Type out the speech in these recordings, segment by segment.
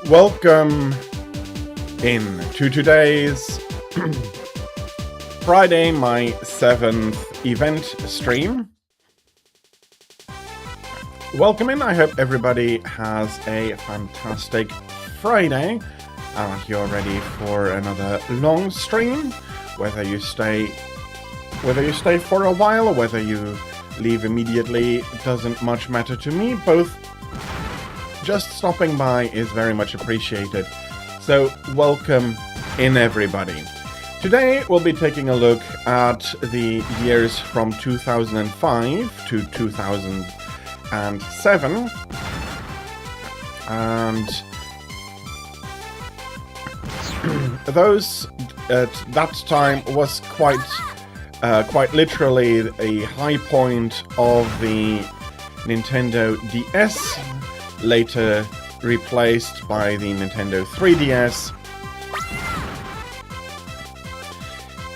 Welcome in to today's Friday, my 7th event stream. Welcome in. I hope everybody has a fantastic Friday and you're ready for another long stream. Whether you stay for a while or whether you leave immediately doesn't much matter to me. Both just stopping by is very much appreciated. So welcome in, everybody. Today we'll be taking a look at the years from 2005 to 2007, and those at that time was quite literally a high point of the Nintendo DS, later replaced by the Nintendo 3DS.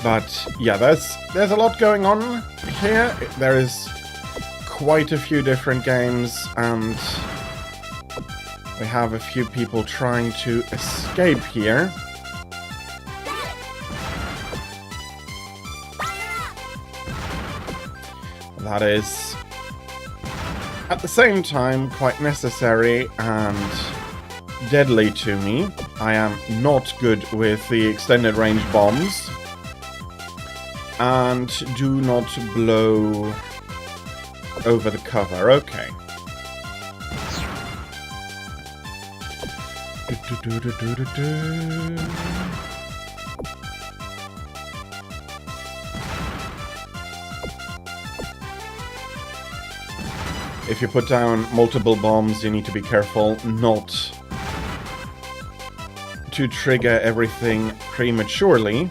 But yeah, there's a lot going on here. There is quite a few different games, and we have a few people trying to escape here. That is at the same time quite necessary and deadly to me. I am not good with the extended range bombs, and do not blow over the cover. Okay. If you put down multiple bombs, you need to be careful not to trigger everything prematurely.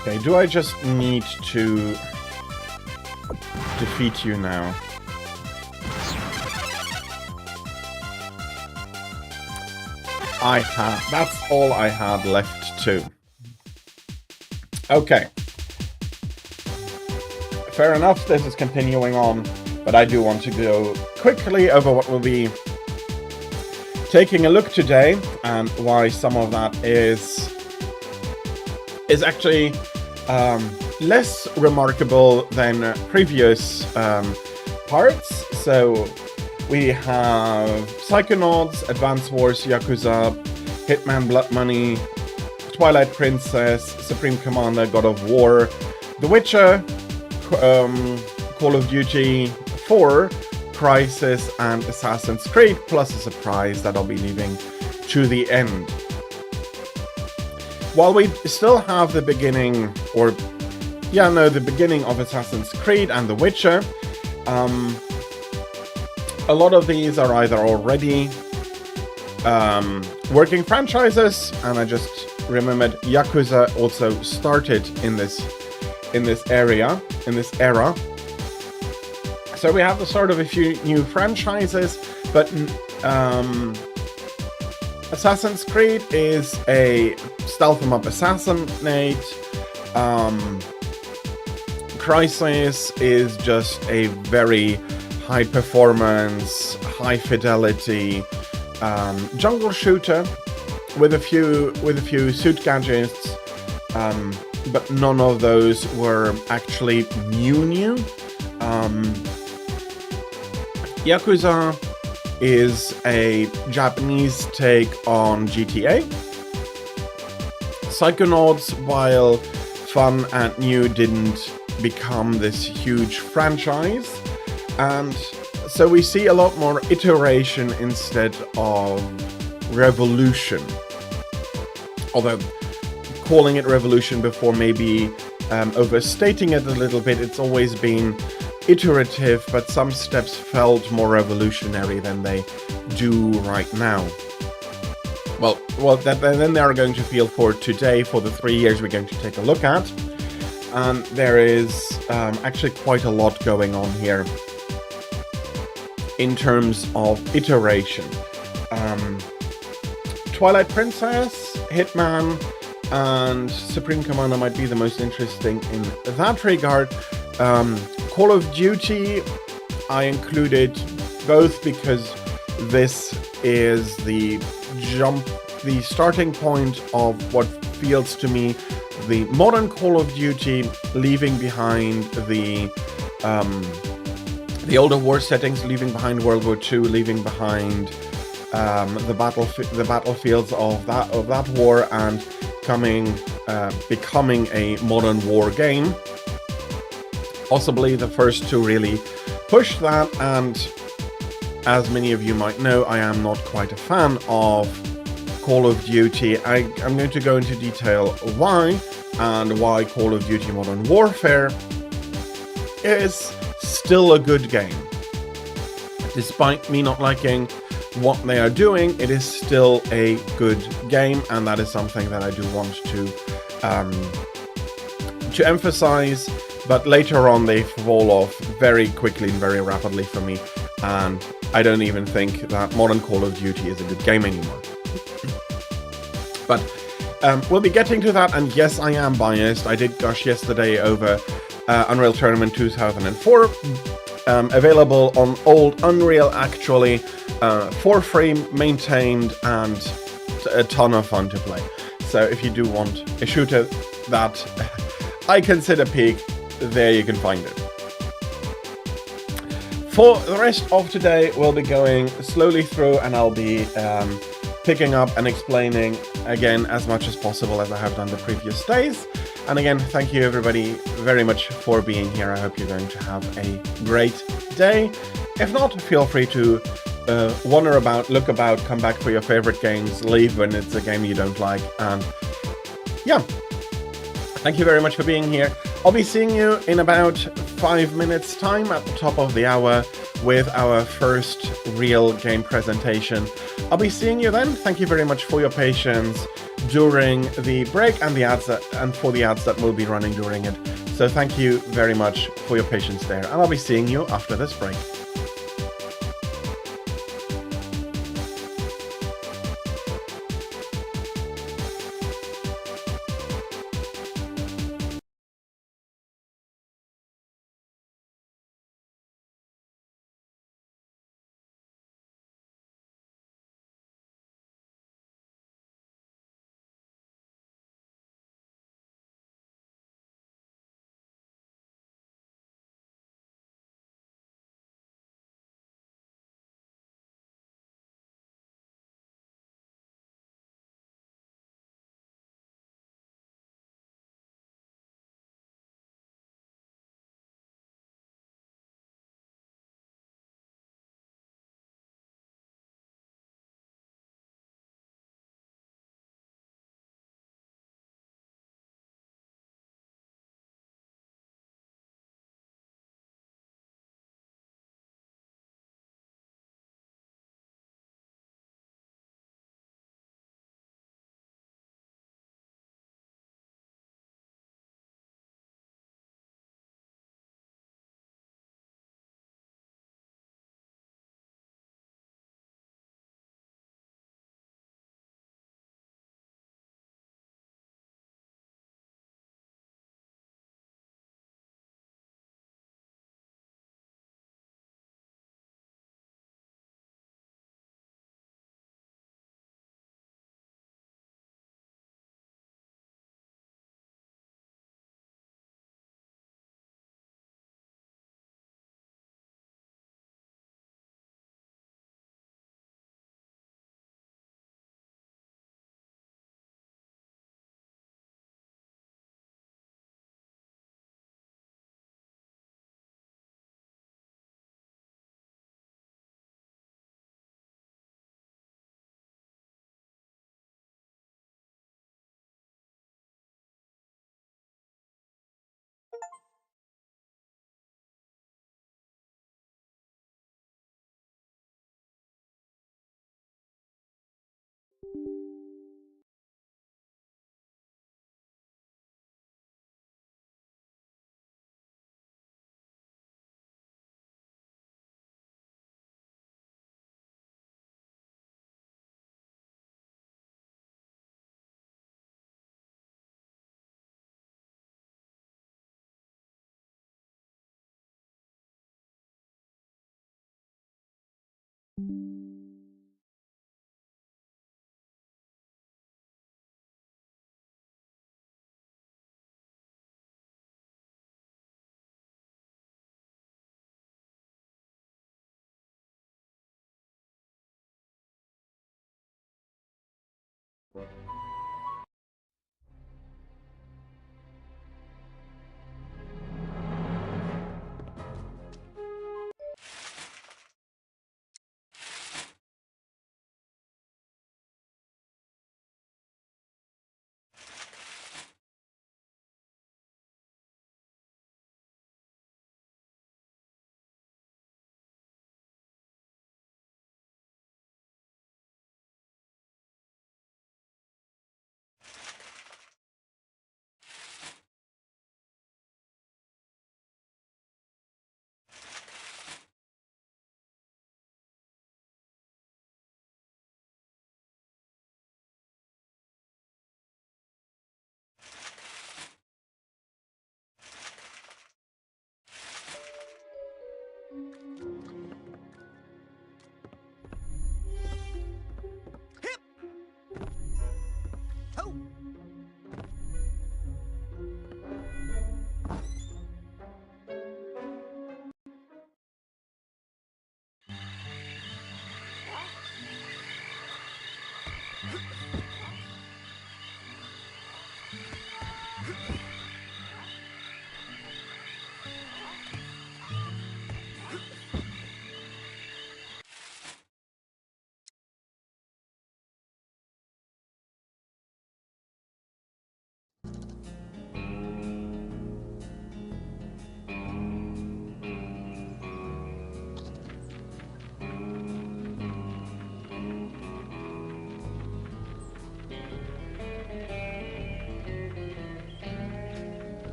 Okay, do I just need to defeat you now? I have. That's all I had left too. Okay. Fair enough, this is continuing on, but I do want to go quickly over what we'll be taking a look today, and why some of that is actually less remarkable than previous parts. So we have Psychonauts, Advance Wars, Yakuza, Hitman Blood Money, Twilight Princess, Supreme Commander, God of War, The Witcher, Call of Duty 4, Crysis, and Assassin's Creed, plus a surprise that I'll be leaving to the end. While we still have the beginning, the beginning of Assassin's Creed and The Witcher, a lot of these are either already working franchises, and I just remembered Yakuza also started in this era. So we have the sort of a few new franchises, but Assassin's Creed is a stealth 'em up assassinate. Crysis is just a very high performance, high fidelity jungle shooter with a few suit gadgets. But none of those were actually new. Yakuza is a Japanese take on GTA. Psychonauts, while fun and new, didn't become this huge franchise. And so we see a lot more iteration instead of revolution. Although calling it revolution before maybe overstating it a little bit, it's always been iterative, but some steps felt more revolutionary than they do right now. Well, then they are going to feel for today, for the 3 years we're going to take a look at. And there is actually quite a lot going on here in terms of iteration. Twilight Princess, Hitman, and Supreme Commander might be the most interesting in that regard. Call of Duty, I included both because this is the starting point of what feels to me the modern Call of Duty, leaving behind the older war settings, leaving behind World War II, leaving behind the battlefields of that war, and becoming a modern war game. Possibly the first to really push that, and as many of you might know, I am not quite a fan of Call of Duty. I'm going to go into detail why, and why Call of Duty Modern Warfare is still a good game. Despite me not liking what they are doing, it is still a good game, and that is something that I do want to emphasize. But later on, they fall off very quickly and very rapidly for me, and I don't even think that modern Call of Duty is a good game anymore. But we'll be getting to that, and yes, I am biased. I did gush yesterday over Unreal Tournament 2004, available on old Unreal, actually, for free, maintained, and a ton of fun to play. So if you do want a shooter that I consider peak, there you can find it. For the rest of today, we'll be going slowly through, and I'll be picking up and explaining again as much as possible as I have done the previous days. And again, thank you everybody very much for being here. I hope you're going to have a great day. If not, feel free to wander about, look about, come back for your favorite games, leave when it's a game you don't like, and yeah. Thank you very much for being here. I'll be seeing you in about 5 minutes time at the top of the hour with our first real game presentation. I'll be seeing you then. Thank you very much for your patience during the break and for the ads that will be running during it. So thank you very much for your patience there, and I'll be seeing you after this break.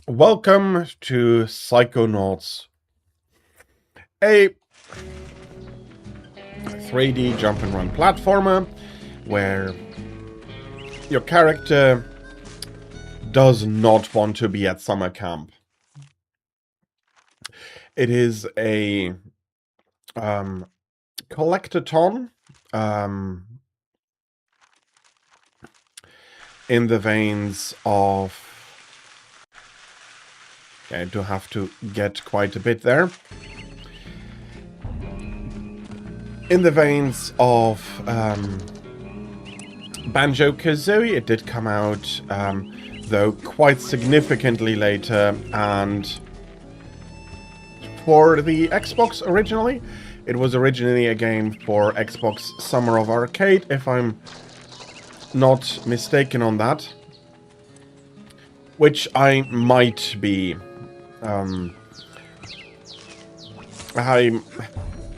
Welcome to Psychonauts, a 3D jump and run platformer where your character does not want to be at summer camp. It is a collectathon in the veins of... Okay, I do have to get quite a bit there. In the veins of Banjo-Kazooie, it did come out, though quite significantly later, and for the Xbox originally. It was originally a game for Xbox Summer of Arcade, if I'm not mistaken on that. Which I might be.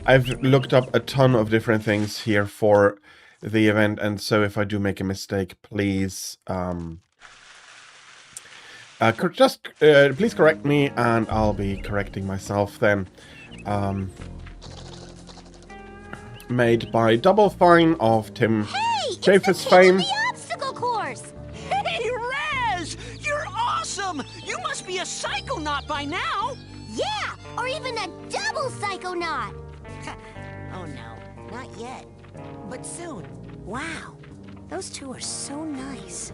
I've looked up a ton of different things here for the event, and so if I do make a mistake, please please correct me, and I'll be correcting myself then. Made by Double Fine of Tim Chaffetz fame. The obstacle course! Hey, Rez! You're awesome! You must be a psychonaut by now! Yeah, or even a double psychonaut! Oh no, not yet. But soon. Wow, those two are so nice.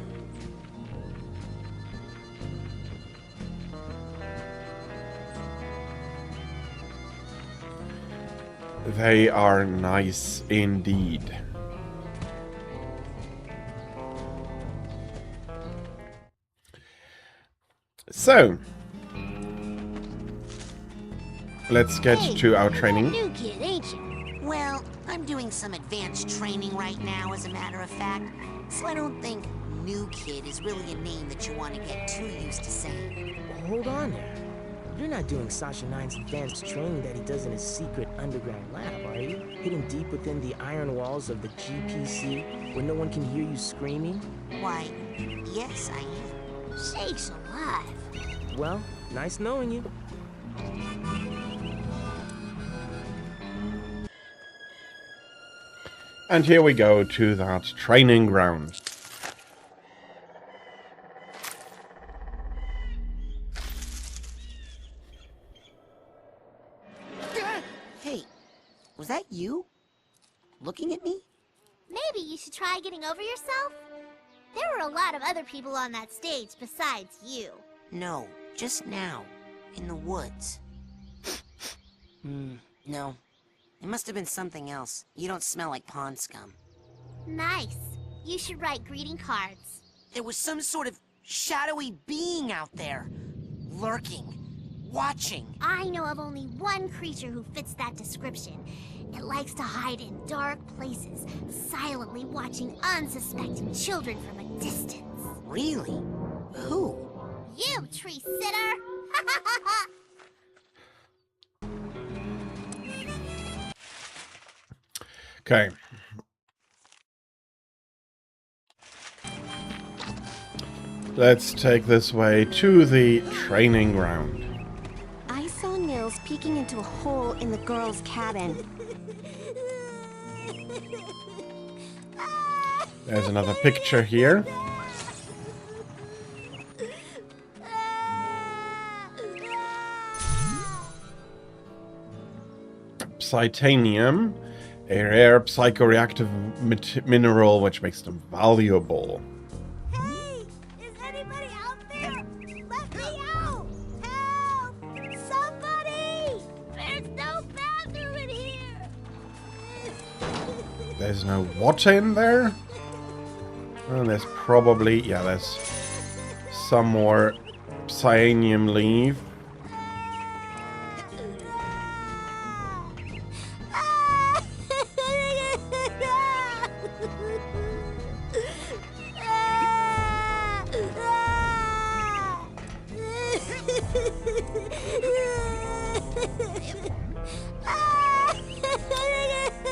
They are nice indeed. So, let's get Hey, to our you're training. a new kid, ain't you? Well, I'm doing some advanced training right now, as a matter of fact. So I don't think new kid is really a name that you want to get too used to saying. Hold on there. You're not doing Sasha Nine's advanced training that he does in his secret underground lab, are you? Hidden deep within the iron walls of the GPC, where no one can hear you screaming? Why, yes, I am. Sakes alive. Well, nice knowing you. And here we go to that training ground. Hey, was that you? Looking at me? Maybe you should try getting over yourself? There were a lot of other people on that stage besides you. No, just now. In the woods. No. It must have been something else. You don't smell like pond scum. Nice. You should write greeting cards. There was some sort of shadowy being out there. Lurking. Watching. I know of only one creature who fits that description. It likes to hide in dark places, silently watching unsuspecting children from a distance. Really? Who? You, tree sitter! Okay. Let's take this way to the training ground. I saw Nils peeking into a hole in the girls' cabin. There's another picture here. Psitanium, a rare psychoreactive mineral which makes them valuable. Hey! Is anybody out there? Let me out! Help! Somebody! There's no bathroom in here! There's no water in there? Oh, there's probably, yeah, there's some more cyanium leaf.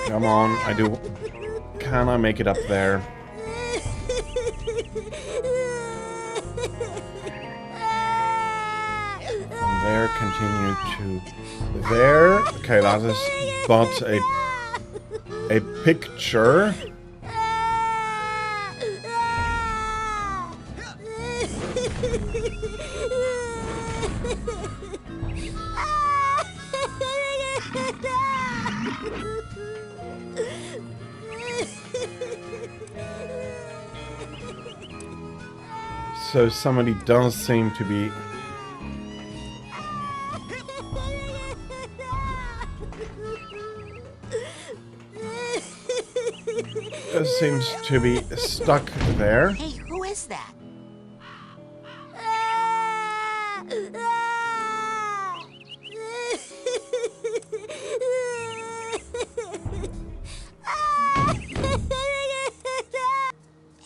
Come on, I do. Can I make it up there? From there, continue to there. Okay, that is but a picture. So somebody does seem to be... seems to be stuck there. Hey, who is that?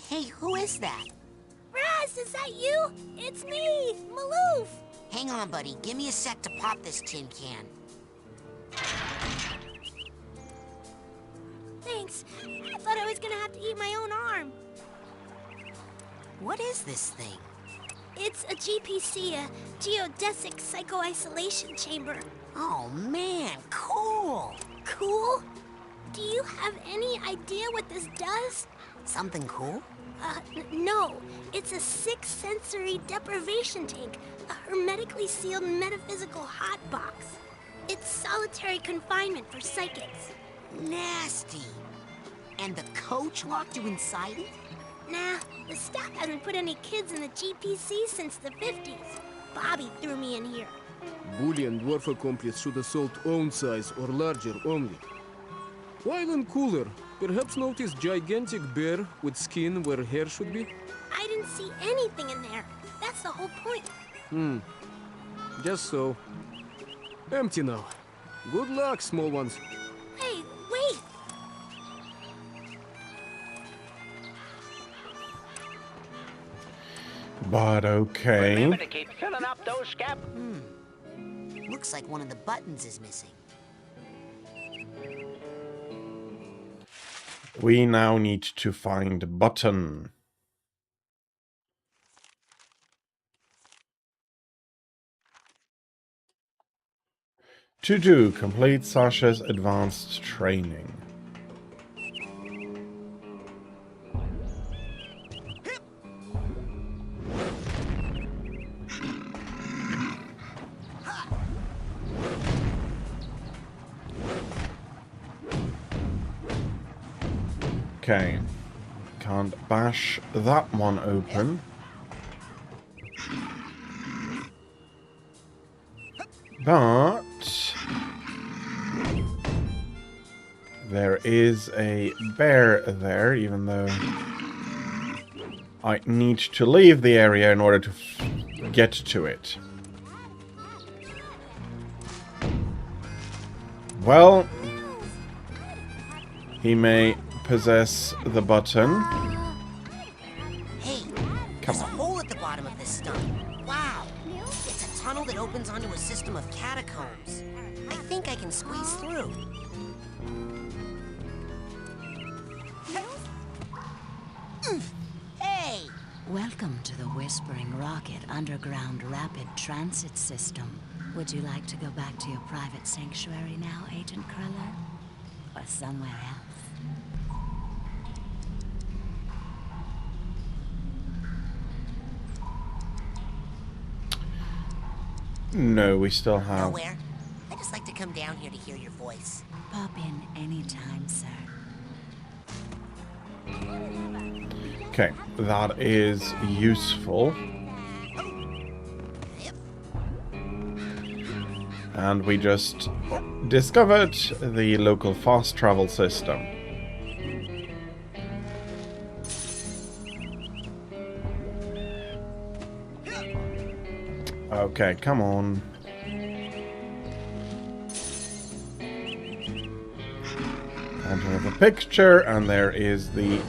Hey, who is that? Raz, is that you? It's me, Maloof. Hang on, buddy. Give me a sec to pop this tin can. Thanks. I thought I was gonna have to eat my own arm. What is this thing? It's a GPC, a geodesic psycho-isolation chamber. Oh, man, cool. Cool? Do you have any idea what this does? Something cool? No. It's a 6-sensory deprivation tank, a hermetically sealed metaphysical hotbox. It's solitary confinement for psychics. Nasty. And the coach locked you inside it? Nah, the staff hasn't put any kids in the GPC since the 50s. Bobby threw me in here. Boolean dwarf accomplice should assault own size or larger only. While in cooler, perhaps notice gigantic bear with skin where hair should be? I didn't see anything in there. That's the whole point. Just so. Empty now. Good luck, small ones. Hey, wait! But okay. Remember to keep filling up those scab. Looks like one of the buttons is missing. We now need to find a button. To do, complete Sasha's advanced training. Okay, can't bash that one open. But there is a bear there, even though I need to leave the area in order to get to it. Well, he may possess the button. Hey, Come there's a on. hole at the bottom of this stuff. Wow. It's a tunnel that opens onto a system of catacombs. I think I can squeeze through. Hey! Welcome to the Whispering Rocket Underground Rapid Transit System. Would you like to go back to your private sanctuary now, Agent Cruller? Or somewhere else? No, we still have... Nowhere. I just like to come down here to hear your voice. Pop in anytime, sir. Okay, that is useful. Yep. And we just discovered the local fast travel system. Okay, come on. Enter the picture, and there is the...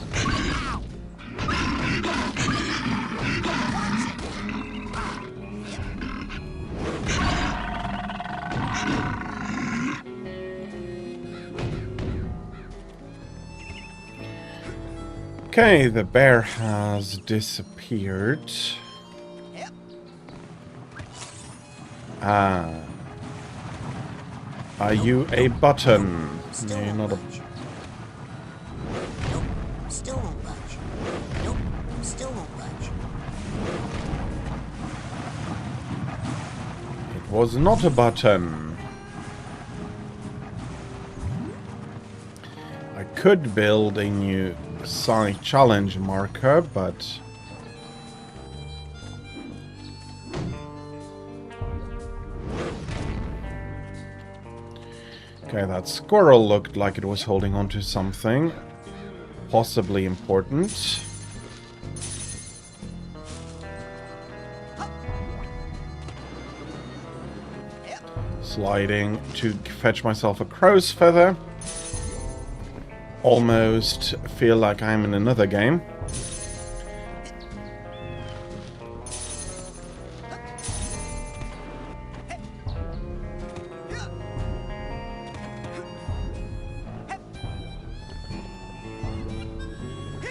Okay, the bear has disappeared. Ah. Are you a button? No, you're not a... Nope. Still won't budge. Nope. Still won't budge. It was not a button. I could build a new side challenge marker, but... Okay, that squirrel looked like it was holding on to something. Possibly important. Sliding to fetch myself a crow's feather. Almost feel like I'm in another game.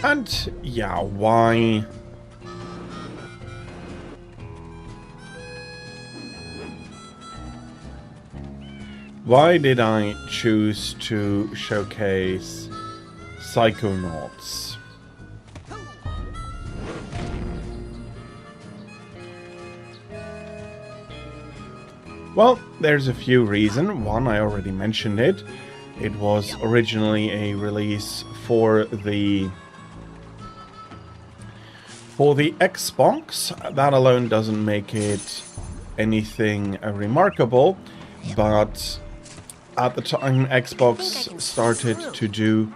And yeah, why? Why did I choose to showcase Psychonauts? Well, there's a few reasons. One, I already mentioned it. It was originally a release for the Xbox. That alone doesn't make it anything remarkable, but at the time Xbox started to do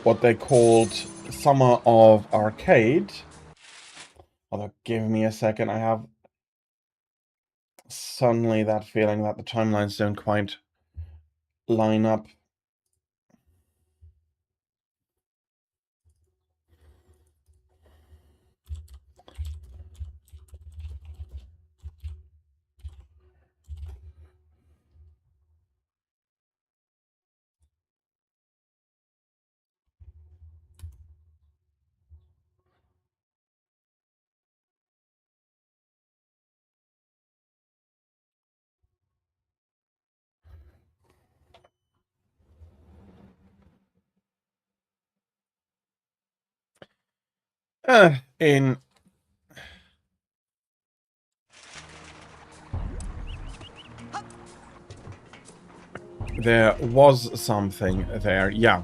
what they called Summer of Arcade. Although, give me a second, I have suddenly that feeling that the timelines don't quite line up. In there was something there, yeah.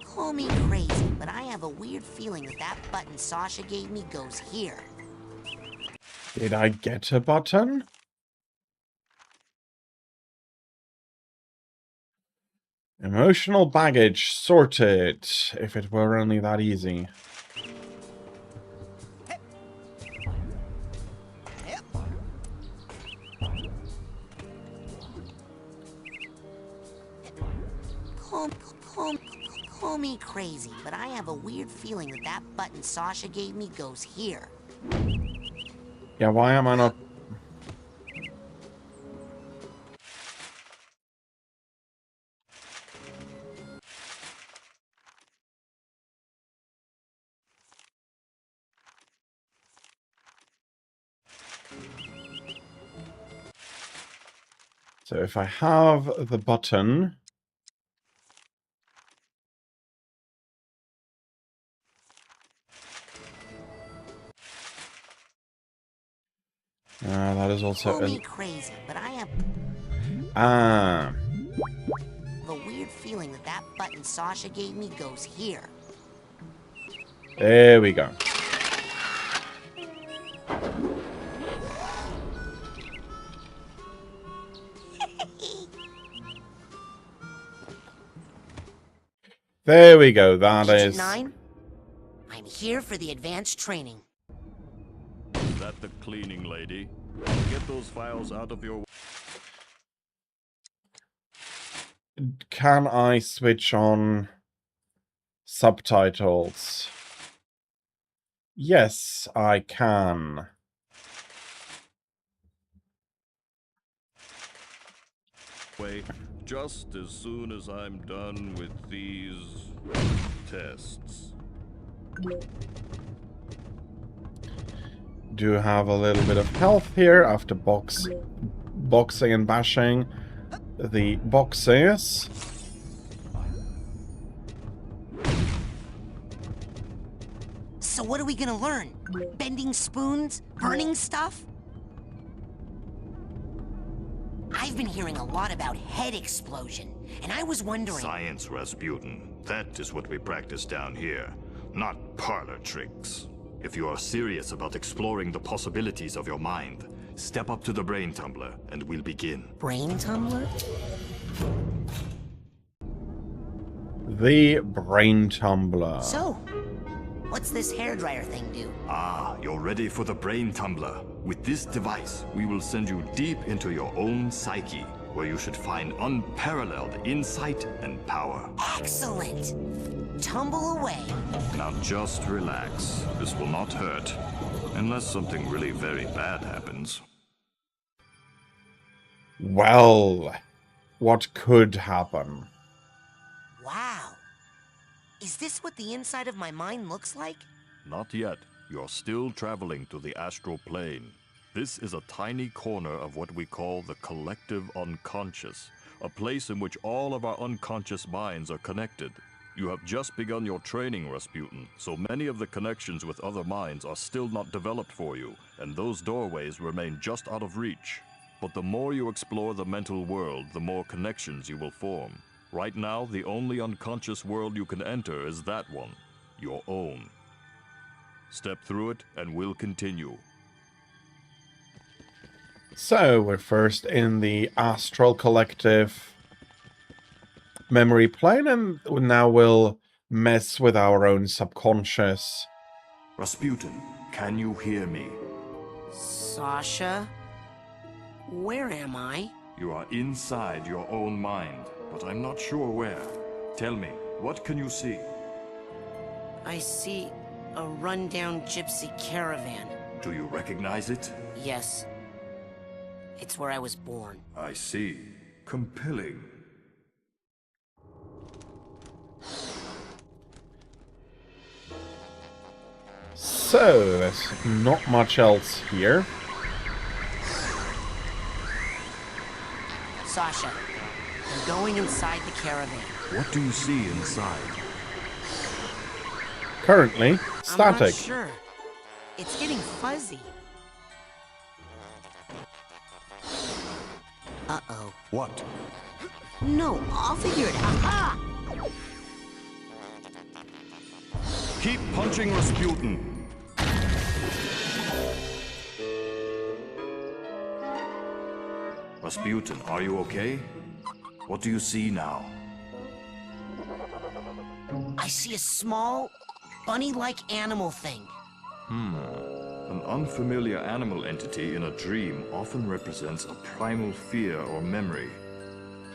Call me crazy, but I have a weird feeling that that button Sasha gave me goes here. Did I get a button? Emotional baggage sorted. If it were only that easy. Call me crazy, but I have a weird feeling that that button Sasha gave me goes here. Yeah, why am I not... So if I have the button... that is also... Call me crazy, but I have Ah... a weird feeling that that button Sasha gave me goes here. There we go. There we go, that Agent is... 9? I'm here for the advanced training. Is that the cleaning lady? Get those files out of your... Can I switch on subtitles? Yes, I can. Wait, just as soon as I'm done with these tests. Do have a little bit of health here after boxing and bashing the boxers. So what are we gonna learn? Bending spoons? Burning stuff? I've been hearing a lot about head explosion, and I was wondering... Science, Rasputin. That is what we practice down here, not parlor tricks. If you are serious about exploring the possibilities of your mind, step up to the brain tumbler and we'll begin. Brain tumbler? The brain tumbler. So, what's this hairdryer thing do? Ah, you're ready for the brain tumbler. With this device, we will send you deep into your own psyche, where you should find unparalleled insight and power. Excellent! Tumble away. Now just relax. This will not hurt. Unless something really very bad happens. Well, what could happen? Wow. Is this what the inside of my mind looks like? Not yet. You're still traveling to the astral plane. This is a tiny corner of what we call the collective unconscious, a place in which all of our unconscious minds are connected. You have just begun your training, Rasputin, so many of the connections with other minds are still not developed for you, and those doorways remain just out of reach. But the more you explore the mental world, the more connections you will form. Right now, the only unconscious world you can enter is that one, your own. Step through it, and we'll continue. So, we're first in the astral collective memory plane, and now we'll mess with our own subconscious. Rasputin, can you hear me? Sasha? Where am I? You are inside your own mind, but I'm not sure where. Tell me, what can you see? I see a rundown gypsy caravan. Do you recognize it? Yes. It's where I was born. I see. Compelling. So, there's not much else here. Sasha, I'm going inside the caravan. What do you see inside? Currently, I'm static. not sure. It's getting fuzzy. Uh-oh. What? No, I'll figure it out. Ah! Keep punching Rasputin. Rasputin, are you okay? What do you see now? I see a small, bunny-like animal thing. An unfamiliar animal entity in a dream often represents a primal fear or memory.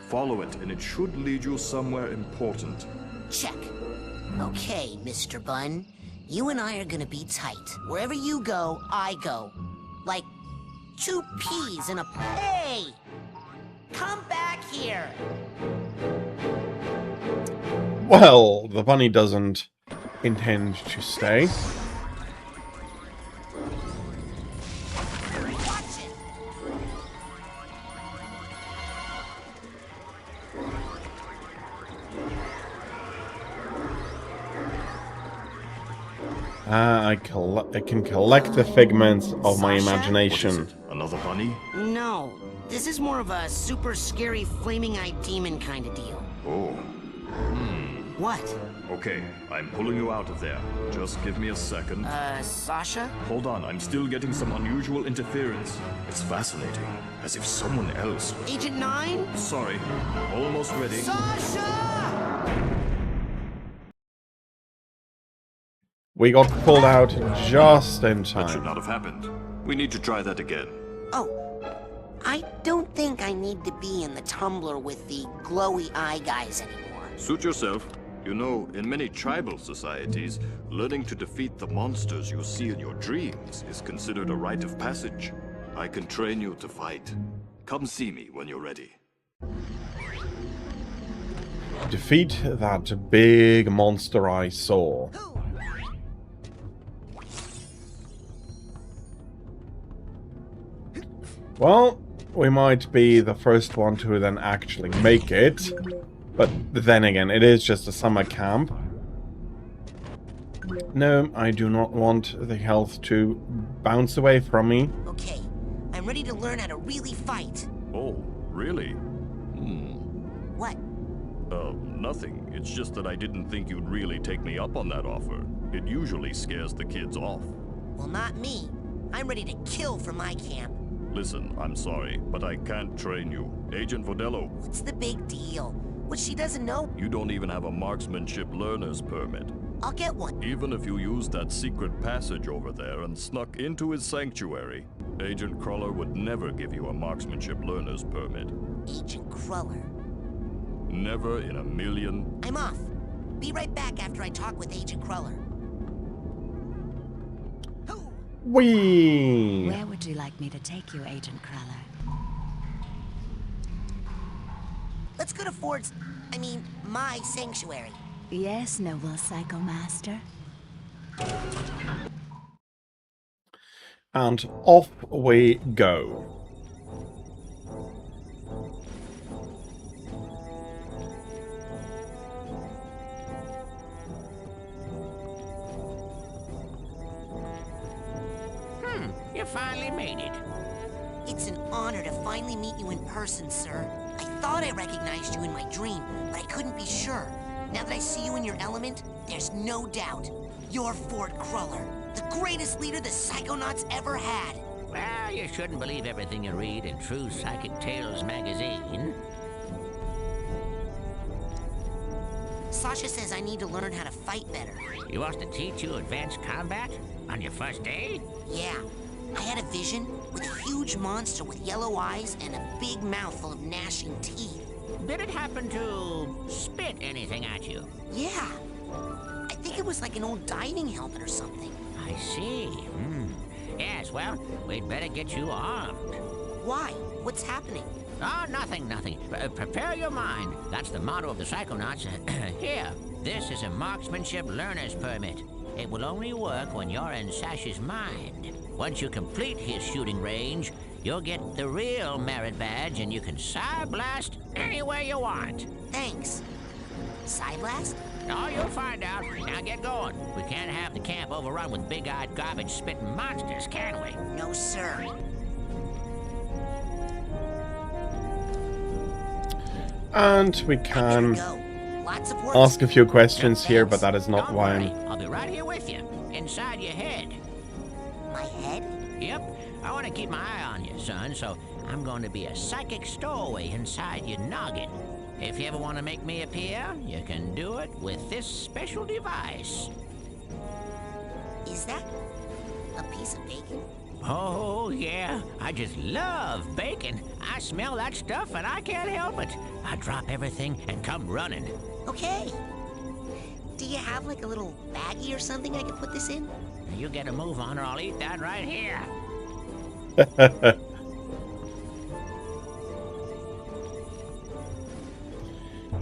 Follow it, and it should lead you somewhere important. Check. Okay, Mr. Bun. You and I are gonna be tight. Wherever you go, I go. Like two peas in a... Hey! Come back here! Well, the bunny doesn't intend to stay. Watch it! I can collect the figments of my Sasha? imagination. What is it? Another bunny? No, this is more of a super scary flaming-eyed demon kind of deal. Oh. What? Okay, I'm pulling you out of there. Just give me a second. Sasha? Hold on, I'm still getting some unusual interference. It's fascinating, as if someone else... Agent 9? Sorry, almost ready. Sasha! We got pulled out just in That should time. not have happened. We need to try that again. Oh, I don't think I need to be in the tumbler with the glowy eye guys anymore. Suit yourself. You know, in many tribal societies, learning to defeat the monsters you see in your dreams is considered a rite of passage. I can train you to fight. Come see me when you're ready. Defeat that big monster I saw. Well, we might be the first one to then actually make it. But then again, it is just a summer camp. No, I do not want the health to bounce away from me. Okay, I'm ready to learn how to really fight. Oh, really? What? Nothing. It's just that I didn't think you'd really take me up on that offer. It usually scares the kids off. Well, not me. I'm ready to kill for my camp. Listen, I'm sorry, but I can't train you. Agent Vodello, What's the big deal? What she doesn't know, you don't even have a marksmanship learner's permit. I'll get one. Even if you used that secret passage over there and snuck into his sanctuary, Agent Cruller would never give you a marksmanship learner's permit. Agent Cruller. Never in a million. I'm off. Be right back after I talk with Agent Cruller. Whee! Where would you like me to take you, Agent Cruller? Let's go to Ford's, my sanctuary. Yes, noble Psycho Master. And off we go. You finally made it. It's an honor to finally meet you in person, sir. I thought I recognized you in my dream, but I couldn't be sure. Now that I see you in your element, there's no doubt. You're Ford Cruller, the greatest leader the Psychonauts ever had. Well, you shouldn't believe everything you read in True Psychic Tales magazine. Sasha says I need to learn how to fight better. He wants to teach you advanced combat on your first day? Yeah, I had a vision with a huge monster with yellow eyes and a big mouth full of gnashing teeth. Did it happen to spit anything at you? Yeah. I think it was like an old diving helmet or something. I see. Yes, well, we'd better get you armed. Why? What's happening? Oh, nothing. Prepare your mind. That's the motto of the Psychonauts. Here, this is a marksmanship learner's permit. It will only work when you're in Sash's mind. Once you complete his shooting range, you'll get the real merit badge and you can Psyblast anywhere you want. Thanks. Psyblast? Oh, you'll find out. Now get going. We can't have the camp overrun with big-eyed garbage-spitting monsters, can we? No, sir. And we can Lots of work. ask a few questions here, but that is not Don't why worry. I'm... I'll be right here with you, inside your head. My head? Yep. I want to keep my eye on you, son, so I'm going to be a psychic stowaway inside your noggin. If you ever want to make me appear, you can do it with this special device. Is that a piece of bacon? Oh, yeah. I just love bacon. I smell that stuff and I can't help it. I drop everything and come running. Okay. Do you have like a little baggie or something I could put this in? You get a move on or I'll eat that right here.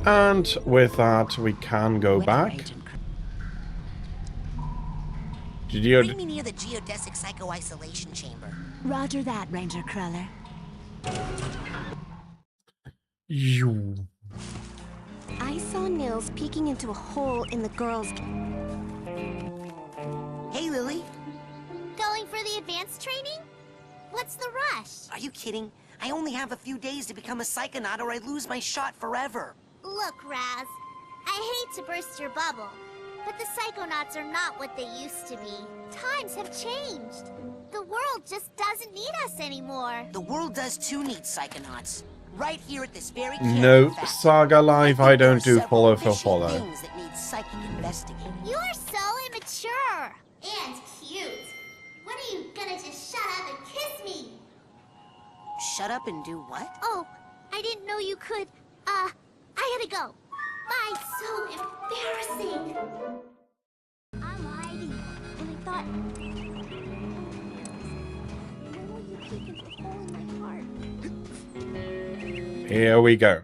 And with that, we can go back. Bring me near the geodesic psycho-isolation chamber. Roger that, Ranger Cruller. You. I saw Nils peeking into a hole in the girls' Hey, Lily. Going for the advanced training? What's the rush? Are you kidding? I only have a few days to become a psychonaut or I lose my shot forever. Look, Raz, I hate to burst your bubble, but the Psychonauts are not what they used to be. Times have changed. The world just doesn't need us anymore. The world does too need psychonauts. Right here at this very camp. No, in fact. Saga Live, I don't do Several follow for official follow. things that need psychic investigating. You are so immature. And cute. When are you gonna just shut up and kiss me? Shut up and do what? Oh, I didn't know you could. I gotta go. Bye. So embarrassing. I'm hiding, and I thought. You peek into a hole in my heart. Here we go.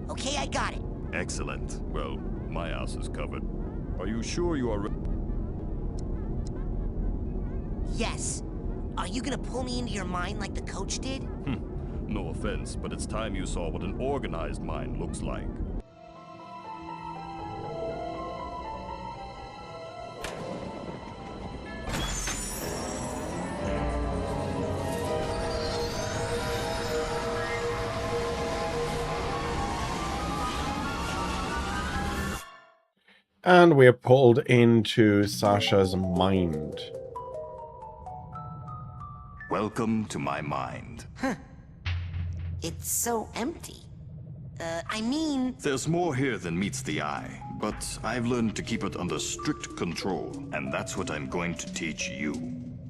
Okay, I got it. Excellent. Well, my ass is covered. Are you sure you are... Yes. Are you gonna pull me into your mind like the coach did? No offense, but it's time you saw what an organized mind looks like. And we're pulled into Sasha's mind. Welcome to my mind. It's so empty. I mean... There's more here than meets the eye, but I've learned to keep it under strict control, and that's what I'm going to teach you.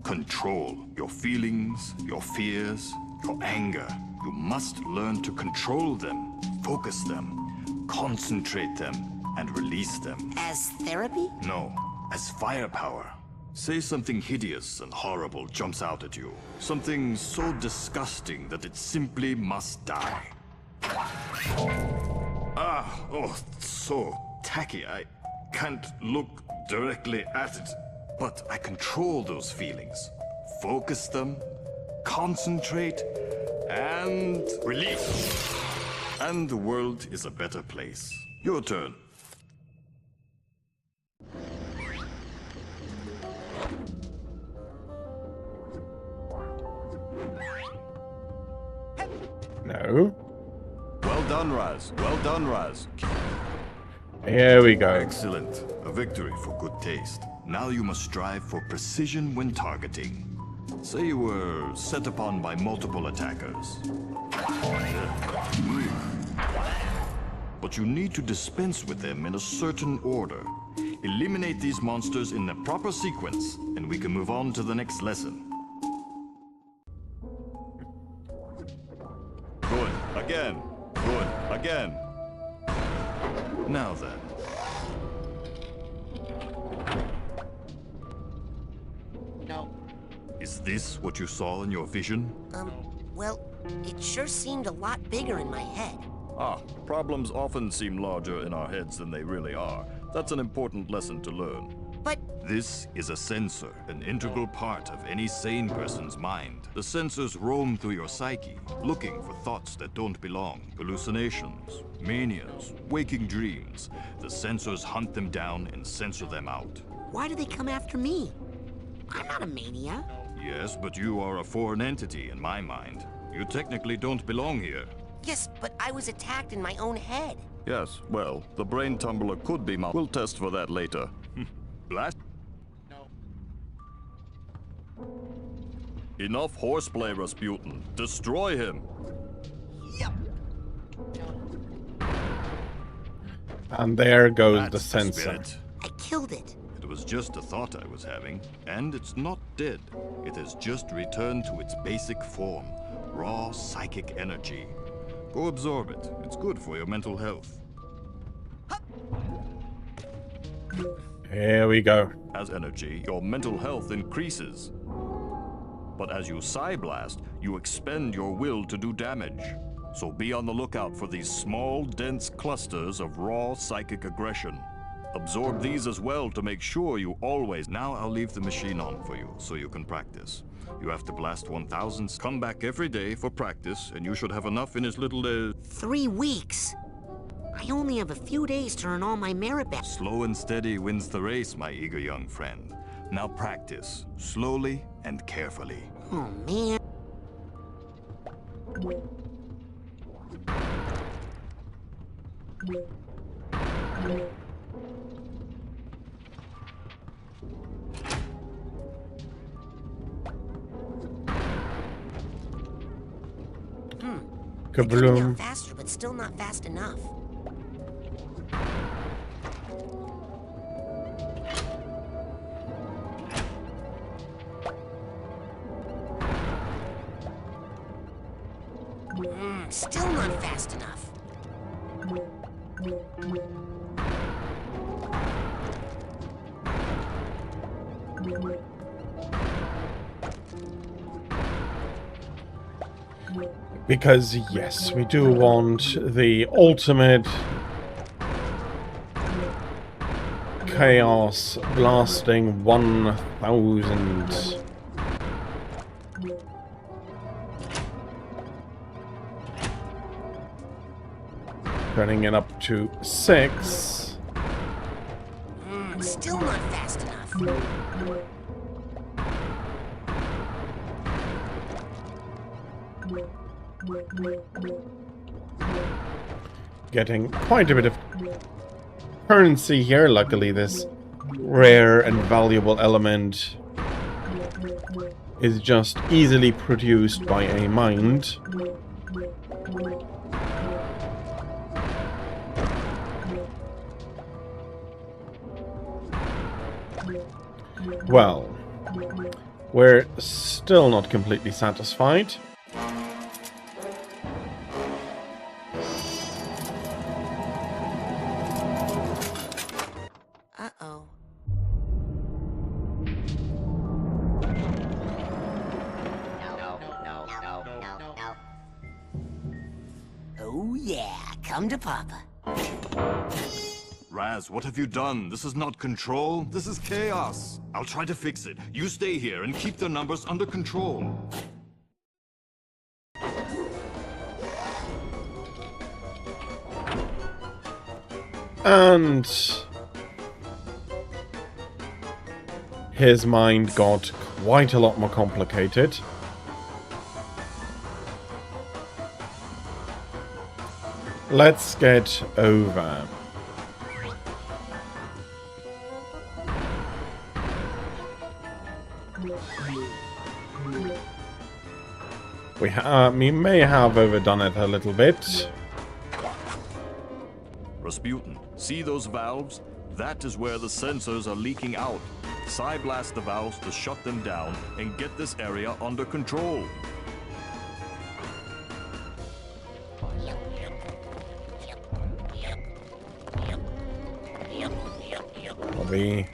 Control your feelings, your fears, your anger. You must learn to control them, focus them, concentrate them, and release them. As therapy? No, as firepower. Say something hideous and horrible jumps out at you. Something so disgusting that it simply must die. So tacky. I can't look directly at it. But I control those feelings. Focus them, concentrate, and release. And the world is a better place. Your turn. No. Well done, Raz. Well done, Raz. Here we go. Excellent. A victory for good taste. Now you must strive for precision when targeting. Say you were set upon by multiple attackers. but you need to dispense with them in a certain order. Eliminate these monsters in the proper sequence, and we can move on to the next lesson. Good. Again. Good. Again. Now then. No. Is this what you saw in your vision? Well, it sure seemed a lot bigger in my head. Ah, problems often seem larger in our heads than they really are. That's an important lesson to learn. But This is a sensor, an integral part of any sane person's mind. The sensors roam through your psyche, looking for thoughts that don't belong, hallucinations, manias, waking dreams. The sensors hunt them down and censor them out. why do they come after me? I'm not a mania. Yes, but you are a foreign entity in my mind. You technically don't belong here. Yes, but I was attacked in my own head. Yes, well, the brain tumbler could be We'll test for that later. Blast. Enough horseplay, Rasputin. Destroy him. Yep. And there goes That's the sensor. spirit. I killed it. It was just a thought I was having, and it's not dead. It has just returned to its basic form, raw psychic energy. Go absorb it. It's good for your mental health. Here we go. As energy, your mental health increases. But as you Psyblast, you expend your will to do damage. So be on the lookout for these small, dense clusters of raw psychic aggression. Absorb these as well to make sure you always... Now I'll leave the machine on for you, so you can practice. You have to blast 1,000... Come back every day for practice, and you should have enough in as little as... 3 weeks. I only have a few days to earn all my merit back. Slow and steady wins the race, my eager young friend. Now practice, slowly and carefully. Oh, man. Kabloom. Faster, but still not fast enough. Still not fast enough. Because, yes, we do want the ultimate chaos blasting 1,000. Turning it up to 6. Still not fast enough. Getting quite a bit of currency here. Luckily, this rare and valuable element is just easily produced by a mind. Well, we're still not completely satisfied. Uh-oh. Oh, yeah. Come to Papa. Raz, what have you done? This is not control. This is chaos. I'll try to fix it. You stay here and keep the numbers under control. And his mind got quite a lot more complicated. Let's get over. We may have overdone it a little bit. Rasputin, see those valves? That is where the sensors are leaking out. Psyblast the valves to shut them down and get this area under control. Bobby.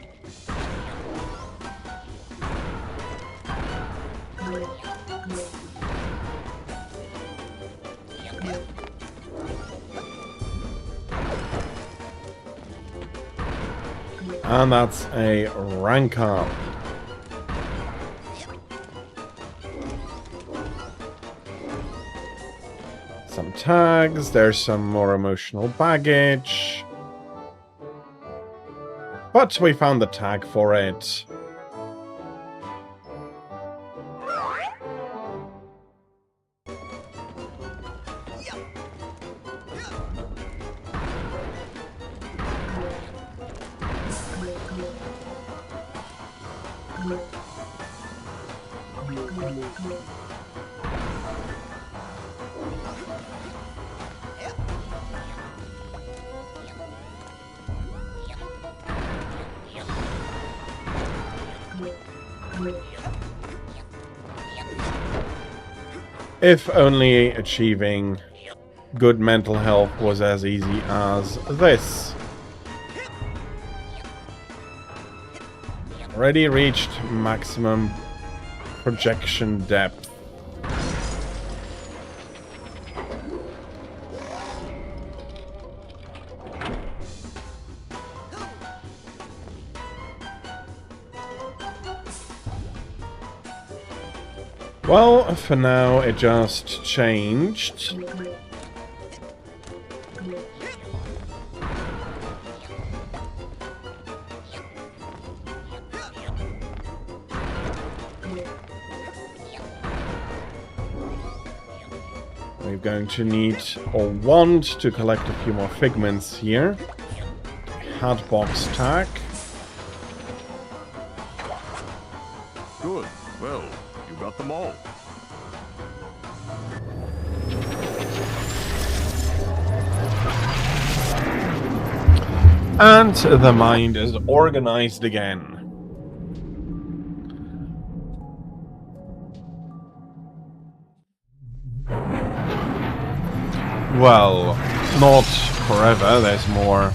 And that's a rank up. Some tags, there's some more emotional baggage. But we found the tag for it. If only achieving good mental health was as easy as this. Already reached maximum projection depth. Well, for now it just changed. We're going to need or want to collect a few more figments here. Hatbox tag. Good. Well, you got them all. And the mind is organized again. Well, not forever, there's more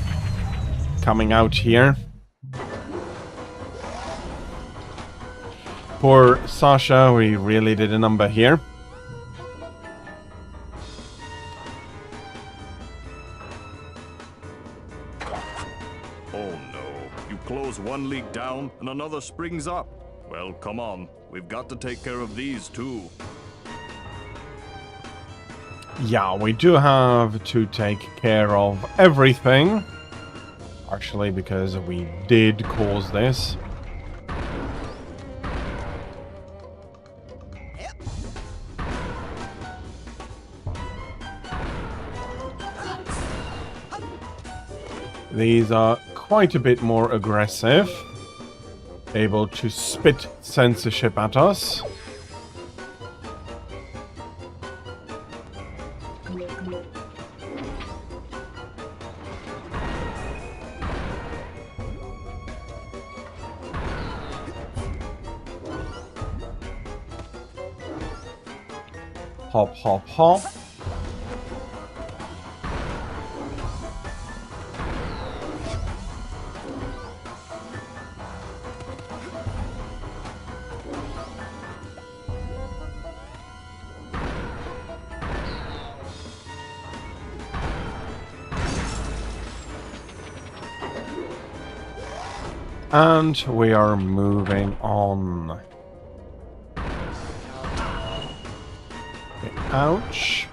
coming out here. Poor Sasha, we really did a number here. Oh no, you close one leak down and another springs up. Well, come on, we've got to take care of these too. Yeah, we do have to take care of everything. Partially because we did cause this. These are quite a bit more aggressive. Able to spit censorship at us. Hop, hop, hop. And we are moving on. Ouch.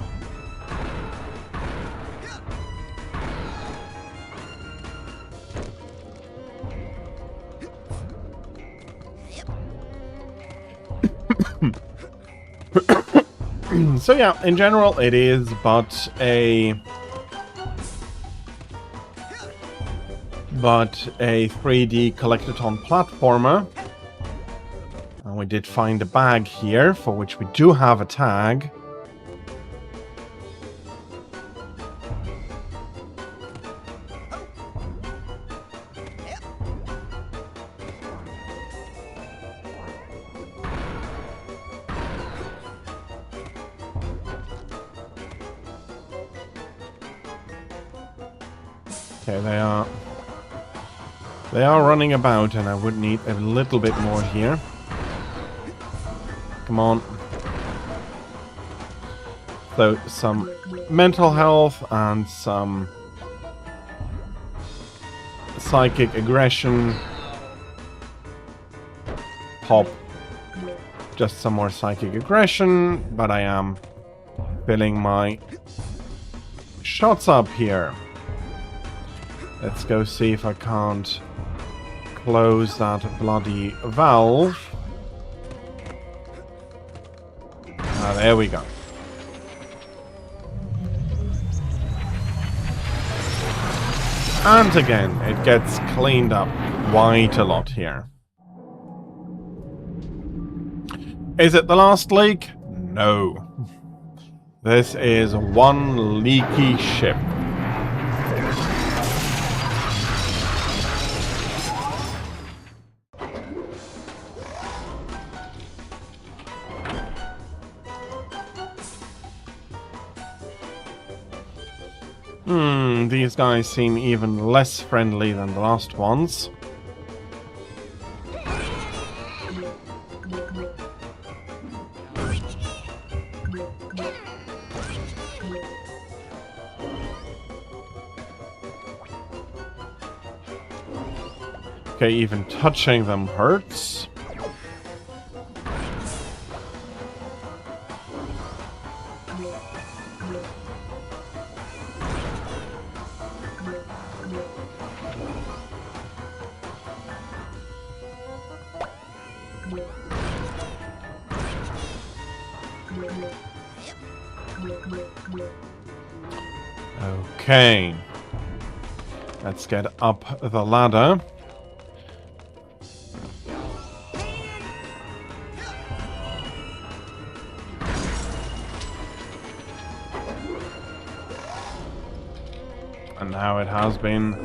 So yeah, in general it is but a 3D collectathon platformer. And we did find a bag here for which we do have a tag. Okay, they are running about, and I would need a little bit more here. Come on. So, some mental health and some psychic aggression. Pop. Just some more psychic aggression, but I am filling my shots up here. Let's go see if I can't close that bloody valve. Ah, there we go. And again, it gets cleaned up quite a lot here. Is it the last leak? No. This is one leaky ship. These guys seem even less friendly than the last ones. Okay, even touching them hurts. Okay. Let's get up the ladder. And now it has been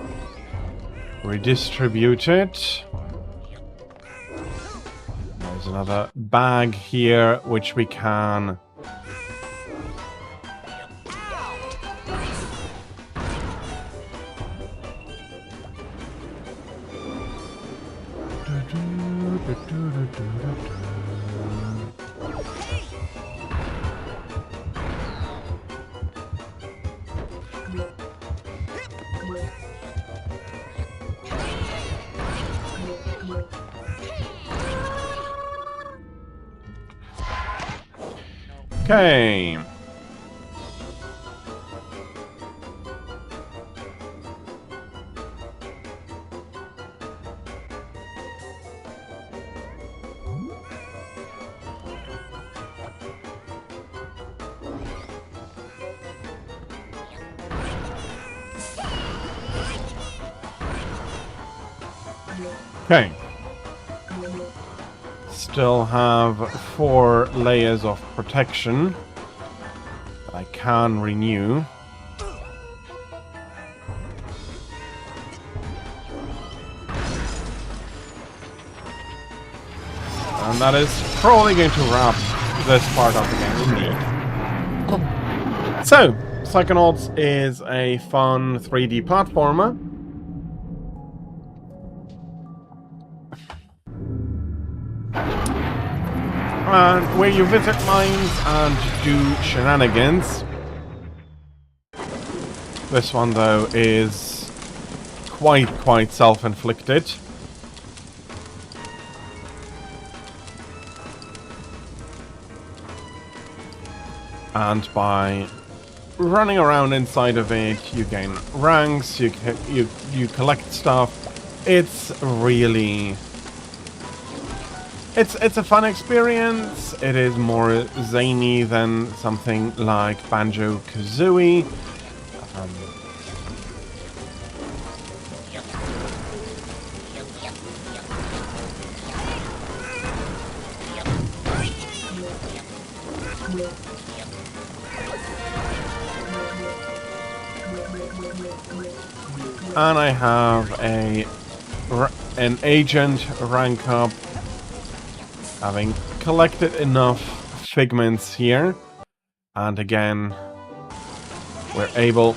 redistributed. There's another bag here which we can Okay. Okay. Still have 4 layers of protection that I can renew. And that is probably going to wrap this part of the game indeed. So, Psychonauts is a fun 3D platformer. Where you visit mines and do shenanigans. This one, though, is quite self-inflicted. And by running around inside of it, you gain ranks, you collect stuff. It's really... It's a fun experience. It is more zany than something like Banjo-Kazooie. And I have an agent rank up. Having collected enough figments here, and again, we're able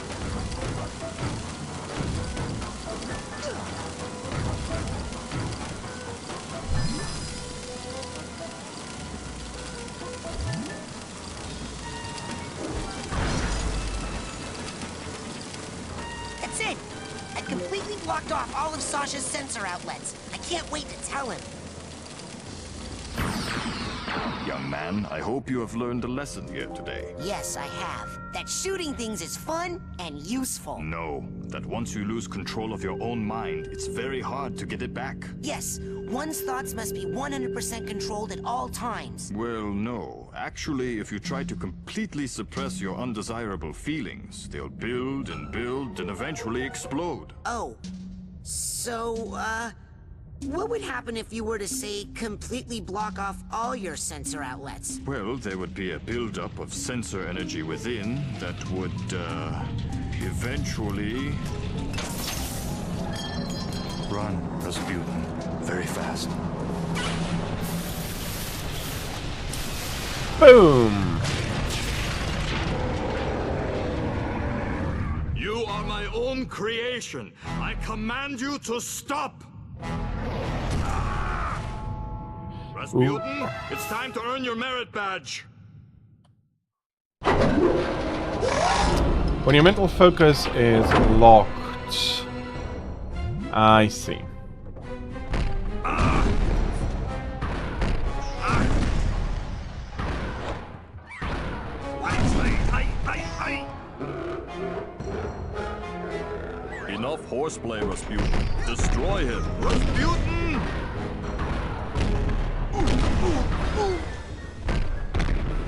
blocked off all of Sasha's sensor outlets. I can't wait to tell him. Young man, I hope you have learned a lesson here today. Yes, I have. That shooting things is fun and useful. No, that once you lose control of your own mind, it's very hard to get it back. Yes, one's thoughts must be 100% controlled at all times. Well, no. Actually, if you try to completely suppress your undesirable feelings, they'll build and eventually explode. Oh, so, what would happen if you were to, say, completely block off all your sensor outlets? Well, there would be a buildup of sensor energy within that would, eventually... Run, Rasputin. Very fast. Boom! You are my own creation. I command you to stop! Rasputin, it's time to earn your merit badge. When your mental focus is locked... I see. Enough horseplay, Rasputin. Destroy him. Rasputin!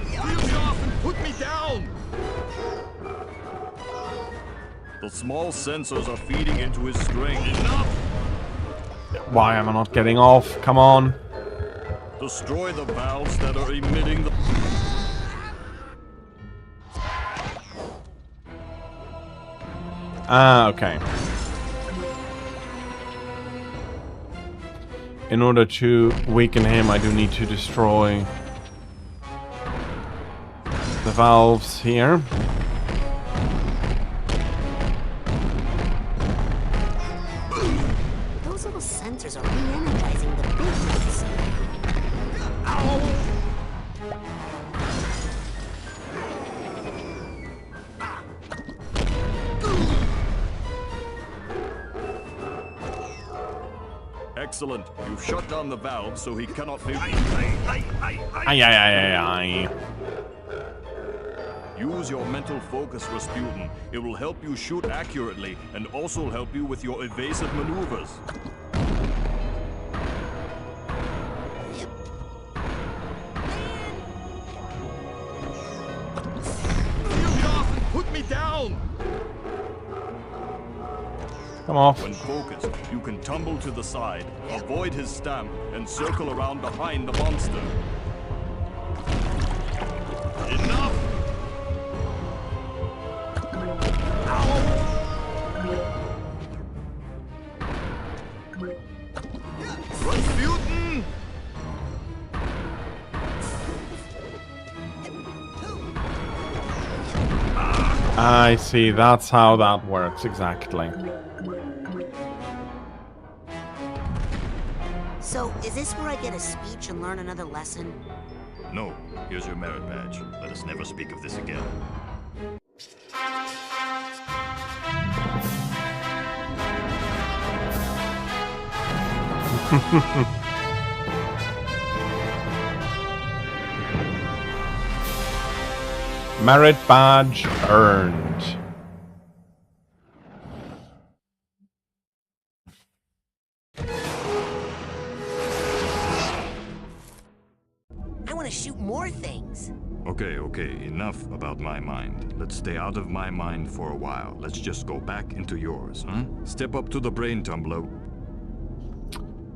Peel me off and put me down! The small sensors are feeding into his strength. Enough! Why am I not getting off? Come on. Destroy the valves that are emitting the... Ah, okay. In order to weaken him, I do need to destroy the valves here. Those little sensors are re-energizing the big ones. Excellent. You've shut down the valve so he cannot be... Ay. Use your mental focus, Rasputin. It will help you shoot accurately and also help you with your evasive maneuvers. Peel me off and put me down! Come off. When focused, you can tumble to the side, avoid his stamp, and circle around behind the monster. Enough! Rasputin! I see, that's how that works, exactly. So, is this where I get a speech and learn another lesson? No, here's your merit badge. Let us never speak of this again. Merit badge earned. I want to shoot more things. Okay, enough about my mind. Let's stay out of my mind for a while. Let's just go back into yours, huh? Step up to the brain tumbler.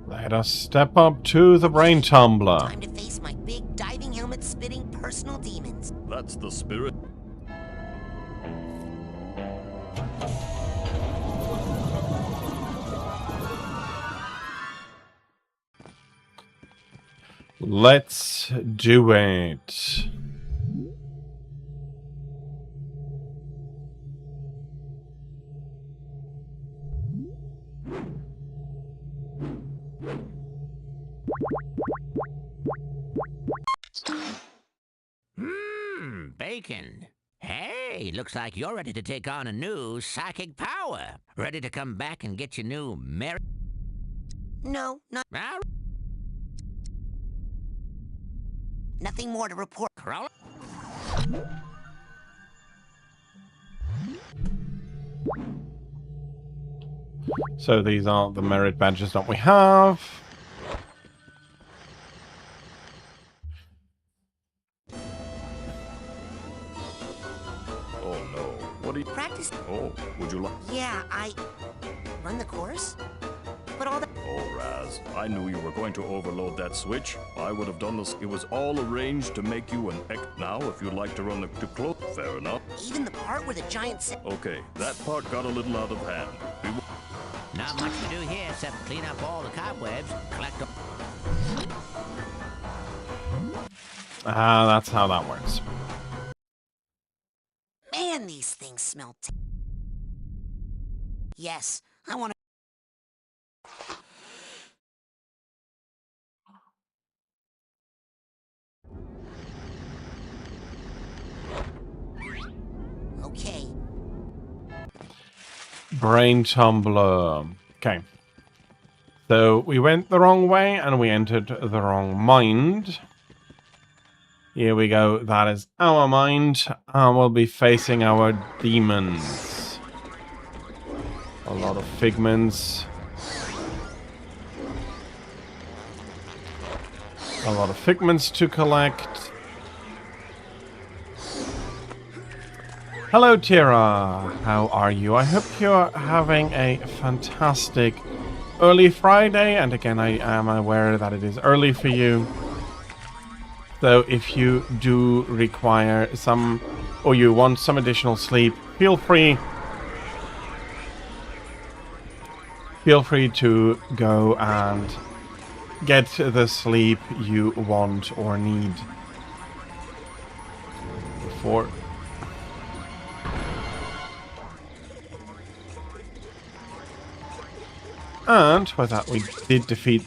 Let us step up to the brain tumbler. Time to face my big diving helmet spitting personal demons. That's the spirit. Let's do it. Bacon. Hey, Hey, looks like you're ready to take on a new psychic power. Ready to come back and get your new merit? No, not... Ah, Nothing more to report. Crawler? So these are the merit badges that we have. Oh no. What do you... Practice? Oh, would you like... Yeah, I... Run the course? But all that... Oh, Raz, I knew you were going to overload that switch. I would have done this. It was all arranged to make you an Now, if you'd like to run the close, fair enough. Even the part where the giant... Okay, that part got a little out of hand. Not much to do here except clean up all the cobwebs, collect all... That's how that works. Man, these things smell... Yes, I want to... Okay. Brain tumbler. Okay. So we went the wrong way and we entered the wrong mind. Here we go. That is our mind. And we'll be facing our demons. A lot of figments. A lot of figments to collect. Hello, Tira. How are you? I hope you're having a fantastic early Friday. And again, I am aware that it is early for you. So if you do require some, or you want some additional sleep, feel free to go and get the sleep you want or need. Before... And with that, we did defeat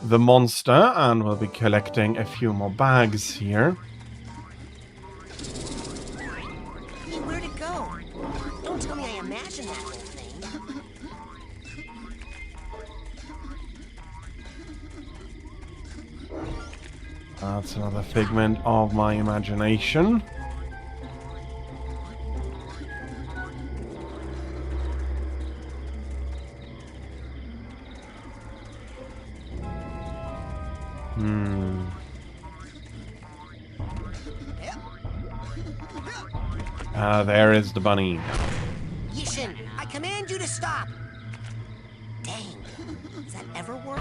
the monster, and we'll be collecting a few more bags here. Hey, where'd it go? Don't tell me I imagined that whole thing. That's another figment of my imagination. There is the bunny. Yishin, I command you to stop! Dang, does that ever work?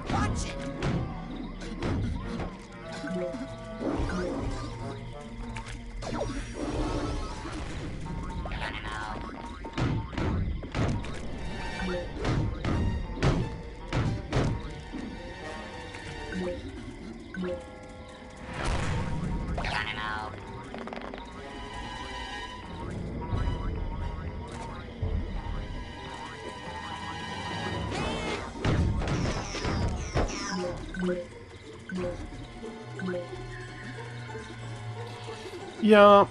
Watch it! Yeah,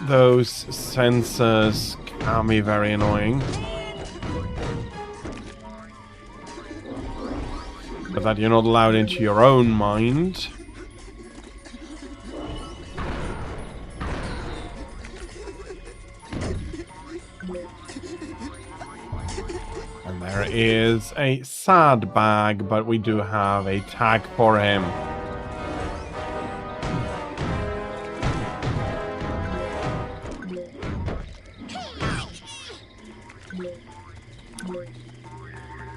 those sensors can be very annoying. But that you're not allowed into your own mind. And there is a sad bag, but we do have a tag for him.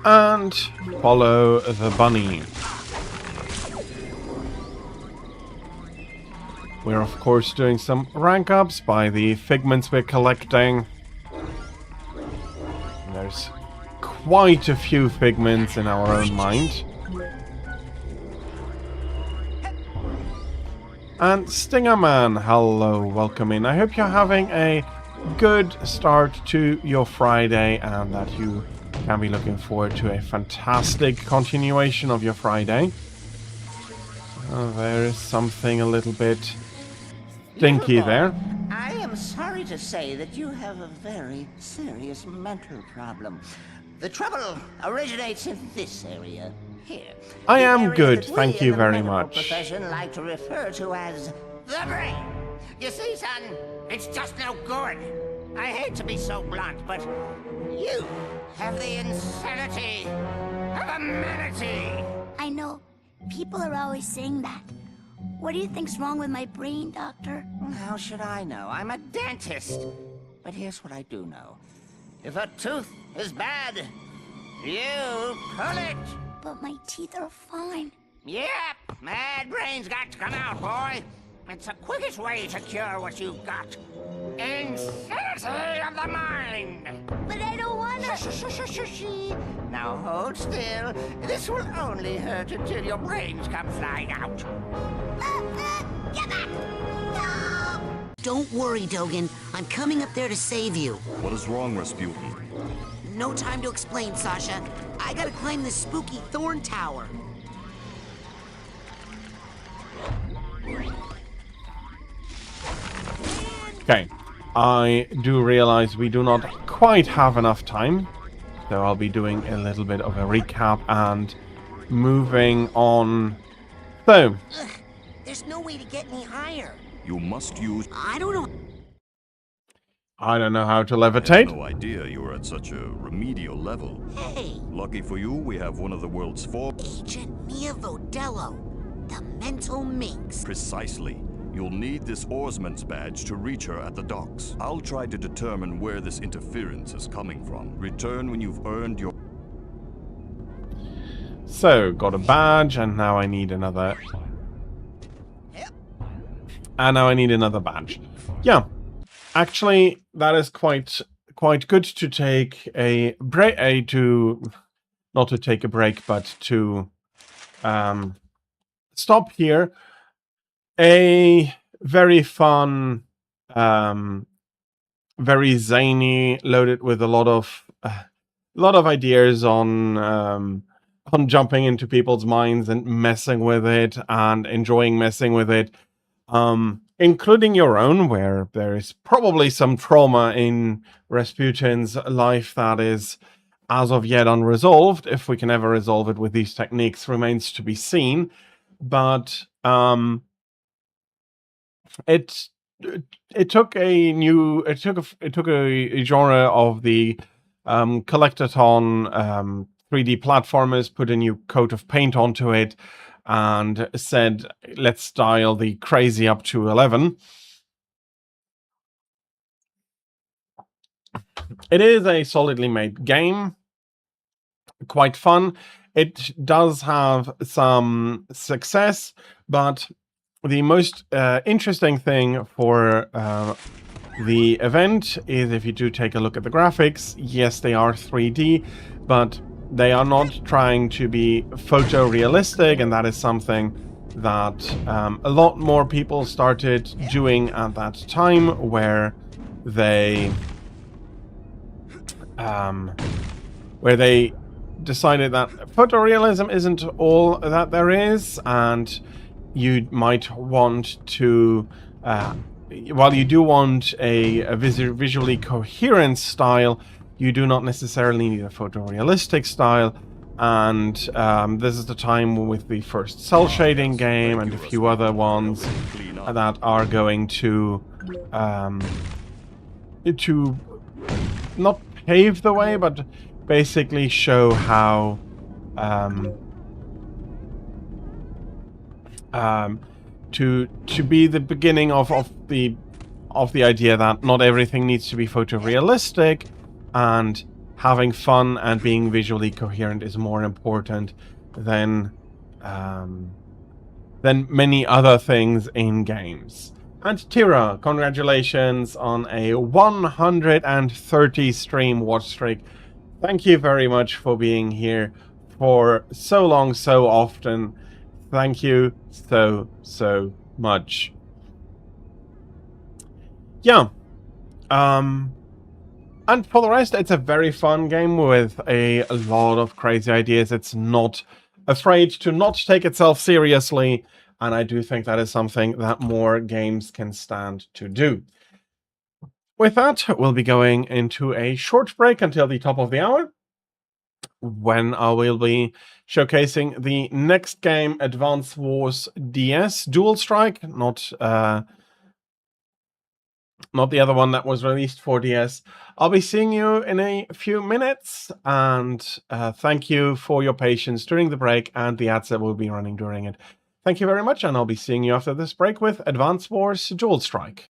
And follow the bunny. We're of course doing some rank ups by the figments we're collecting. There's quite a few figments in our own mind. And Stingerman, hello, welcome in. I hope you're having a good start to your Friday and that you can be looking forward to a fantastic continuation of your Friday. There is something a little bit Dinky Little boy, there. I am sorry to say that you have a very serious mental problem. The trouble originates in this area. Here. I The am area good, that we thank in you the very medical much. profession like to refer to as the brain. You see, son, it's just no good. I hate to be so blunt, but you have the insanity of a manatee. I know. People are always saying that. What do you think's wrong with my brain, Doctor? How should I know? I'm a dentist. But here's what I do know. If a tooth is bad, you pull it. But my teeth are fine. Yep, mad brain's got to come out, boy. It's the quickest way to cure what you've got. Insanity of the mind. But I don't wanna. Shh. Now hold still. This will only hurt until your brains come flying out. Get back! No! Don't worry, Dogen. I'm coming up there to save you. What is wrong, Rasputin? No time to explain, Sasha. I gotta climb this spooky thorn tower. Okay, I do realize we do not quite have enough time, so I'll be doing a little bit of a recap and moving on. So, Ugh, there's no way to get any higher. You must use... I don't know. I don't know how to I had levitate. no idea you were at such a remedial level. Hey, Lucky for you, we have one of the world's 4... Agent Mia Vodello, the mental minx. Precisely. You'll need this oarsman's badge to reach her at the docks. I'll try to determine where this interference is coming from. Return when you've earned your... So, got a badge, and now I need another... And now I need another badge. Yeah. Actually, that is quite good to take a break, not to take a break, but to stop here. A very fun, very zany, loaded with a lot of ideas on jumping into people's minds and messing with it and enjoying messing with it. Including your own, where there is probably some trauma in Rasputin's life that is as of yet unresolved. If we can ever resolve it with these techniques remains to be seen. But it took a genre of the collectathon 3D platformers, put a new coat of paint onto it, and said, let's dial the crazy up to 11. It is a solidly made game, quite fun. It does have some success, but the most interesting thing for the event is, if you do take a look at the graphics, yes, they are 3D, but they are not trying to be photorealistic, and that is something that a lot more people started doing at that time, where they decided that photorealism isn't all that there is, and you might want to, while you do want a visually coherent style, you do not necessarily need a photorealistic style. And this is the time with the first cell shading game and a few other ones that are going to not pave the way, but basically show how to be the beginning of the idea that not everything needs to be photorealistic, and having fun and being visually coherent is more important than many other things in games. And Tira, congratulations on a 130 stream watch streak. Thank you very much for being here for so long, so often. Thank you so much. Yeah. And for the rest, it's a very fun game with a lot of crazy ideas. It's not afraid to not take itself seriously, and I do think that is something that more games can stand to do. With that, we'll be going into a short break until the top of the hour, when I will be showcasing the next game, Advance Wars DS Dual Strike, not the other one that was released for DS. I'll be seeing you in a few minutes, and thank you for your patience during the break and the ads that will be running during it. Thank you very much, and I'll be seeing you after this break with Advance Wars Dual Strike.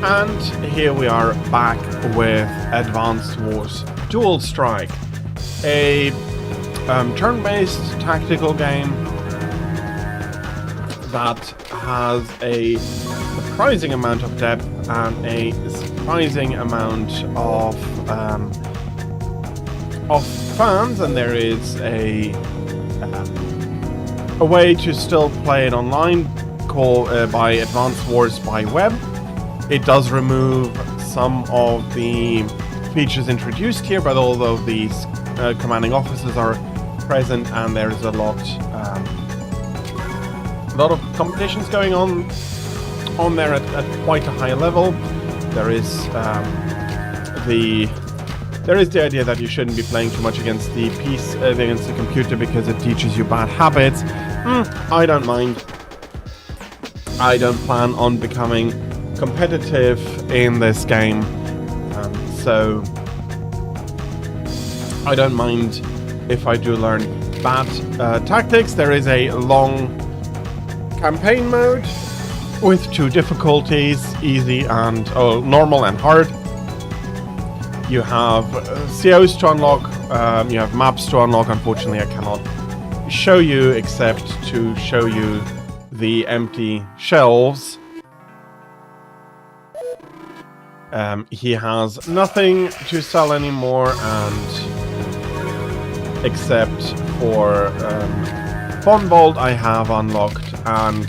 And here we are back with Advance Wars Dual Strike, a turn-based tactical game that has a surprising amount of depth and a surprising amount of fans, and there is a way to still play it online called by Advance Wars by Web. It does remove some of the features introduced here, but although these commanding officers are present, and there is a lot of competitions going on there at quite a high level. There is the idea that you shouldn't be playing too much against the against the computer because it teaches you bad habits. I don't mind. I don't plan on becoming competitive in this game, so I don't mind if I do learn bad tactics. There is a long campaign mode with 2 difficulties, easy and normal and hard. You have COs to unlock, you have maps to unlock. Unfortunately, I cannot show you except to show you the empty shelves. He has nothing to sell anymore, and except for Von Bolt, I have unlocked and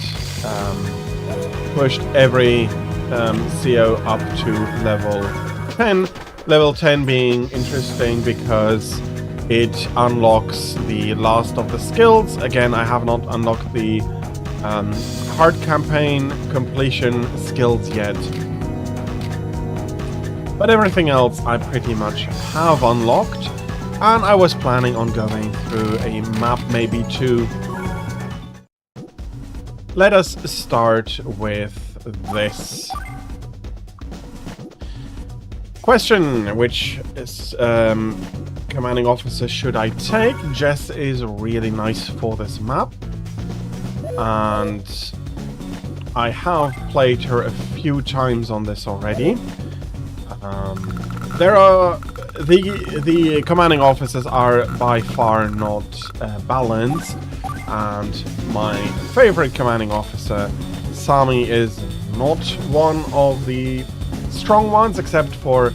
pushed every CO up to level 10. Level 10 being interesting because it unlocks the last of the skills. Again, I have not unlocked the hard campaign completion skills yet. But everything else I pretty much have unlocked. And I was planning on going through a map, maybe 2. Let us start with this. Question, which is, commanding officer should I take? Jess is really nice for this map. And I have played her a few times on this already. There are... The commanding officers are by far not balanced. And my favorite commanding officer, Sami, is not one of the strong ones, except for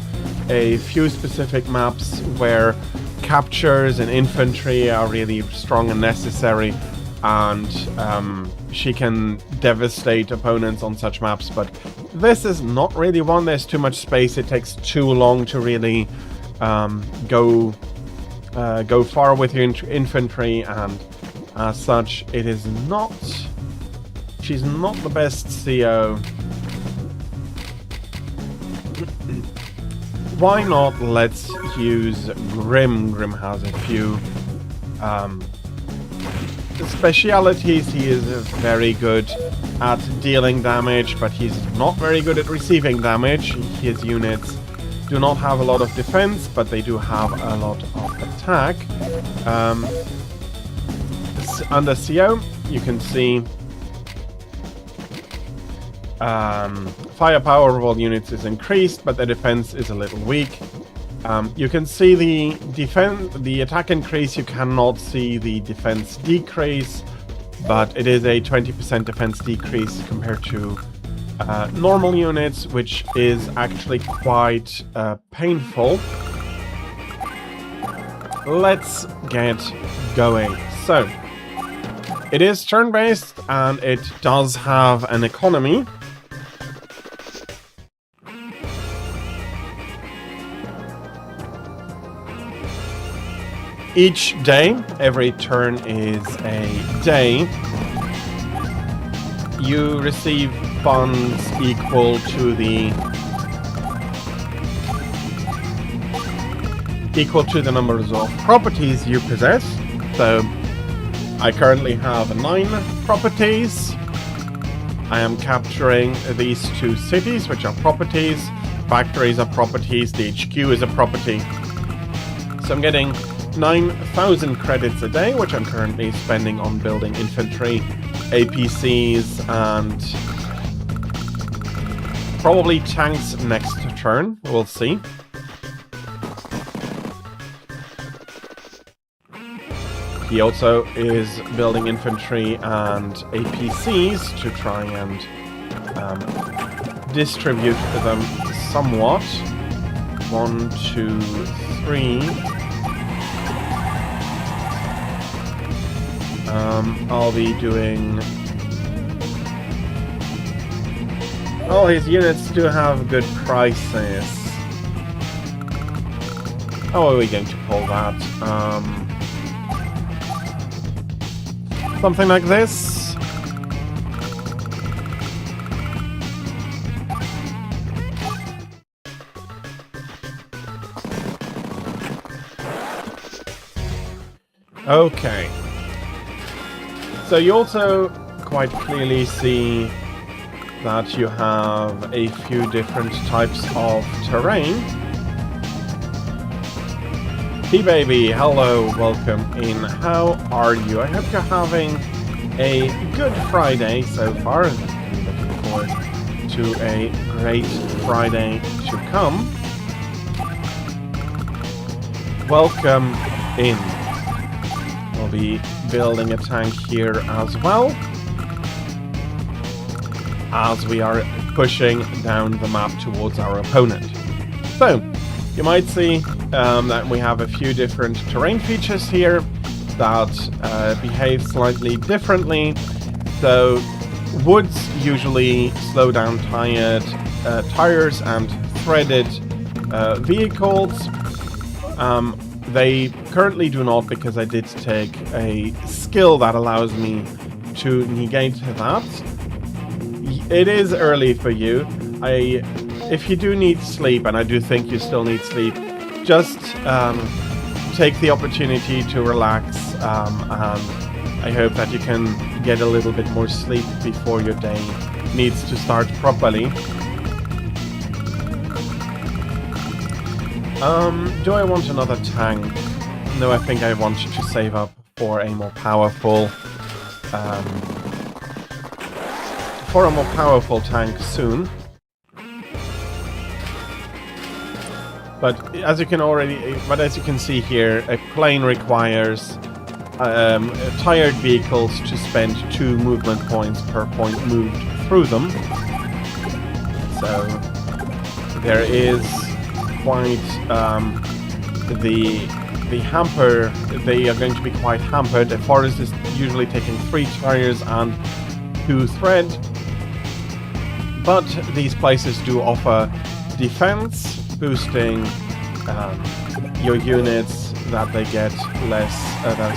a few specific maps where captures and infantry are really strong and necessary, and she can devastate opponents on such maps. But this is not really one. There's too much space. It takes too long to really go far with your infantry, and as such, it is not. She's not the best CO. Why not? Let's use Grim. Grim has a few specialities. He is very good at dealing damage, but he's not very good at receiving damage. His units do not have a lot of defense, but they do have a lot of attack. Under CO, you can see firepower of all units is increased, but the defense is a little weak. You can see the attack increase. You cannot see the defense decrease, but it is a 20% defense decrease compared to normal units, which is actually quite painful. Let's get going. So, it is turn-based, and it does have an economy. Each day, every turn is a day, you receive funds equal to the numbers of properties you possess. So I currently have 9 properties. I am capturing these 2 cities, which are properties. Factories are properties. The HQ is a property. So I'm getting 9,000 credits a day, which I'm currently spending on building infantry, APCs, and probably tanks next turn. We'll see. He also is building infantry and APCs to try and distribute them somewhat. 1, 2, 3. I'll be doing... Oh, his units do have good prices. How are we going to pull that? Something like this. Okay. So you also quite clearly see that you have a few different types of terrain. T-Baby, hello, welcome in. How are you? I hope you're having a good Friday so far. I'm looking forward to a great Friday to come. Welcome in. We'll be building a tank here as well, as we are pushing down the map towards our opponent. So, you might see that we have a few different terrain features here that behave slightly differently. So, woods usually slow down tires and threaded vehicles. They currently do not, because I did take a skill that allows me to negate that. It is early for you. If you do need sleep, and I do think you still need sleep, just take the opportunity to relax, and I hope that you can get a little bit more sleep before your day needs to start properly. Do I want another tank? No, I think I want to save up for a more powerful tank soon. But as you can see here, a plane requires tired vehicles to spend 2 movement points per point moved through them. So there is quite the hamper. They are going to be quite hampered. A forest is usually taking 3 tires and 2 thread, but these places do offer defense, boosting your units that they get less,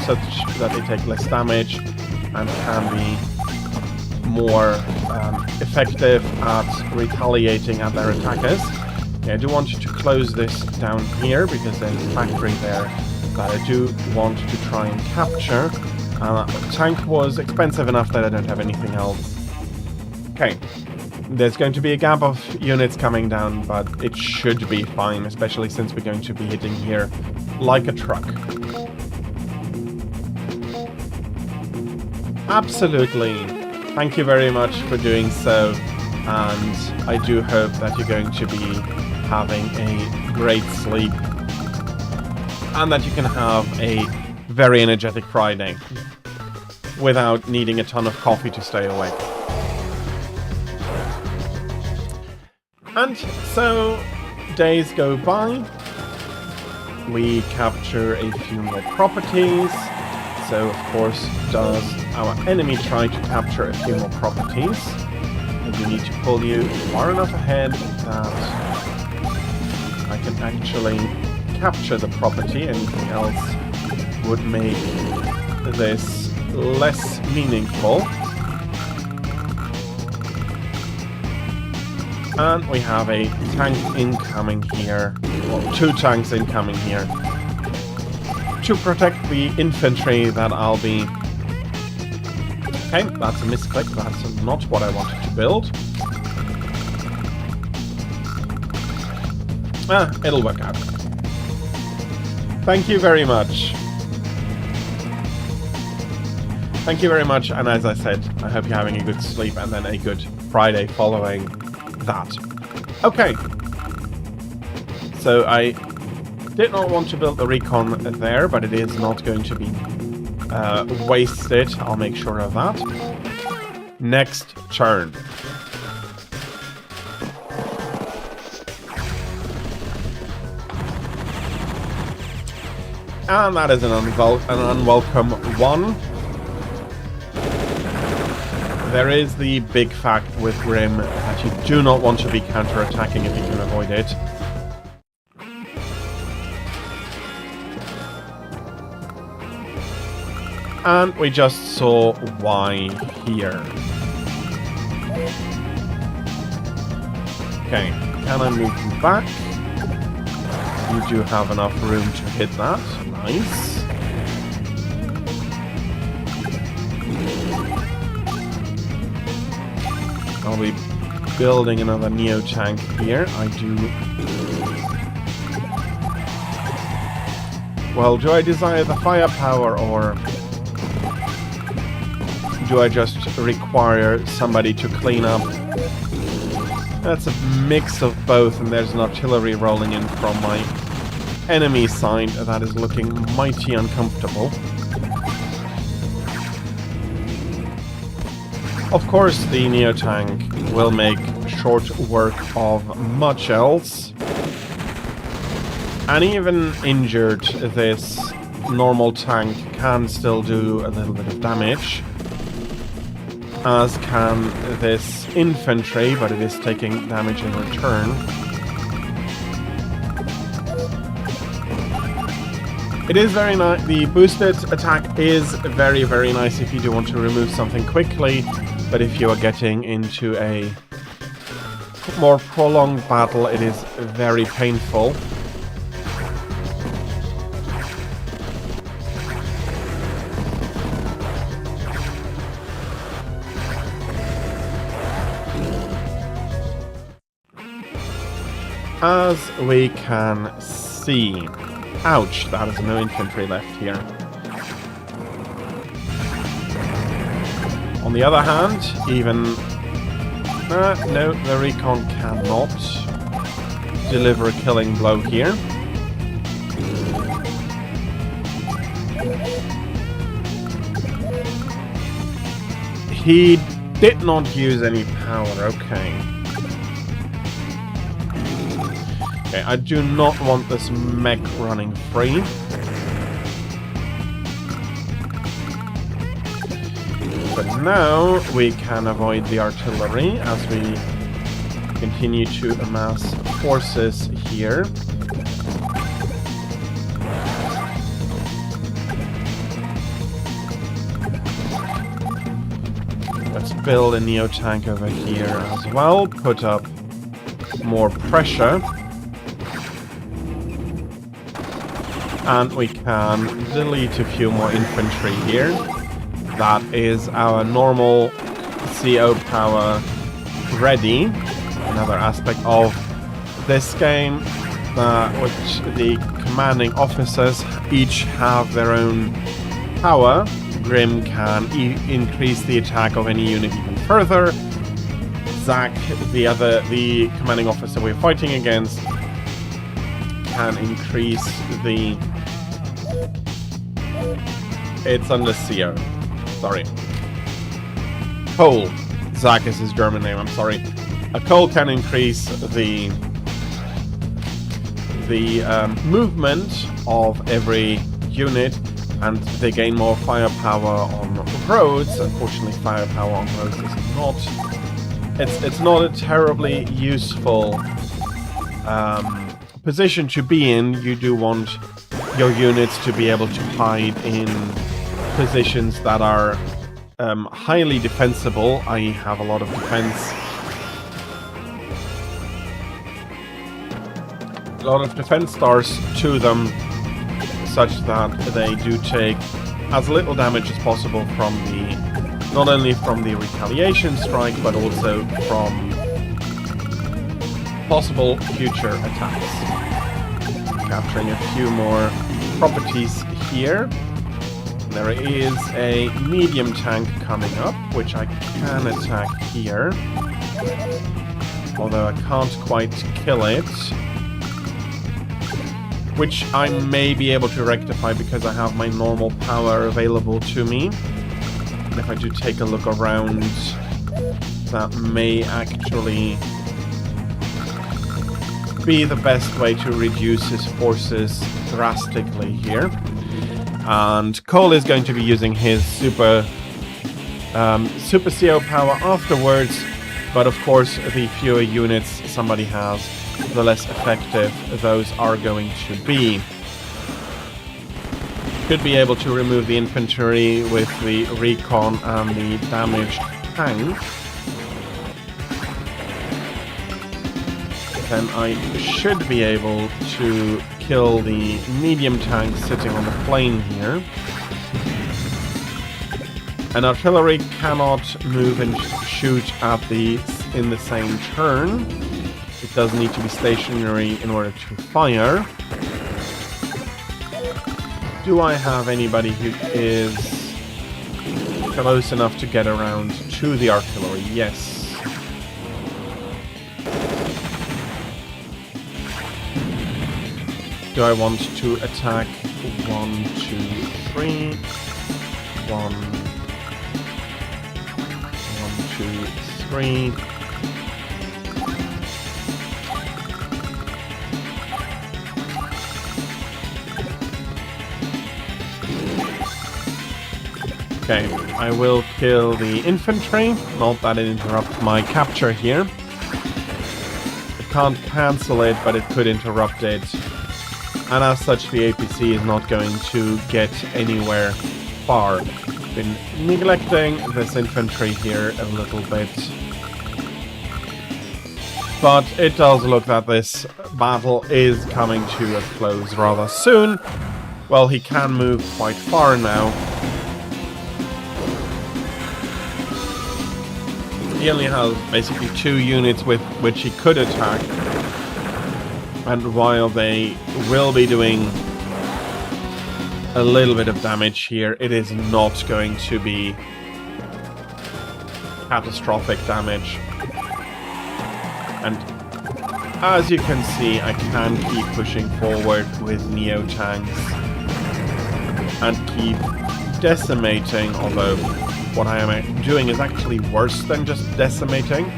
such that they take less damage and can be more effective at retaliating at their attackers. I do want to close this down here because there's a factory there that I do want to try and capture. The tank was expensive enough that I don't have anything else. Okay, there's going to be a gap of units coming down, but it should be fine, especially since we're going to be hitting here like a truck. Absolutely. Thank you very much for doing so, and I do hope that you're going to be having a great sleep and that you can have a very energetic Friday without needing a ton of coffee to stay awake. And so days go by, we capture a few more properties. So of course does our enemy try to capture a few more properties, and we need to pull you far enough ahead that I can actually capture the property. Anything else would make this less meaningful. And we have a tank incoming here, well, 2 tanks incoming here, to protect the infantry that I'll be... Okay, that's a misclick, that's not what I wanted to build. It'll work out. Thank you very much. Thank you very much, and as I said, I hope you're having a good sleep and then a good Friday following that. Okay. So I did not want to build the recon there, but it is not going to be wasted. I'll make sure of that. Next turn. And that is an unwelcome one. There is the big fact with Grim that you do not want to be counter-attacking if you can avoid it. And we just saw why here. Okay, can I move you back? You do have enough room to hit that. Nice. I'll be building another Neo tank here. I do... Well, do I desire the firepower, or do I just require somebody to clean up? That's a mix of both, and there's an artillery rolling in from my enemy side that is looking mighty uncomfortable. Of course, the Neo tank will make short work of much else. And even injured, this normal tank can still do a little bit of damage, as can this infantry, but it is taking damage in return. It is very nice. The boosted attack is very, very nice if you do want to remove something quickly, but if you are getting into a more prolonged battle, it is very painful. As we can see... Ouch, that is no infantry left here. On the other hand, even... no, the recon cannot deliver a killing blow here. He did not use any power, okay. Okay, I do not want this mech running free. But now we can avoid the artillery as we continue to amass forces here. Let's build a Neo tank over here as well, put up more pressure. And we can delete a few more infantry here. That is our normal CO power ready. Another aspect of this game, which the commanding officers each have their own power. Grim can increase the attack of any unit even further. Zack, the commanding officer we're fighting against, can increase the... It's under CO. Sorry. Cole. Zack is his German name, I'm sorry. A Cole can increase the movement of every unit, and they gain more firepower on roads. Unfortunately, firepower on roads is not... It's not a terribly useful position to be in. You do want your units to be able to hide in positions that are highly defensible, i.e. have a lot of defense. A lot of defense stars to them, such that they do take as little damage as possible from the... not only from the retaliation strike, but also from possible future attacks. Capturing a few more properties here. There is a medium tank coming up, which I can attack here. Although I can't quite kill it. Which I may be able to rectify because I have my normal power available to me. And if I do take a look around, that may actually be the best way to reduce his forces drastically here. And Cole is going to be using his super CO power afterwards, but of course the fewer units somebody has, the less effective those are going to be. Should be able to remove the infantry with the recon and the damaged tank. Then I should be able to kill the medium tank sitting on the plane here. And artillery cannot move in shoot at these in the same turn. It does need to be stationary in order to fire. Do I have anybody who is close enough to get around to the artillery? Yes. Do I want to attack 1, 2, 3? 1, 2, 3. Okay, I will kill the infantry. Not that it interrupts my capture here. I can't cancel it, but it could interrupt it. And as such, the APC is not going to get anywhere far. Been neglecting this infantry here a little bit. But it does look that this battle is coming to a close rather soon. Well, he can move quite far now. He only has basically 2 units with which he could attack. And while they will be doing a little bit of damage here, it is not going to be catastrophic damage. And as you can see, I can keep pushing forward with Neo tanks and keep decimating, although what I am doing is actually worse than just decimating.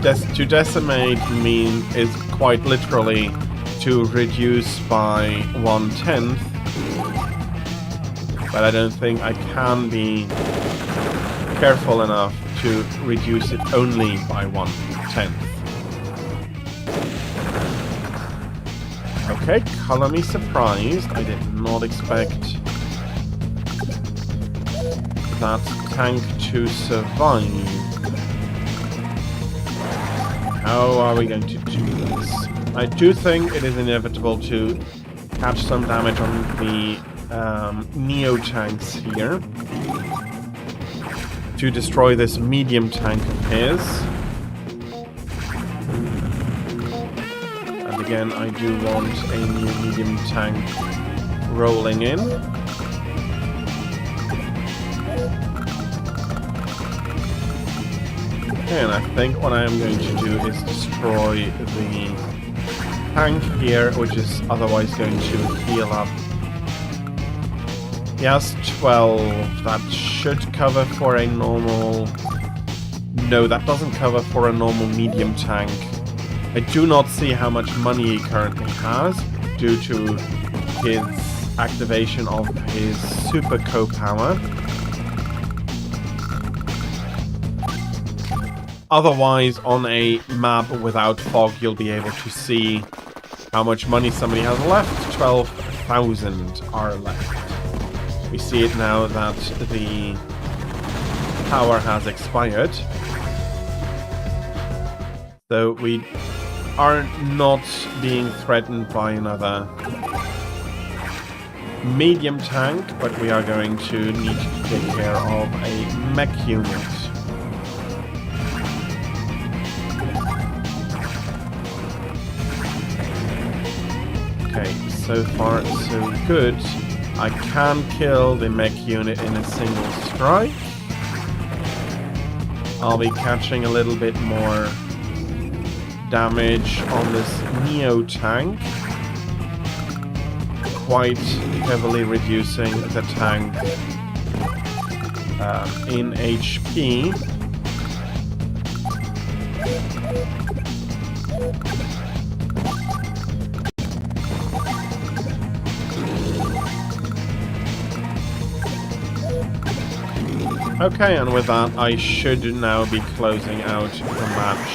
To decimate is quite literally to reduce by 1/10, but I don't think I can be careful enough to reduce it only by 1/10. Okay, color me surprised. I did not expect that tank to survive. How are we going to do this? I do think it is inevitable to catch some damage on the Neo tanks here to destroy this medium tank of his. And again, I do want a new medium tank rolling in. And I think what I am going to do is destroy the tank here, which is otherwise going to heal up. Yes, 12. That should cover for a normal... No, that doesn't cover for a normal medium tank. I do not see how much money he currently has due to his activation of his super co-power. Otherwise, on a map without fog, you'll be able to see how much money somebody has left. 12,000 are left. We see it now that the power has expired. So we are not being threatened by another medium tank, but we are going to need to take care of a mech unit. Okay, so far so good. I can kill the mech unit in a single strike. I'll be catching a little bit more damage on this Neo tank. Quite heavily reducing the tank in HP. Okay, and with that, I should now be closing out the match.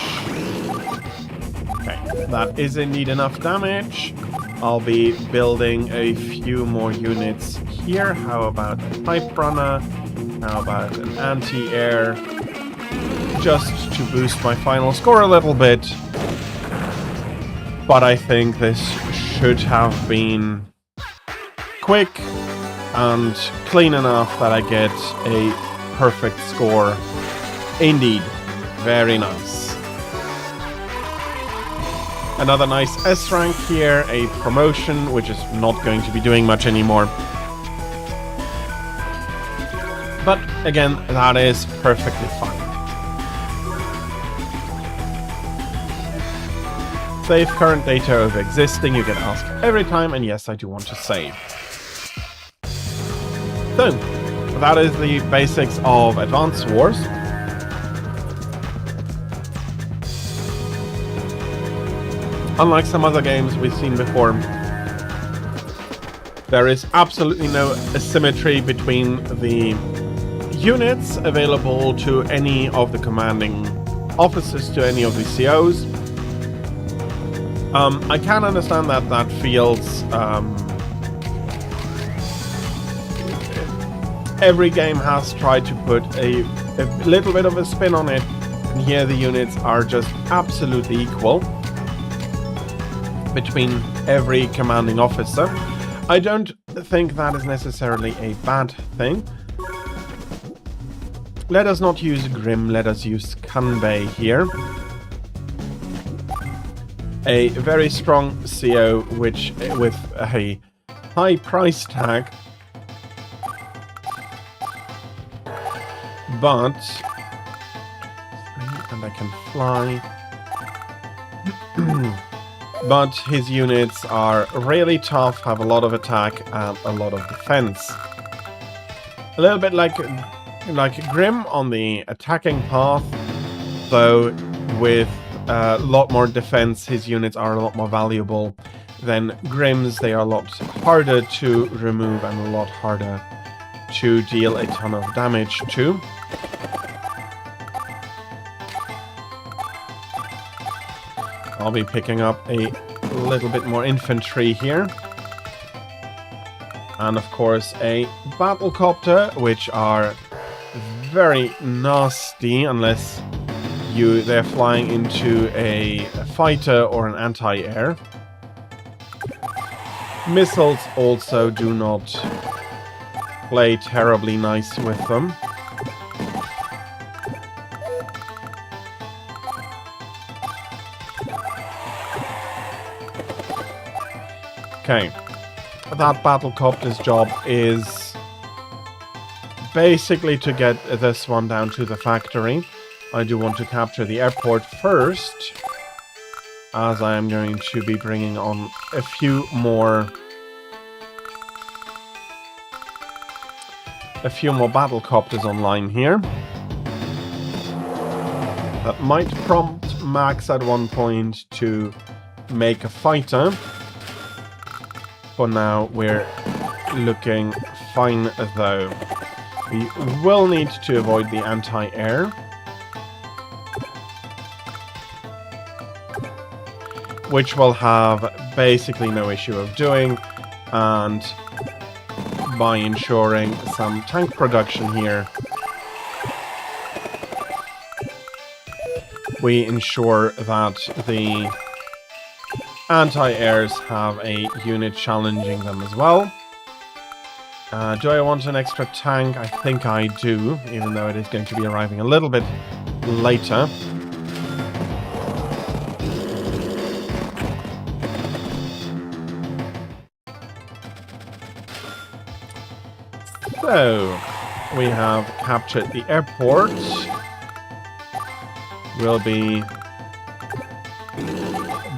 Okay, that is indeed enough damage. I'll be building a few more units here. How about a pipe runner? How about an anti-air? Just to boost my final score a little bit. But I think this should have been quick and clean enough that I get a perfect score. Indeed. Very nice. Another nice S rank here, a promotion, which is not going to be doing much anymore. But again, that is perfectly fine. Save current data over existing, you can ask every time, and yes, I do want to save. So, that is the basics of Advance Wars. Unlike some other games we've seen before, there is absolutely no asymmetry between the units available to any of the commanding officers, to any of the COs. I can understand that that feels... every game has tried to put a little bit of a spin on it, and here the units are just absolutely equal between every commanding officer. I don't think that is necessarily a bad thing. Let us not use Grim, let us use Kanbei here. A very strong CO which with a high price tag, but and I can fly. But his units are really tough, have a lot of attack and a lot of defense. A little bit like Grim on the attacking path, though with a lot more defense, his units are a lot more valuable than Grim's. They are a lot harder to remove and a lot harder to deal a ton of damage to. I'll be picking up a little bit more infantry here. And of course a battlecopter, which are very nasty unless they're flying into a fighter or an anti-air. Missiles also do not play terribly nice with them. Okay, that battlecopter's job is basically to get this one down to the factory. I do want to capture the airport first, as I am going to be bringing on a few more battlecopters online here. That might prompt Max at one point to make a fighter. For now, we're looking fine though. We will need to avoid the anti-air, which we'll have basically no issue of doing, and by ensuring some tank production here, we ensure that the anti-airs have a unit challenging them as well. Do I want an extra tank? I think I do, even though it is going to be arriving a little bit later. So, we have captured the airport. We'll be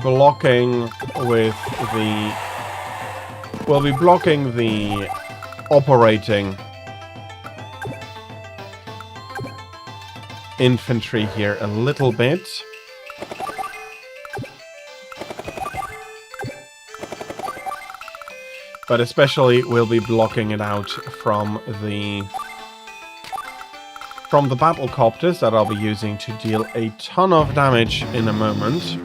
blocking the operating infantry here a little bit. But especially we'll be blocking it out from the battlecopters that I'll be using to deal a ton of damage in a moment.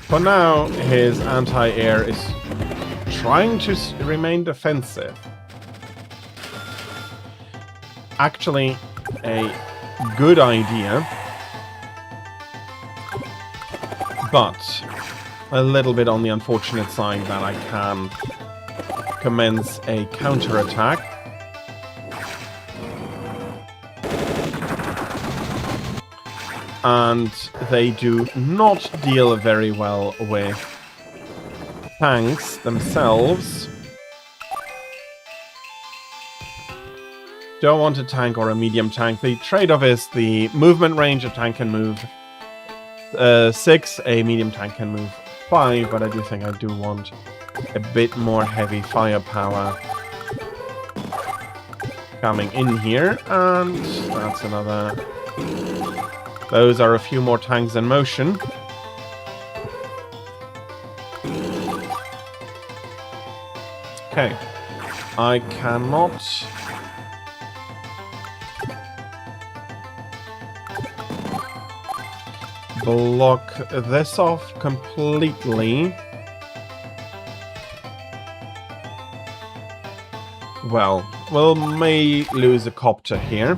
For now, his anti-air is trying to remain defensive. Actually, a good idea, but a little bit on the unfortunate side that I can commence a counterattack. And they do not deal very well with tanks themselves. Don't want a tank or a medium tank. The trade-off is the movement range. A tank can move 6, a medium tank can move 5, but I do think I do want a bit more heavy firepower coming in here, and that's another. Those are a few more tanks in motion. Okay, I cannot block this off completely. Well, we may lose a copter here.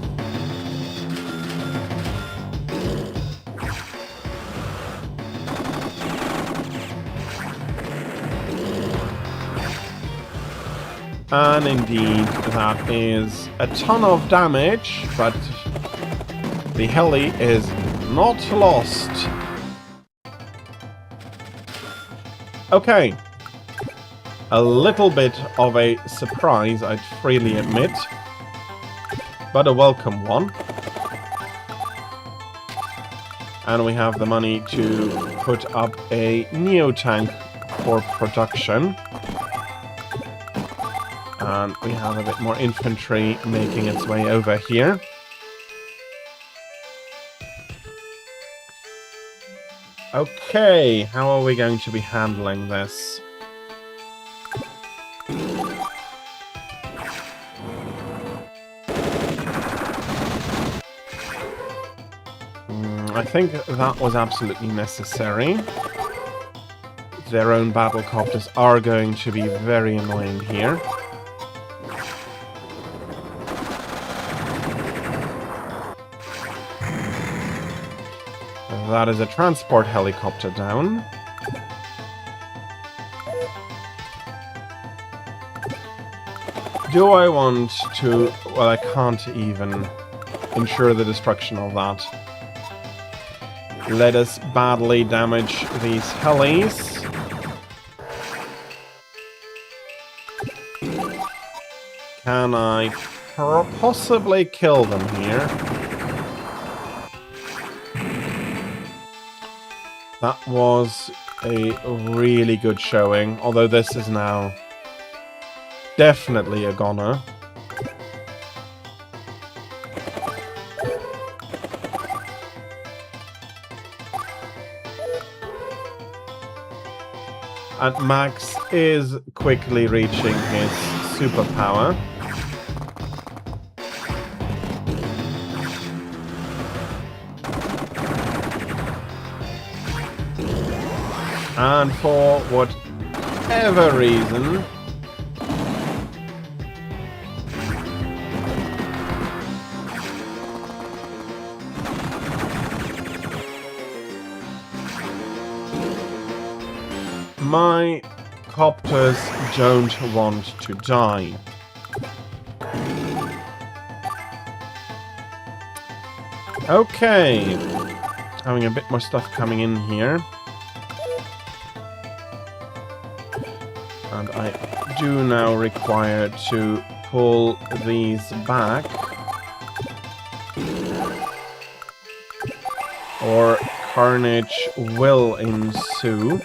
And indeed, that is a ton of damage, but the heli is not lost. Okay. A little bit of a surprise, I'd freely admit, but a welcome one. And we have the money to put up a Neo-tank for production. And we have a bit more infantry making its way over here. Okay, how are we going to be handling this? I think that was absolutely necessary. Their own battlecopters are going to be very annoying here. That is a transport helicopter down. Do I want to... Well, I can't even ensure the destruction of that. Let us badly damage these helis. Can I possibly kill them here? That was a really good showing, although this is now definitely a goner. And Max is quickly reaching his superpower. And for whatever reason, my copters don't want to die. Okay, having a bit more stuff coming in here. And I do now require to pull these back, or carnage will ensue.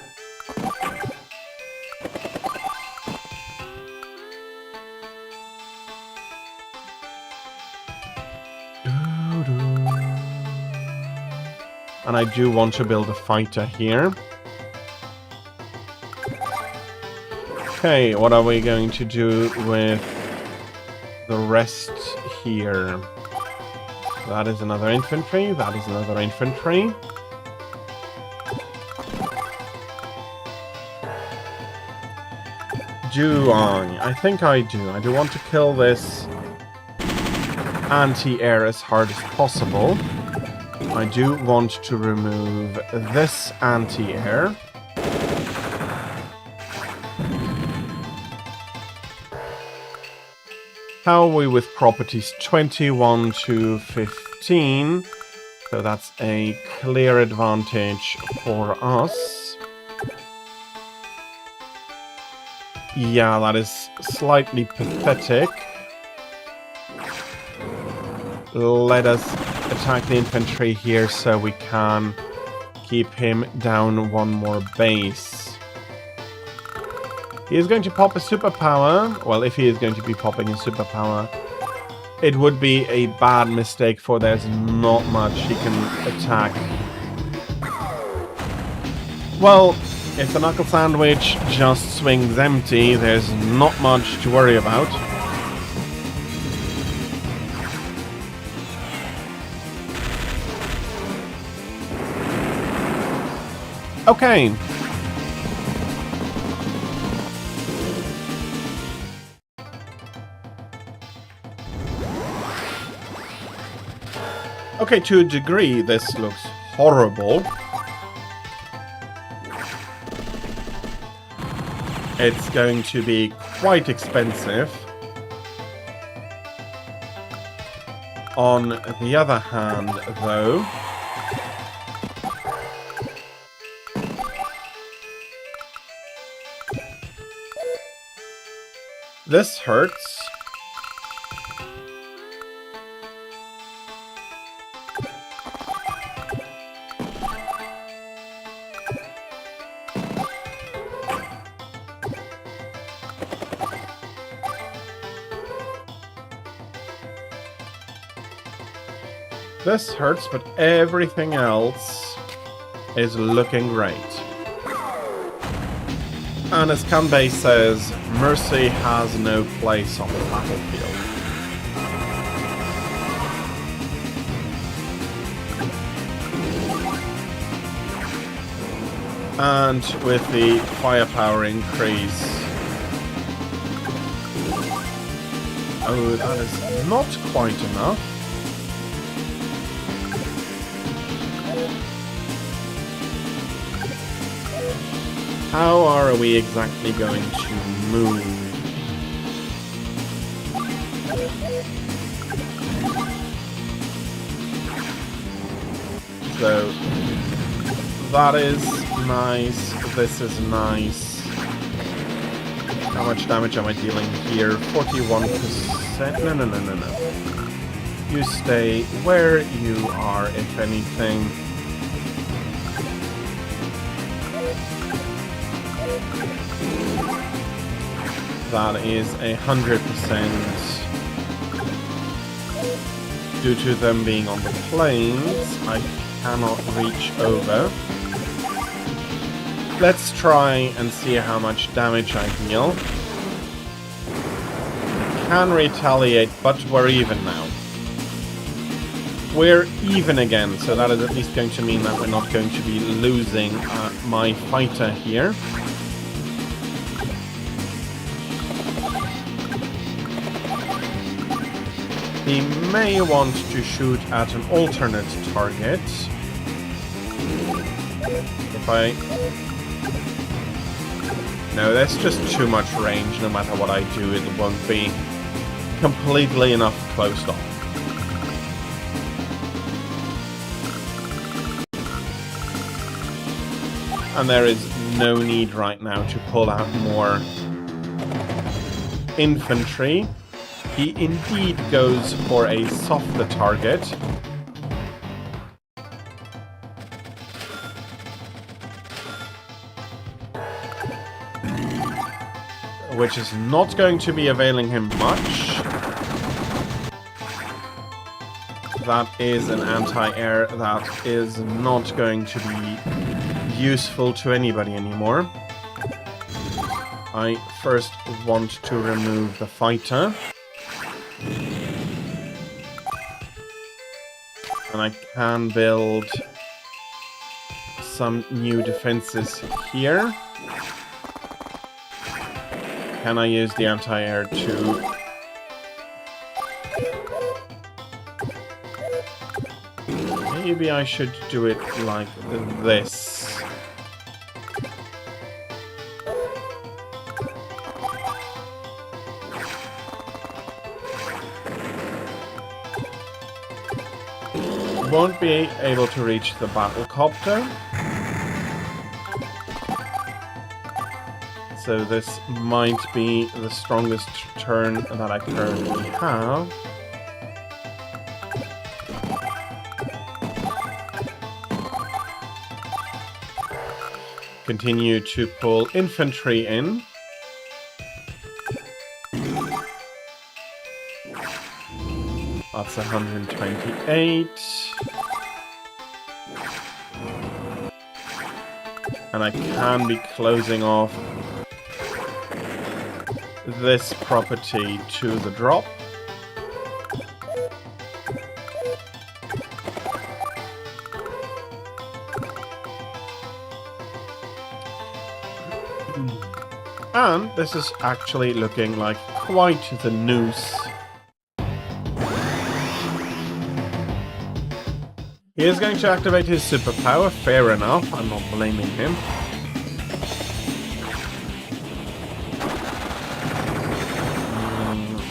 And I do want to build a fighter here. Okay, what are we going to do with the rest here? That is another infantry, that is another infantry. Do I think I do. I do want to kill this anti-air as hard as possible. I do want to remove this anti-air. How are we with properties? 21 to 15. So that's a clear advantage for us. Yeah, that is slightly pathetic. Let us attack the infantry here so we can keep him down one more base. He is going to pop a superpower. Well, if he is going to be popping a superpower, it would be a bad mistake, for there's not much he can attack. Well, if the Knuckle Sandwich just swings empty, there's not much to worry about. Okay. Okay, to a degree, this looks horrible. It's going to be quite expensive. On the other hand, though, this hurts. This hurts, but everything else is looking great. And as Kanbei says, mercy has no place on the battlefield. And with the firepower increase... Oh, that is not quite enough. How are we exactly going to move? So, that is nice. This is nice. How much damage am I dealing here? 41%? No. You stay where you are, if anything. That is 100% due to them being on the plains. I cannot reach over. Let's try and see how much damage I deal. Can retaliate, but we're even now. We're even again, so that is at least going to mean that we're not going to be losing my fighter here. He may want to shoot at an alternate target. If I... No, that's just too much range. No matter what I do, it won't be completely enough closed off. And there is no need right now to pull out more infantry. He indeed goes for a softer target. Which is not going to be availing him much. That is an anti-air that is not going to be useful to anybody anymore. I first want to remove the fighter. And I can build some new defenses here. Can I use the anti-air to... Maybe I should do it like this. won't be able to reach the battlecopter. So this might be the strongest turn that I currently have. Continue to pull infantry in. That's 128. And I can be closing off this property to the drop. And this is actually looking like quite the noose. He is going to activate his superpower, fair enough, I'm not blaming him.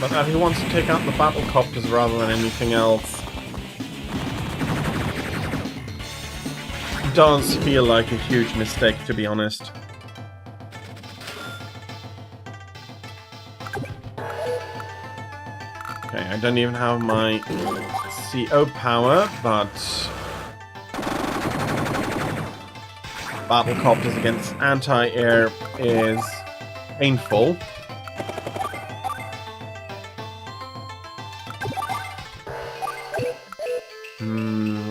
But that he wants to take out the battlecopters rather than anything else does feel like a huge mistake, to be honest. Okay, I don't even have my CO power, but battlecopters against anti-air is painful.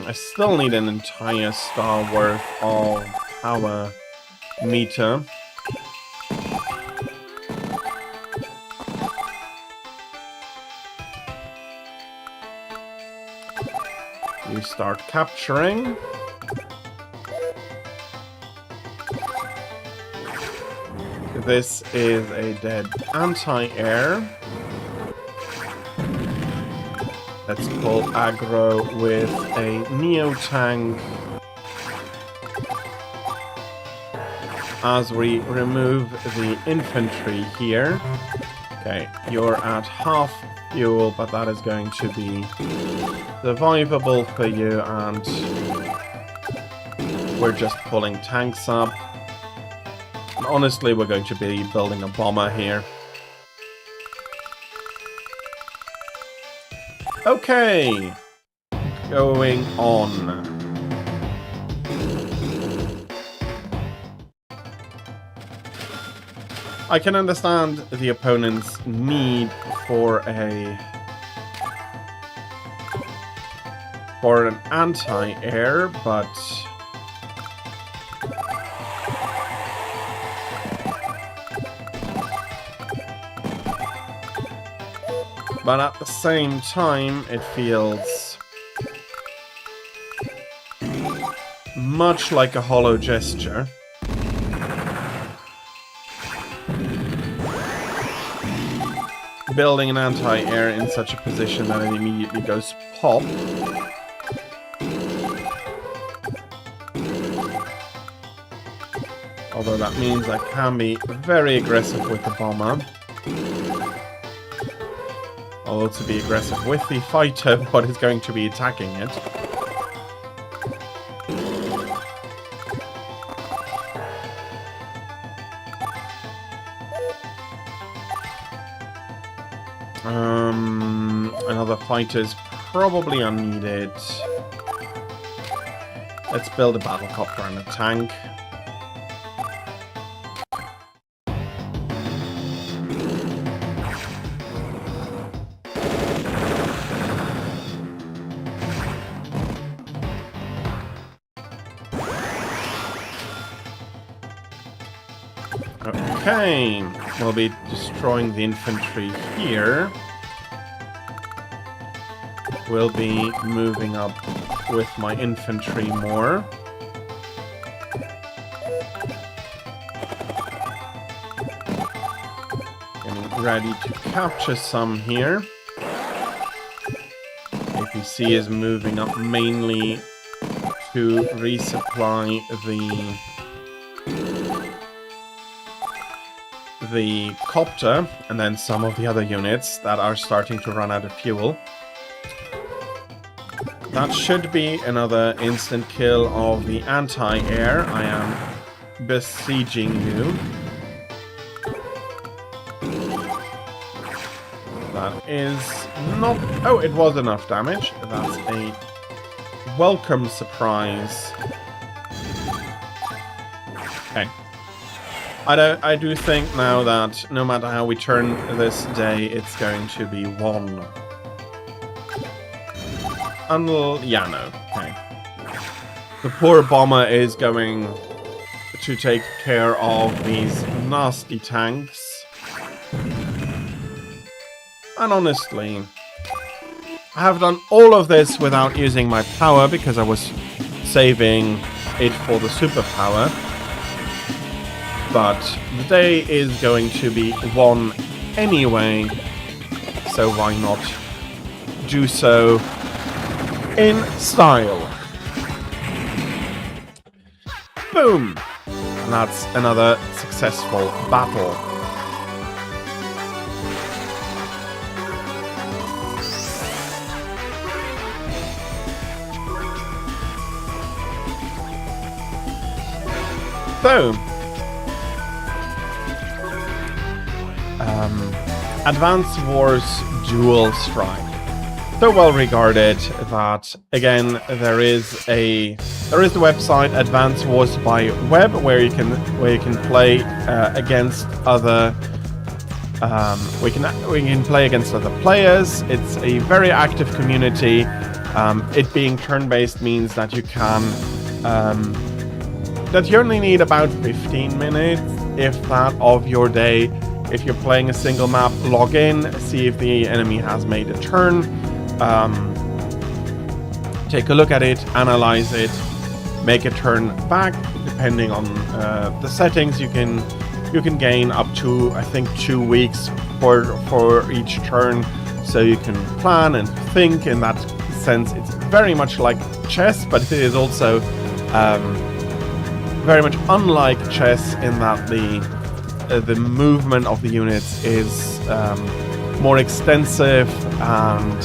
I still need an entire star worth of power meter. You start capturing. This is a dead anti-air. Let's pull aggro with a Neo-Tank as we remove the infantry here. Okay, you're at half fuel, but that is going to be survivable for you, and we're just pulling tanks up. And honestly, we're going to be building a bomber here. Okay, going on. I can understand the opponent's need for an anti-air, but at the same time, it feels much like a hollow gesture. Building an anti-air in such a position that it immediately goes pop. Although that means I can be very aggressive with the bomber. Although to be aggressive with the fighter, what is going to be attacking it. Another fighter is probably unneeded. Let's build a battlecopter and a tank. Okay, we'll be destroying the infantry here. We'll be moving up with my infantry more. Getting ready to capture some here. APC is moving up mainly to resupply the copter, and then some of the other units that are starting to run out of fuel. That should be another instant kill of the anti-air. I am besieging you. That is not... Oh, it was enough damage. That's a welcome surprise. Okay. I do think now that no matter how we turn this day, it's going to be one. Yeah, no. Okay. The poor bomber is going to take care of these nasty tanks. And honestly, I have done all of this without using my power because I was saving it for the superpower. But the day is going to be won anyway, so why not do so in style. Boom! And that's another successful battle. So, Advance Wars Dual Strike. So well regarded that, again, there is the website Advance Wars by Web where you can play against other we can play against other players. It's a very active community. It being turn-based means that you can that you only need about 15 minutes, if that, of your day. If you're playing a single map, log in, see if the enemy has made a turn, take a look at it, analyze it, make a turn back. Depending on the settings, you can gain up to, I think, 2 weeks for each turn, so you can plan and think. In that sense, it's very much like chess, but it is also very much unlike chess in that the movement of the units is more extensive, and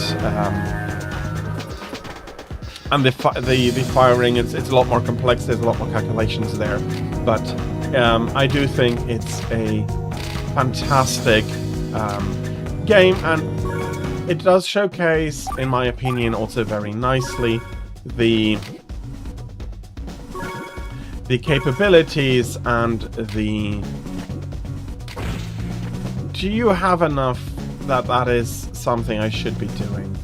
the firing it's a lot more complex. There's a lot more calculations there, but I do think it's a fantastic game, and it does showcase, in my opinion, also very nicely the capabilities and the... Do you have enough that is something I should be doing?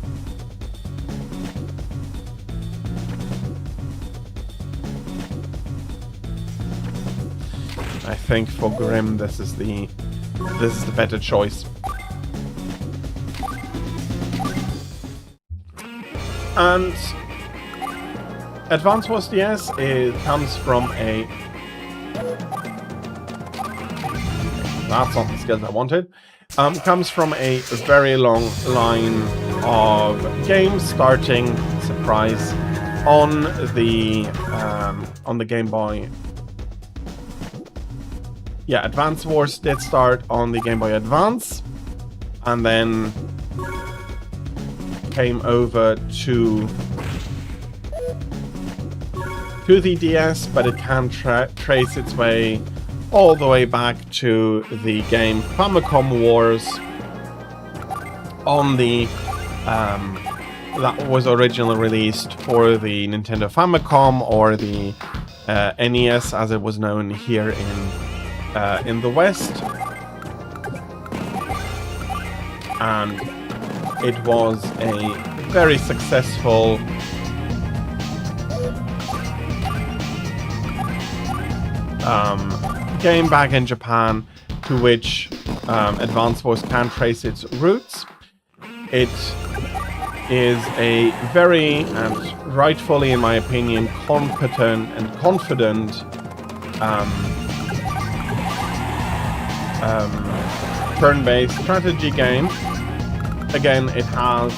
I think for Grim this is the better choice. And Advance Wars DS comes from a... That's not the skills I wanted. Comes from a very long line of games, starting, surprise, on the Game Boy. Yeah, Advance Wars did start on the Game Boy Advance, and then came over to the DS, but it can trace its way all the way back to the game Famicom Wars on the that was originally released for the Nintendo Famicom, or the NES as it was known here in the West, and it was a very successful game back in Japan, to which Advance Wars can trace its roots. It is a very, and rightfully in my opinion, competent and confident turn-based strategy game. Again, it has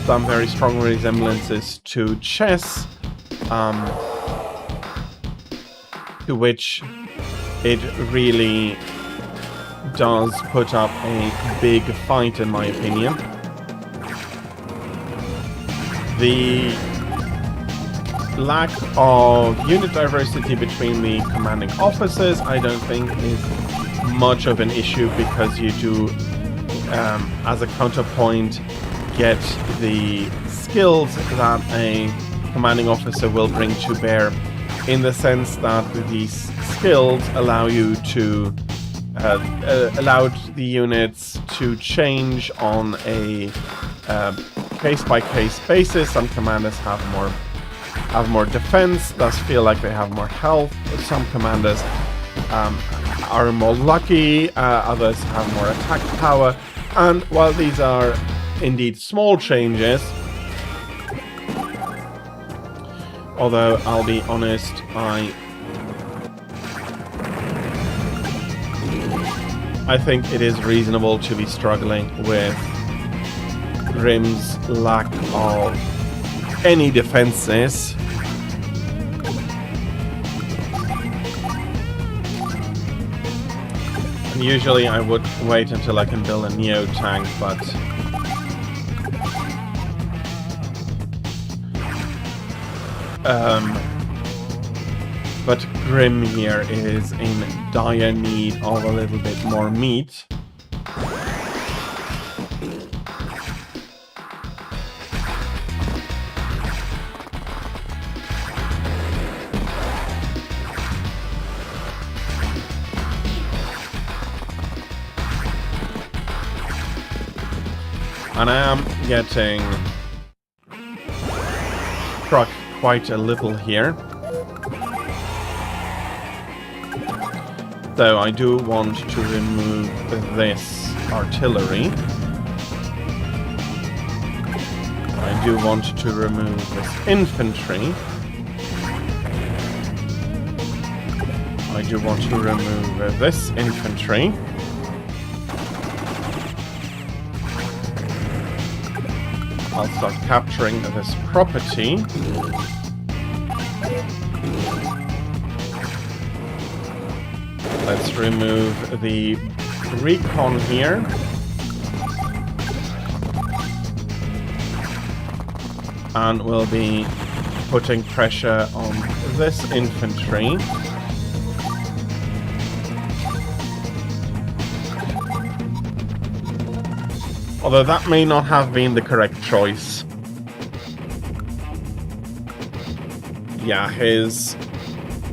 some very strong resemblances to chess, to which it really does put up a big fight, in my opinion. The lack of unit diversity between the commanding officers, I don't think is much of an issue, because you do, as a counterpoint, get the skills that a commanding officer will bring to bear, in the sense that these skills allow you to allowed the units to change on a case-by-case basis. Some commanders have more defense, thus feel like they have more health. Some commanders are more lucky, others have more attack power. And while these are indeed small changes, although I'll be honest, I think it is reasonable to be struggling with Grimm's lack of any defenses. And usually I would wait until I can build a Neo tank, but Grimm here is in dire need of a little bit more meat. And I am getting struck quite a little here. So I do want to remove this artillery. I do want to remove this infantry. I do want to remove this infantry. I'll start capturing this property. Let's remove the recon here. And we'll be putting pressure on this infantry. Although that may not have been the correct choice. Yeah, his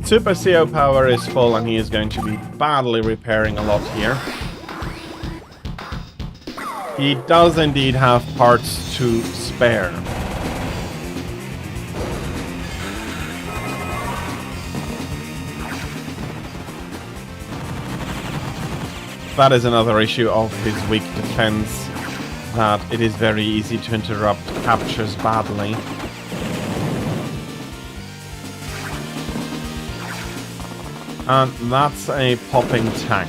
Super CO power is full and he is going to be badly repairing a lot here. He does indeed have parts to spare. That is another issue of his weak defense, that it is very easy to interrupt captures badly. And that's a popping tank.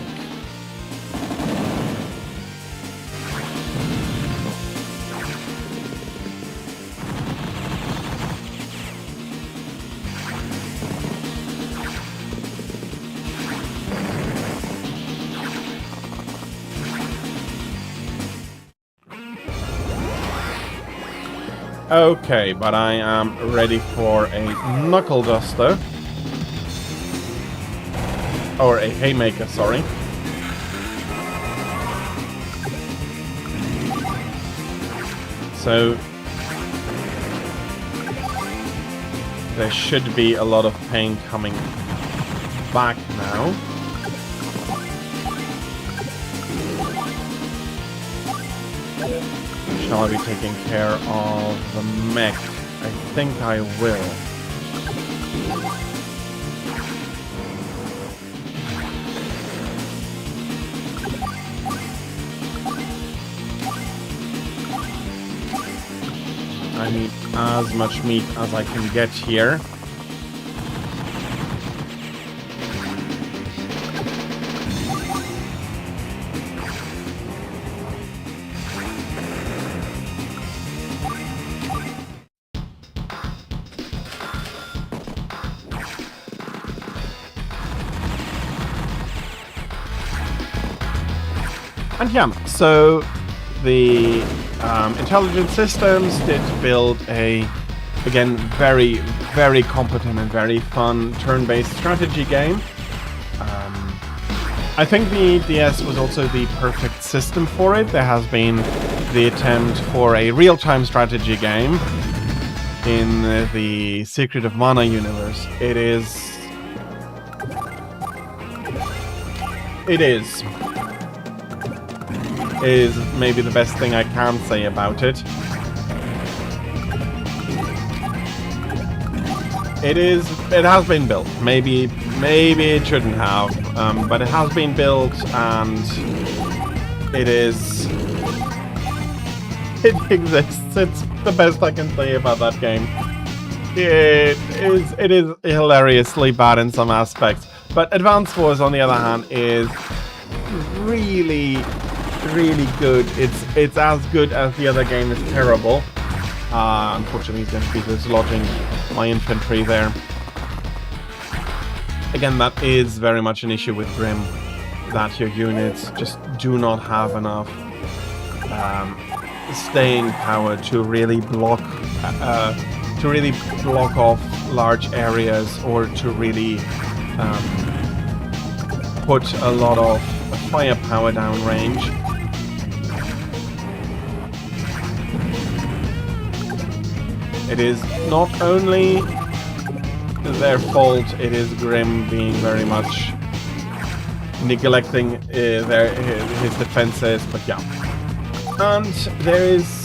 Okay, but I am ready for a knuckle duster. Or a haymaker, sorry. So there should be a lot of pain coming back now. Shall I be taking care of the mech? I think I will. I need as much meat as I can get here. And yeah, so the Intelligent Systems did build a, again, very, very competent and very fun turn-based strategy game. I think the DS was also the perfect system for it. There has been the attempt for a real-time strategy game in the Secret of Mana universe. It is maybe the best thing I can say about it. It has been built. Maybe it shouldn't have, but it has been built, and it exists. It's the best I can say about that game. It is hilariously bad in some aspects, but Advance Wars, on the other hand, is really good. It's as good as the other game is terrible. Unfortunately, he's going to be dislodging my infantry there. Again, that is very much an issue with Grimm, that your units just do not have enough staying power to really block off large areas, or to really put a lot of firepower down range. It is not only their fault, it is Grimm being very much neglecting his defenses, but yeah. And there's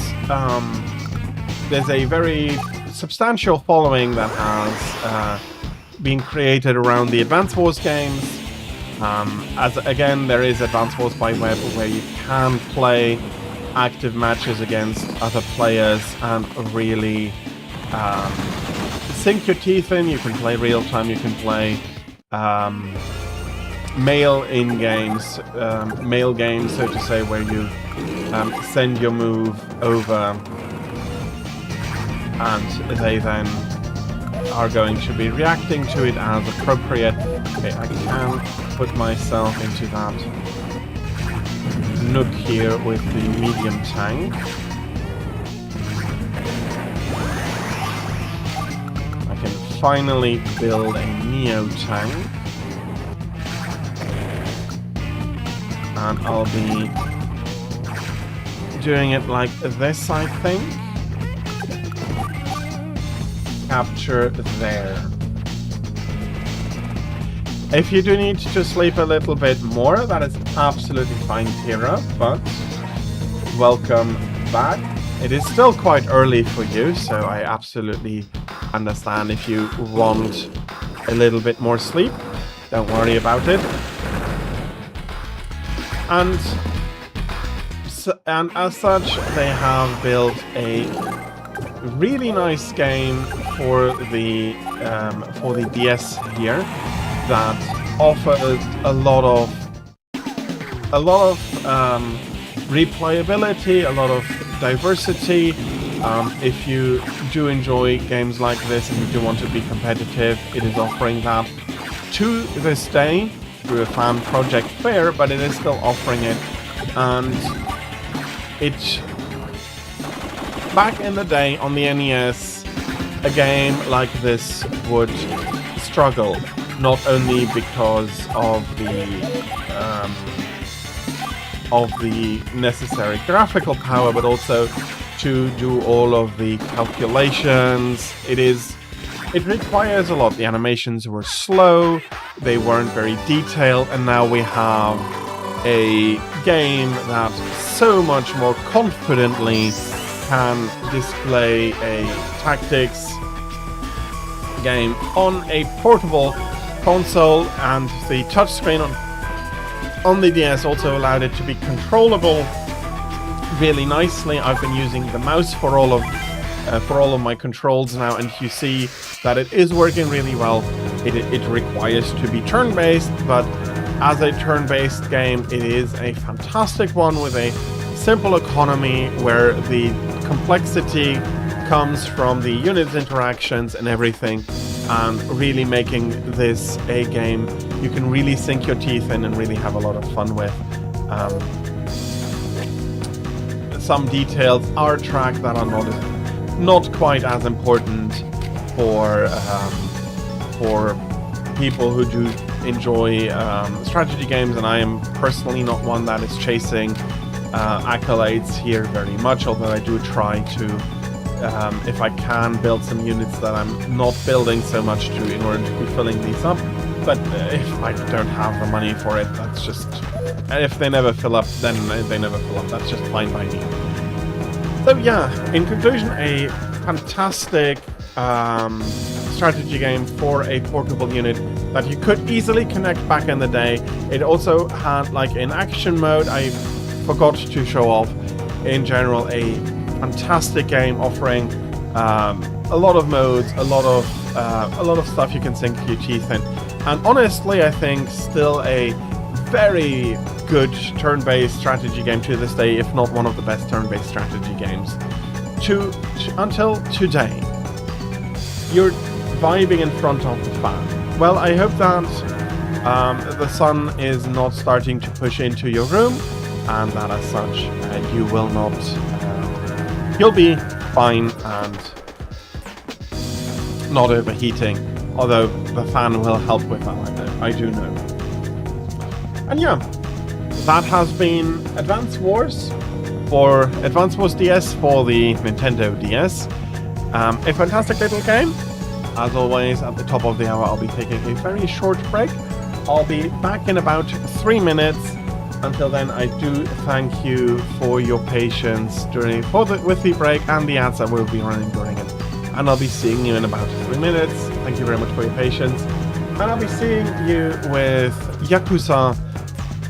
a very substantial following that has been created around the Advance Wars games. As again, there is Advance Wars by Web, where you can play active matches against other players and really sink your teeth in. You can play real time, you can play mail games, so to say, where you send your move over and they then are going to be reacting to it as appropriate. Okay, I can put myself into that nook here with the medium tank. I can finally build a Neo tank. And I'll be doing it like this, I think. Capture there. If you do need to sleep a little bit more, that is absolutely fine, Tira, but welcome back. It is still quite early for you, so I absolutely understand if you want a little bit more sleep. Don't worry about it. And as such, they have built a really nice game for the DS here that offers a lot of replayability, a lot of diversity. If you do enjoy games like this and you do want to be competitive, it is offering that to this day through a fan project fair, but it is still offering it. And back in the day on the NES, a game like this would struggle, not only because of the necessary graphical power, but also to do all of the calculations. It requires a lot. The animations were slow, they weren't very detailed, and now we have a game that so much more confidently can display a tactics game on a portable console, and the touchscreen on the DS also allowed it to be controllable really nicely. I've been using the mouse for all of my controls now, and you see that it is working really well. It requires to be turn-based, but as a turn-based game, it is a fantastic one with a simple economy where the complexity comes from the units interactions and everything, and really making this a game you can really sink your teeth in and really have a lot of fun with. Some details are tracked that are not quite as important for people who do enjoy strategy games, and I am personally not one that is chasing accolades here very much, although I do try to, if I can, build some units that I'm not building so much to in order to be filling these up. But if I don't have the money for it, that's just... If they never fill up, then they never fill up. That's just fine by me. So yeah, in conclusion, a fantastic strategy game for a portable unit that you could easily connect back in the day. It also had, like, in action mode, I forgot to show off, in general, a fantastic game offering a lot of modes, a lot of stuff you can sink your teeth in. And honestly, I think still a very good turn-based strategy game to this day, if not one of the best turn-based strategy games until today. You're vibing in front of the fan. Well, I hope that the sun is not starting to push into your room, and that as such you will not... you'll be fine and not overheating, although the fan will help with that, I do know. And yeah, that has been Advance Wars DS for the Nintendo DS. A fantastic little game. As always, at the top of the hour, I'll be taking a very short break. I'll be back in about 3 minutes. Until then, I do thank you for your patience with the break and the ads that will be running during it. And I'll be seeing you in about 3 minutes. Thank you very much for your patience. And I'll be seeing you with Yakuza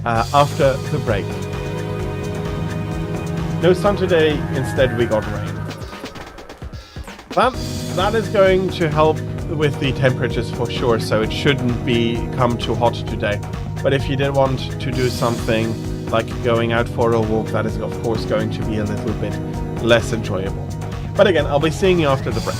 after the break. No sun today, instead we got rain. That is going to help with the temperatures for sure, so it shouldn't become too hot today. But if you did want to do something like going out for a walk, that is of course going to be a little bit less enjoyable. But again, I'll be seeing you after the break.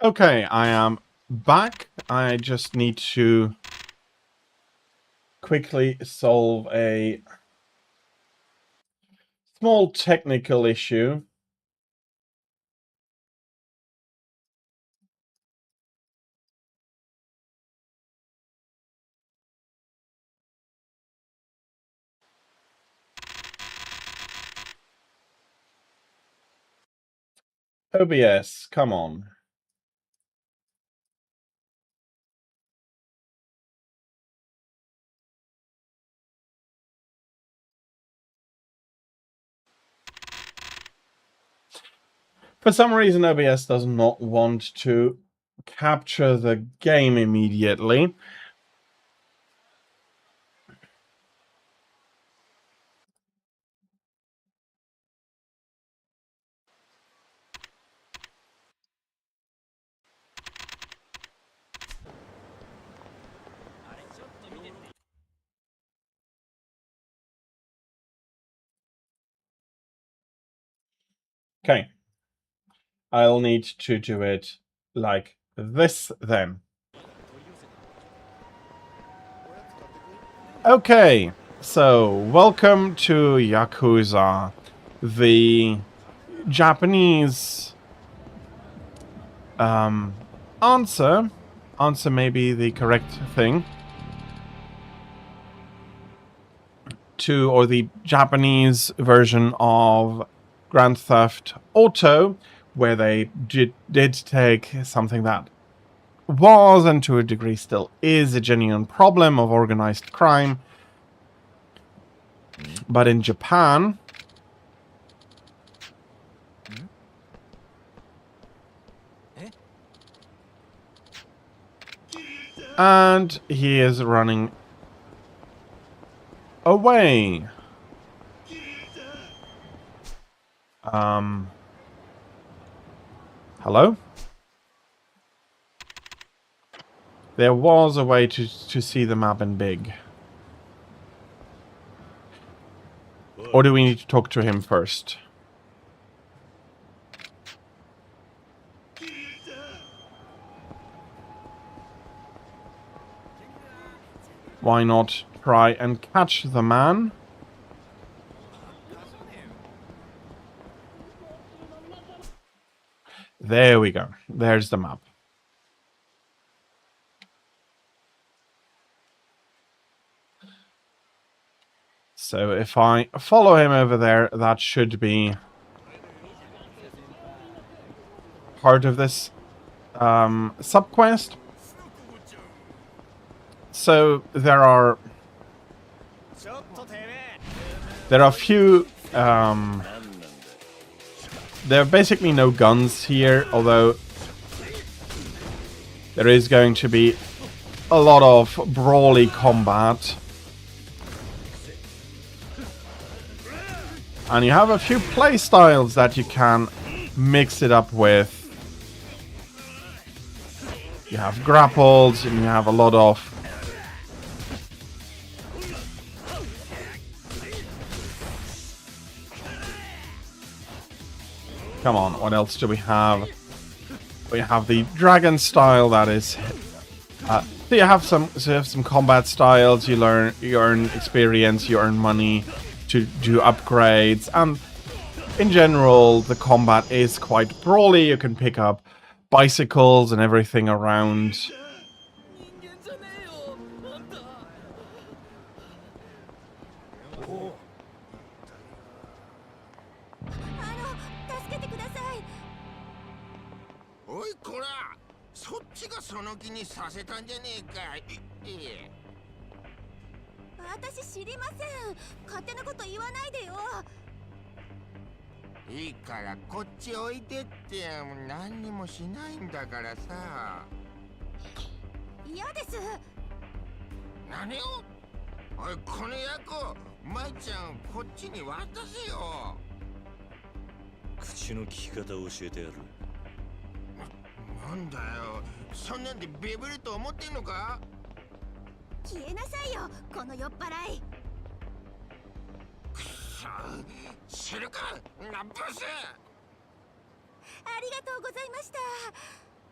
Okay, I am back. I just need to quickly solve a small technical issue. OBS, come on. For some reason, OBS does not want to capture the game immediately. Okay. I'll need to do it like this then. Okay, so welcome to Yakuza. The Japanese answer may be the correct thing to, or the Japanese version of Grand Theft Auto, where they did take something that was, and to a degree still is, a genuine problem of organized crime. But in Japan, and he is running away. Hello? There was a way to see the map in big. Or do we need to talk to him first? Why not try and catch the man? There we go. There's the map. So if I follow him over there, that should be part of this sub-quest. So there are few there are basically no guns here, although there is going to be a lot of brawly combat. And you have a few playstyles that you can mix it up with. You have grapples, and you have a lot of come on, what else do we have? We have the dragon style, that is. So you have some combat styles. You earn experience, you earn money to do upgrades, and in general, the combat is quite brawly. You can pick up bicycles and everything around.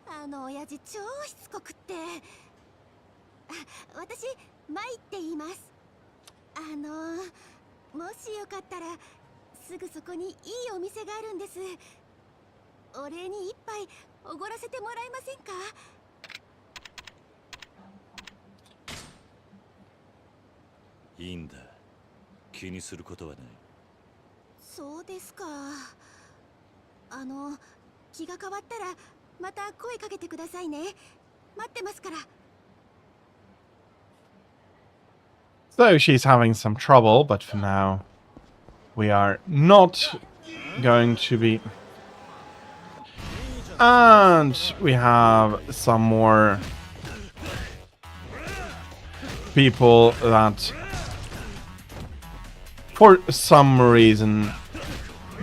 親父超しつこくって。私、マイって言います。もしよかったら、すぐそこにいいお店があるんです。お礼に一杯おごらせてもらえませんか？いいんだ。気にすることはない。そうですか。気が変わったらまた声かけてくださいね。待ってますから。So she's having some trouble, but for now we are not going to be. And we have some more people that for some reason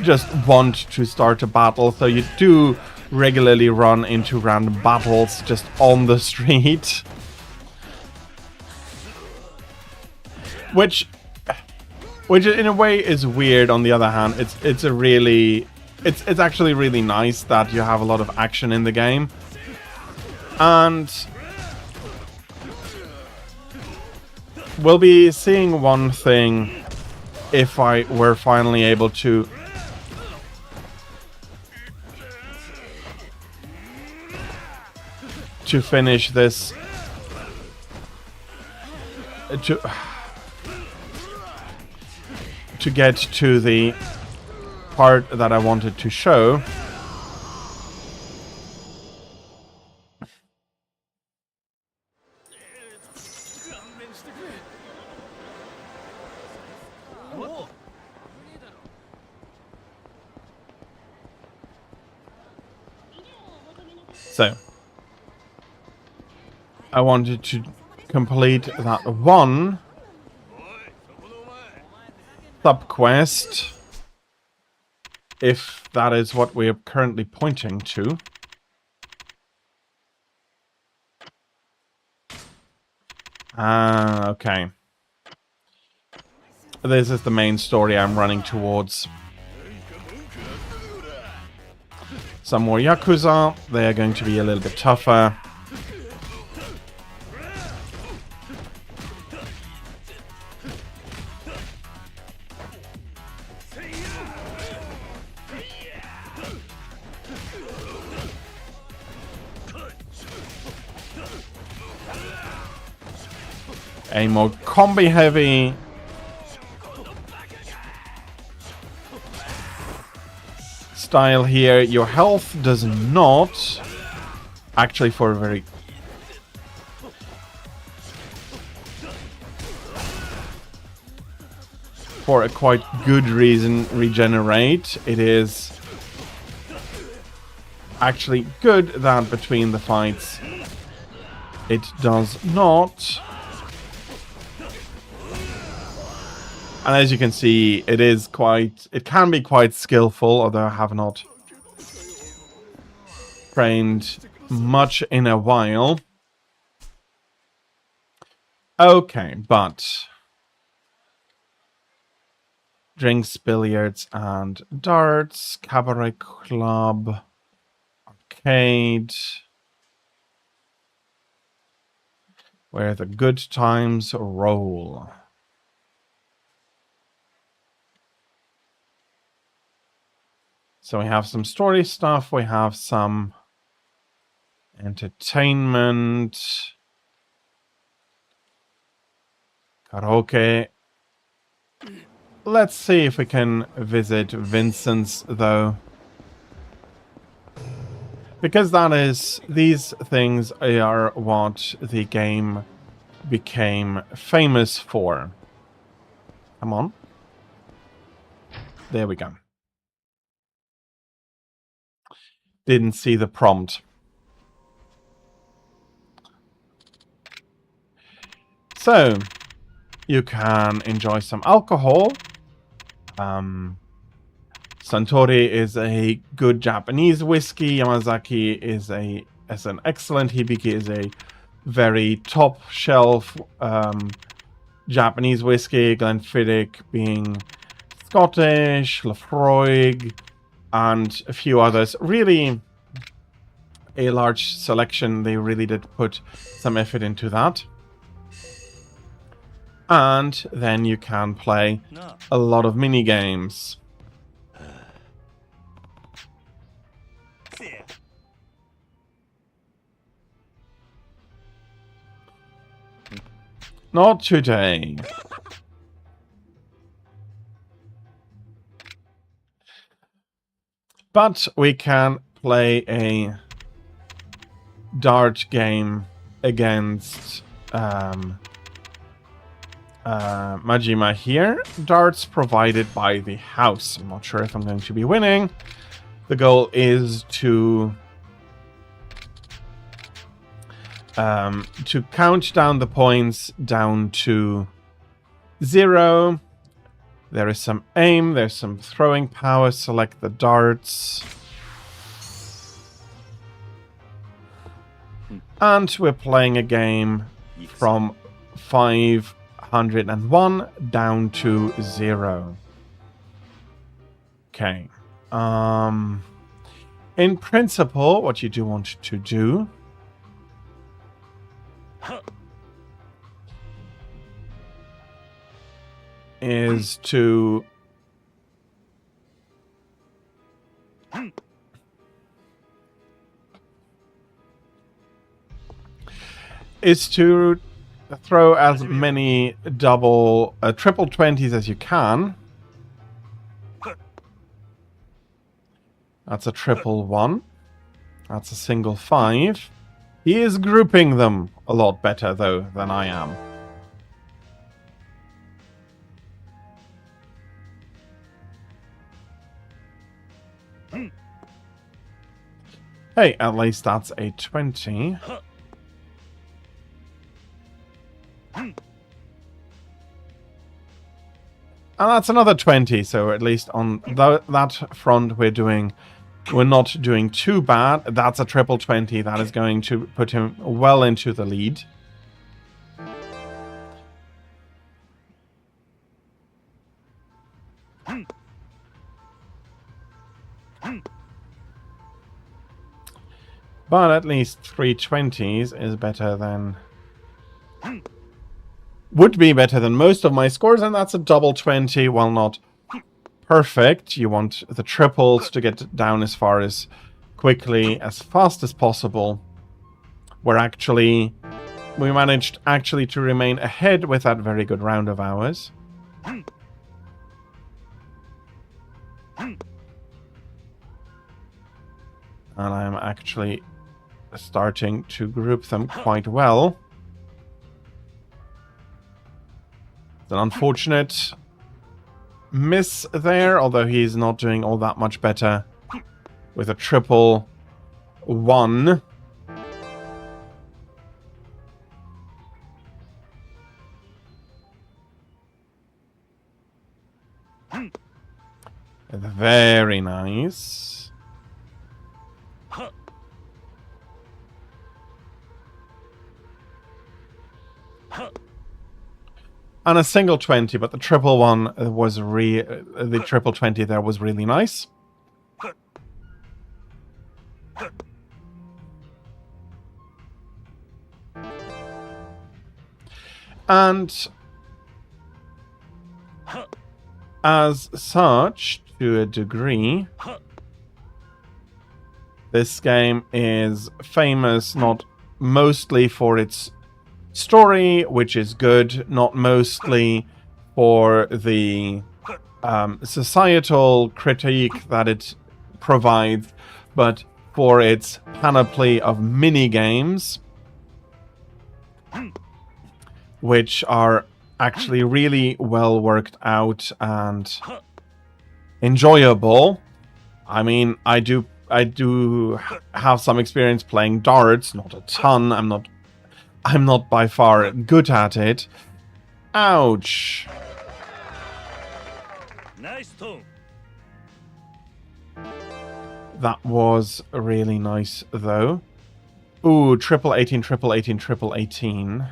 just want to start a battle, so you do regularly run into random battles just on the street. Which in a way is weird. On the other hand, it's actually really nice that you have a lot of action in the game. And we'll be seeing one thing if I were finally able to finish this to get to the part that I wanted to show. So I wanted to complete that one sub-quest, if that is what we are currently pointing to. Okay. This is the main story I'm running towards. Some more Yakuza. They are going to be a little bit tougher. A more combi heavy style here. Your health does not actually for a quite good reason regenerate. It is actually good that between the fights it does not. And as you can see, it can be quite skillful, although I have not trained much in a while. Okay, but drinks, billiards, and darts, cabaret club, arcade, where the good times roll. So we have some story stuff, we have some entertainment, karaoke. Let's see if we can visit Vincent's, though. Because these things are what the game became famous for. Come on. There we go. Didn't see the prompt. So, you can enjoy some alcohol. Suntory is a good Japanese whiskey. Yamazaki is an excellent. Hibiki is a very top shelf Japanese whiskey. Glenfiddich being Scottish, Laphroaig, and a few others. Really a large selection. They really did put some effort into that. And then you can play a lot of mini games. Not today. But we can play a dart game against Majima here. Darts provided by the house. I'm not sure if I'm going to be winning. The goal is to count down the points down to 0. There is some aim, there's some throwing power. Select the darts. And we're playing a game from 501 down to 0. Okay. In principle, what you do want to do is to throw as many triple 20s as you can. That's a triple 1. That's a single 5. He is grouping them a lot better, though, than I am. Hey, at least that's a 20. And that's another 20, so at least on that front we're not doing too bad. That's a triple 20. That is going to put him well into the lead. But at least 3 20s is better than... would be better than most of my scores, and that's a double 20. While not perfect, you want the triples to get down as far as quickly, as fast as possible. We managed actually to remain ahead with that very good round of ours. And I'm actually starting to group them quite well. It's an unfortunate miss there, although he's not doing all that much better with a triple 1. Very nice. And a single 20, but the triple 1 was the triple 20 there was really nice. And as such, to a degree, this game is famous not mostly for its story, which is good, not mostly for the societal critique that it provides, but for its panoply of mini games, which are actually really well worked out and enjoyable. I mean, I do have some experience playing darts, not a ton. I'm not by far good at it. Ouch. Nice tone. That was really nice, though. Ooh, triple 18, triple 18, triple 18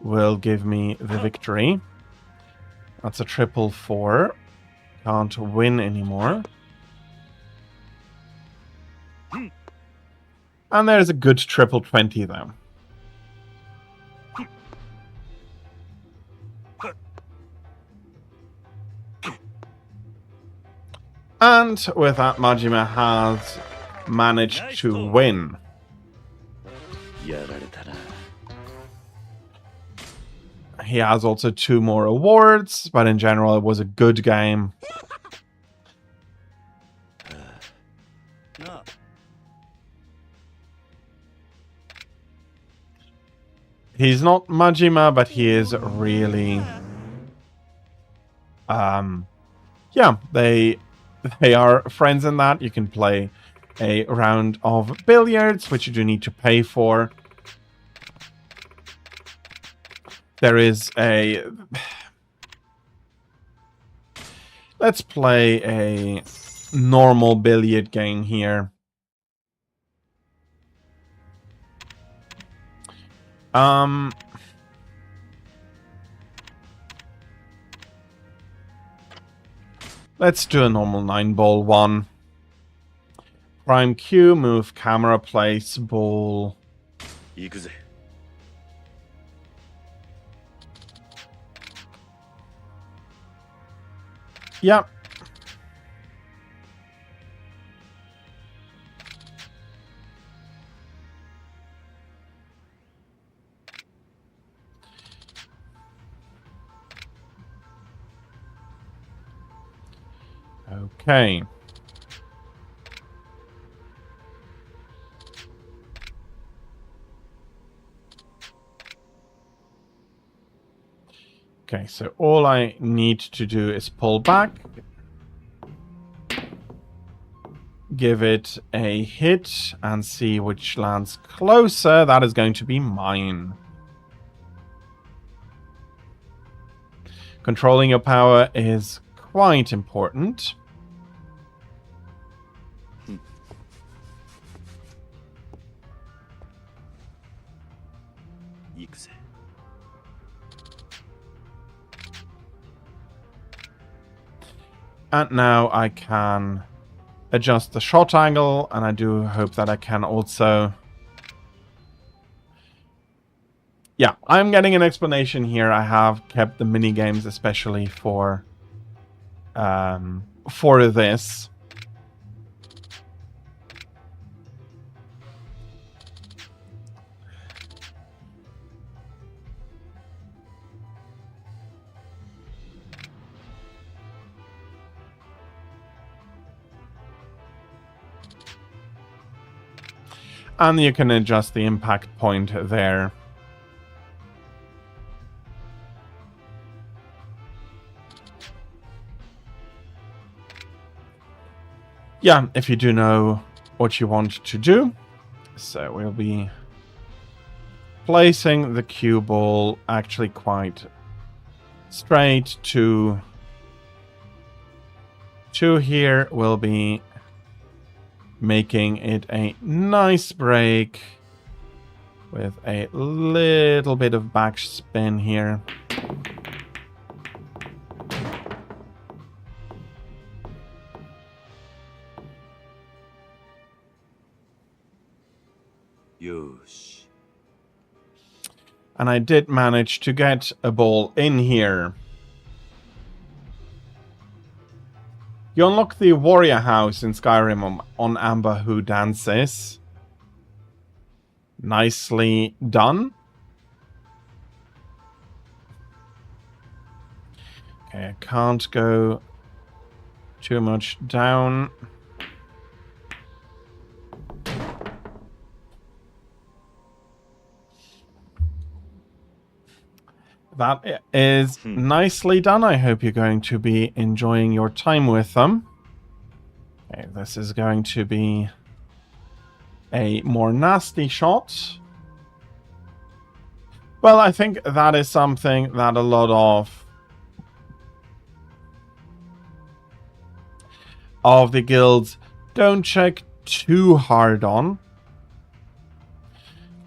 will give me the victory. That's a triple 4. Can't win anymore. And there's a good triple 20 though. And with that, Majima has managed to win. He has also 2 more awards, but in general, it was a good game. He's not Majima, but he is really... yeah, they are friends in that. You can play a round of billiards, which you do need to pay for. There is a... Let's play a normal billiard game here. Let's do a normal 9-ball one. Prime Q, move, camera, place, ball. Yep. Okay. Okay, so all I need to do is pull back. Give it a hit and see which lands closer. That is going to be mine. Controlling your power is quite important. And now I can adjust the shot angle, and I do hope that I can also... Yeah, I'm getting an explanation here. I have kept the mini games especially for this. And you can adjust the impact point there. Yeah, if you do know what you want to do. So we'll be placing the cue ball actually quite straight to here. We'll be making it a nice break with a little bit of backspin here. And I did manage to get a ball in here. You unlock the warrior house in Skyrim on Amber Who Dances. Nicely done. Okay, I can't go too much down. That is nicely done. I hope you're going to be enjoying your time with them. Okay, this is going to be a more nasty shot. Well, I think that is something that a lot of the guilds don't check too hard on.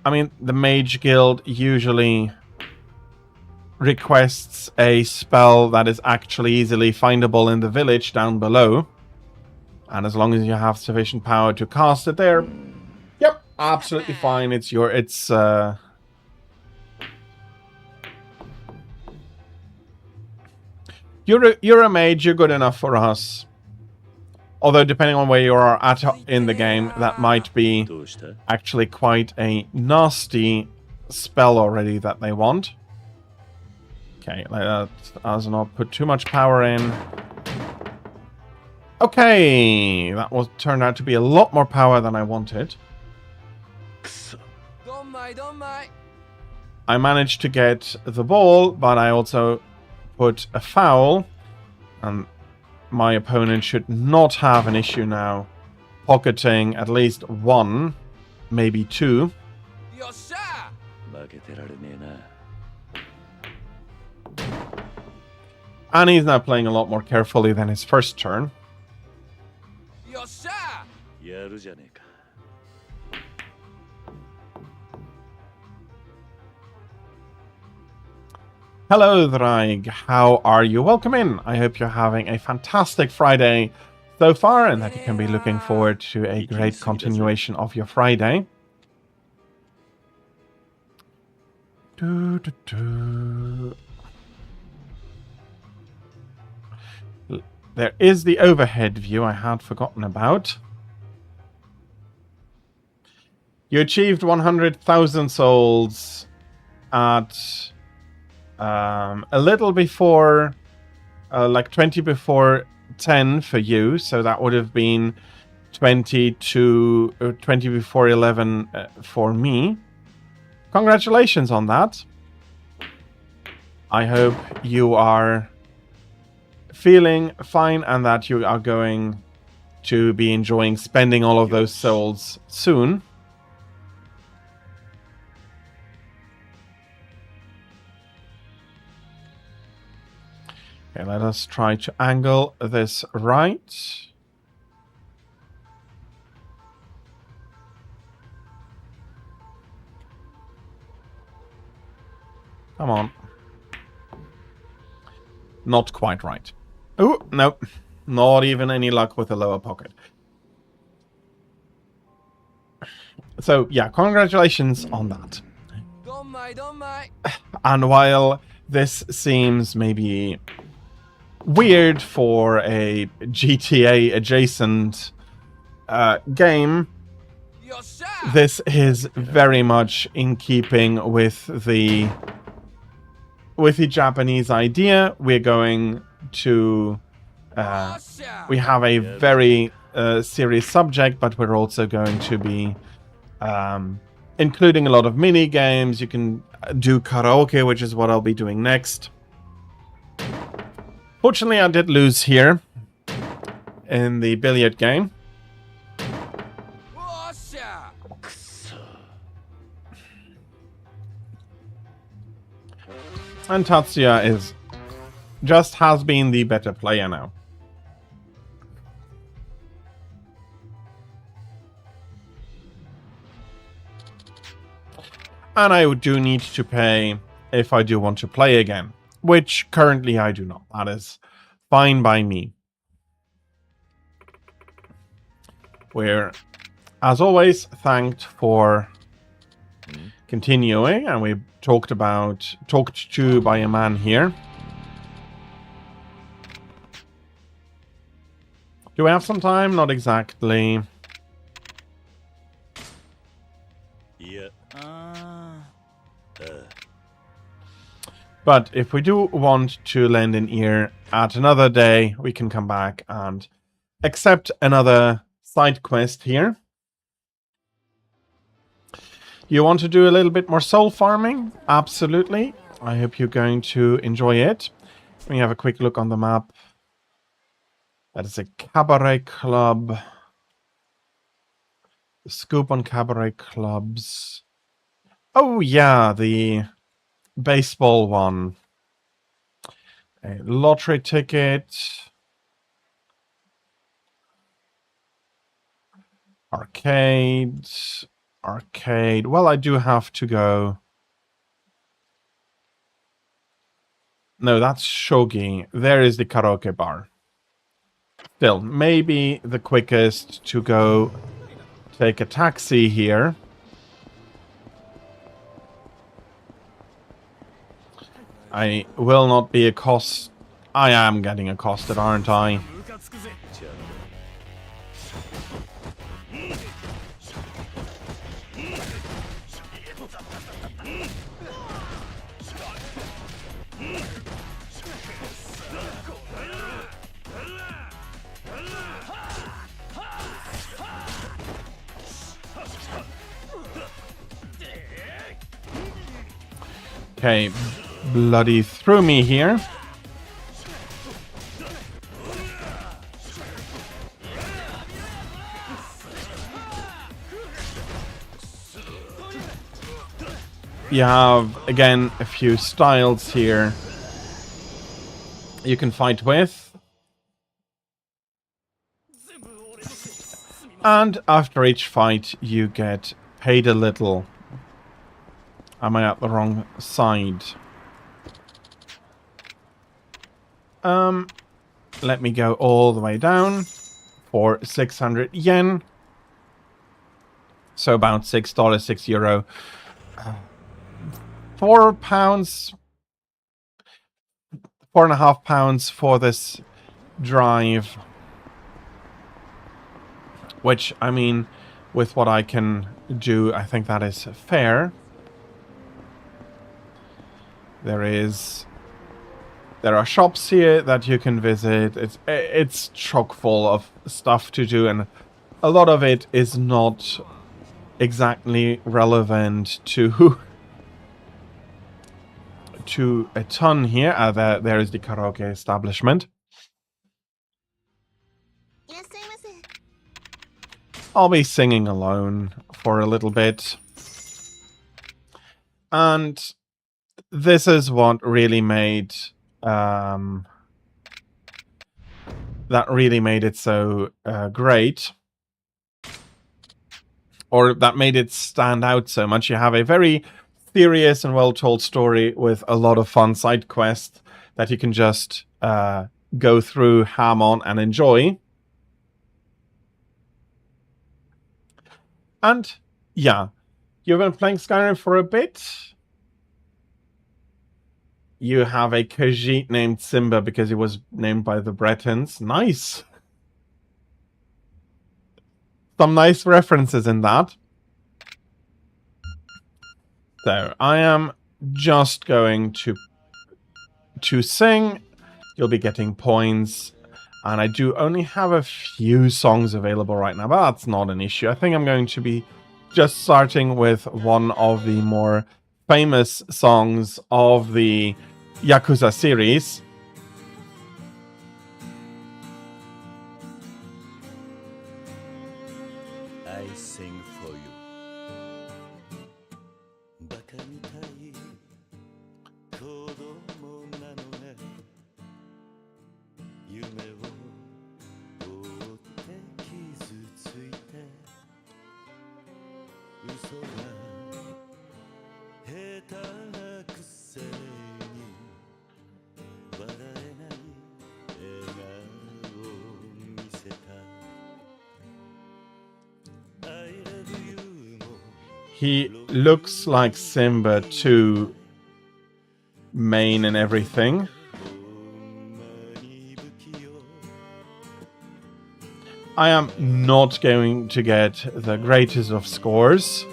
I mean, the Mage Guild usually requests a spell that is actually easily findable in the village down below. And as long as you have sufficient power to cast it there, yep, absolutely fine. You're a mage, you're good enough for us. Although, depending on where you are at in the game, that might be actually quite a nasty spell already that they want. Okay, let us not put too much power in. Okay, that turned out to be a lot more power than I wanted. I managed to get the ball, but I also put a foul, and my opponent should not have an issue now pocketing at least one, maybe two. And he's now playing a lot more carefully than his first turn. Hello, Draig. How are you? Welcome in. I hope you're having a fantastic Friday so far and that you can be looking forward to a great continuation of your Friday. There is the overhead view I had forgotten about. You achieved 100,000 souls at a little before, like 20 before 10 for you, so that would have been 20 before 11 for me. Congratulations on that. I hope you are feeling fine and that you are going to be enjoying spending all of those souls soon. Okay, let us try to angle this right. Come on. Not quite right. Oh, no. Not even any luck with the lower pocket. So, yeah, congratulations on that. And while this seems maybe weird for a GTA adjacent game, this is very much in keeping with the Japanese idea. We're going to we have a very serious subject, but we're also going to be including a lot of mini games. You can do karaoke, which is what I'll be doing next. Fortunately, I did lose here in the billiard game. And Tatsuya has been the better player now. And I do need to pay if I do want to play again, which currently I do not. That is fine by me. We're, as always, thanked for continuing, and we talked to by a man here. Do we have some time? Not exactly. Yeah. But if we do want to lend an ear at another day, we can come back and accept another side quest here. You want to do a little bit more soul farming? Absolutely. I hope you're going to enjoy it. Let me have a quick look on the map. That is a cabaret club. The scoop on cabaret clubs. Oh yeah, the baseball one. A lottery ticket. Arcade. Arcade. Well, I do have to go. No, that's shogi. There is the karaoke bar. still, maybe the quickest to go take a taxi here. I will not be accosted. I am getting accosted, aren't I? Okay, bloody through me here. You have, again, a few styles here you can fight with. And after each fight, you get paid a little. Am I at the wrong side? Let me go all the way down for 600 yen. So about $6, €6. £4, £4.50 for this drive. Which, I mean, with what I can do, I think that is fair. There are shops here that you can visit. It's chock full of stuff to do, and a lot of it is not exactly relevant to a ton here. There is the karaoke establishment. I'll be singing alone for a little bit. And this is what really made it so great, or that made it stand out so much. You have a very serious and well-told story with a lot of fun side quests that you can just go through, ham on, and enjoy. And yeah, you've been playing Skyrim for a bit. You have a Khajiit named Simba because he was named by the Bretons. Nice. Some nice references in that. So I am just going to sing. You'll be getting points. And I do only have a few songs available right now, but that's not an issue. I think I'm going to be just starting with one of the more famous songs of the Yakuza series. I sing for you. He looks like Simba too, mane and everything. I am not going to get the greatest of scores.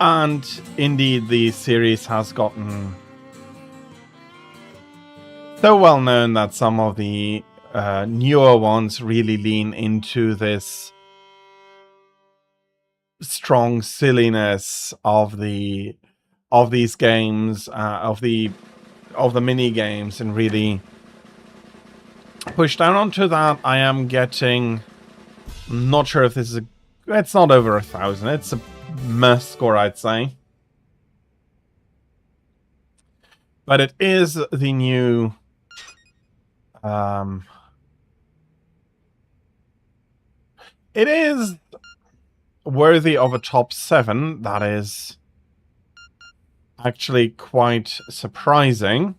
And indeed, the series has gotten so well known that some of the newer ones really lean into this strong silliness of these games, of the mini games, and really push down onto that. I am getting, not sure if this is it's not over 1,000. It's a meh score, I'd say. But it is the new it is worthy of a top 7. That is actually quite surprising.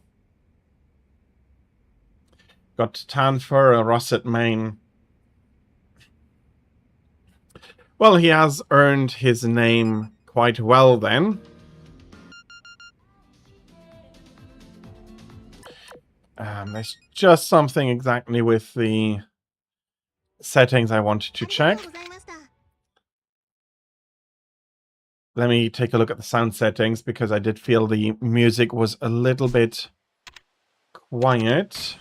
Got Tanfer, a russet mane. Well, he has earned his name quite well then. There's just something exactly with the settings I wanted to check. Let me take a look at the sound settings, because I did feel the music was a little bit quiet.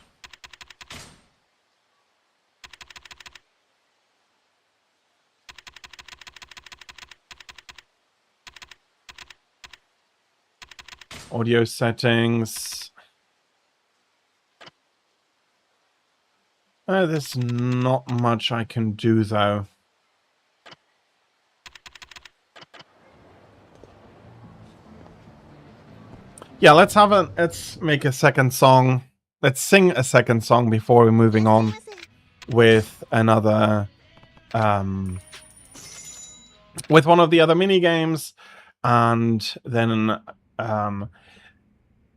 Audio settings. There's not much I can do, though. Yeah, let's make a second song. Let's sing a second song before we're moving on with another, with one of the other mini games, and then,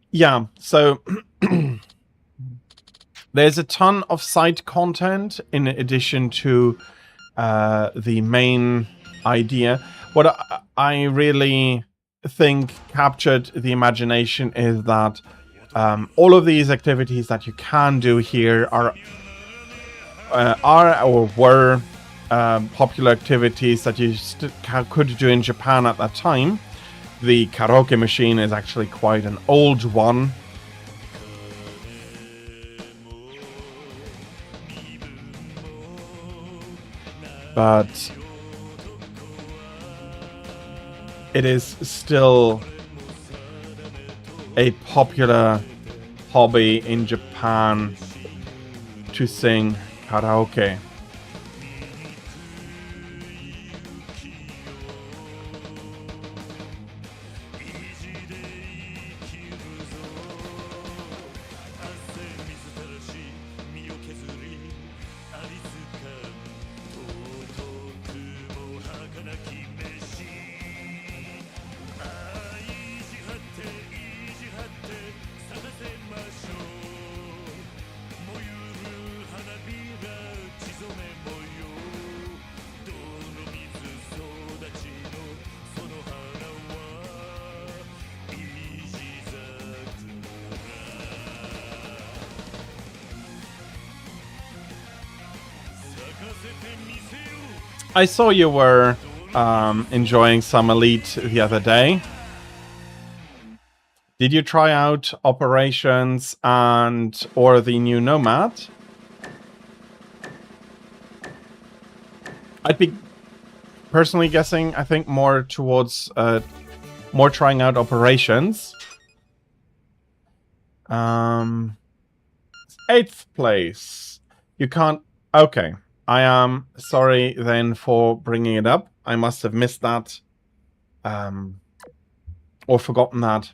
yeah. So there's a ton of side content in addition to the main idea. What I really think captured the imagination is that all of these activities that you can do here are or were popular activities that you could do in Japan at that time. The karaoke machine is actually quite an old one. But it is still a popular hobby in Japan to sing karaoke. I saw you were enjoying some Elite the other day. Did you try out Operations or the new Nomad? I'd be personally guessing, I think, more towards more trying out Operations. 8th place. You can't... Okay. I am sorry then for bringing it up. I must have missed that. Or forgotten that.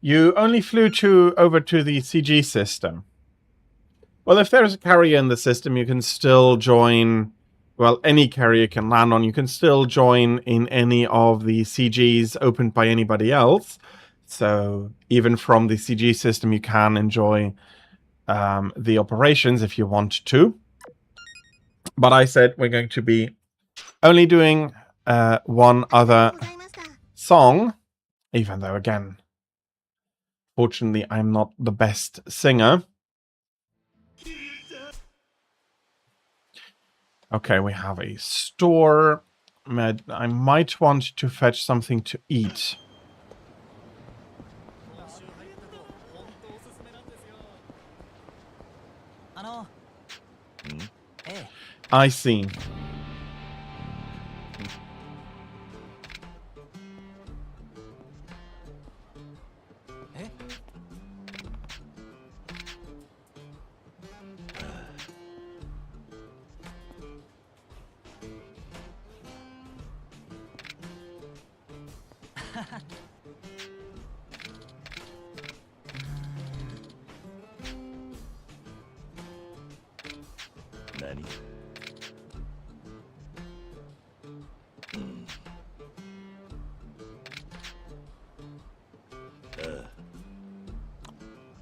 You only flew over to the CG system. Well, if there's a carrier in the system, you can still join... Well, any carrier you can land on. You can still join in any of the CGs opened by anybody else. So even from the CG system, you can enjoy the Operations if you want to. But I said we're going to be only doing one other song, even though, again, fortunately, I'm not the best singer. Okay, we have a store. I might want to fetch something to eat. I see. 何?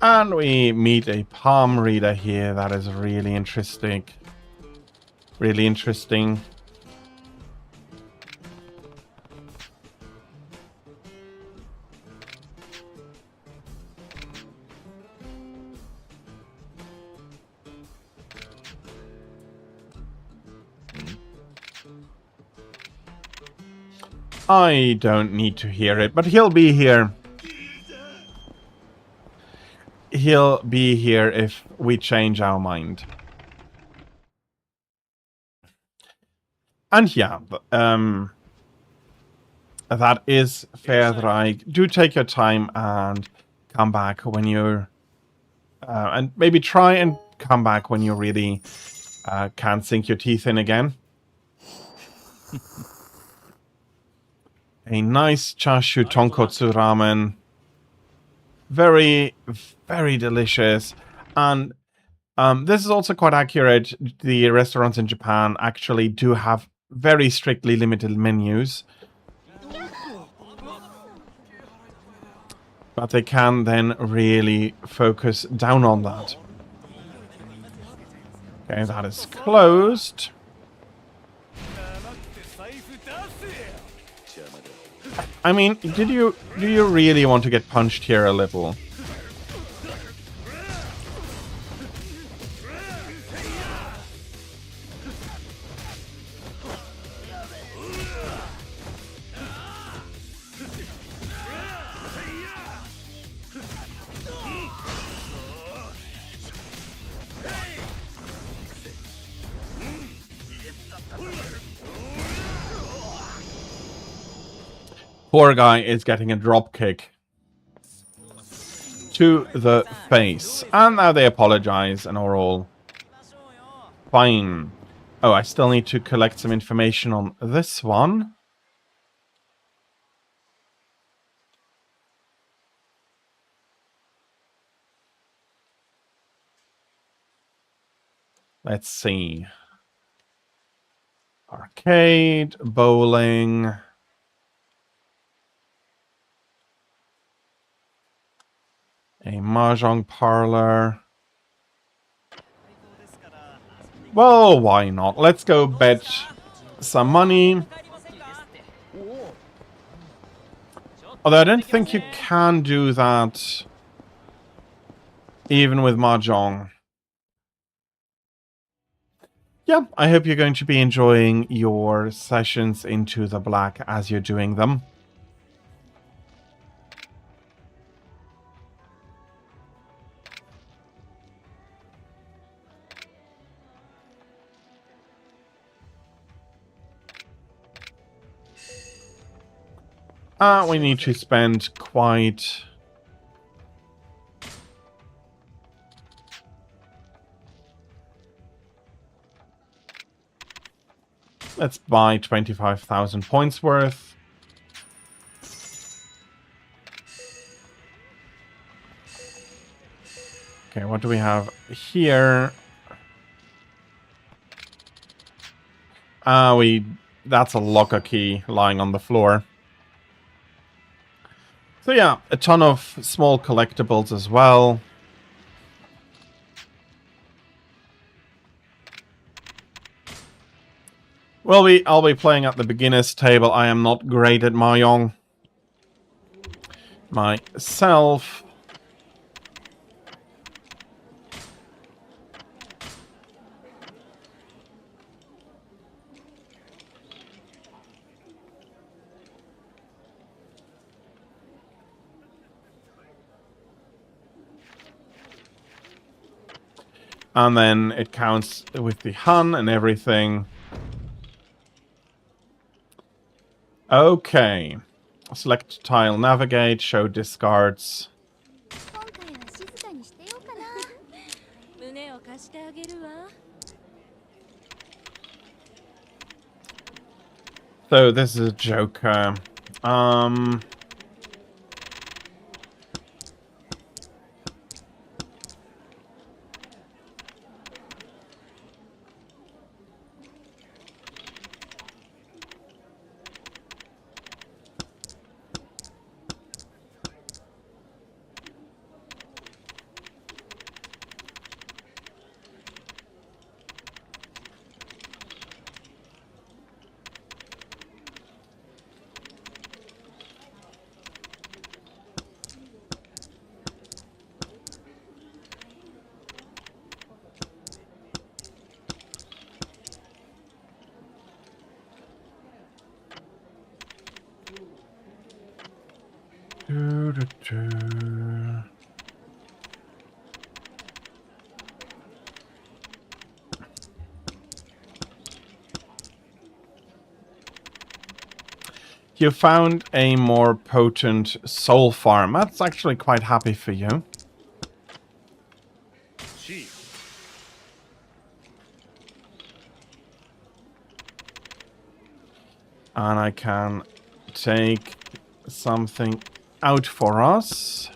And we meet a palm reader here. That is really interesting. Really interesting. I don't need to hear it, but he'll be here. He'll be here if we change our mind. And yeah, that is Fairdraig. Do take your time and come back when you're... and maybe try and come back when you really can't sink your teeth in again. A nice chashu tonkotsu ramen. Very, very delicious. And this is also quite accurate. The restaurants in Japan actually do have very strictly limited menus. But they can then really focus down on that. Okay, that is closed. I mean, do you really want to get punched here a little? Poor guy is getting a drop kick to the face. And now they apologize and are all fine. Oh, I still need to collect some information on this one. Let's see. Arcade, bowling... A mahjong parlor. Well, why not? Let's go bet some money. Although I don't think you can do that even with mahjong. Yeah, I hope you're going to be enjoying your sessions into the black as you're doing them. We need to spend quite... Let's buy 25,000 points worth. Okay, what do we have here? That's a locker key lying on the floor. So yeah, a ton of small collectibles as well. I'll be playing at the beginner's table. I am not great at mahjong myself. And then it counts with the Han and everything. Okay. Select tile, navigate, show discards. So this is a Joker. You found a more potent soul farm. That's actually quite happy for you. And I can take something out for us.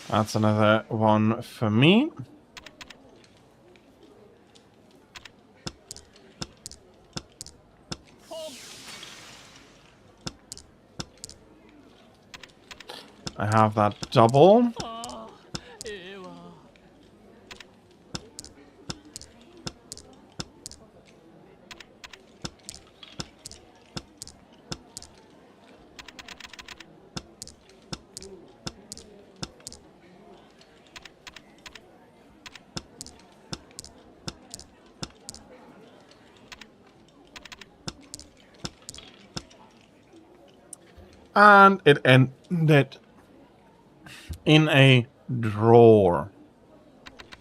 That's another one for me. I have that double. And it ended in a draw.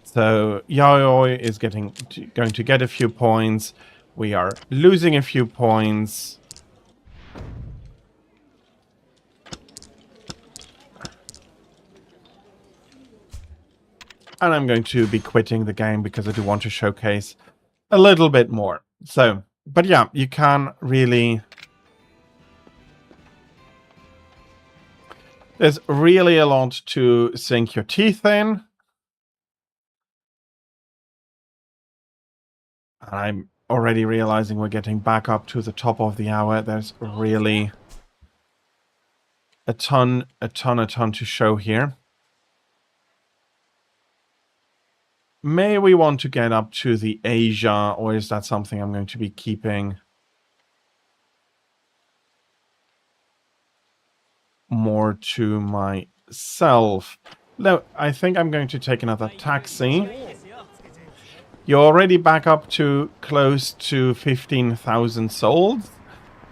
So Yayoi is going to get a few points. We are losing a few points. And I'm going to be quitting the game because I do want to showcase a little bit more. So, but yeah, you can really... There's really a lot to sink your teeth in. I'm already realizing we're getting back up to the top of the hour. There's really a ton to show here. May we want to get up to the Asia, or is that something I'm going to be keeping more to myself? No, I think I'm going to take another taxi. You're already back up to close to 15,000 souls.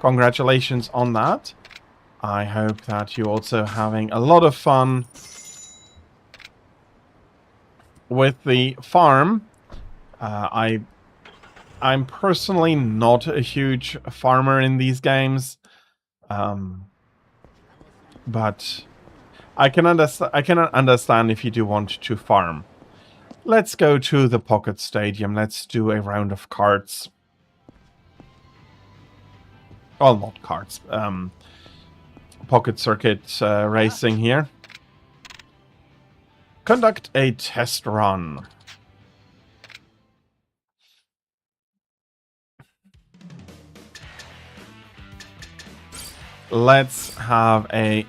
Congratulations on that. I hope that you're also having a lot of fun with the farm. I'm personally not a huge farmer in these games. But I can understand if you do want to farm. Let's go to the Pocket Stadium. Let's do a round of cards. Well, not cards. Pocket Circuit racing here. Conduct a test run. Let's have a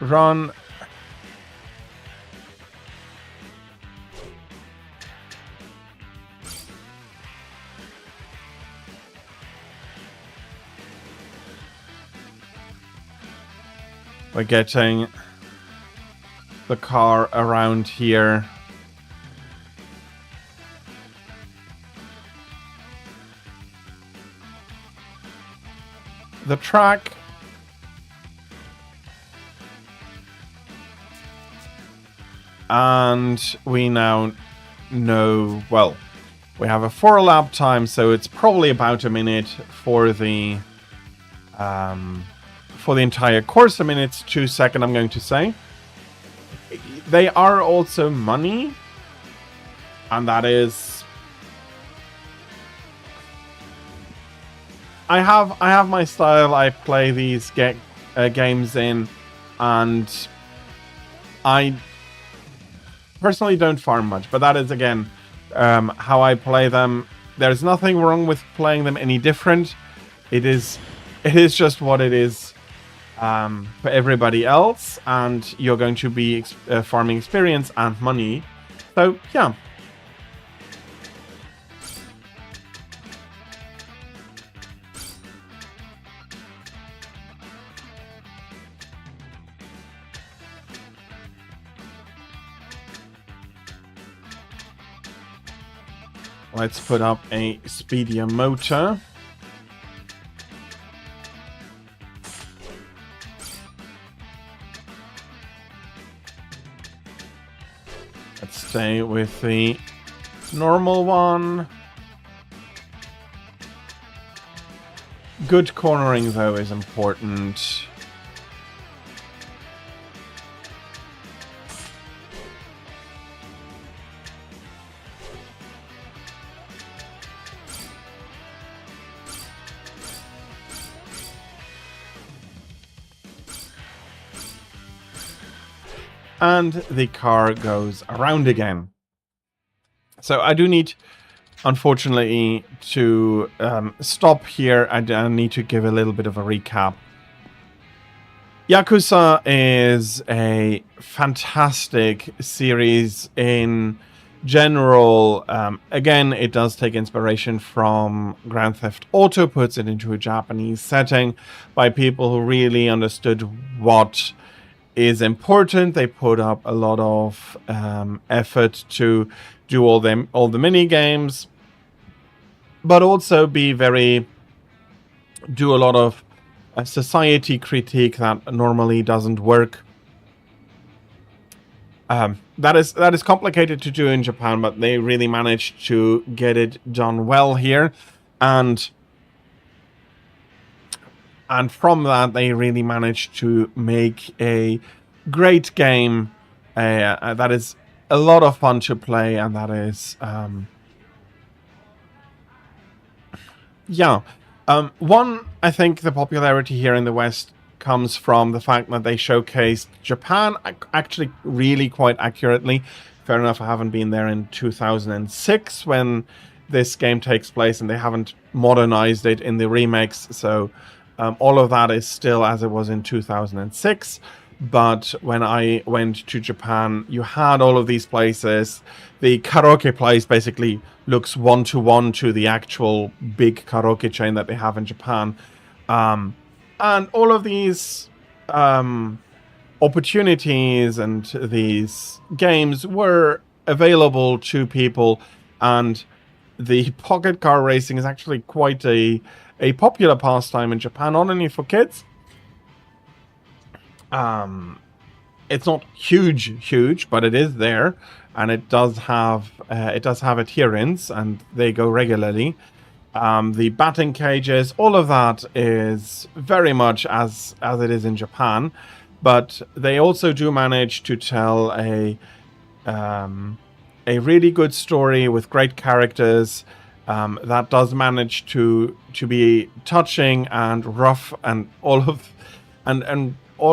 run. We're getting the car around here. The track. And we now know, well, we have a 4-lap time, so it's probably about a minute for the entire course. A minute, 2 seconds, I'm going to say. They are also money, and that is... I have my style I play these games in, and I personally don't farm much, but that is, again, how I play them. There's nothing wrong with playing them any different. It is just what it is for everybody else, and you're going to be farming experience and money. So, yeah. Let's put up a speedier motor. Let's stay with the normal one. Good cornering, though, is important. And the car goes around again. So I do need, unfortunately, to stop here. I need to give a little bit of a recap. Yakuza is a fantastic series in general. Again, it does take inspiration from Grand Theft Auto, puts it into a Japanese setting by people who really understood what is important. They put up a lot of effort to do all the mini games, but also do a lot of society critique that normally doesn't work. That is complicated to do in Japan, but they really managed to get it done well here, and from that they really managed to make a great game that is a lot of fun to play, and that is one, I think the popularity here in the West comes from the fact that they showcased Japan actually really quite accurately. Fair enough, I haven't been there in 2006 when this game takes place, and they haven't modernized it in the remakes, so all of that is still as it was in 2006. But when I went to Japan, you had all of these places. The karaoke place basically looks one-to-one to the actual big karaoke chain that they have in Japan. And all of these opportunities and these games were available to people. And the pocket car racing is actually quite a popular pastime in Japan, not only for kids. It's not huge, but it is there, and it does have adherents, and they go regularly. The batting cages, all of that is very much as it is in Japan, but they also do manage to tell a really good story with great characters that does manage to be touching and rough, and all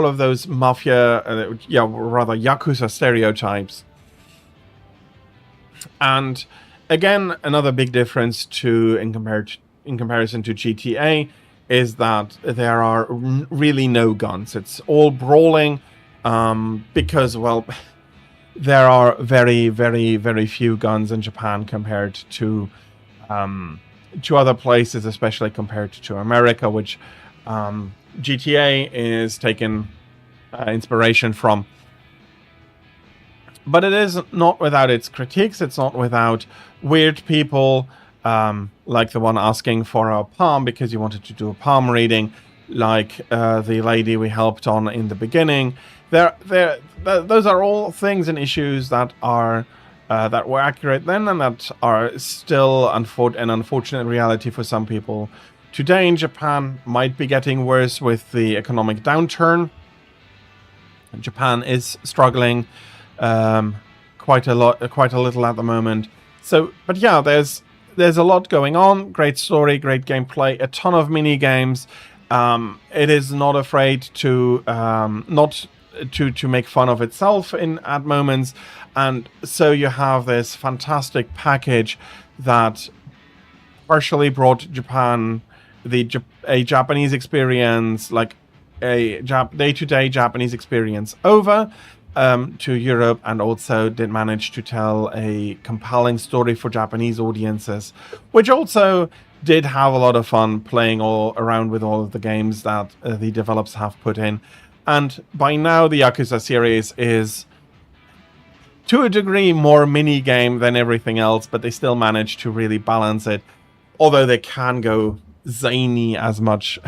of those mafia, rather Yakuza stereotypes. And again, another big difference in comparison to GTA is that there are really no guns. It's all brawling, because, well, there are very, very, very few guns in Japan compared to other places, especially compared to America, which GTA is taken inspiration from. But it is not without its critiques. It's not without weird people, like the one asking for a palm because you wanted to do a palm reading, like the lady we helped on in the beginning. Those are all things and issues that are that were accurate then, and that are still an unfortunate reality for some people today in Japan. Might be getting worse with the economic downturn. Japan is struggling quite a little at the moment. So, but yeah, there's a lot going on. Great story, great gameplay, a ton of mini games. It is not afraid to to make fun of itself at moments, and so you have this fantastic package that partially brought Japan a Japanese experience, like a day-to-day Japanese experience over to Europe, and also did manage to tell a compelling story for Japanese audiences, which also did have a lot of fun playing all around with all of the games that the developers have put in. And by now the Yakuza series is to a degree more mini game than everything else, but they still manage to really balance it. Although they can go zany as much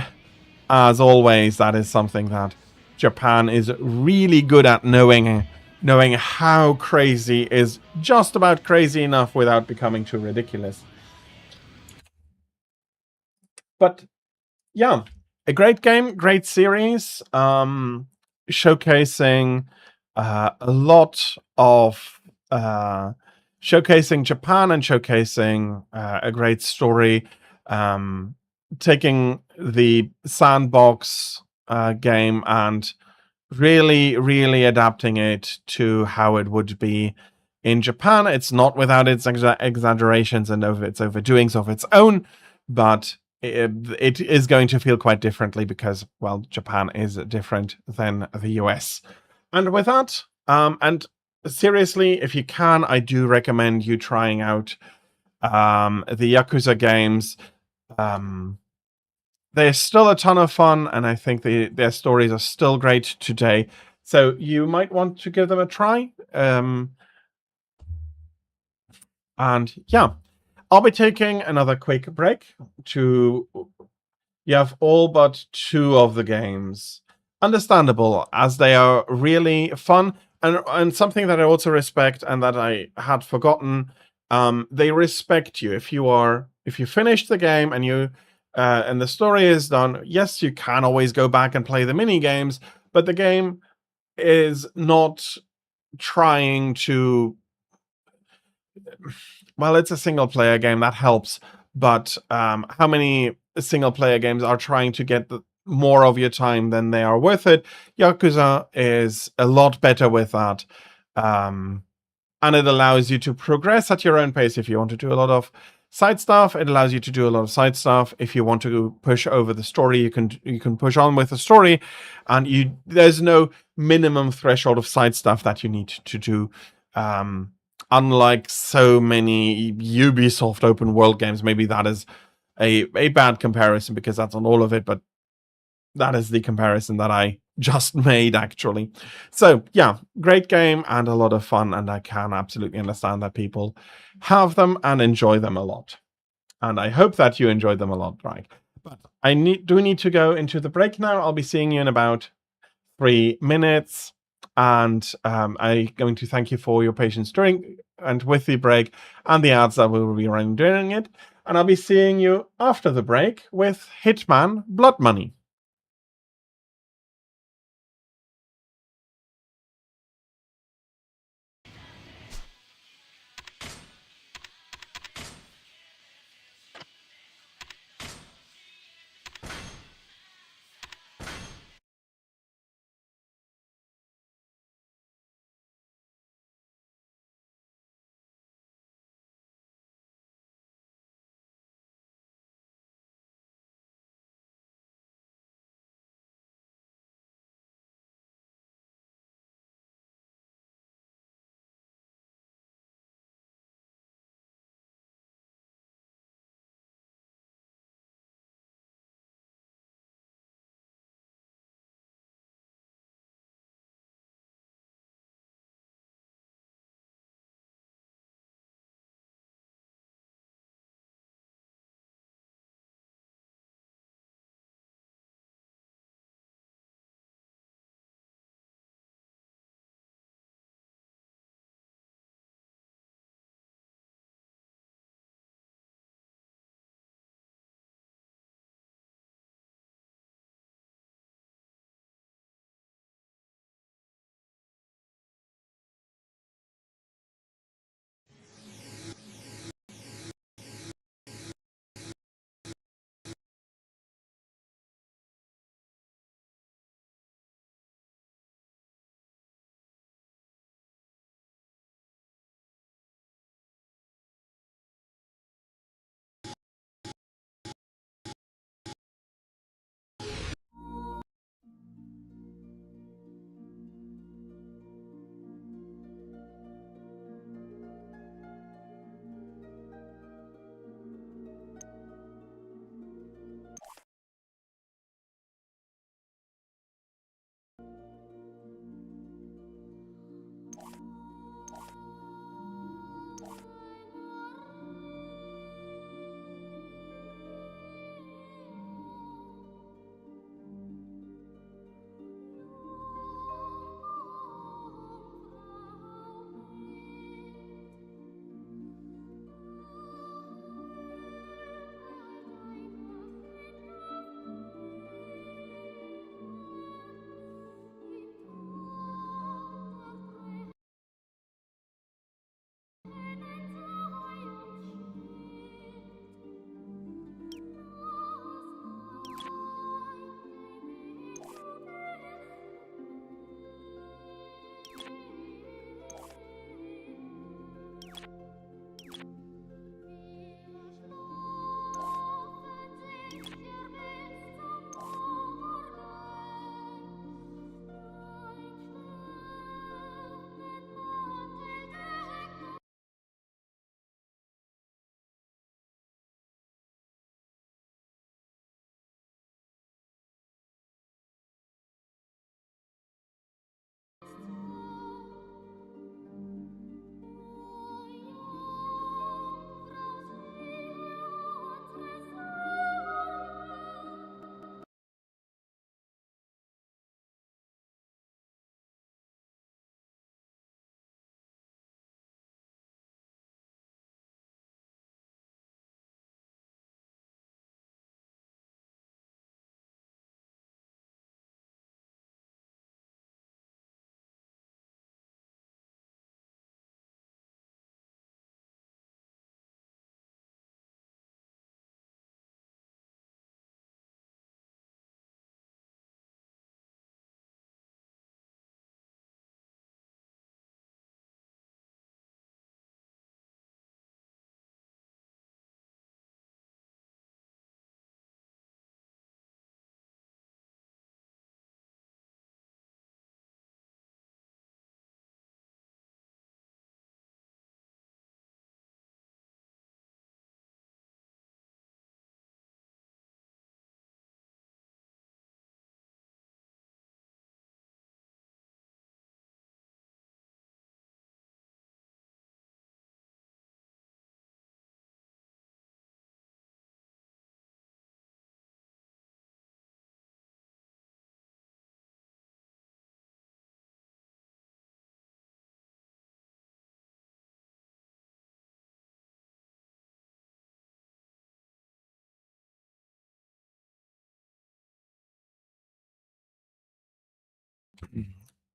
as always, that is something that Japan is really good at, knowing how crazy is just about crazy enough without becoming too ridiculous. But yeah, a great game, great series, showcasing a lot of showcasing Japan and showcasing a great story, taking the sandbox game and really adapting it to how it would be in Japan. It's not without its exaggerations and its overdoings of its own, but it is going to feel quite differently because, well, Japan is different than the US. And with that, and seriously, if you can, I do recommend you trying out the Yakuza games. They're still a ton of fun, and I think their stories are still great today. So you might want to give them a try. And yeah, I'll be taking another quick break to... You have all but 2 of the games. Understandable, as they are really fun. And something that I also respect and that I had forgotten, they respect you. If you finish the game and the story is done, yes, you can always go back and play the mini games, but the game is not trying to... Well, it's a single player game, that helps, but how many single player games are trying to get more of your time than they are worth it? Yakuza is a lot better with that, and it allows you to progress at your own pace. If you want to do a lot of side stuff, it allows you to do a lot of side stuff. If you want to push over the story, you can push on with the story, and there's no minimum threshold of side stuff that you need to do. Unlike so many Ubisoft open world games, maybe that is a bad comparison because that's on all of it, but that is the comparison that I just made, actually. So yeah, great game and a lot of fun, and I can absolutely understand that people have them and enjoy them a lot. And I hope that you enjoyed them a lot, right? But I do need to go into the break now. I'll be seeing you in about 3 minutes. And I'm going to thank you for your patience during and with the break and the ads that we will be running during it. And I'll be seeing you after the break with Hitman Blood Money.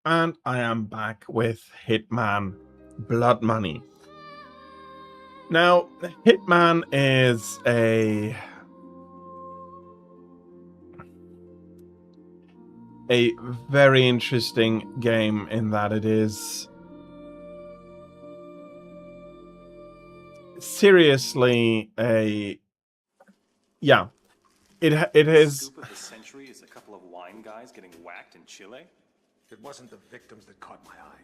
And I am back with Hitman Blood Money. Now, Hitman is a very interesting game in that it is seriously it is. Scoop of the century is a couple of wine guys getting whacked in Chile. It wasn't the victims that caught my eye.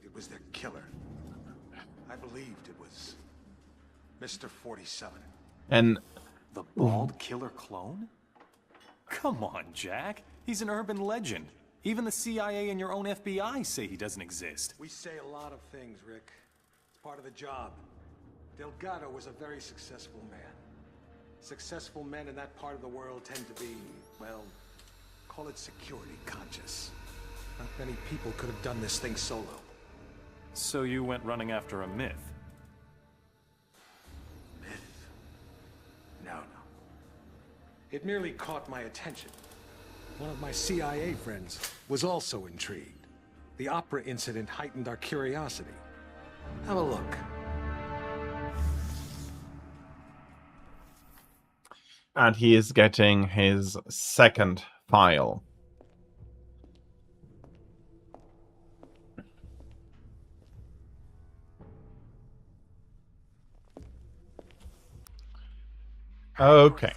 It was their killer. I believed it was Mr. 47. And the bald killer clone? Come on, Jack. He's an urban legend. Even the CIA and your own FBI say he doesn't exist. We say a lot of things, Rick. It's part of the job. Delgado was a very successful man. Successful men in that part of the world tend to be, well, call it security conscious. Not many people could have done this thing solo. So you went running after a myth? Myth? No. It merely caught my attention. One of my CIA friends was also intrigued. The opera incident heightened our curiosity. Have a look. And he is getting his second file. Okay.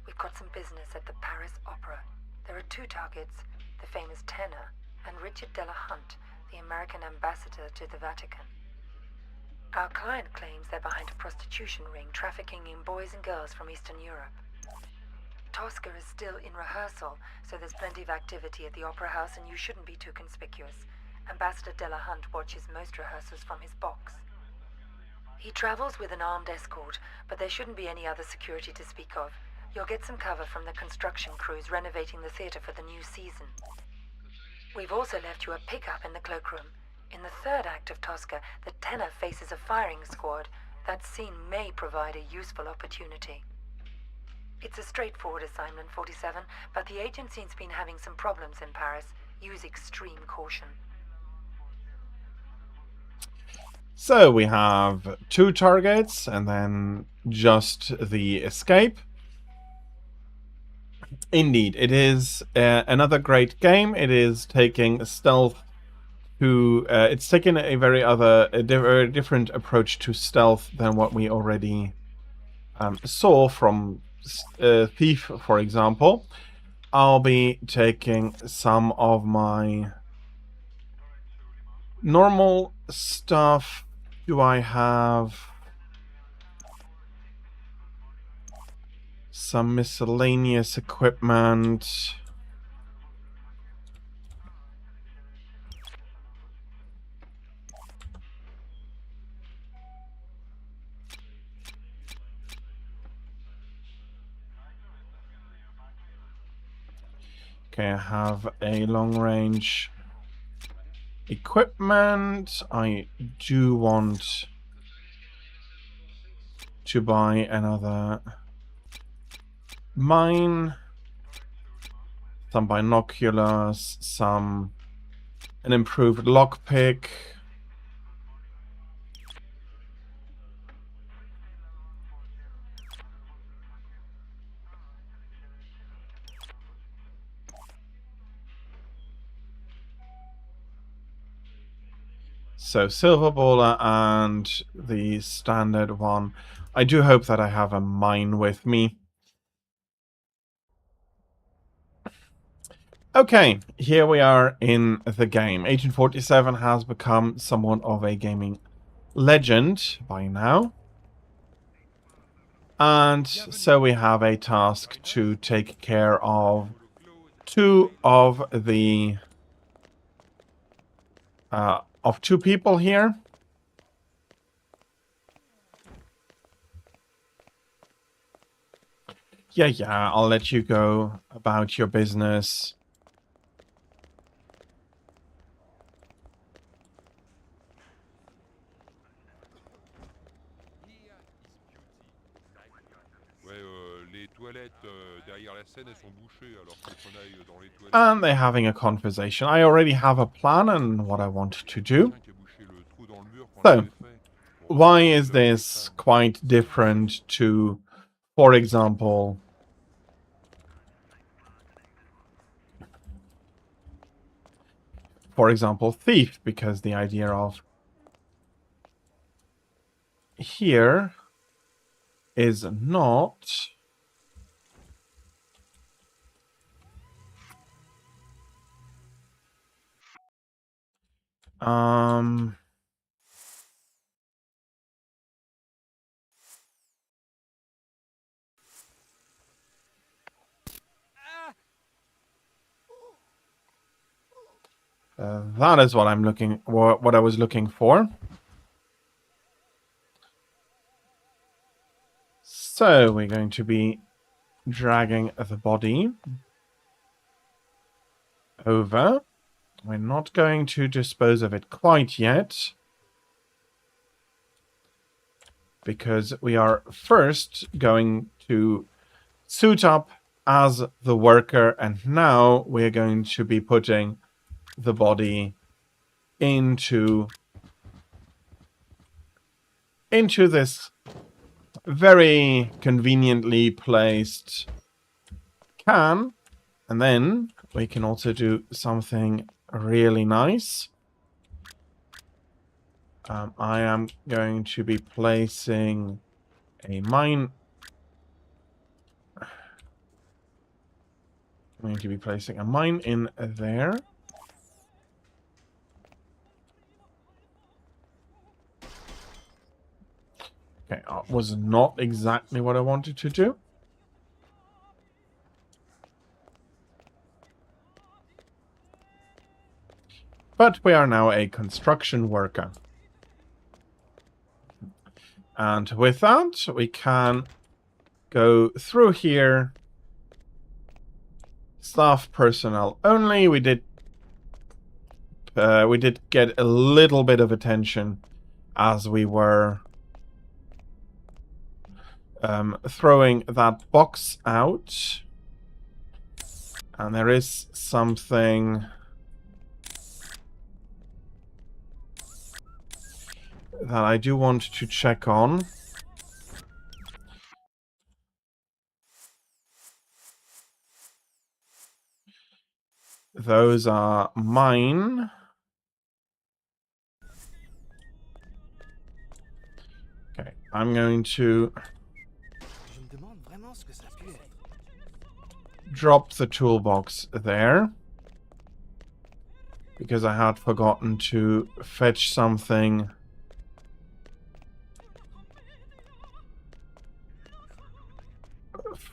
We've got some business at the Paris Opera. There are two targets, the famous tenor and Richard Delahunt, the American ambassador to the Vatican. Our client claims they're behind a prostitution ring trafficking in boys and girls from Eastern Europe. Tosca is still in rehearsal, so there's plenty of activity at the Opera House and you shouldn't be too conspicuous. Ambassador Delahunt watches most rehearsals from his box. He travels with an armed escort, but there shouldn't be any other security to speak of. You'll get some cover from the construction crews renovating the theater for the new season. We've also left you a pickup in the cloakroom. In the third act of Tosca, the tenor faces a firing squad. That scene may provide a useful opportunity. It's a straightforward assignment, 47, but the agency's been having some problems in Paris. Use extreme caution. So we have two targets and then just the escape. Indeed, it is another great game. It is taking stealth to... it's taking a very different approach to stealth than what we already saw from Thief, for example. I'll be taking some of my normal stuff. Do I have some miscellaneous equipment? Okay, I have a long-range equipment. I do want to buy another mine, some binoculars, an improved lockpick. So silver baller and the standard one. I do hope that I have a mine with me. Okay, here we are in the game. Agent 47 has become somewhat of a gaming legend by now. And so we have a task to take care of two people here. Yeah, I'll let you go about your business. Ouais, les toilettes, And they're having a conversation. I already have a plan and what I want to do. So, why is this quite different to, for example, Thief? Because the idea of here is not that is what I'm looking, what I was looking for. So we're going to be dragging the body over. We're not going to dispose of it quite yet, because we are first going to suit up as the worker, and now we're going to be putting the body into this very conveniently placed can, and then we can also do something really nice. I am going to be placing a mine. I'm going to be placing a mine in there. Okay, that was not exactly what I wanted to do. But we are now a construction worker. And with that, we can go through here. Staff personnel only. We did get a little bit of attention as we were throwing that box out. And there is something that I do want to check on. Those are mine. Okay, I'm going to drop the toolbox there, because I had forgotten to fetch something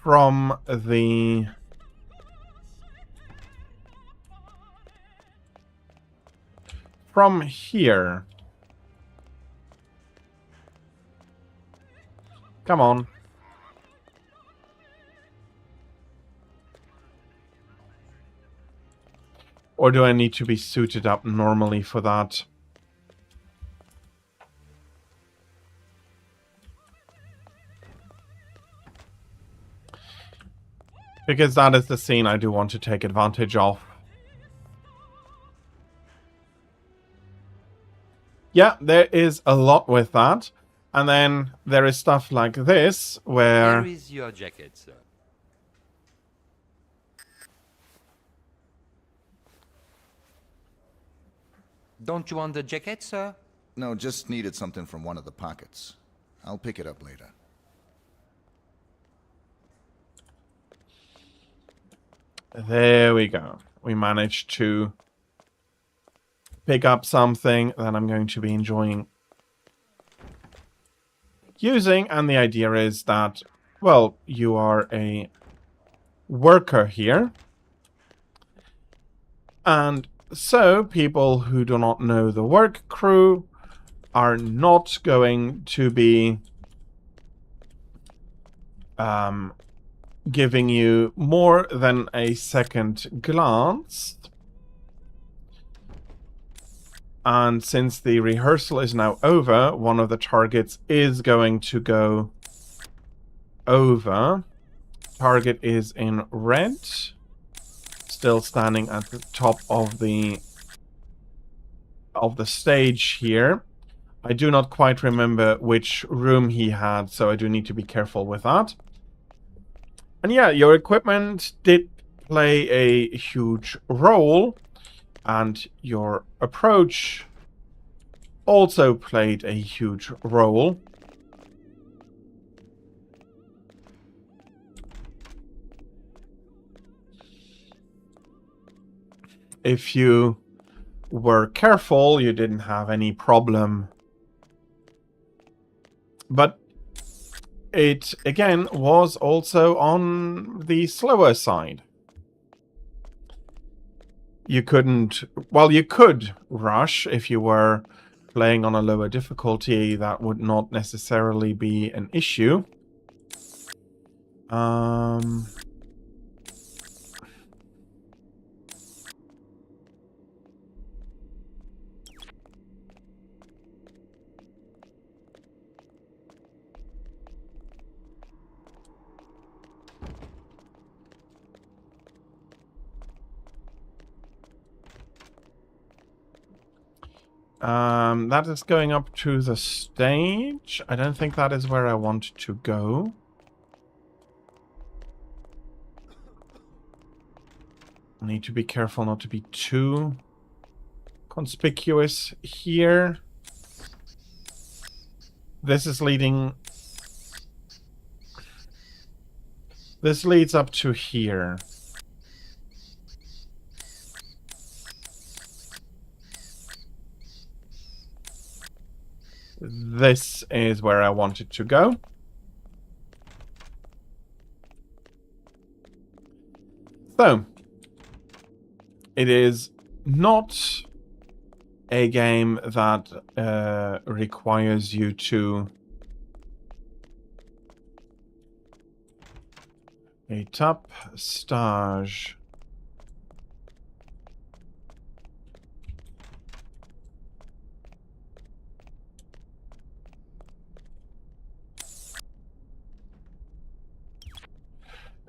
from here. Come on. Or do I need to be suited up normally for that? Because that is the scene I do want to take advantage of. Yeah, there is a lot with that. And then there is stuff like this, where... Here is your jacket, sir. Don't you want the jacket, sir? No, just needed something from one of the pockets. I'll pick it up later. There we go. We managed to pick up something that I'm going to be enjoying using, and the idea is that, well, you are a worker here, and so people who do not know the work crew are not going to be giving you more than a second glance. And since the rehearsal is now over, one of the targets is going to go over. target is in red. Still standing at the top of the stage here. I do not quite remember which room he had, so I do need to be careful with that. And yeah, your equipment did play a huge role, and your approach also played a huge role. If you were careful, you didn't have any problem. But it, again, was also on the slower side. You couldn't... Well, you could rush if you were playing on a lower difficulty. That would not necessarily be an issue. That is going up to the stage. I don't think that is where I want to go. I need to be careful not to be too conspicuous here. This is leading... This leads up to here. This is where I wanted to go. So, it is not a game that requires you to a top stage.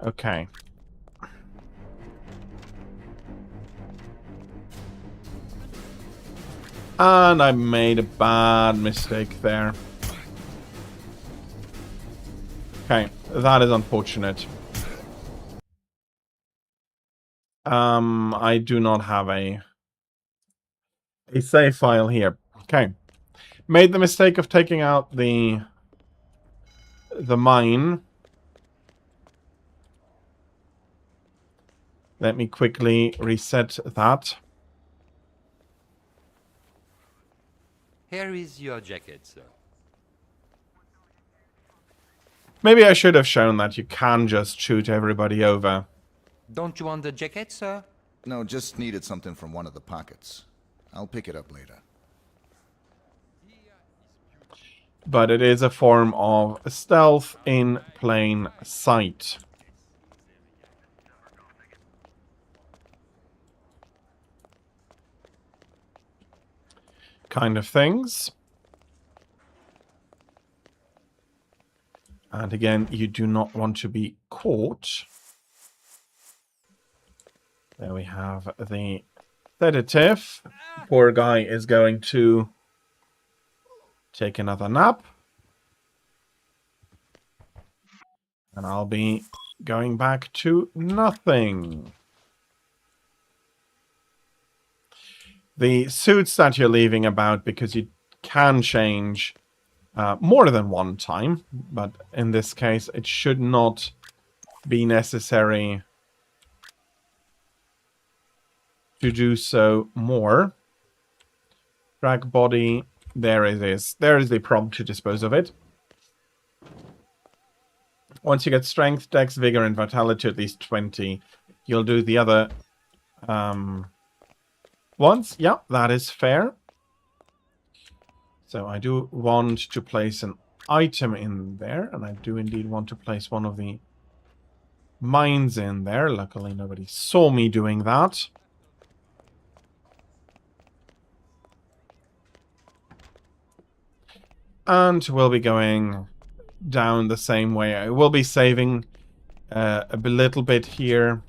Okay. And I made a bad mistake there. Okay, that is unfortunate. I do not have a save file here. Okay. Made the mistake of taking out the mine. Let me quickly reset that. Here is your jacket, sir. Maybe I should have shown that you can just shoot everybody over. Don't you want the jacket, sir? No, just needed something from one of the pockets. I'll pick it up later. But it is a form of stealth in plain sight. Kind of things. And again, you do not want to be caught. There we have the sedative. Poor guy is going to take another nap. And I'll be going back to nothing. The suits that you're leaving about, because you can change more than one time, but in this case it should not be necessary to do so more. Drag body, there it is. There is the prompt to dispose of it. Once you get strength, dex, vigor, and vitality at least 20, you'll do the other once. Yeah, that is fair. So I do want to place an item in there, and I do indeed want to place one of the mines in there. Luckily, nobody saw me doing that. And we'll be going down the same way. I will be saving a little bit here.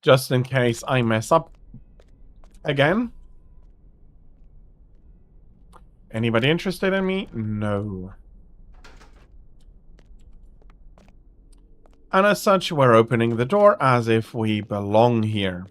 Just in case I mess up again. Anybody interested in me? No. And as such, we're opening the door as if we belong here.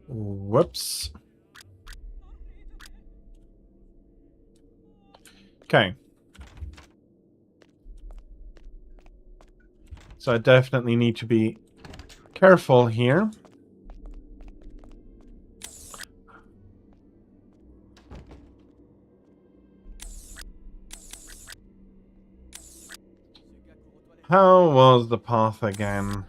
Whoops. Okay. So I definitely need to be careful here. How was the path again?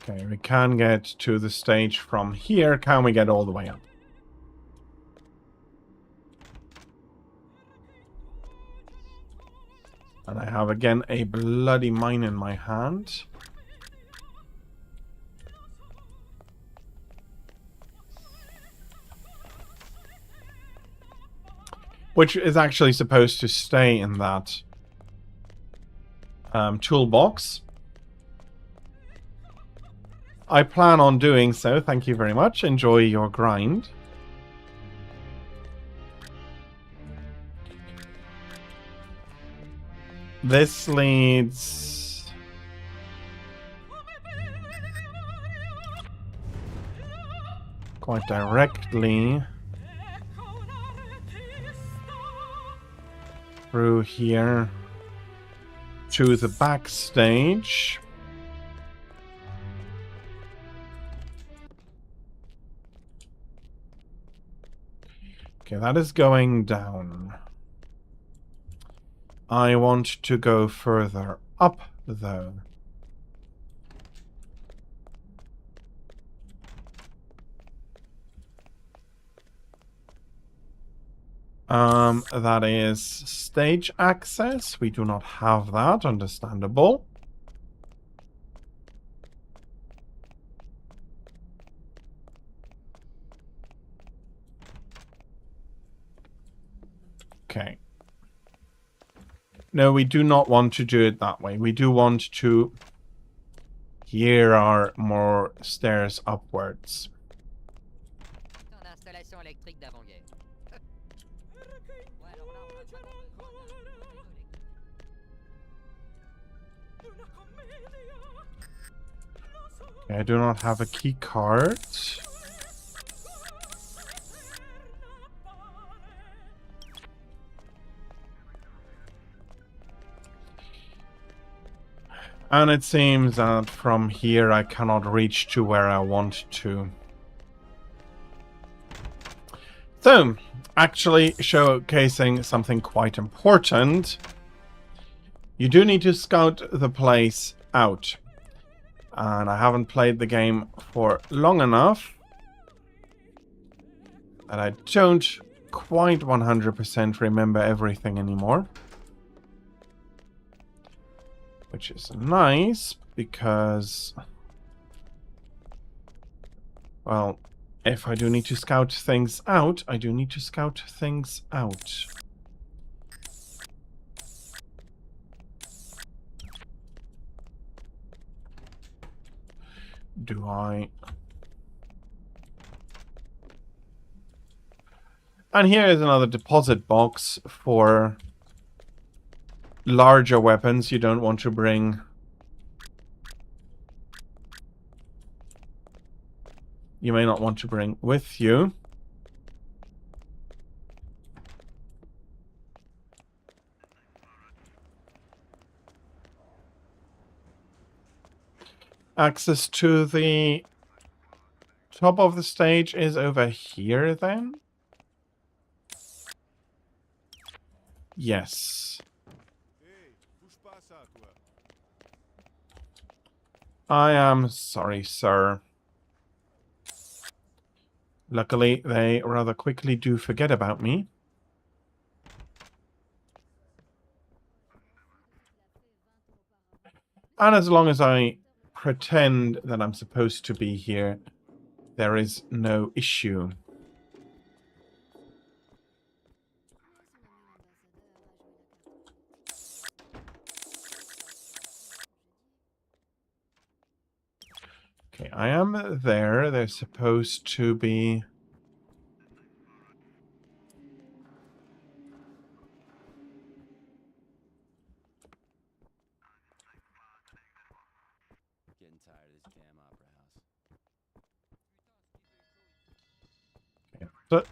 Okay, we can get to the stage from here. Can we get all the way up? And I have again a bloody mine in my hand. Which is actually supposed to stay in that toolbox. I plan on doing so. Thank you very much. Enjoy your grind. This leads... quite directly through here to the backstage. Okay, that is going down. I want to go further up, though. That is stage access. We do not have that, understandable. Okay. No, we do not want to do it that way. We do want to... Here are more stairs upwards. Okay, I do not have a key card. And it seems that from here I cannot reach to where I want to. So, actually showcasing something quite important. You do need to scout the place out. And I haven't played the game for long enough that I don't quite 100% remember everything anymore. Which is nice, because... well, if I do need to scout things out, I do need to scout things out. Do I... and here is another deposit box for larger weapons you don't want to bring. You may not want to bring with you. Access to the top of the stage is over here then? Yes. I am sorry, sir. Luckily, they rather quickly do forget about me. And as long as I pretend that I'm supposed to be here, there is no issue. Okay, I am there. They're supposed to be... Getting tired of this damn opera house. Okay, that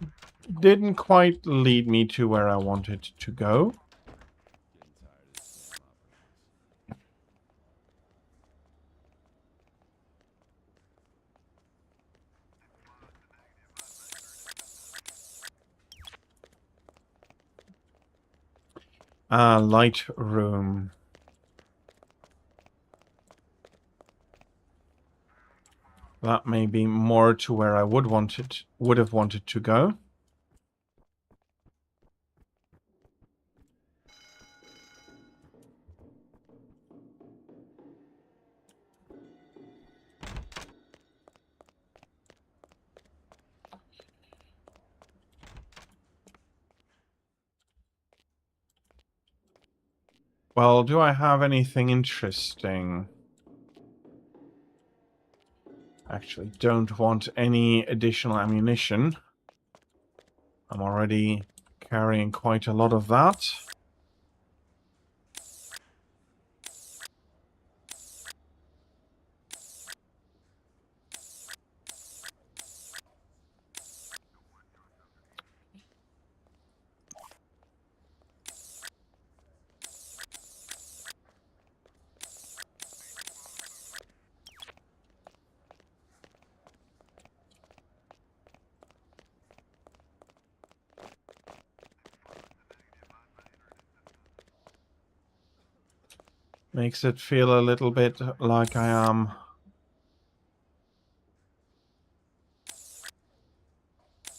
didn't quite lead me to where I wanted to go. Light room. That may be more to where I would have wanted to go. Well, do I have anything interesting? Actually, don't want any additional ammunition. I'm already carrying quite a lot of that. Makes it feel a little bit like I am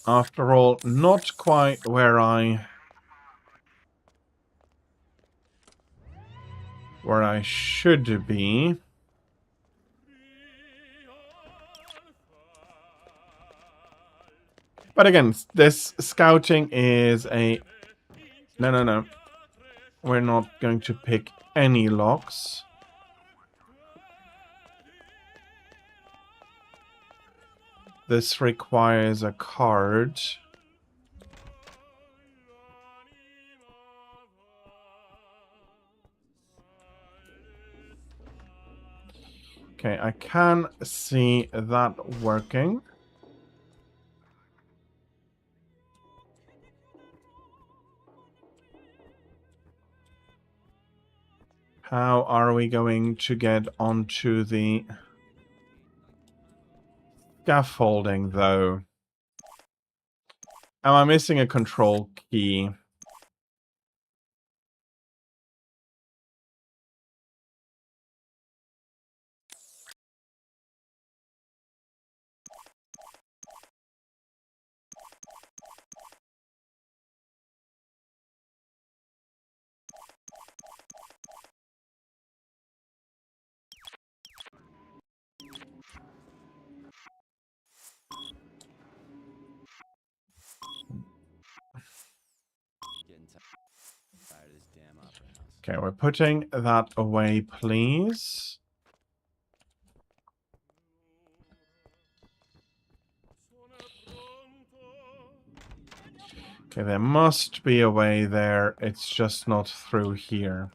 after all not quite where I should be. But again, this scouting is a... No. We're not going to pick any locks. This requires a card. Okay, I can see that working. How are we going to get onto the scaffolding, though? Am I missing a control key? Tired of this damn opera house. Okay, we're putting that away, please. Okay, there must be a way there. It's just not through here.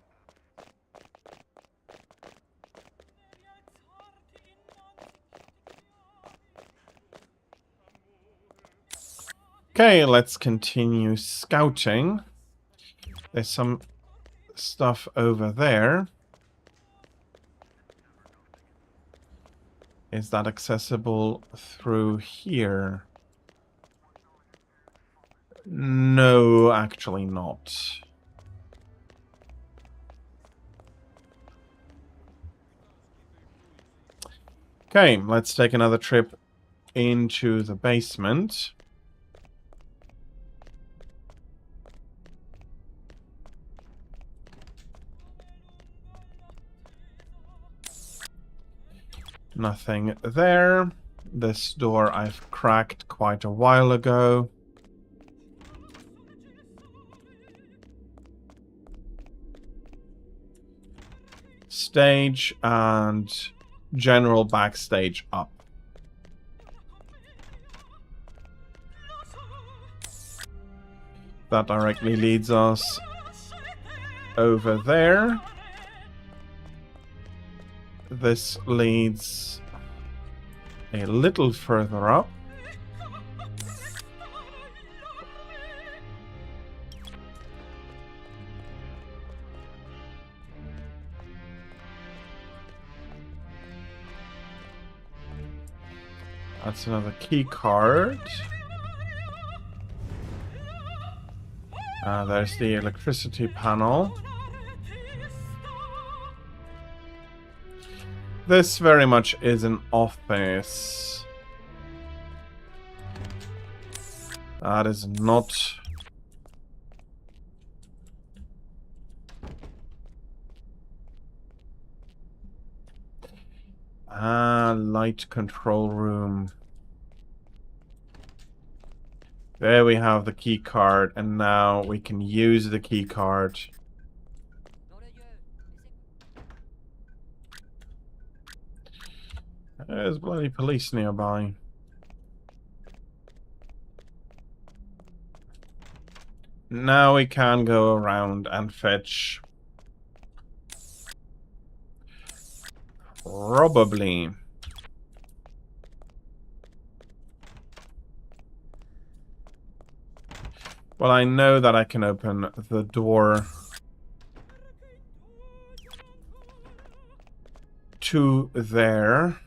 Okay, let's continue scouting. There's some stuff over there. Is that accessible through here? No, actually not. Okay, let's take another trip into the basement. Nothing there. This door I've cracked quite a while ago. Stage and general backstage up. That directly leads us over there. This leads a little further up. That's another key card. There's the electricity panel. This very much is an office. That is not... light control room. There we have the key card, and now we can use the key card. There's bloody police nearby. Now we can go around and fetch. Probably. Well, I know that I can open the door to there.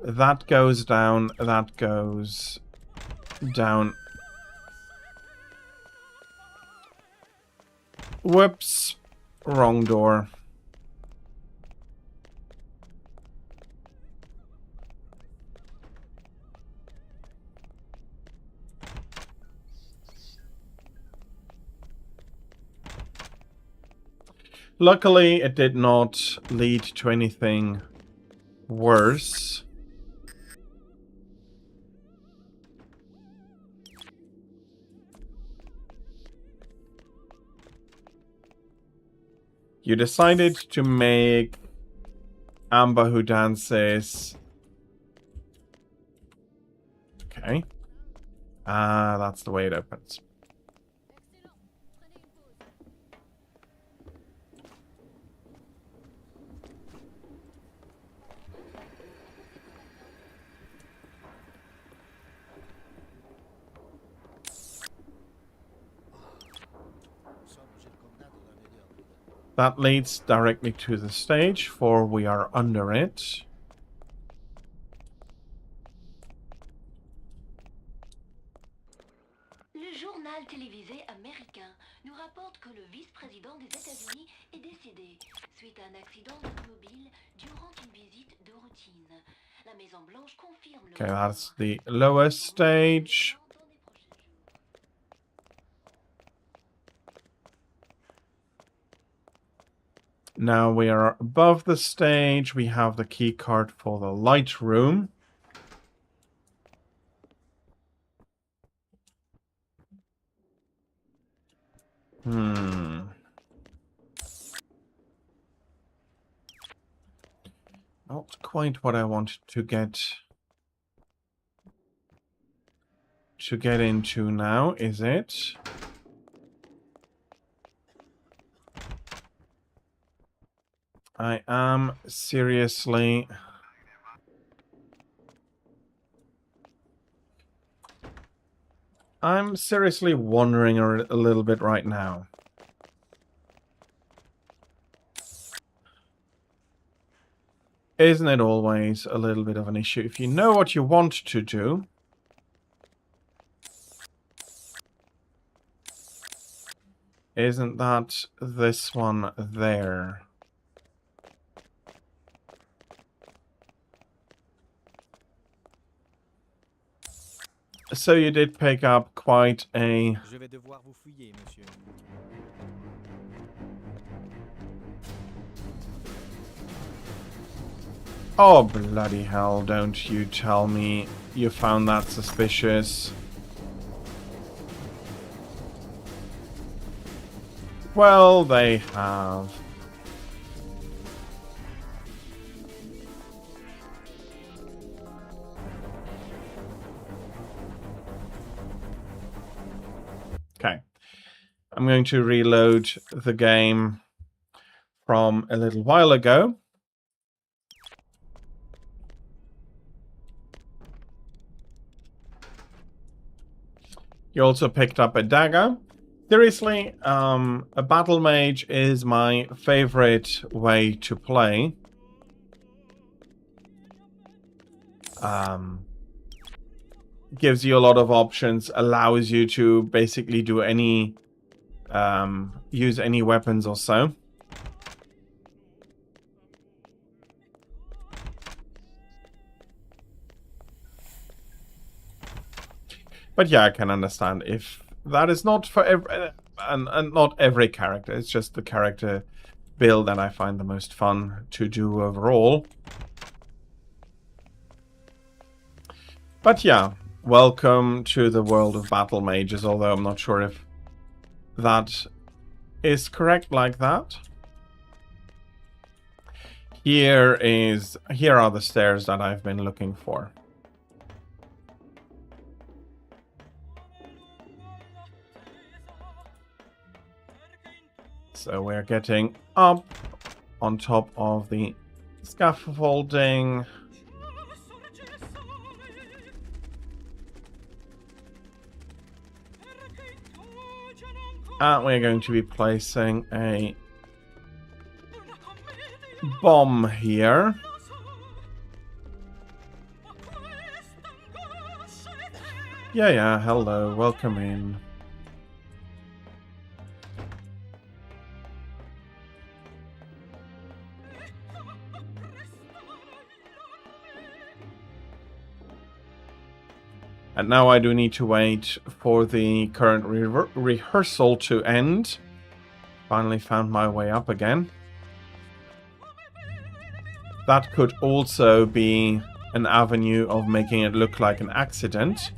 That goes down, that goes down. Whoops. Wrong door. Luckily, it did not lead to anything worse. You decided to make Amber Who Dances. Okay. That's the way it opens. That leads directly to the stage, for we are under it. Le journal télévisé américain nous rapporte que le vice-président des États-Unis est décédé suite à un accident automobile durant une visite de routine. La Maison Blanche confirme le... Okay, that's the lower stage. Now we are above the stage. We have the key card for the light room. Not quite what I wanted to get into now, is it? I am seriously... I'm seriously wondering a little bit right now. Isn't it always a little bit of an issue? If you know what you want to do, isn't that this one there? So you did pick up quite a... Je vais devoir vous fouiller, monsieur. Oh, bloody hell, don't you tell me you found that suspicious. Well, they have. Okay. I'm going to reload the game from a little while ago. You also picked up a dagger. Seriously, a battle mage is my favorite way to play. Gives you a lot of options, allows you to basically do any, use any weapons or so. But yeah, I can understand if that is not for every, and not every character. It's just the character build that I find the most fun to do overall. But yeah, welcome to the world of battle mages, although I'm not sure if that is correct like that. Here are the stairs that I've been looking for. So we're getting up on top of the scaffolding. And we're going to be placing a bomb here. Yeah, hello, welcome in. And now I do need to wait for the current rehearsal to end. Finally found my way up again. That could also be an avenue of making it look like an accident.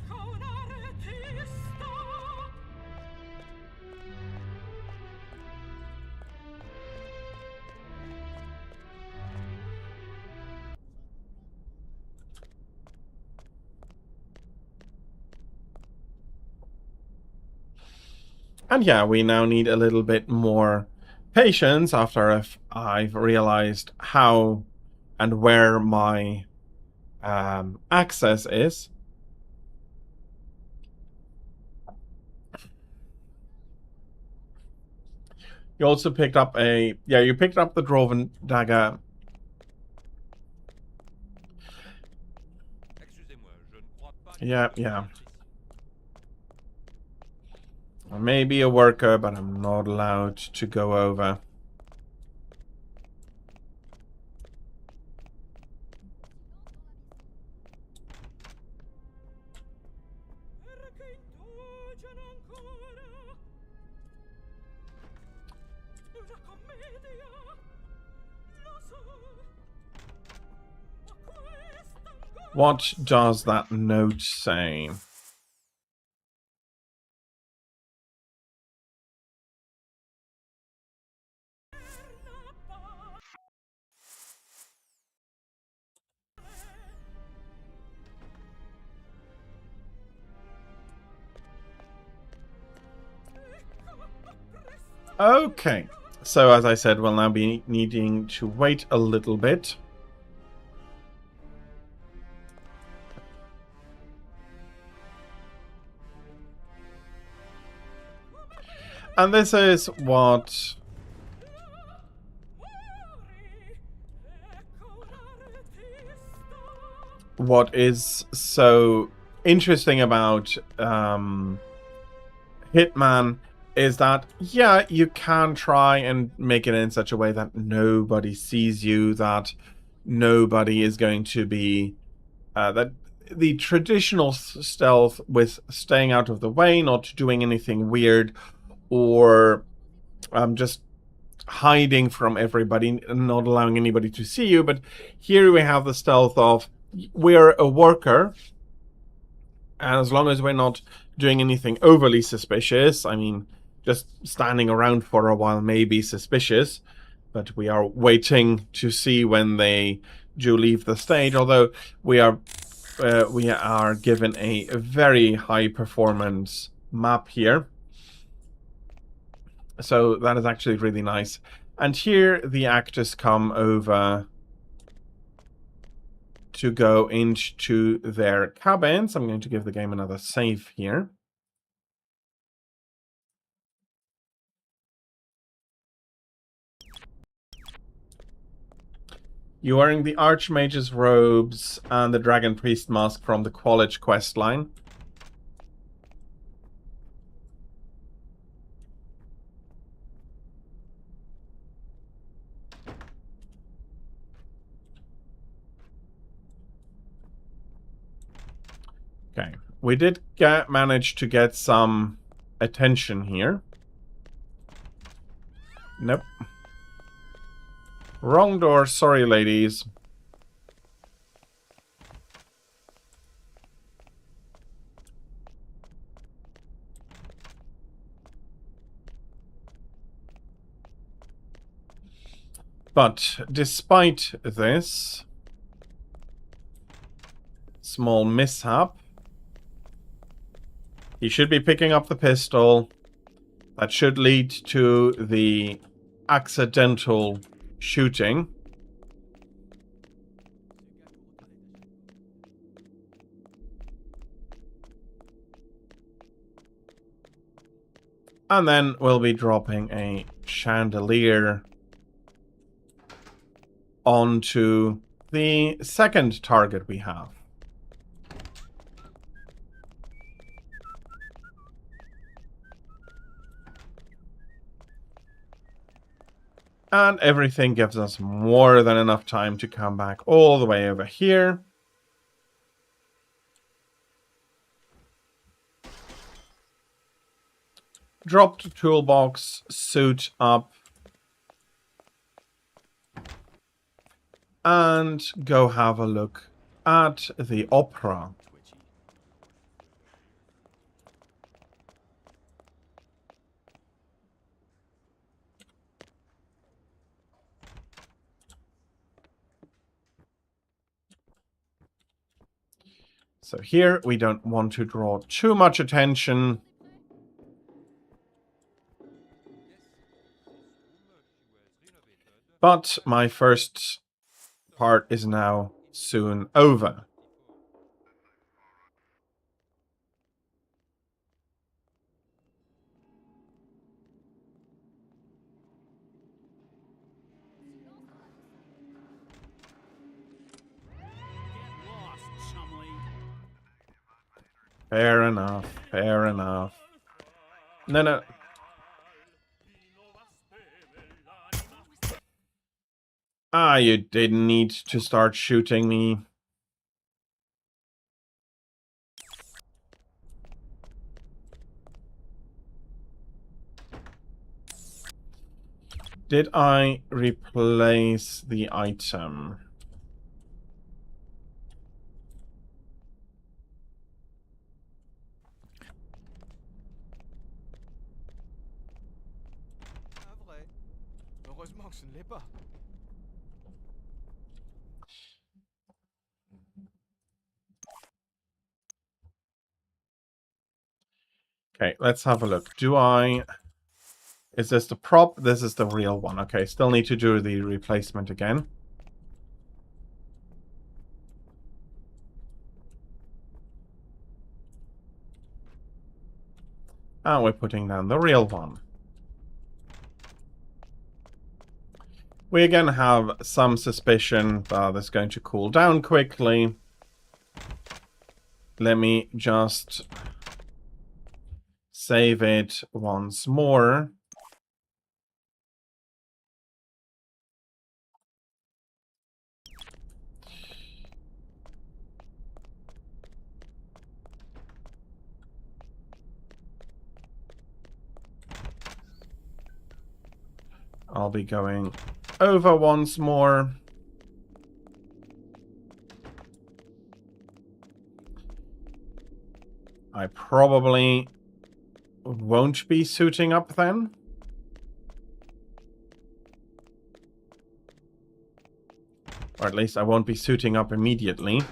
And yeah, we now need a little bit more patience after I've realized how and where my access is. You also picked up you picked up the Dwarven dagger. Yeah. I may be a worker, but I'm not allowed to go over. What does that note say? Okay, so as I said, we'll now be needing to wait a little bit. And this is what what is so interesting about Hitman is that, yeah, you can try and make it in such a way that nobody sees you, that nobody is going to be... that the traditional stealth with staying out of the way, not doing anything weird, or just hiding from everybody and not allowing anybody to see you. But here we have the stealth of, we're a worker, and as long as we're not doing anything overly suspicious, I mean, just standing around for a while may be suspicious, but we are waiting to see when they do leave the stage, although we are given a very high performance map here. So that is actually really nice. And here the actors come over to go into their cabins. I'm going to give the game another save here. You're wearing the Archmage's robes and the Dragon Priest mask from the College questline. Okay, we did manage to get some attention here. Nope. Wrong door, sorry ladies. But despite this small mishap, he should be picking up the pistol. That should lead to the accidental shooting. And then we'll be dropping a chandelier onto the second target we have. And everything gives us more than enough time to come back all the way over here. Drop the toolbox, suit up, and go have a look at the opera. So here we don't want to draw too much attention. But my first part is now soon over. Fair enough, fair enough. No. Ah, you didn't need to start shooting me. Did I replace the item? Okay, let's have a look. Is this the prop? This is the real one. Okay, still need to do the replacement again. And we're putting down the real one. We again have some suspicion that it's going to cool down quickly. Let me just save it once more. I'll be going over once more. I probably won't be suiting up then. Or at least I won't be suiting up immediately.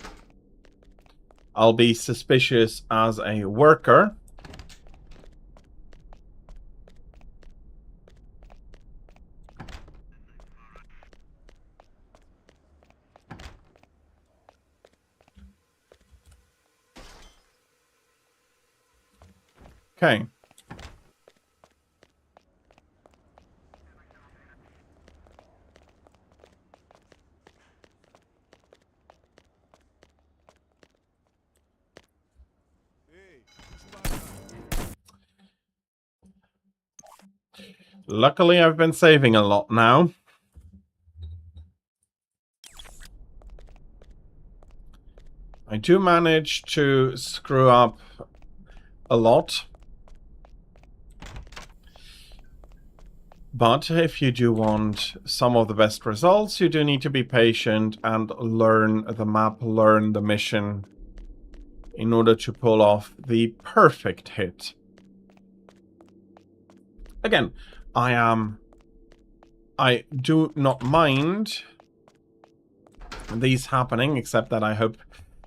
I'll be suspicious as a worker. Okay. Luckily, I've been saving a lot now. I do manage to screw up a lot. But if you do want some of the best results, you do need to be patient and learn the map, learn the mission in order to pull off the perfect hit. Again, I do not mind these happening, except that I hope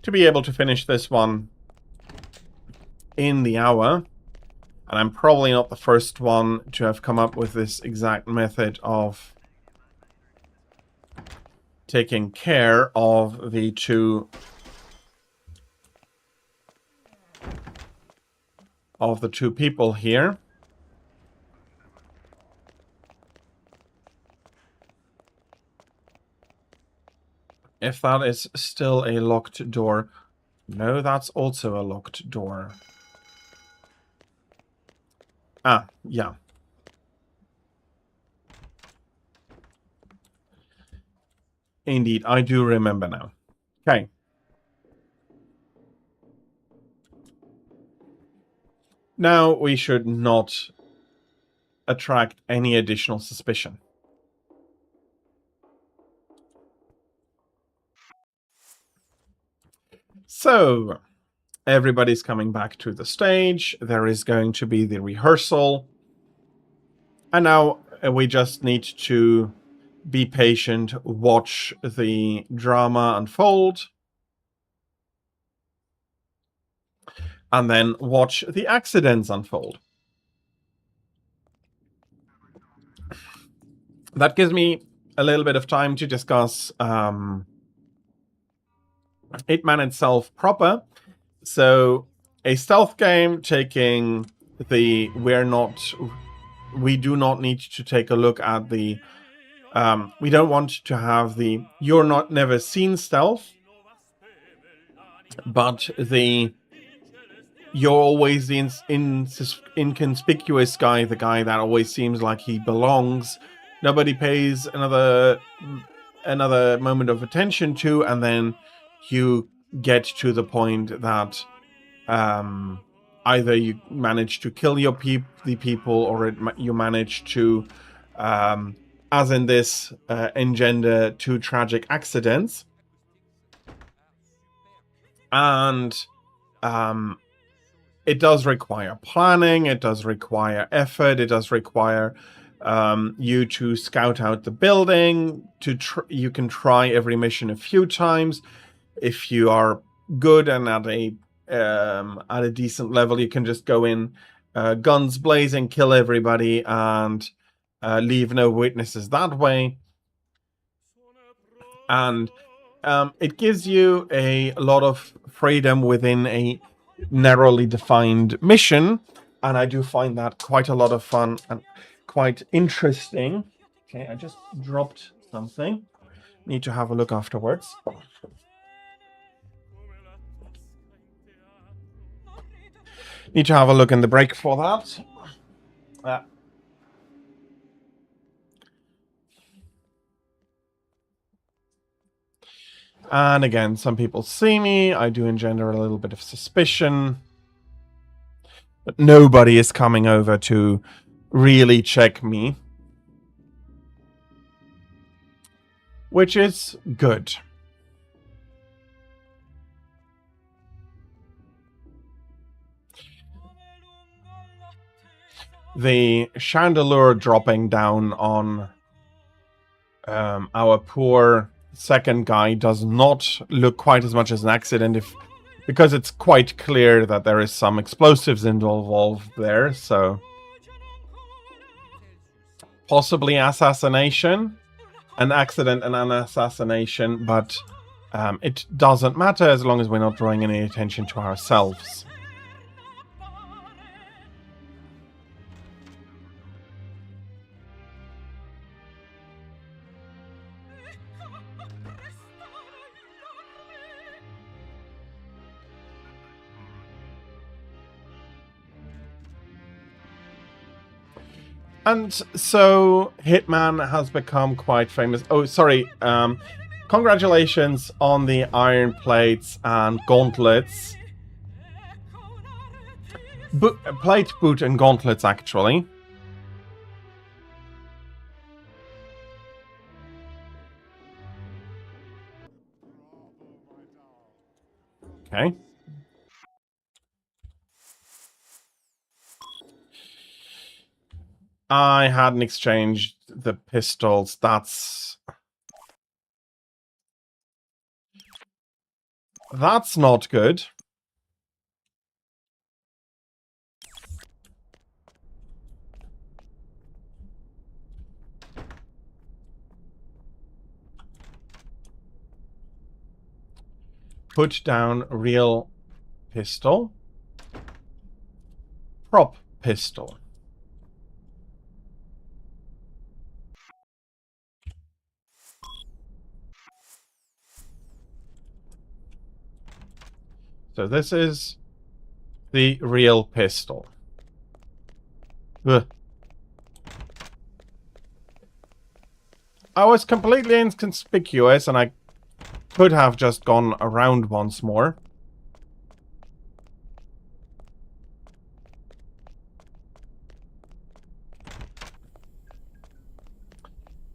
to be able to finish this one in the hour. And I'm probably not the first one to have come up with this exact method of taking care of the two people here. If that is still a locked door. No, that's also a locked door. Ah, yeah. Indeed, I do remember now. Okay. Now we should not attract any additional suspicion. So, everybody's coming back to the stage. There is going to be the rehearsal. And now we just need to be patient, watch the drama unfold. And then watch the accidents unfold. That gives me a little bit of time to discuss Hitman itself proper. So, a stealth game taking the we do not need to take a look at the we don't want to have the you're not never seen stealth, but the you're always the inconspicuous guy, the guy that always seems like he belongs. Nobody pays another moment of attention to, and then you get to the point that either you manage to kill the people, or you manage to, as in this, engender two tragic accidents. And it does require planning, it does require effort, it does require you to scout out the building. You can try every mission a few times. If you are good and at a decent level, you can just go in guns blazing, kill everybody, and leave no witnesses that way. And it gives you a lot of freedom within a narrowly defined mission, and I do find that quite a lot of fun and quite interesting. Okay, I just dropped something. Need to have a look afterwards. Need to have a look in the break for that. And again, some people see me. I do engender a little bit of suspicion. But nobody is coming over to really check me. Which is good. The chandelier dropping down on our poor second guy does not look quite as much as an accident, because it's quite clear that there is some explosives involved there, so possibly assassination, an accident and an assassination, but it doesn't matter as long as we're not drawing any attention to ourselves. And so Hitman has become quite famous. Oh, sorry. Congratulations on the iron plates and gauntlets. Plate, boot, and gauntlets, actually. Okay. I hadn't exchanged the pistols. That's not good. Put down real pistol. Prop pistol. So this is the real pistol. Ugh. I was completely inconspicuous, and I could have just gone around once more.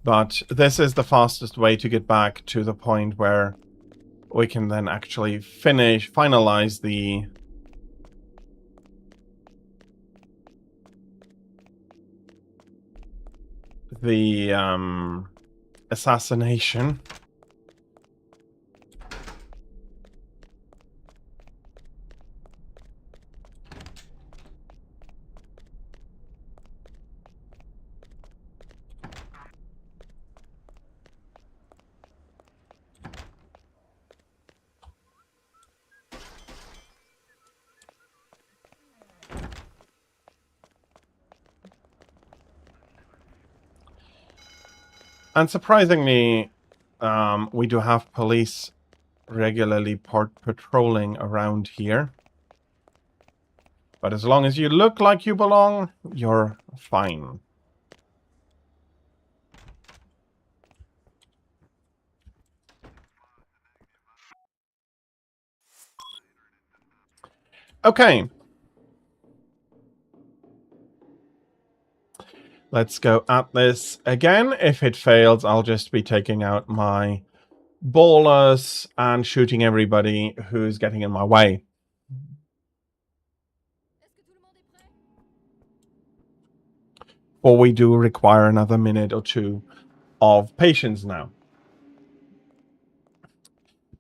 But this is the fastest way to get back to the point where we can then actually finalize the assassination. And surprisingly, we do have police regularly patrolling around here. But as long as you look like you belong, you're fine. Okay. Let's go at this again. If it fails, I'll just be taking out my ballers and shooting everybody who's getting in my way. Or we do require another minute or two of patience now.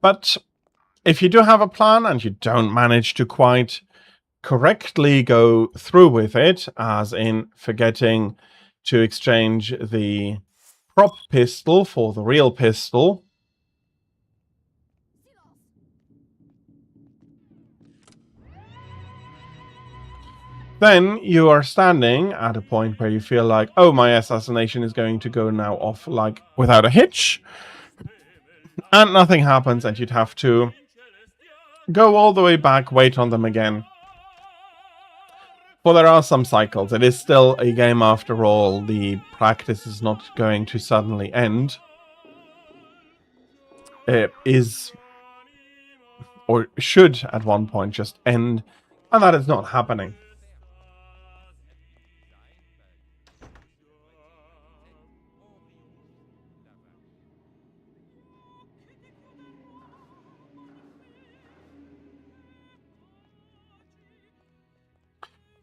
But if you do have a plan and you don't manage to quite correctly go through with it, as in forgetting to exchange the prop pistol for the real pistol, then you are standing at a point where you feel like, oh, my assassination is going to go now off like without a hitch, and nothing happens, and you'd have to go all the way back, wait on them again, Well, there are some cycles. It is still a game after all. The practice is not going to suddenly end. It is, or should at one point just end, and that is not happening.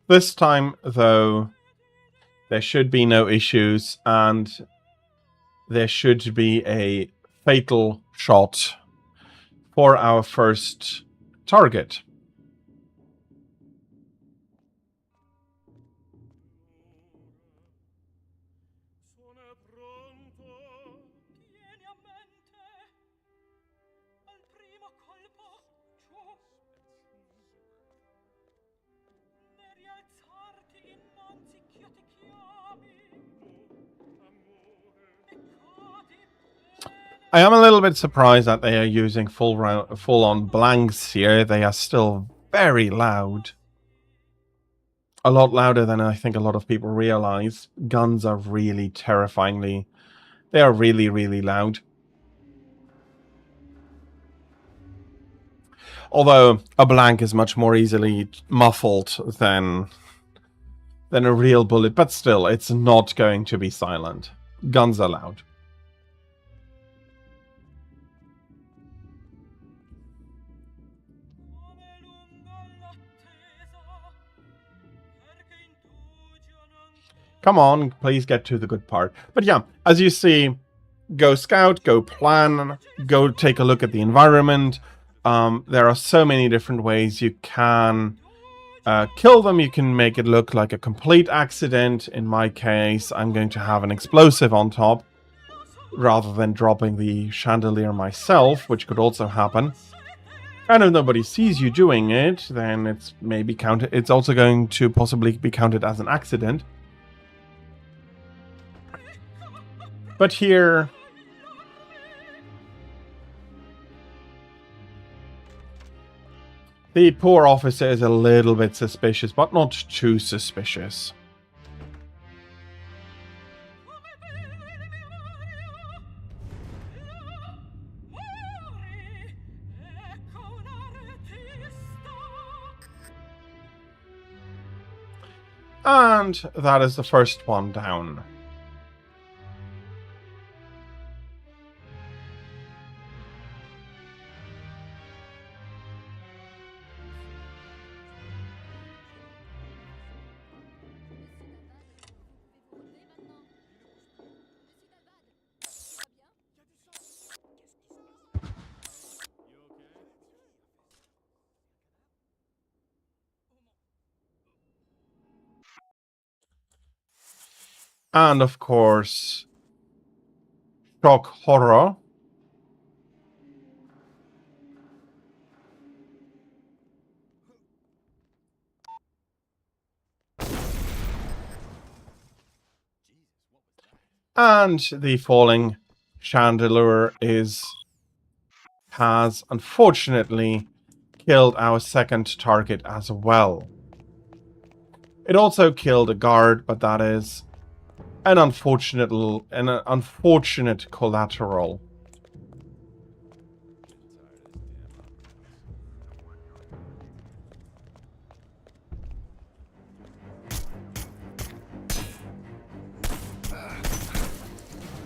This time, though, there should be no issues, and there should be a fatal shot for our first target. I am a little bit surprised that they are using full-on blanks here. They are still very loud. A lot louder than I think a lot of people realize. Guns are really terrifyingly... They are really, really loud. Although a blank is much more easily muffled than a real bullet. But still, it's not going to be silent. Guns are loud. Come on, please get to the good part. But yeah, as you see, go scout, go plan, go take a look at the environment. There are so many different ways you can kill them. You can make it look like a complete accident. In my case, I'm going to have an explosive on top, rather than dropping the chandelier myself, which could also happen. And if nobody sees you doing it, then it's maybe counted. It's also going to possibly be counted as an accident. But here, the poor officer is a little bit suspicious, but not too suspicious. And that is the first one down. And of course, shock horror. And the falling chandelier has unfortunately killed our second target as well. It also killed a guard, but that is an unfortunate collateral.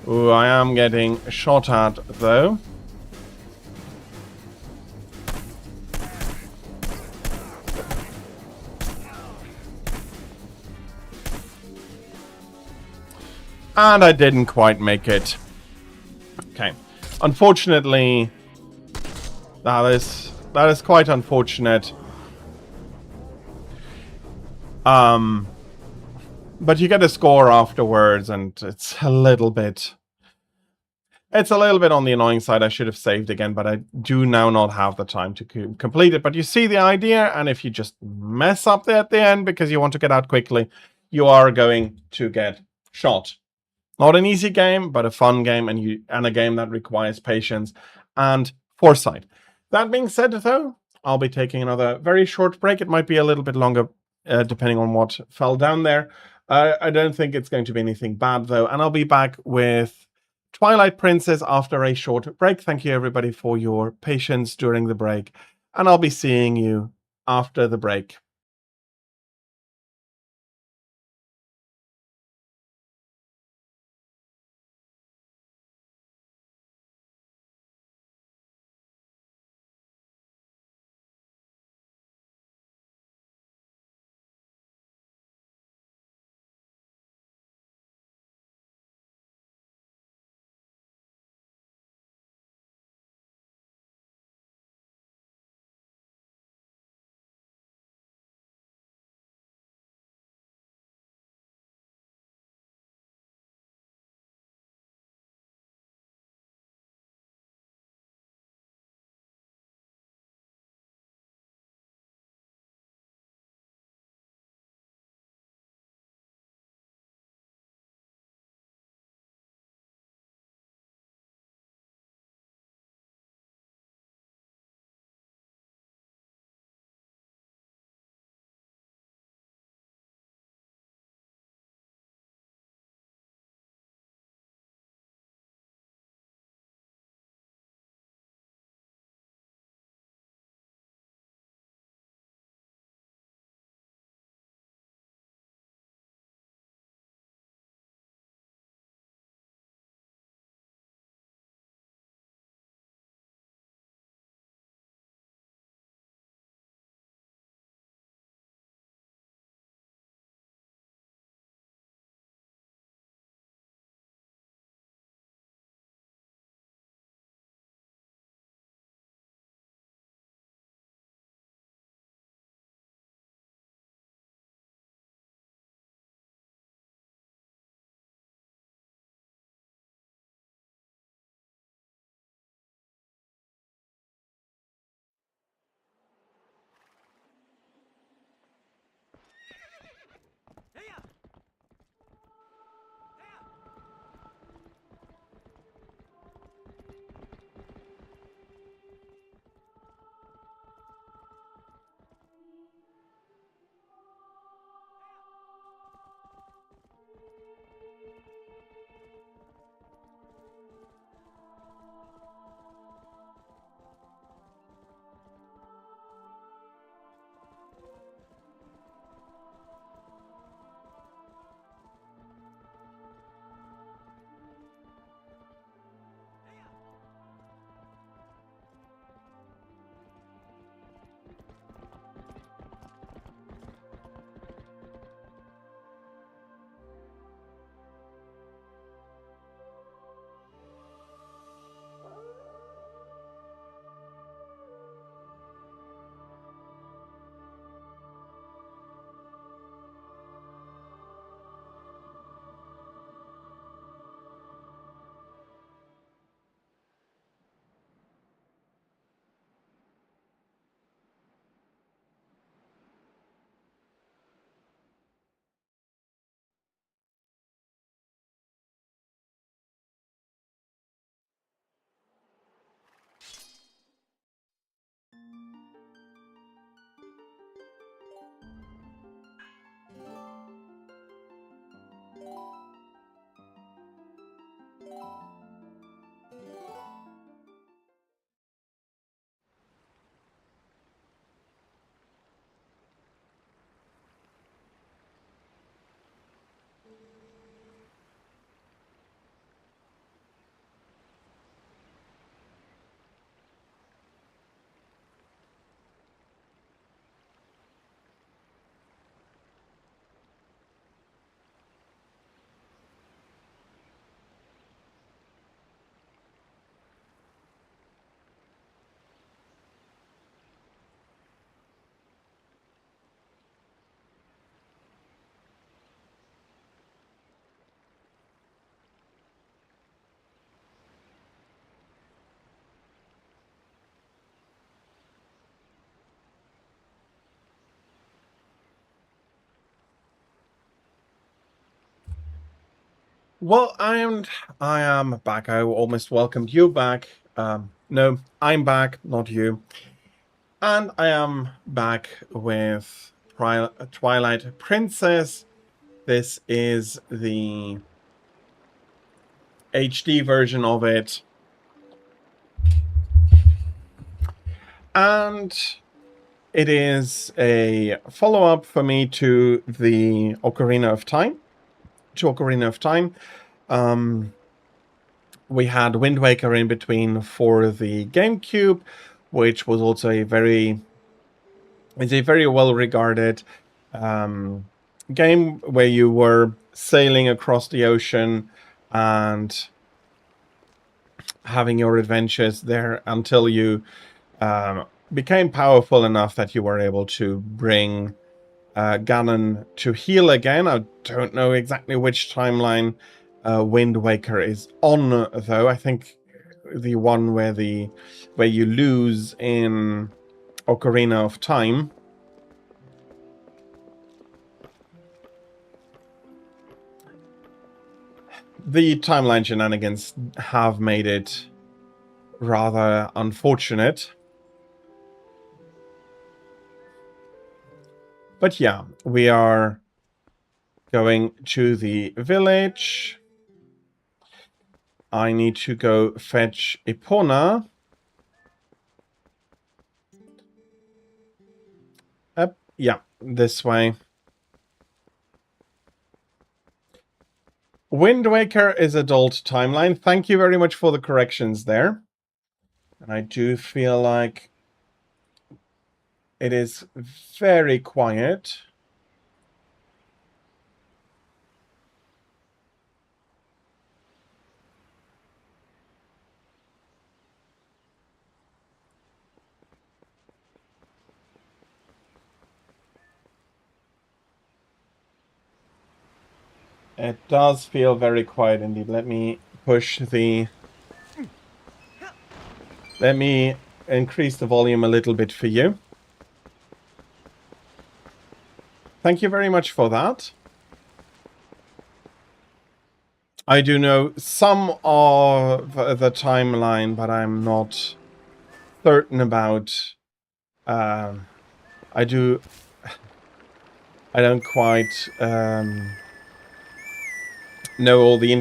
Ooh, I am getting shot at though. And I didn't quite make it. Okay. Unfortunately, that is quite unfortunate. But you get a score afterwards, and it's a little bit on the annoying side. I should have saved again, but I do now not have the time to complete it. But you see the idea, and if you just mess up there at the end because you want to get out quickly, you are going to get shot. Not an easy game, but a fun game, and a game that requires patience and foresight. That being said, though, I'll be taking another very short break. It might be a little bit longer depending on what fell down there. I don't think it's going to be anything bad, though. And I'll be back with Twilight Princess after a short break. Thank you, everybody, for your patience during the break. And I'll be seeing you after the break. Well, I am back. I almost welcomed you back. No, I'm back, not you. And I am back with Twilight Princess. This is the HD version of it. And it is a follow-up for me to the Ocarina of Time. We had Wind Waker in between for the GameCube, which was also a very well-regarded game where you were sailing across the ocean and having your adventures there until you became powerful enough that you were able to bring Ganon to heal again. I don't know exactly which timeline Wind Waker is on, though. I think the one where you lose in Ocarina of Time. The timeline shenanigans have made it rather unfortunate. But yeah, we are going to the village. I need to go fetch Epona. Yeah, this way. Wind Waker is adult timeline. Thank you very much for the corrections there. And I do feel like it is very quiet. It does feel very quiet indeed. Let me increase the volume a little bit for you. Thank you very much for that. I do know some of the timeline, but I'm not certain about... I don't quite know all the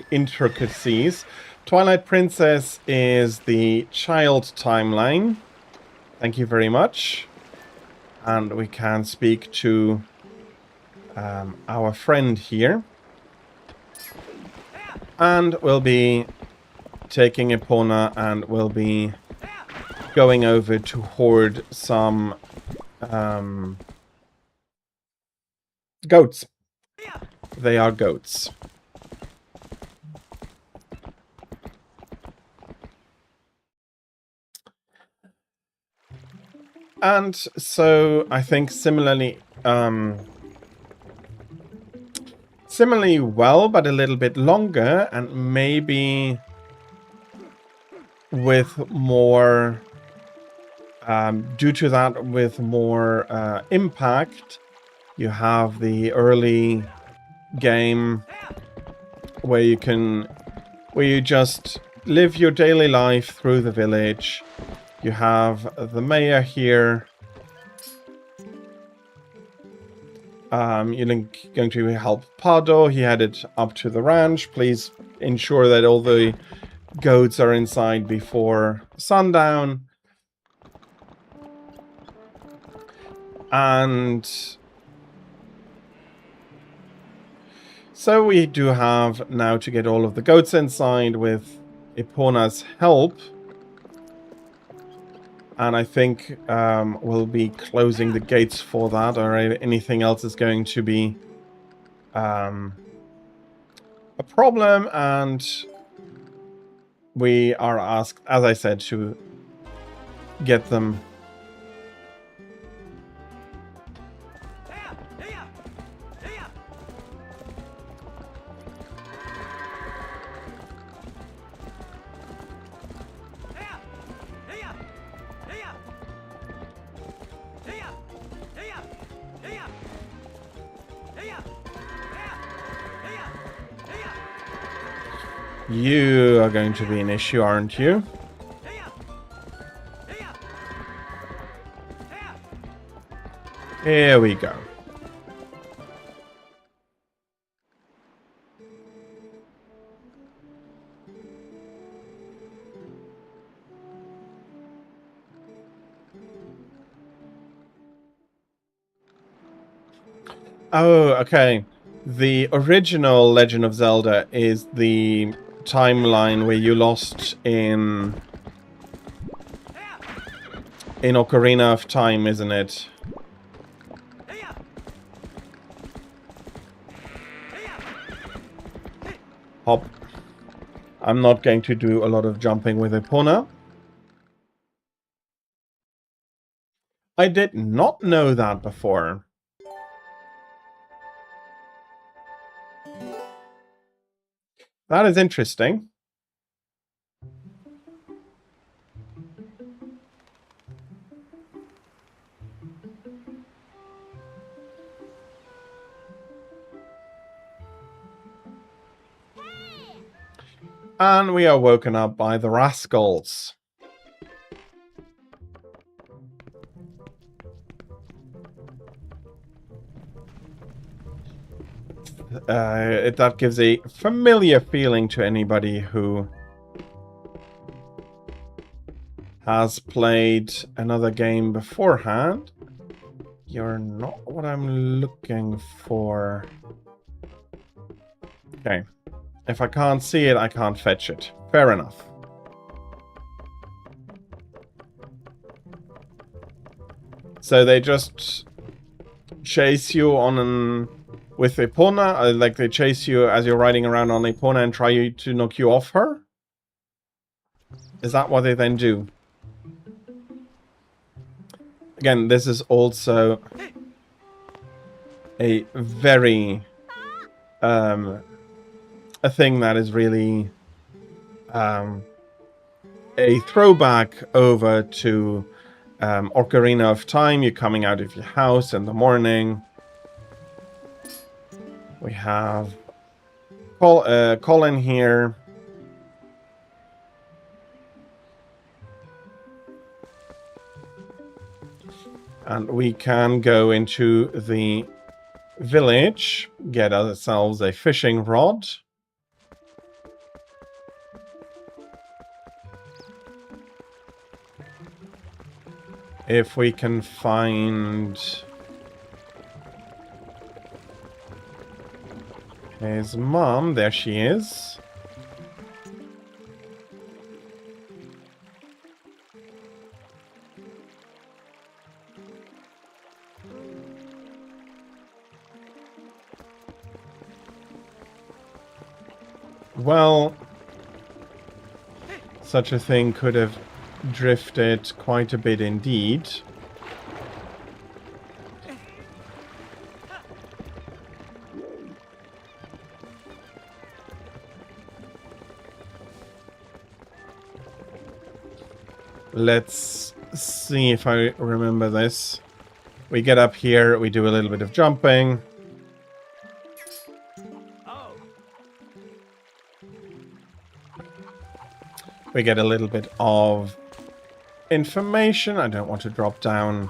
intricacies. Twilight Princess is the child timeline. Thank you very much. And we can speak to our friend here. And we'll be taking Epona and we'll be going over to hoard some goats. They are goats. And so I think similarly well, but a little bit longer, and maybe with more due to that, with more impact. You have the early game where you just live your daily life through the village. You have the mayor here. You're going to help Pardo. He headed up to the ranch. Please ensure that all the goats are inside before sundown. And so we do have now to get all of the goats inside with Epona's help. And I think we'll be closing the gates for that, or anything else is going to be a problem. And we are asked, as I said, to get them. You are going to be an issue, aren't you? Here we go. Oh, okay. The original Legend of Zelda is the timeline where you lost in Ocarina of Time, isn't it? Hop. I'm not going to do a lot of jumping with Epona. I did not know that before. That is interesting. And we are woken up by the rascals. That gives a familiar feeling to anybody who has played another game beforehand. You're not what I'm looking for. Okay. If I can't see it, I can't fetch it. Fair enough. So they just chase you on an... with Epona? Like they chase you as you're riding around on Epona and try to knock you off her? Is that what they then do? Again, this is also a very... a thing that is really a throwback over to Ocarina of Time. You're coming out of your house in the morning. We have Colin here. And we can go into the village, get ourselves a fishing rod. If we can find his mom, there she is. Well, such a thing could have drifted quite a bit indeed. Let's see if I remember this. We get up here, we do a little bit of jumping. We get a little bit of information. I don't want to drop down.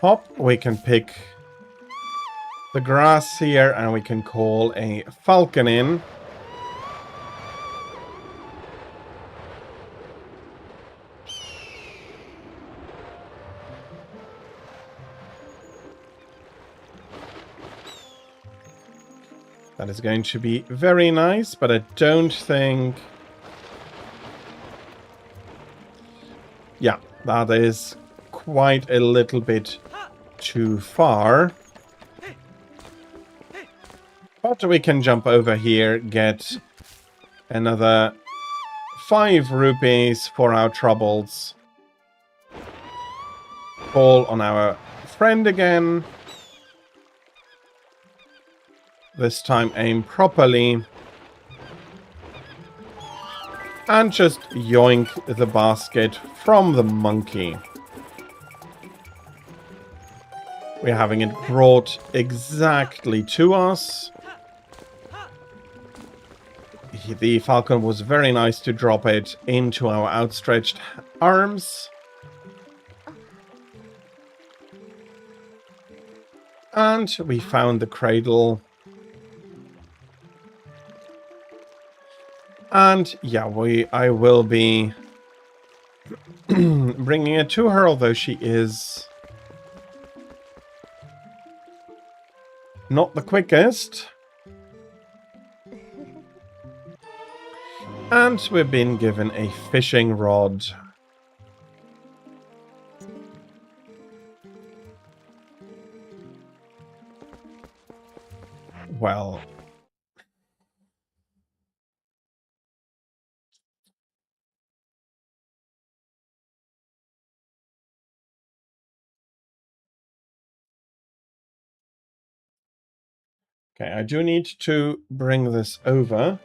Hop, we can pick the grass here and we can call a falcon in. That is going to be very nice, but I don't think... Yeah, that is quite a little bit too far. But we can jump over here, get another 5 rupees for our troubles. Call on our friend again. This time aim properly. And just yoink the basket from the monkey. We're having it brought exactly to us. The falcon was very nice to drop it into our outstretched arms. And we found the cradle. And yeah, I will be bringing it to her, although she is not the quickest. And we've been given a fishing rod. Well, okay, I do need to bring this over.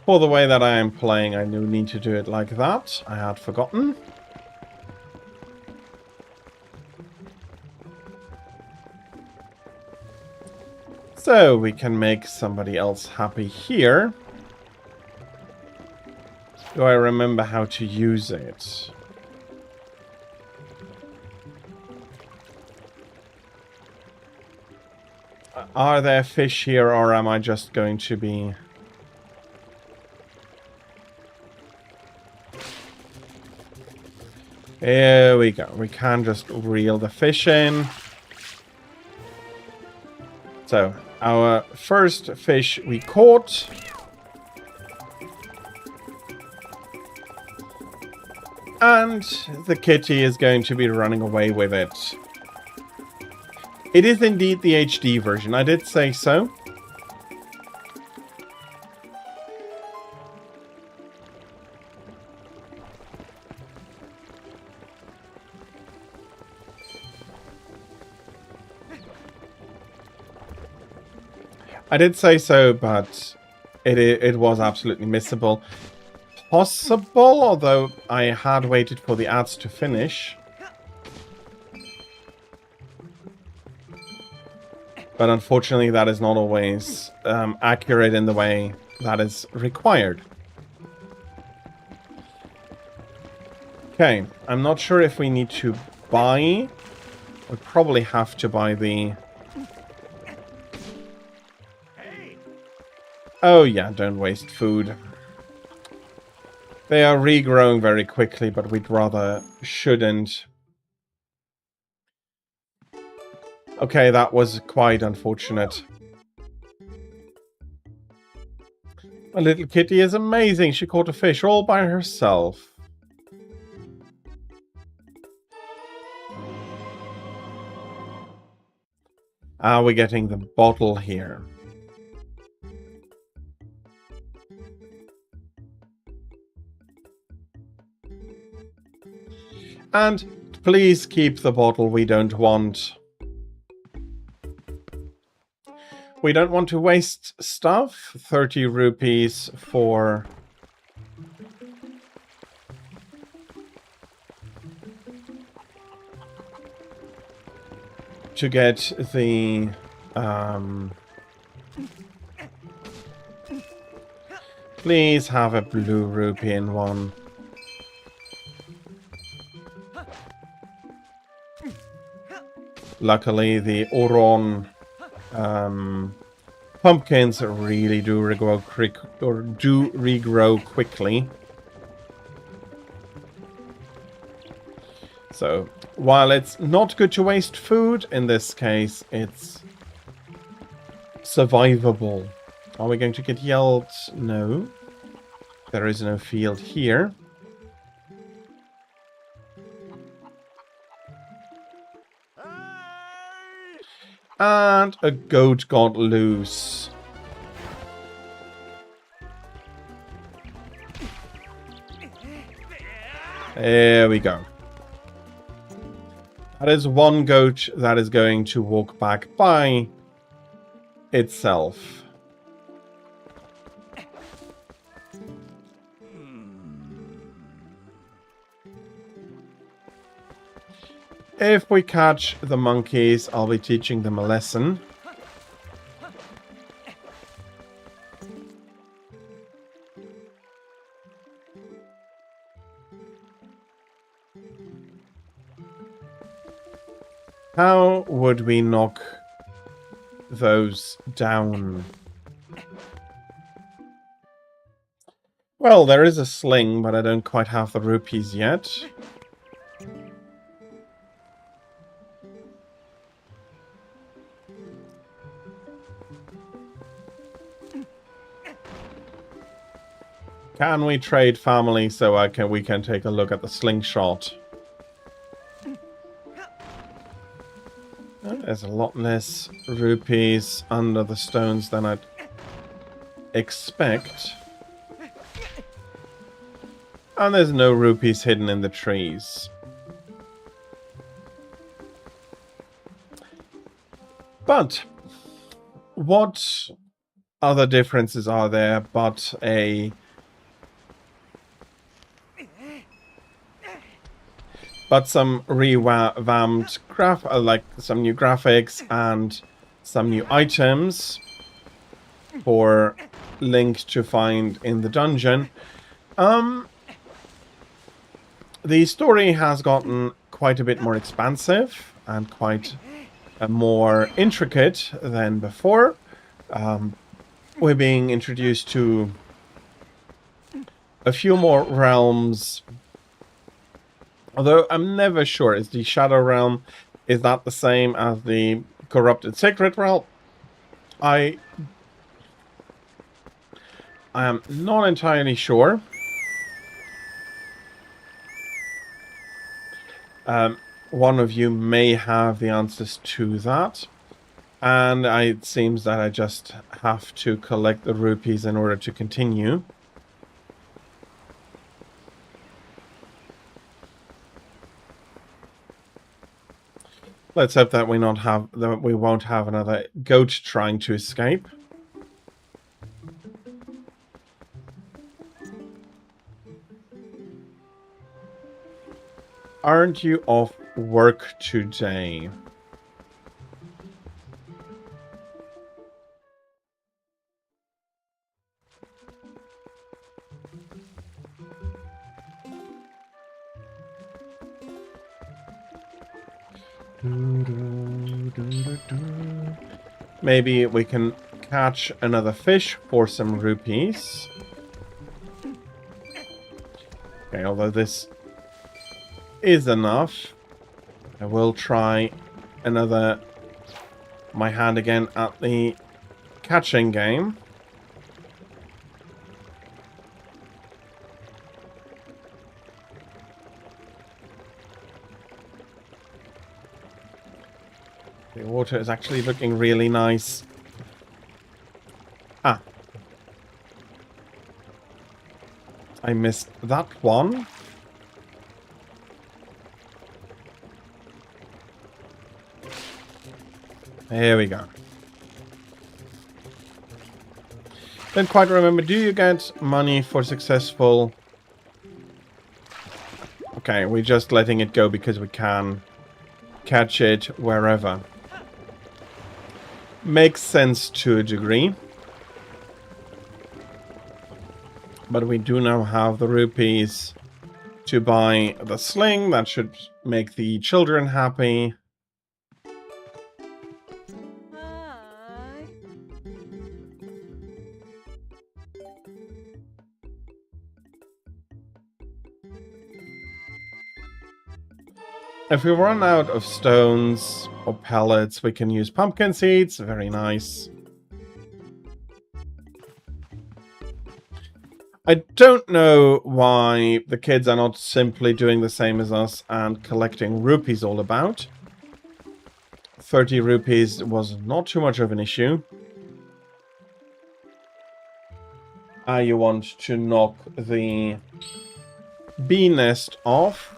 For the way that I am playing, I do need to do it like that. I had forgotten. So we can make somebody else happy here. Do I remember how to use it? Are there fish here, or am I just going to be... Here we go. We can just reel the fish in. So, our first fish we caught. And the kitty is going to be running away with it. It is indeed the HD version. I did say so. I did say so, but it was absolutely missable. Possible, although I had waited for the ads to finish. But unfortunately, that is not always accurate in the way that is required. Okay, I'm not sure if we need to buy. We probably have to buy the... Oh yeah, don't waste food. They are regrowing very quickly, but we'd rather shouldn't. Okay, that was quite unfortunate. My little kitty is amazing. She caught a fish all by herself. We're getting the bottle here. And please keep the bottle. We don't want... We don't want to waste stuff. 30 rupees for... to get the... Please have a blue rupee in one. Luckily, the Oron pumpkins really do regrow quickly. So, while it's not good to waste food, in this case, it's survivable. Are we going to get yelled? No. There is no field here. And a goat got loose. There we go. That is one goat that is going to walk back by itself. If we catch the monkeys, I'll be teaching them a lesson. How would we knock those down? Well, there is a sling, but I don't quite have the rupees yet. Can we trade family so we can take a look at the slingshot? There's a lot less rupees under the stones than I'd expect. And there's no rupees hidden in the trees. But what other differences are there but some revamped like some new graphics and some new items for Link to find in the dungeon. The story has gotten quite a bit more expansive and quite more intricate than before. We're being introduced to a few more realms. Although I'm never sure, is the Shadow Realm, is that the same as the Corrupted Sacred Realm? I am not entirely sure. One of you may have the answers to that. And it seems that I just have to collect the rupees in order to continue. Let's hope that we won't have another goat trying to escape. Aren't you off work today? Maybe we can catch another fish for some rupees. Okay, although this is enough, I will try my hand again at the catching game. The water is actually looking really nice. Ah. I missed that one. There we go. Don't quite remember. Do you get money for successful? Okay, we're just letting it go because we can catch it wherever. Makes sense to a degree. But we do now have the rupees to buy the sling. That should make the children happy. If we run out of stones or pellets, we can use pumpkin seeds. Very nice. I don't know why the kids are not simply doing the same as us and collecting rupees all about. 30 rupees was not too much of an issue. You want to knock the bee nest off.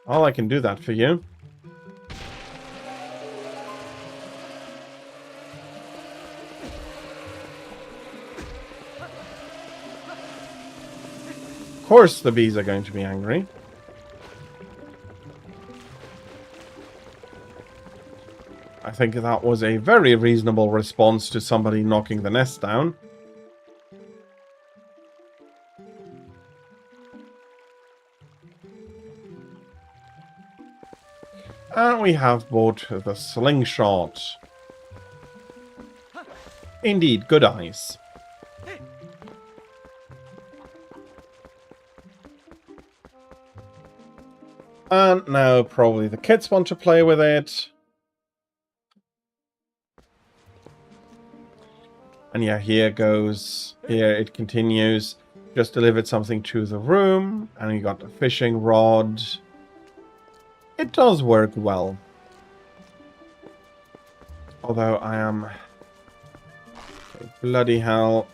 Well, I can do that for you. Of course the bees are going to be angry. think that was a very reasonable response to somebody knocking the nest down. And we have bought the slingshot. Indeed, good eyes. And now probably the kids want to play with it. And yeah, here it continues. Just delivered something to the room. And we got the fishing rod. It does work well. Although I am... bloody hell.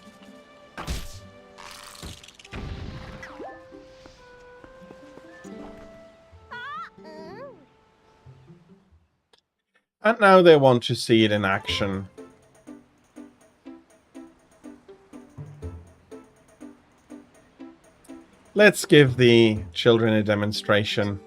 And now they want to see it in action. Let's give the children a demonstration.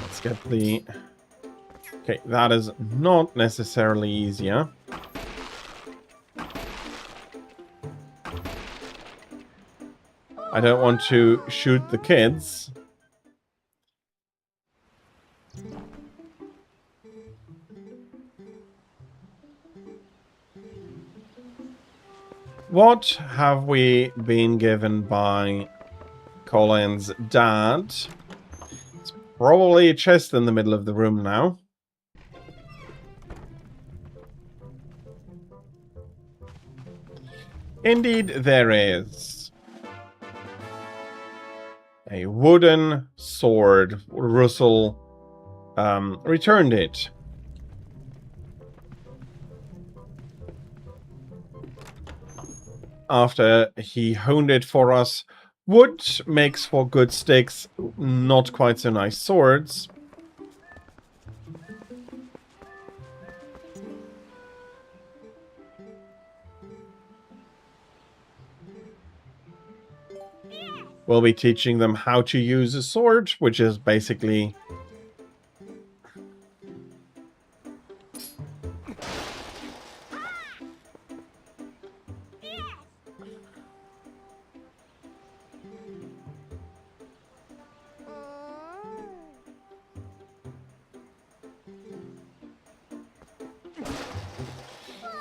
Let's get the... Okay, that is not necessarily easier. I don't want to shoot the kids. What have we been given by Colin's dad? It's probably a chest in the middle of the room now. Indeed, there is. A wooden sword. Russell returned it. After he honed it for us. Wood makes for good sticks, not quite so nice swords. We'll be teaching them how to use a sword, which is basically...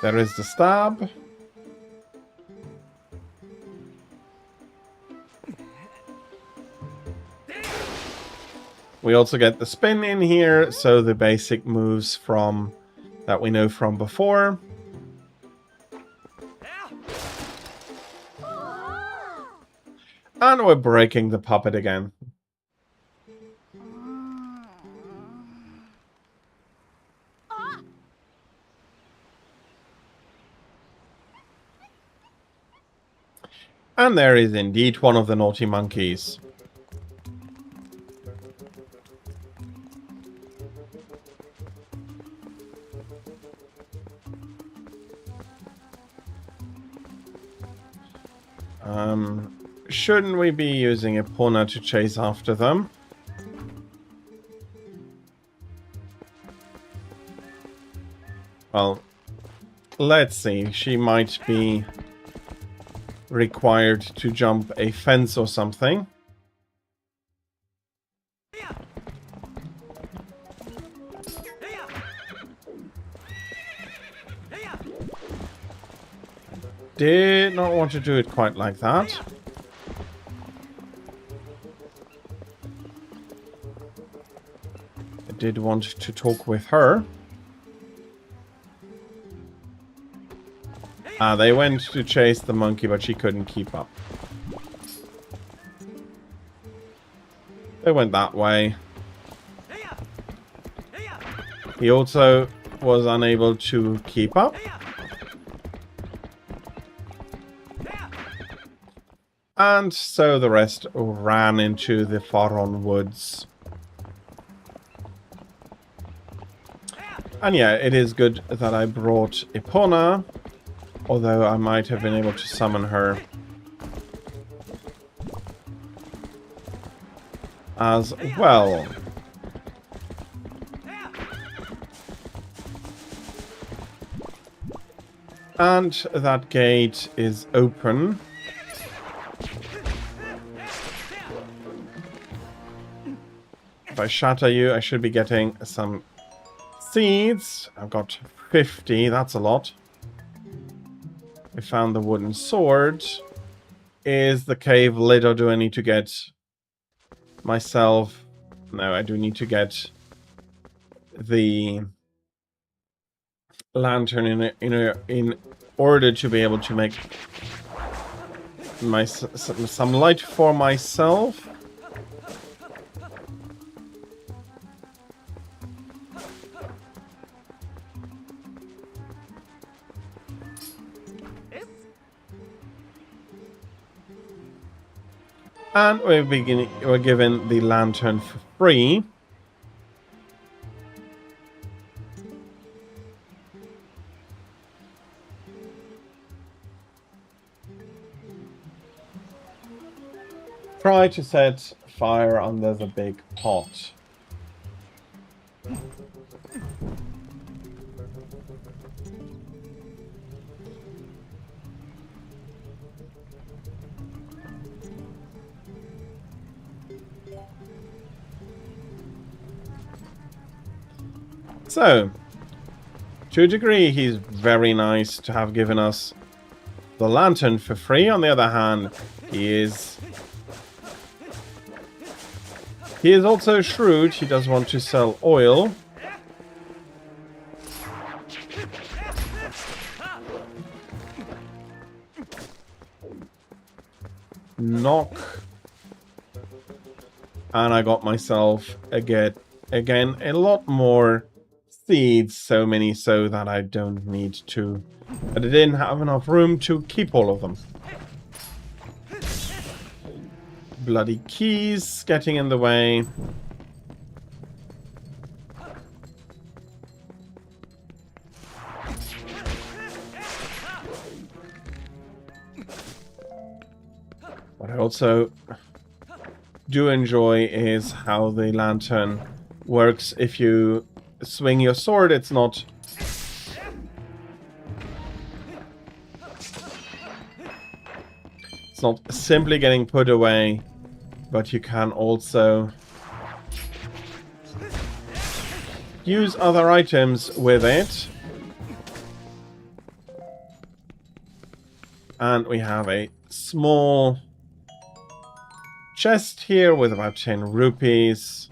There is the stab. We also get the spin in here, so the basic moves from that we know from before. And we're breaking the puppet again. And there is indeed one of the naughty monkeys. Shouldn't we be using Epona to chase after them? Well, let's see. She might be required to jump a fence or something. Did not want to do it quite like that. I did want to talk with her. They went to chase the monkey, but she couldn't keep up. They went that way. He also was unable to keep up. And so the rest ran into the Faron woods. And yeah, it is good that I brought Epona, although I might have been able to summon her as well. And that gate is open. If I shatter you, I should be getting some seeds. I've got 50, that's a lot. We found the wooden sword. Is the cave lit, or do I need to get myself... No, I do need to get the lantern in order to be able to make some light for myself. And we're given the lantern for free. Try to set fire under the big pot. So, to a degree, he's very nice to have given us the lantern for free. On the other hand, he is also shrewd. He does want to sell oil. Knock. And I got myself again a lot more seeds, so many so that I don't need to. But I didn't have enough room to keep all of them. Bloody keys getting in the way. What I also do enjoy is how the lantern works. If you swing your sword, it's not simply getting put away, but you can also use other items with it. And we have a small chest here with about 10 rupees.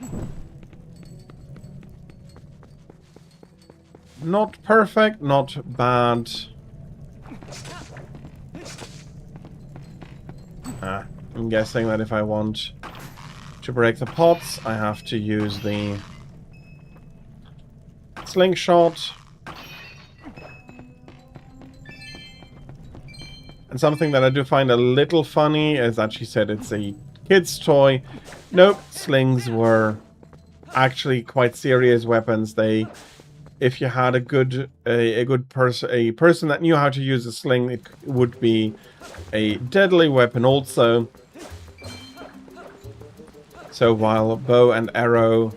Not perfect, not bad. I'm guessing that if I want to break the pots, I have to use the slingshot. And something that I do find a little funny is that she said it's a kid's toy. Nope, slings were actually quite serious weapons. If you had a person that knew how to use a sling, it would be a deadly weapon also. So while bow and arrow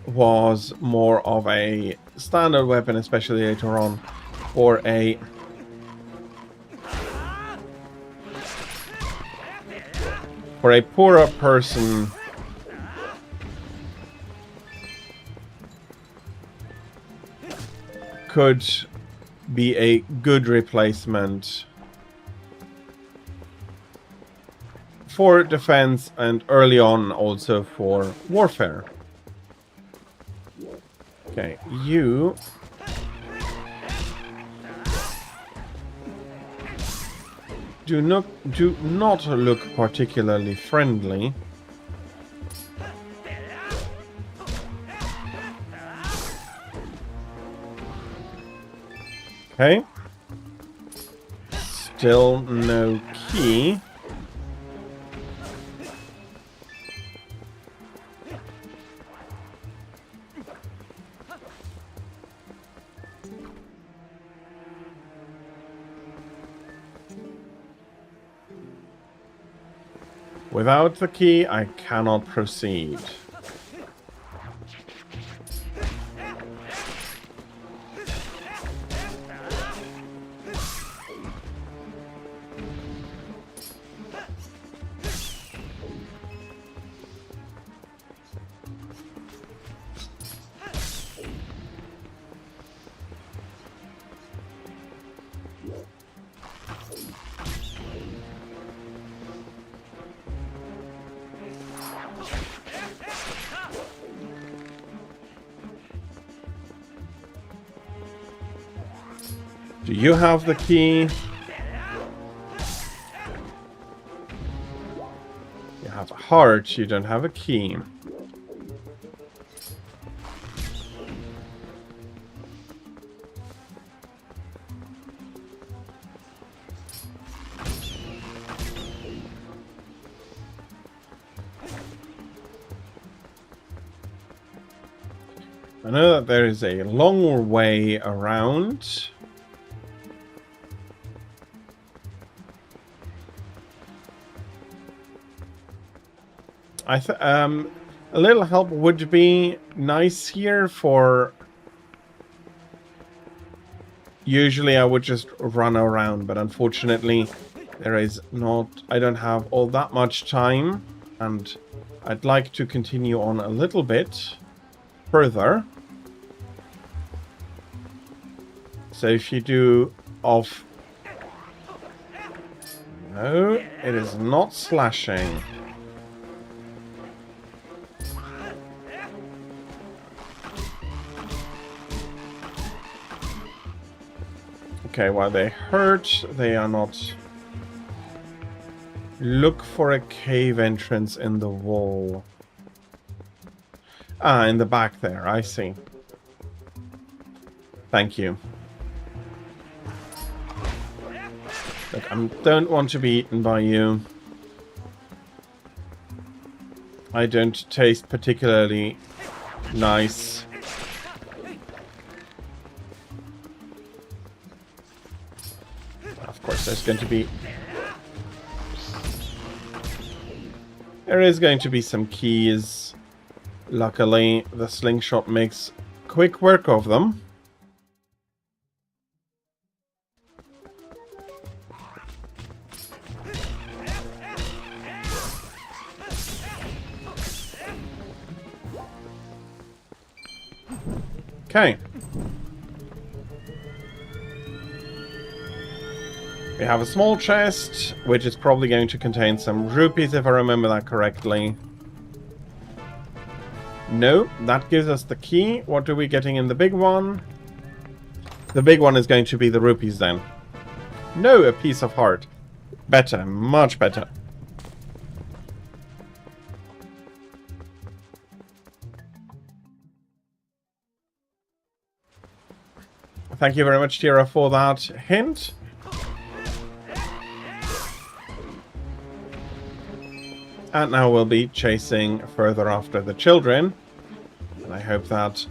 was more of a standard weapon, especially later on, for a poorer person, could be a good replacement for defense and early on also for warfare. Okay, you do not look particularly friendly. Okay. Still no key. Without the key, I cannot proceed. Do you have the key? You have a heart, you don't have a key. I know that there is a longer way around. A little help would be nice here for... Usually I would just run around, but unfortunately there is not... I don't have all that much time, and I'd like to continue on a little bit further. So if you do off... No, it is not slashing. Okay, while they hurt, they are not... Look for a cave entrance in the wall. Ah, in the back there, I see. Thank you. Look, I don't want to be eaten by you. I don't taste particularly nice. Of course, there's going to be... There is going to be some keys. Luckily, the slingshot makes quick work of them. Okay. We have a small chest, which is probably going to contain some rupees, if I remember that correctly. No, that gives us the key. What are we getting in the big one? The big one is going to be the rupees then. No, a piece of heart. Better, much better. Thank you very much, Tira, for that hint. And now we'll be chasing further after the children. And I hope that...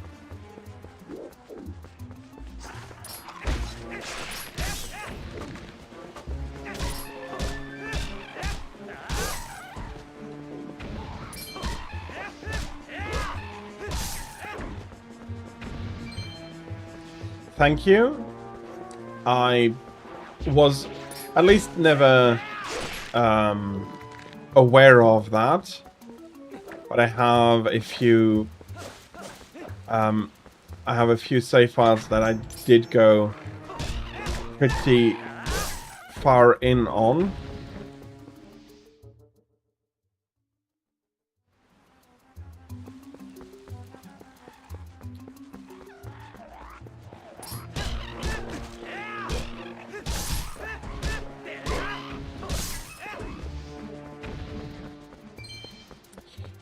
Thank you. I was at least never aware of that, but I have a few save files that I did go pretty far in on.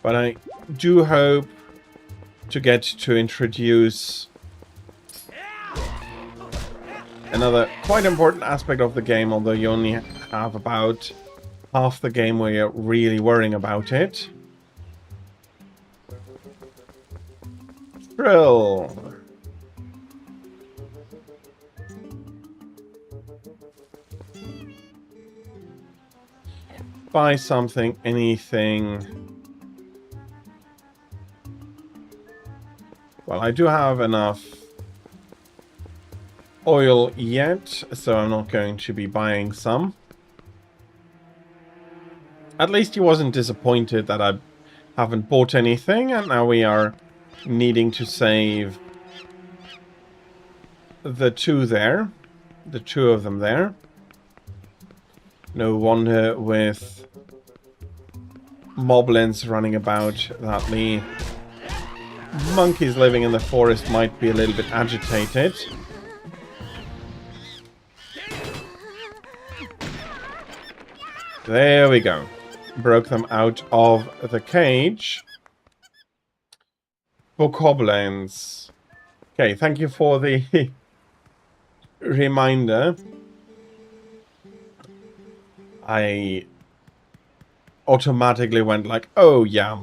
But I do hope to get to introduce another quite important aspect of the game, although you only have about half the game where you're really worrying about it. Drill. buy something, anything. Well, I do have enough oil yet, so I'm not going to be buying some. At least he wasn't disappointed that I haven't bought anything, and now we are needing to save the two there. The two of them there. No wonder with moblins running about that the monkeys living in the forest might be a little bit agitated. There we go. Broke them out of the cage. Bokoblins. Okay, thank you for the reminder. I automatically went like, oh yeah.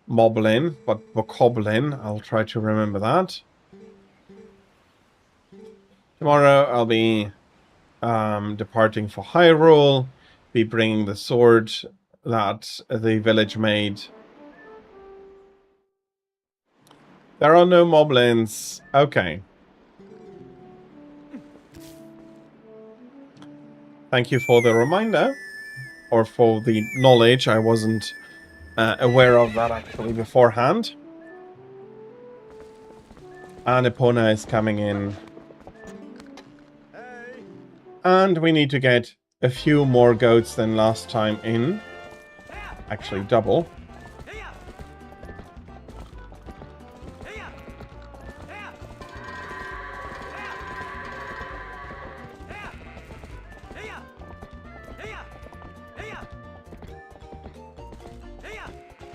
Moblin, but Bokoblin. I'll try to remember that. Tomorrow I'll be departing for Hyrule, be bringing the sword that the village made. There are no moblins. Okay. Thank you for the reminder, or for the knowledge. I wasn't aware of that actually beforehand. And Epona is coming in. And we need to get a few more goats than last time in. Actually, double.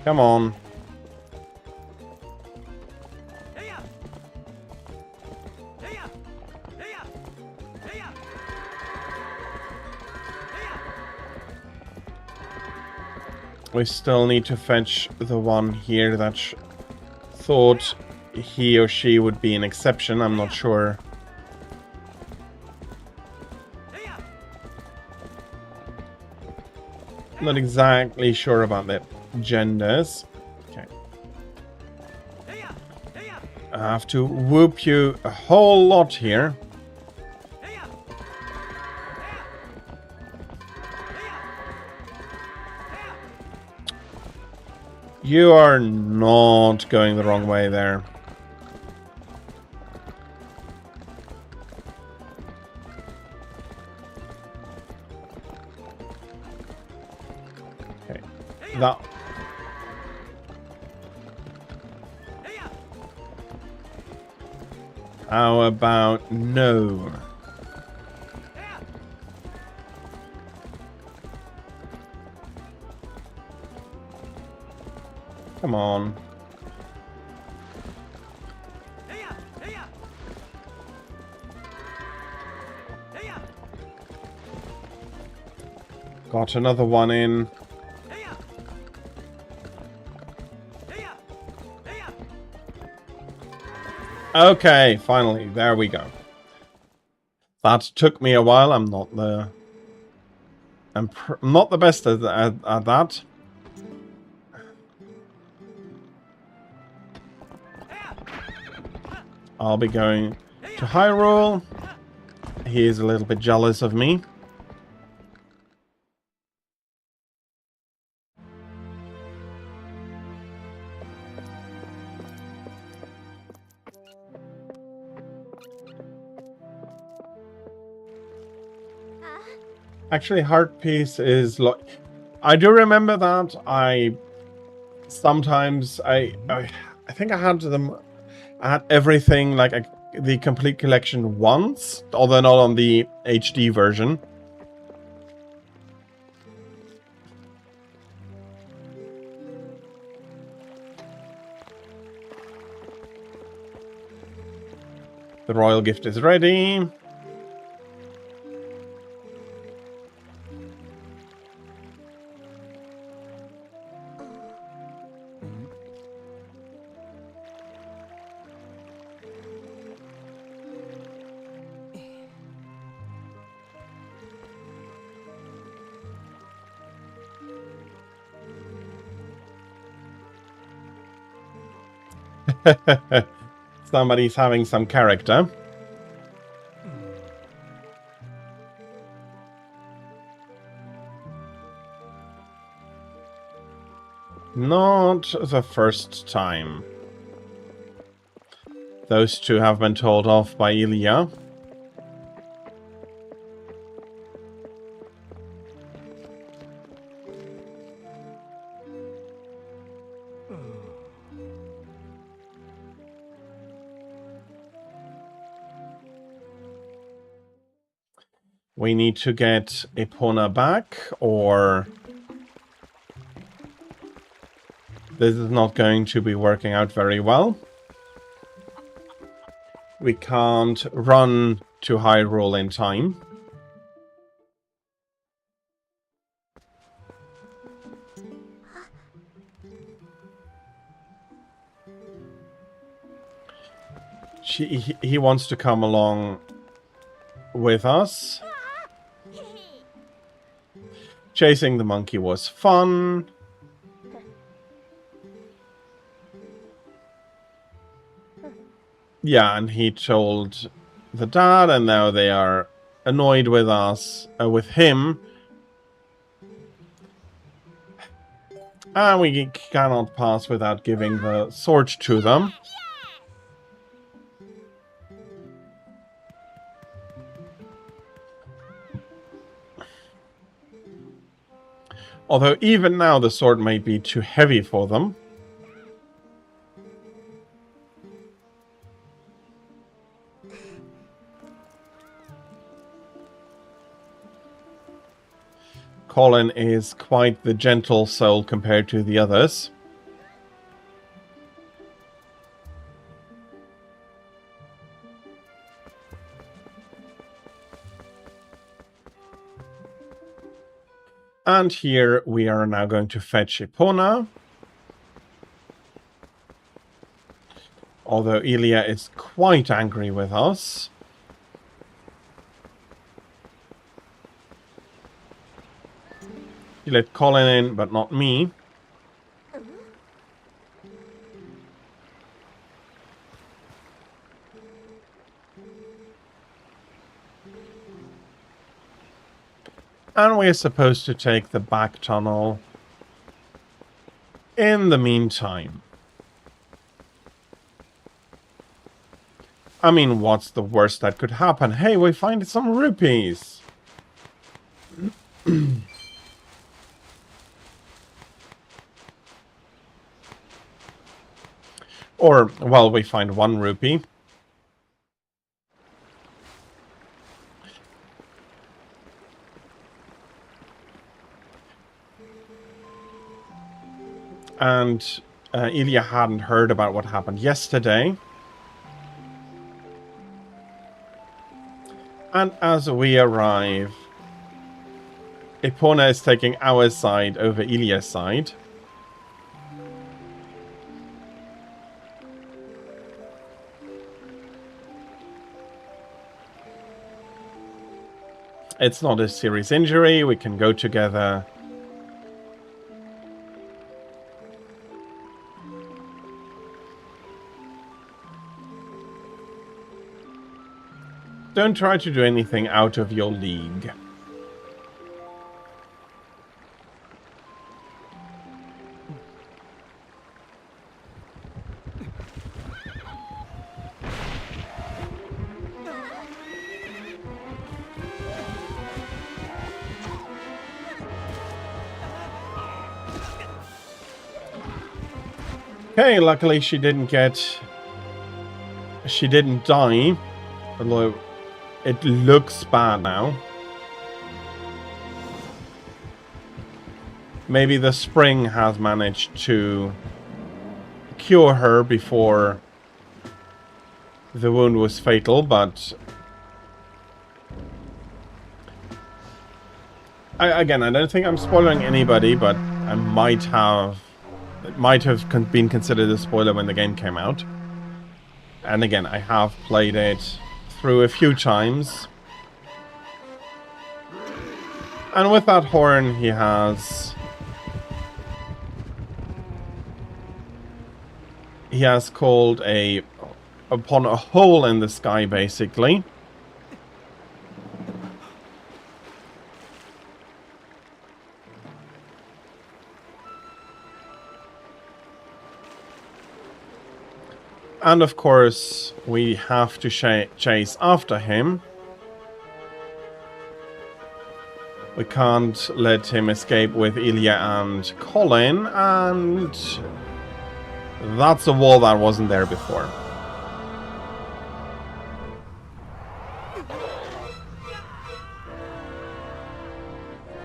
Come on. We still need to fetch the one here that thought he or she would be an exception. I'm not sure. Not exactly sure about the genders. Okay. I have to whoop you a whole lot here. You are not going the wrong way there. Okay. That. How about no? Come on. Got another one in. Okay, finally, there we go. That took me a while. I'm not the best at that. I'll be going to Hyrule. He is a little bit jealous of me. Actually, Heart Piece is like... I do remember that. I think I had them... I had everything, like the complete collection once, although not on the HD version. The royal gift is ready. Somebody's having some character. Not the first time. Those two have been told off by Ilya. We need to get Epona back, or this is not going to be working out very well. We can't run to Hyrule in time. He wants to come along with us. Chasing the monkey was fun. Yeah, and he told the dad, and now they are annoyed with us, with him. And we cannot pass without giving the sword to them. Although even now the sword may be too heavy for them. Colin is quite the gentle soul compared to the others. And here we are now going to fetch Epona. Although Ilya is quite angry with us. He let Colin in, but not me. And we're supposed to take the back tunnel in the meantime. I mean, what's the worst that could happen? Hey, we find some rupees. Or, well, we find 1 rupee. And Ilya hadn't heard about what happened yesterday. And as we arrive, Epona is taking our side over Ilya's side. It's not a serious injury, we can go together. Don't try to do anything out of your league. Okay, luckily she didn't die, although it looks bad now. Maybe the spring has managed to cure her before the wound was fatal, but again, I don't think I'm spoiling anybody, but I might have... It might have been considered a spoiler when the game came out. And again, I have played it through a few times. And with that horn, he has he has called upon a hole in the sky, basically. And of course, we have to chase after him. We can't let him escape with Ilya and Colin, and that's a wall that wasn't there before.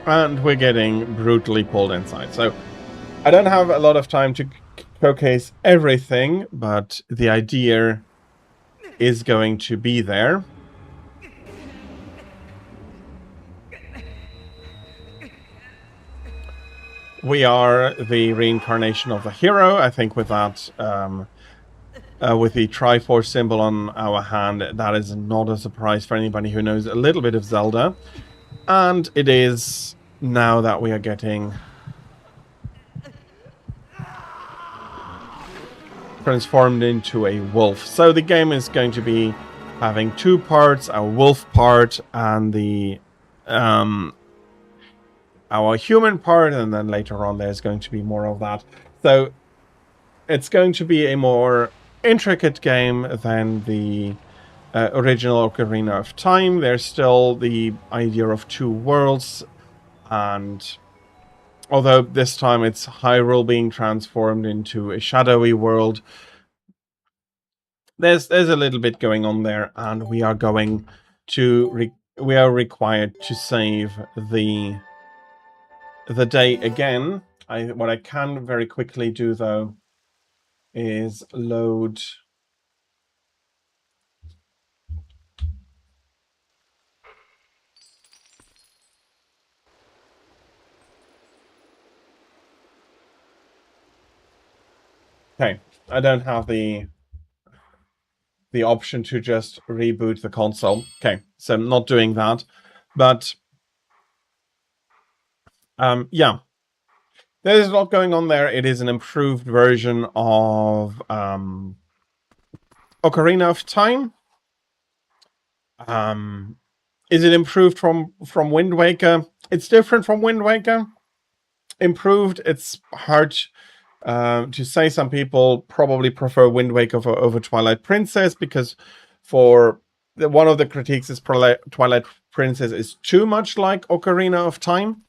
And we're getting brutally pulled inside. So I don't have a lot of time to showcase everything, but the idea is going to be there. We are the reincarnation of the hero. I think with that, with the Triforce symbol on our hand, that is not a surprise for anybody who knows a little bit of Zelda. And it is now that we are getting transformed into a wolf. So the game is going to be having two parts, a wolf part and the our human part, and then later on there's going to be more of that. So it's going to be a more intricate game than the original Ocarina of Time. There's still the idea of two worlds, and although this time it's Hyrule being transformed into a shadowy world, there's a little bit going on there, and we are going to we are required to save the day again. What I can very quickly do though is load okay, I don't have the option to just reboot the console. Okay, so I'm not doing that, but yeah, there's a lot going on there. It is an improved version of Ocarina of Time. Is it improved from Wind Waker? It's different from Wind Waker. Improved, it's hard to say. Some people probably prefer Wind Waker over Twilight Princess, because one of the critiques is Twilight Princess is too much like Ocarina of Time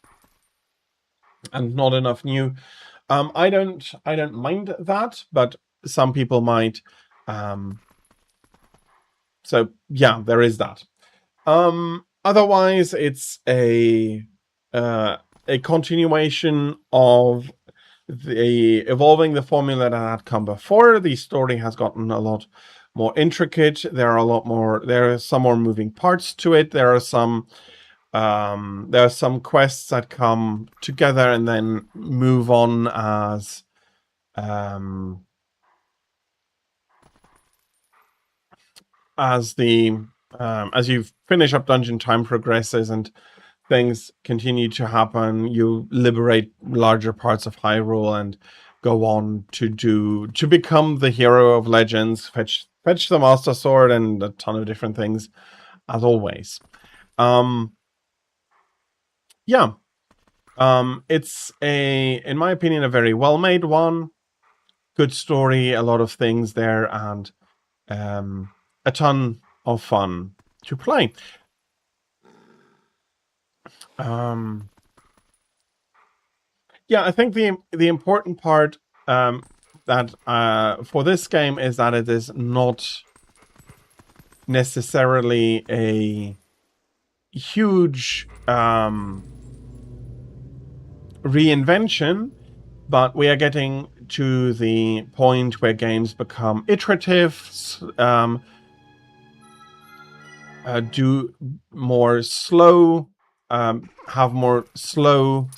and not enough new. I don't mind that, but some people might. So yeah, there is that. Otherwise, it's a continuation of evolving the formula that had come before. The story has gotten a lot more intricate. There are some more moving parts to it. There are some quests that come together and then move on as you finish up dungeon, time progresses and things continue to happen. You liberate larger parts of Hyrule and go on to become the hero of Legends, fetch the Master Sword and a ton of different things, as always. Yeah. It's in my opinion, a very well-made one. Good story, a lot of things there, and a ton of fun to play. Yeah, I think the important part that for this game is that it is not necessarily a huge reinvention, but we are getting to the point where games become iterative, do more slow, have more slow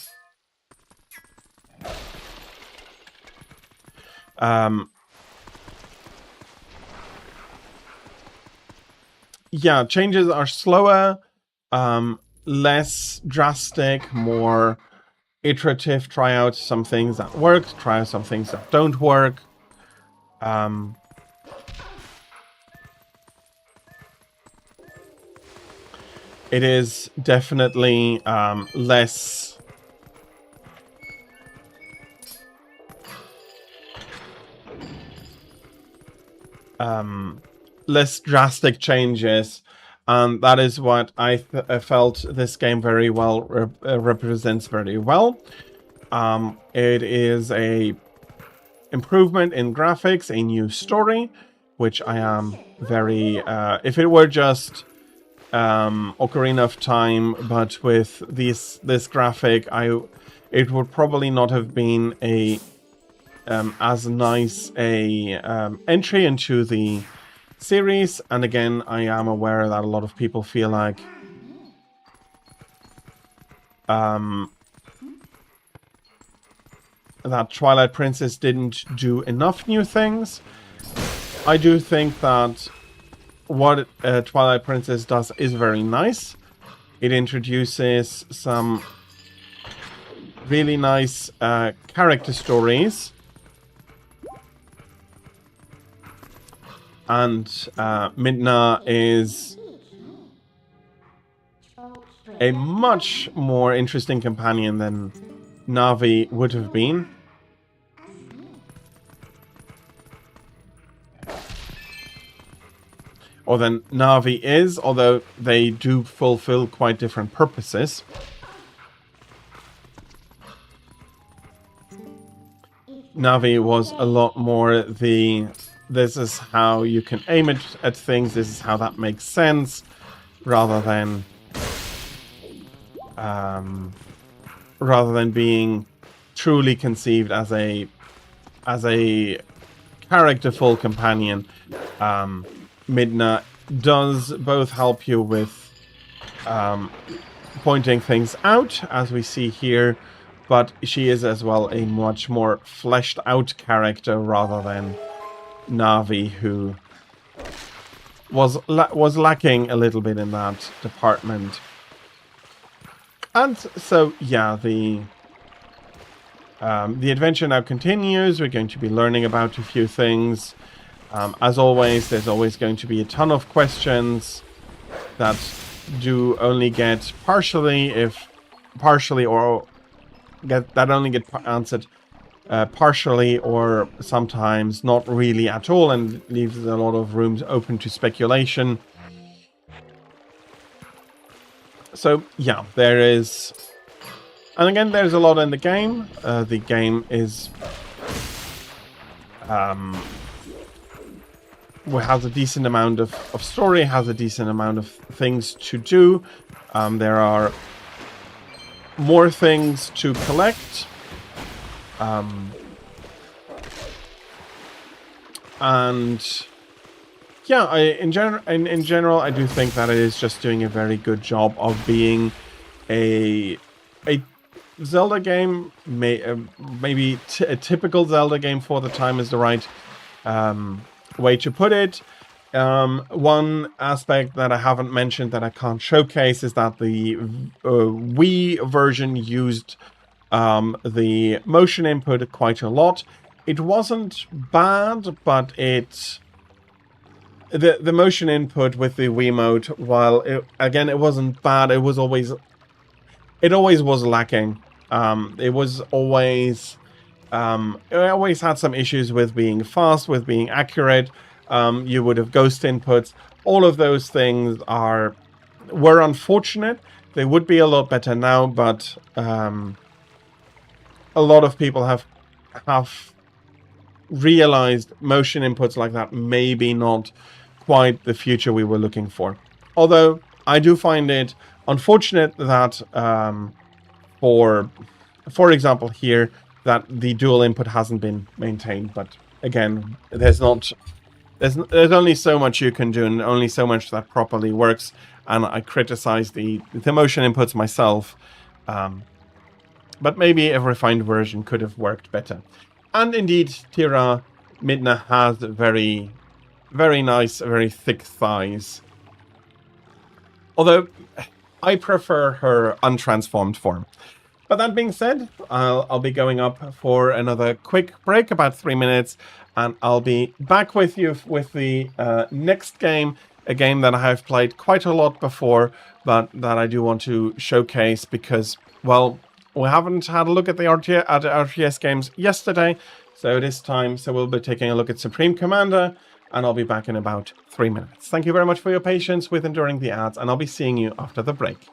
yeah, changes are slower, less drastic, more iterative. Try out some things that work, try out some things that don't work. It is definitely less less drastic changes, and that is what I felt this game very well represents very well. It is a improvement in graphics, a new story, which I am very if it were just Ocarina of Time but with this graphic, it would probably not have been a as nice a entry into the series. And again, I am aware that a lot of people feel like that Twilight Princess didn't do enough new things. I do think that what Twilight Princess does is very nice. It introduces some really nice character stories. And Midna is a much more interesting companion than Navi would have been. Or than Navi is, although they do fulfill quite different purposes. Navi was a lot more the... This is how you can aim it at things, this is how that makes sense, rather than being truly conceived as a characterful companion. Midna does both help you with pointing things out, as we see here, but she is as well a much more fleshed out character rather than Navi, who was lacking a little bit in that department. And so, yeah, the adventure now continues. We're going to be learning about a few things. As always, there's always going to be a ton of questions that do only get answered partially, or sometimes not really at all, and leaves a lot of rooms open to speculation. So yeah, there is, and again, there's a lot in the game. The game is has a decent amount of story, has a decent amount of things to do. There are more things to collect. And yeah, in general, I do think that it is just doing a very good job of being a Zelda game. Maybe a typical Zelda game for the time is the right way to put it. One aspect that I haven't mentioned that I can't showcase is that the Wii version used the motion input quite a lot. It wasn't bad, but the motion input with the Wiimote, while it wasn't bad, it always was lacking. It always had some issues with being fast, with being accurate. You would have ghost inputs. All of those things were unfortunate. They would be a lot better now, but a lot of people have realized motion inputs like that maybe not quite the future we were looking for. Although I do find it unfortunate that for example here, that the dual input hasn't been maintained. But again, there's only so much you can do, and only so much that properly works. And I criticize the motion inputs myself. But maybe a refined version could have worked better. And indeed, Tira Midna has very, very nice, very thick thighs. Although I prefer her untransformed form. But that being said, I'll be going up for another quick break, about 3 minutes, and I'll be back with you with the next game, a game that I have played quite a lot before, but that I do want to showcase because, well, we haven't had a look at the RTS games yesterday, so it is time. So we'll be taking a look at Supreme Commander, and I'll be back in about 3 minutes. Thank you very much for your patience with enduring the ads, and I'll be seeing you after the break.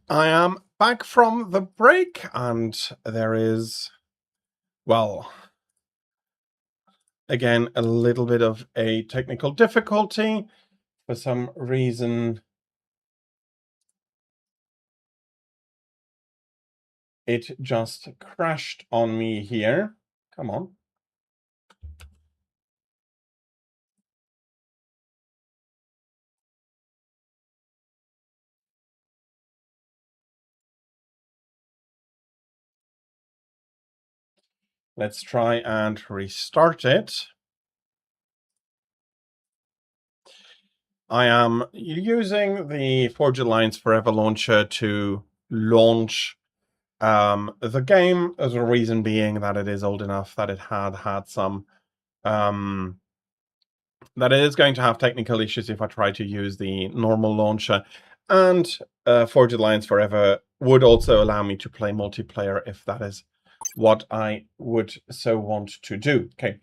I am back from the break, and there is, well, again, a little bit of a technical difficulty. For some reason, it just crashed on me here. Come on. Let's try and restart it. I am using the Forge Alliance Forever launcher to launch the game, as a reason being that it is old enough that it had some that it is going to have technical issues if I try to use the normal launcher, and Forge Alliance Forever would also allow me to play multiplayer if that is what I would so want to do. Okay,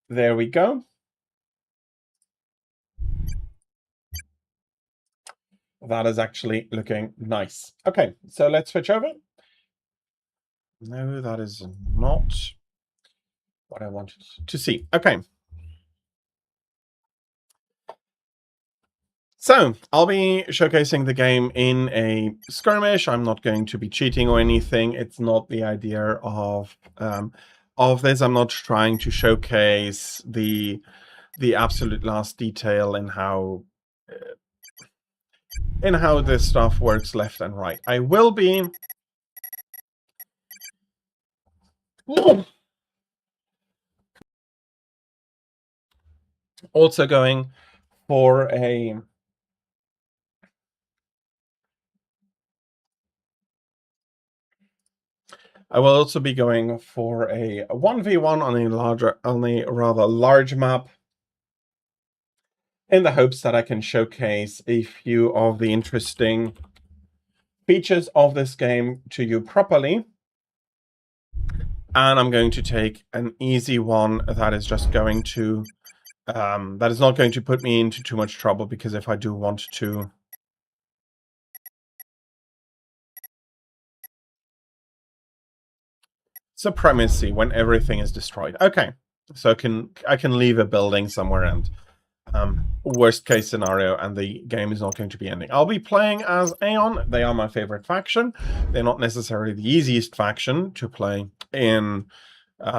there we go. That is actually looking nice. Okay, so let's switch over. No, that is not what I wanted to see. Okay. So, I'll be showcasing the game in a skirmish. I'm not going to be cheating or anything. It's not the idea of this. I'm not trying to showcase the absolute last detail in how this stuff works left and right. I will be also going for a I will also be going for a 1v1 on a rather large map, in the hopes that I can showcase a few of the interesting features of this game to you properly. And I'm going to take an easy one that is just going to that is not going to put me into too much trouble, because if I do want to supremacy when everything is destroyed. Okay, so I can leave a building somewhere, and worst case scenario, and the game is not going to be ending. I'll be playing as Aeon. They are my favorite faction. They're not necessarily the easiest faction to play in a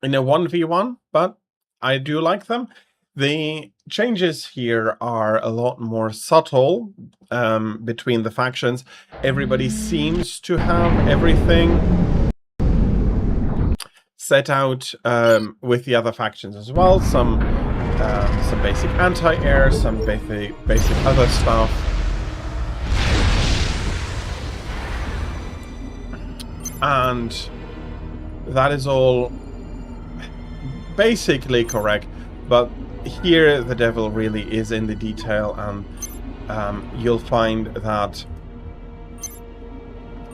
1v1, but I do like them. The changes here are a lot more subtle between the factions. Everybody seems to have everything set out with the other factions as well. Some basic anti-air, some basic other stuff. And that is all basically correct, but here the devil really is in the detail, and you'll find that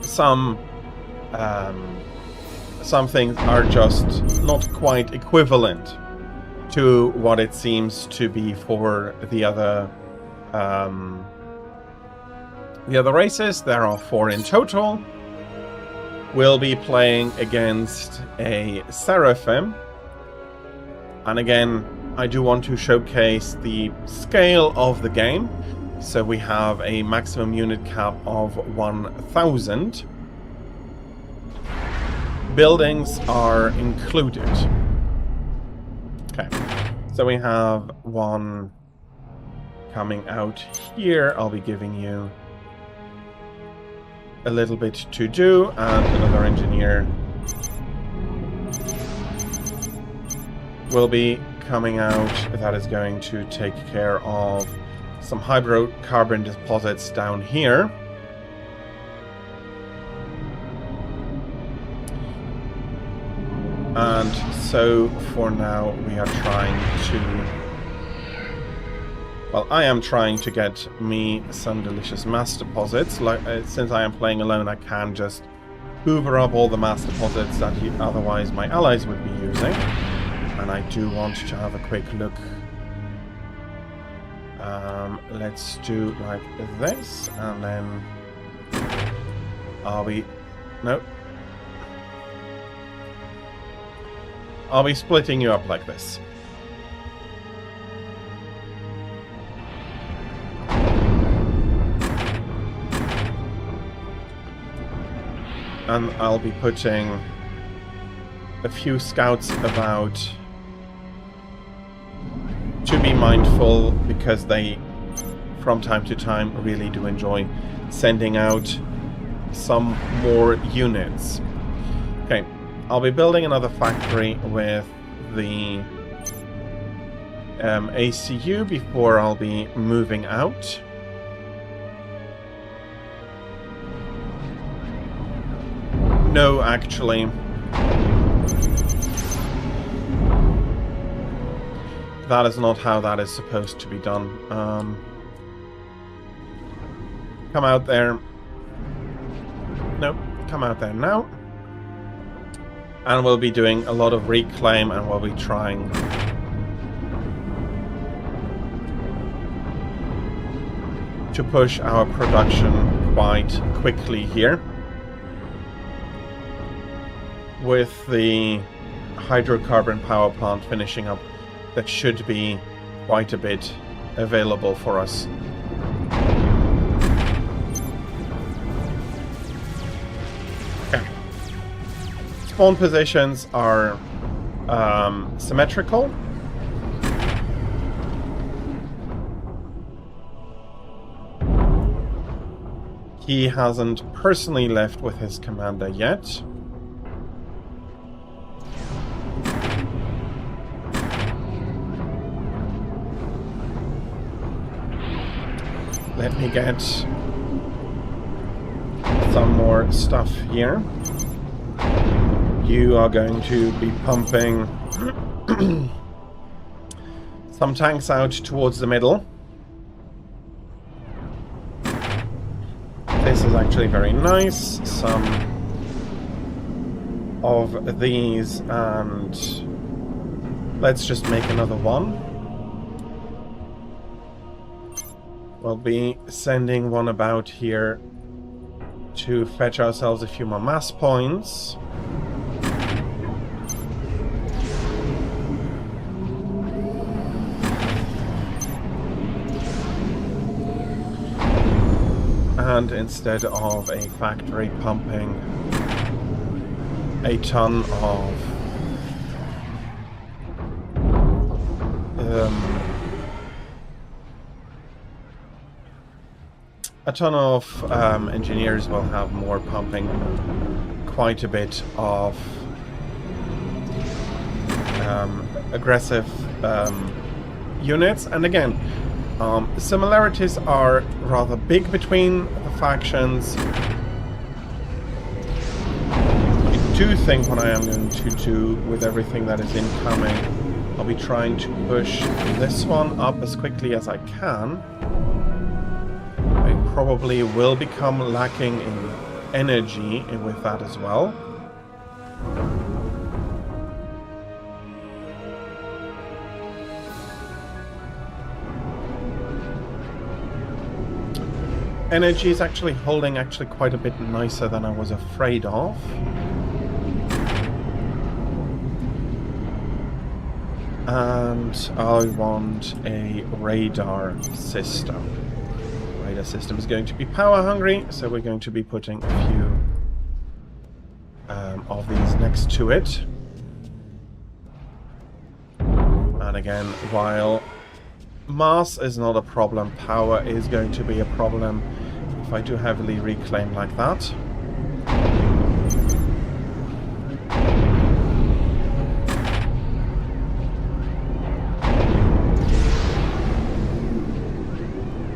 some things are just not quite equivalent to what it seems to be for the other races. There are 4 in total. We'll be playing against a Seraphim, and again, I do want to showcase the scale of the game. So we have a maximum unit cap of 1,000. Buildings are included. Okay, so we have one coming out here. I'll be giving you a little bit to do, and another engineer will be coming out that is going to take care of some hydrocarbon deposits down here. And so for now we are trying to, well, I am trying to get me some delicious mass deposits. Like since I am playing alone, I can just hoover up all the mass deposits that otherwise my allies would be using. And I do want to have a quick look Let's do like this, and then I'll be splitting you up like this. And I'll be putting a few scouts about to be mindful, because they from time to time really do enjoy sending out some more units. Okay, I'll be building another factory with the ACU before I'll be moving out. No, actually. That is not how that is supposed to be done. Come out there. Nope, come out there now. And we'll be doing a lot of reclaim, and we'll be trying to push our production quite quickly here. With the hydrocarbon power plant finishing up, that should be quite a bit available for us. Okay. Spawn positions are symmetrical. He hasn't personally left with his commander yet. Let me get some more stuff here. You are going to be pumping some tanks out towards the middle. This is actually very nice. Some of these, and let's just make another one. We'll be sending one about here to fetch ourselves a few more mass points. And instead of a factory pumping a ton of engineers, will have more pumping quite a bit of aggressive units. And again, similarities are rather big between the factions. I do think what I am going to do with everything that is incoming, I'll be trying to push this one up as quickly as I can. Probably will become lacking in energy with that as well. Energy is actually holding quite a bit nicer than I was afraid of. And I want a radar system. Radar system is going to be power hungry, so we're going to be putting a few of these next to it. And again, while mass is not a problem, power is going to be a problem if I do heavily reclaim like that.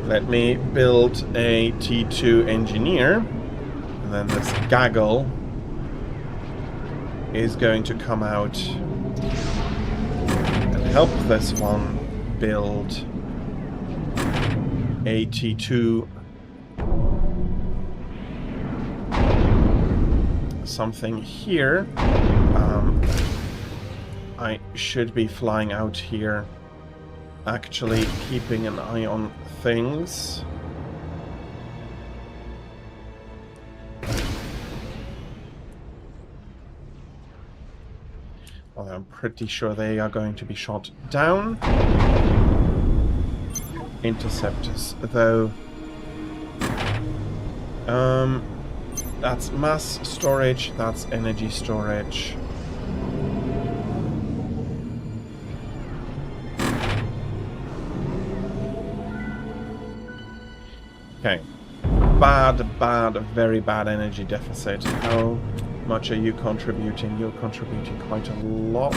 Let me build a T2 engineer, and then this gaggle is going to come out and help this one build a T2 something here. I should be flying out here actually keeping an eye on things. Well, I'm pretty sure they are going to be shot down. Interceptors, though. That's mass storage, that's energy storage. Okay. Bad, very bad energy deficit. How much are you contributing? You're contributing quite a lot.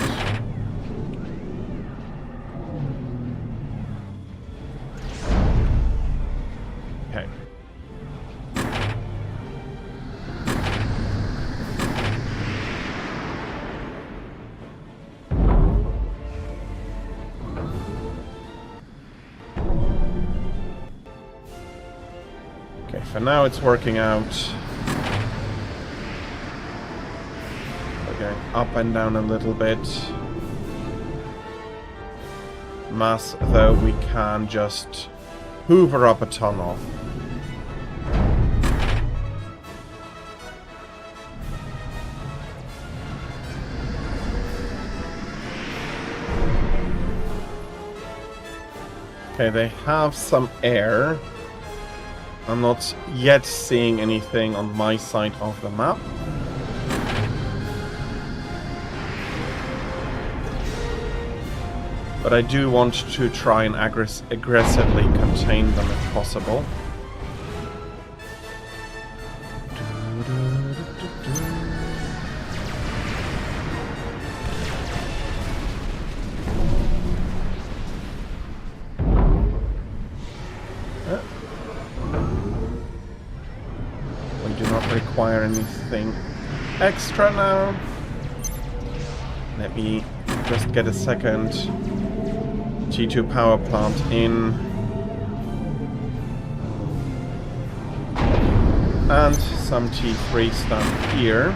Okay. Okay, for now it's working out. We're going up and down a little bit. Mass, though, we can just hoover up a tunnel. Okay, they have some air. I'm not yet seeing anything on my side of the map. But I do want to try and aggressively contain them if possible. We do not require anything extra now. Let me just get a second T2 power plant in. And some T3 stuff here.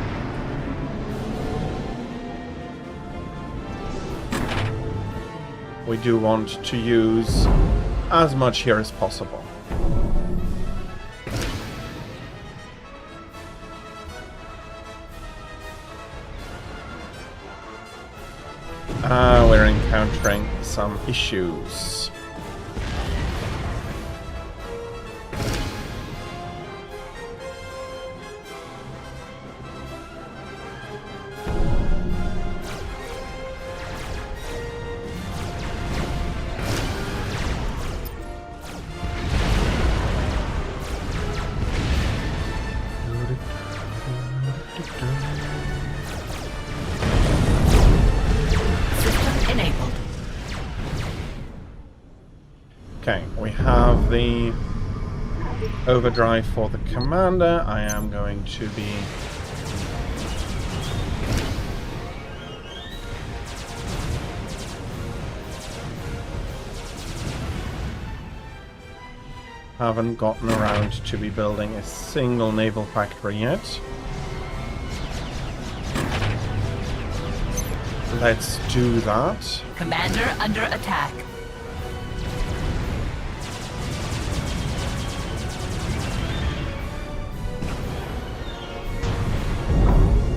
We do want to use as much here as possible. We're encountering some issues. Okay, we have the overdrive for the commander. I am going to be haven't gotten around to be building a single naval factory yet. Let's do that. Commander under attack.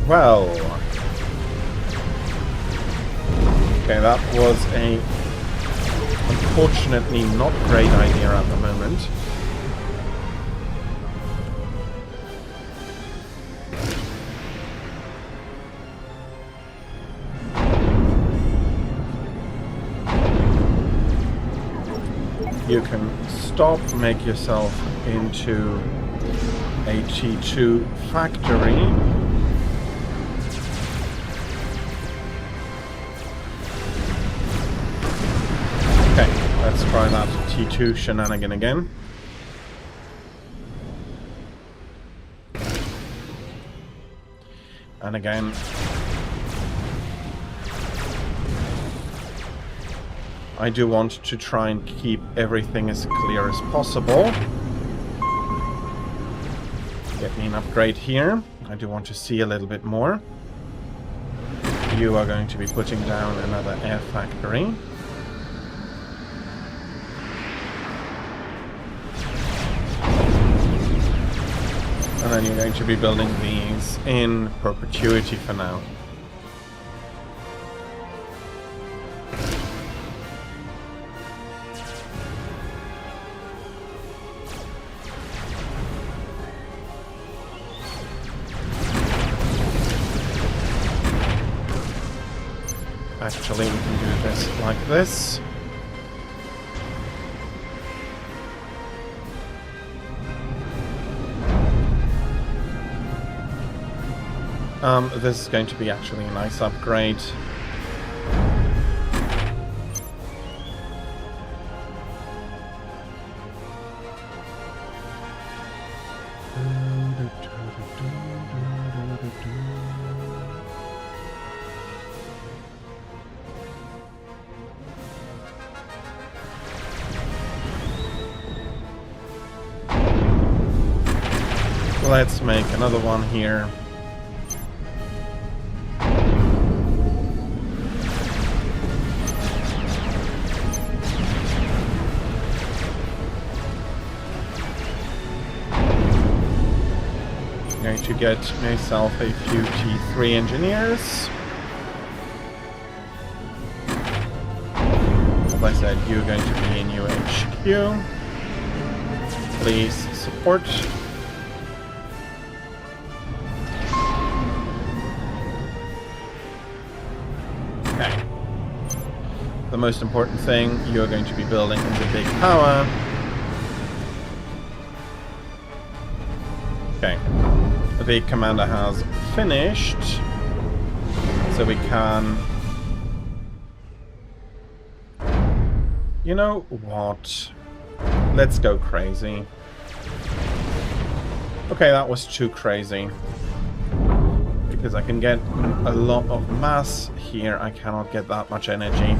Well, okay, that was a unfortunately not great idea at the moment. You can stop, make yourself into a T2 factory. Let's try that T2 shenanigan again. And again. I do want to try and keep everything as clear as possible. Get me an upgrade here. I do want to see a little bit more. You are going to be putting down another air factory. And then you're going to be building these in perpetuity for now. Actually, we can do this like this. This is going to be actually a nice upgrade. Let's make another one here. I'm going to get myself a few T3 engineers. As I said, you're going to be in UHQ. Please support. Okay. The most important thing you're going to be building is a big tower. Okay. The commander has finished, so we can... You know what? Let's go crazy. Okay, that was too crazy. Because I can get a lot of mass here, I cannot get that much energy.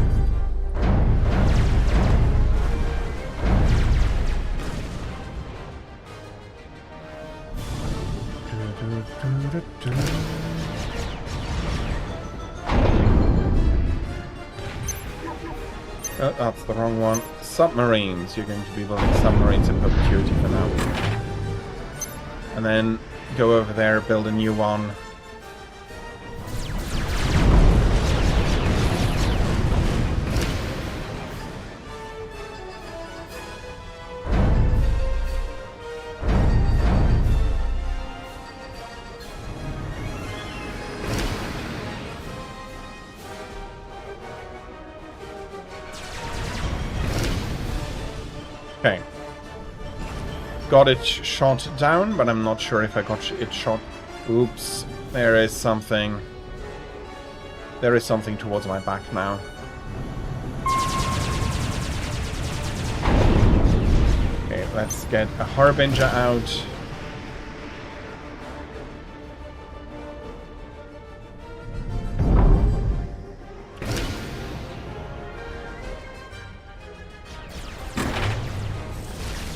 Oh, that's the wrong one. Submarines. You're going to be building submarines in perpetuity for now. And then go over there, build a new one. Okay. Got it shot down, but I'm not sure if I got it shot. Oops. There is something. There is something towards my back now. Okay, let's get a Harbinger out.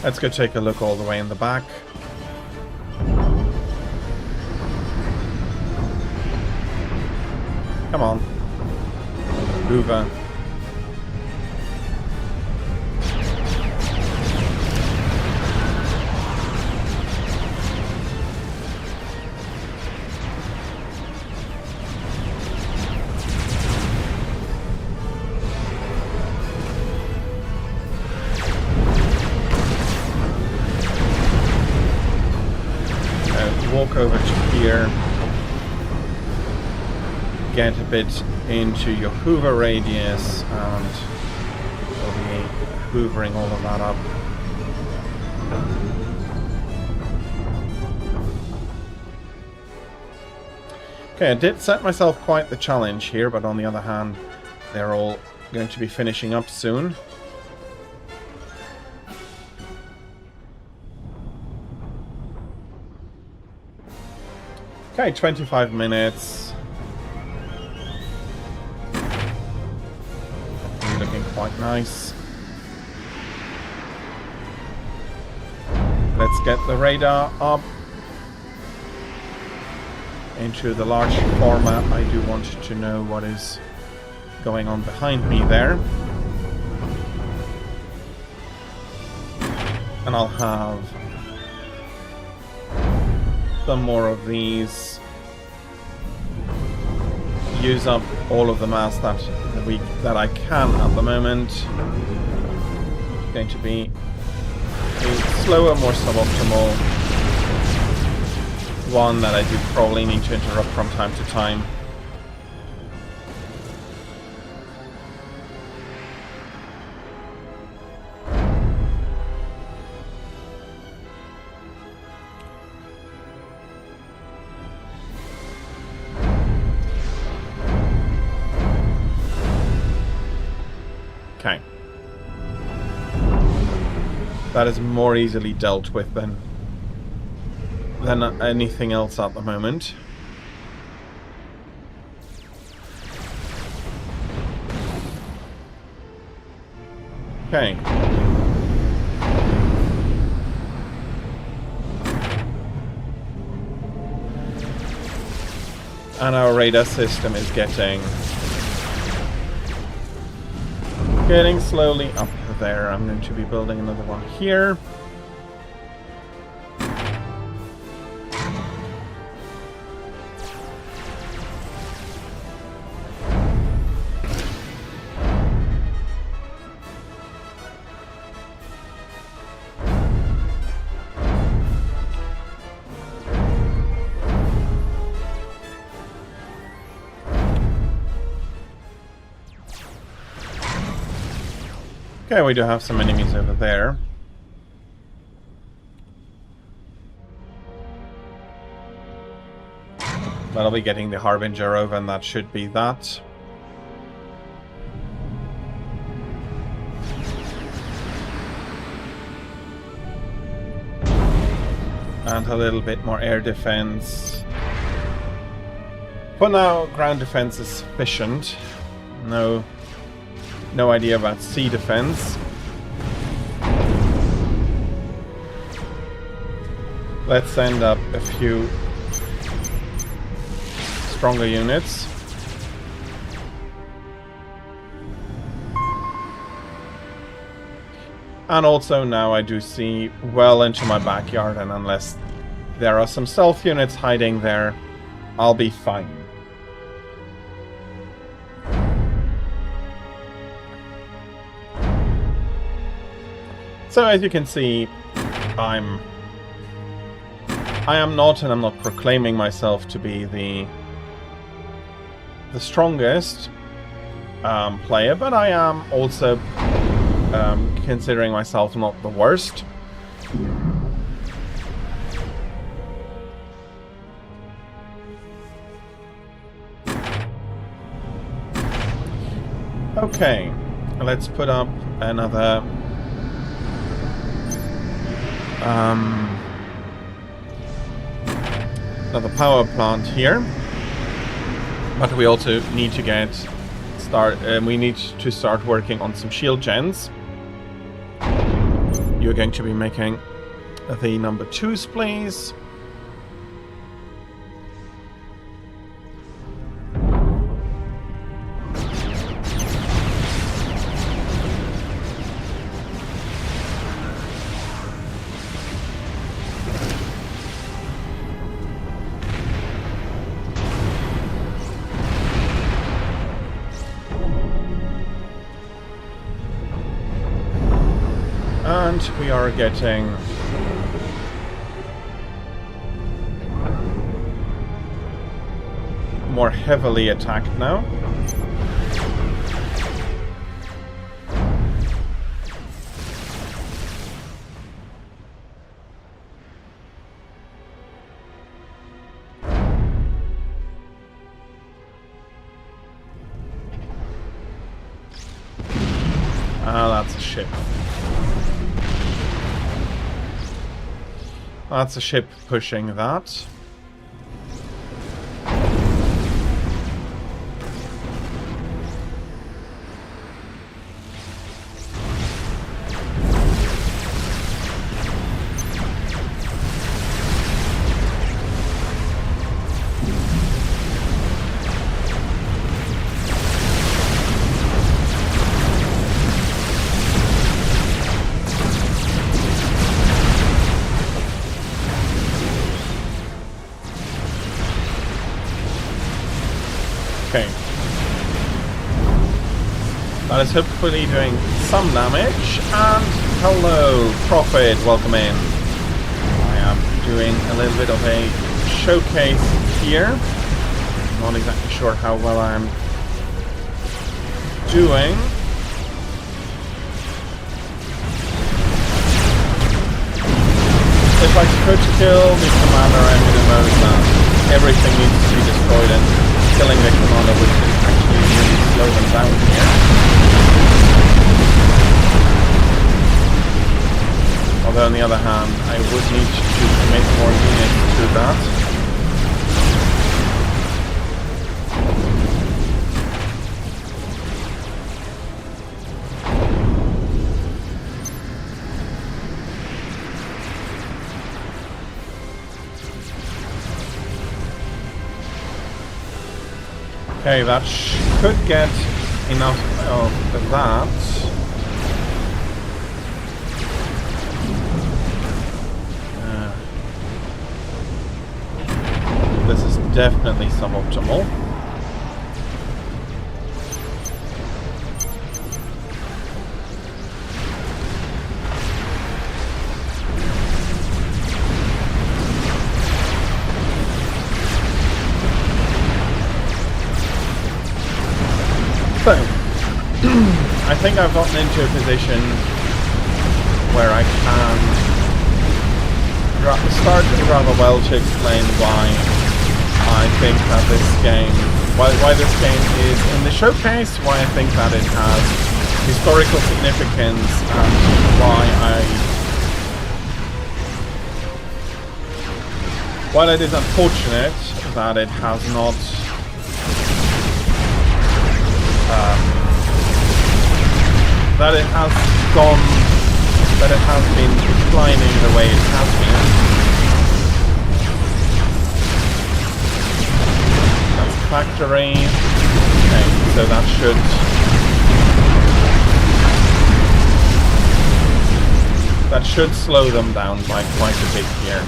Let's go take a look all the way in the back. Come on. Hoover. Walk over to here, get a bit into your Hoover radius, and we'll be hoovering all of that up. Okay, I did set myself quite the challenge here, but on the other hand, they're all going to be finishing up soon. Okay, 25 minutes. Looking quite nice. Let's get the radar up into the large format. I do want to know what is going on behind me there. And I'll have some more of these. Use up all of the mass that I can at the moment. It's going to be a slower, more suboptimal one that I do probably need to interrupt from time to time. Okay. That is more easily dealt with than anything else at the moment. Okay. And our radar system is getting slowly up there. I'm going to be building another one here. Okay, we do have some enemies over there. But I'll be getting the Harbinger over, and that should be that. And a little bit more air defense. For now, ground defense is sufficient. No idea about sea defense. Let's send up a few stronger units. And also now I do see well into my backyard, and unless there are some stealth units hiding there, I'll be fine. So as you can see, I am not, and I'm not proclaiming myself to be the strongest player, but I am also considering myself not the worst. Okay, let's put up another power plant here, but we also need to we need to start working on some shield gens. You're going to be making the number 2s, please. And we are getting more heavily attacked now. Ah, that's a ship. That's a ship pushing that. Okay. That is hopefully doing some damage. And hello, Prophet, welcome in. I am doing a little bit of a showcase here. Not exactly sure how well I'm doing. If I could kill the commander, I'm going to know that everything needs to be destroyed, and killing the commander would actually really slow them down here. Although on the other hand, I would need to commit more units to that. Okay, that could get enough of that. This is definitely suboptimal. So, I think I've gotten into a position where I can start rather well to explain why I think that this game, why this game is in the showcase, why I think that it has historical significance, and while it is unfortunate that it has not that it has been declining the way it has been. That's factory. Okay, so that should slow them down by quite a bit here.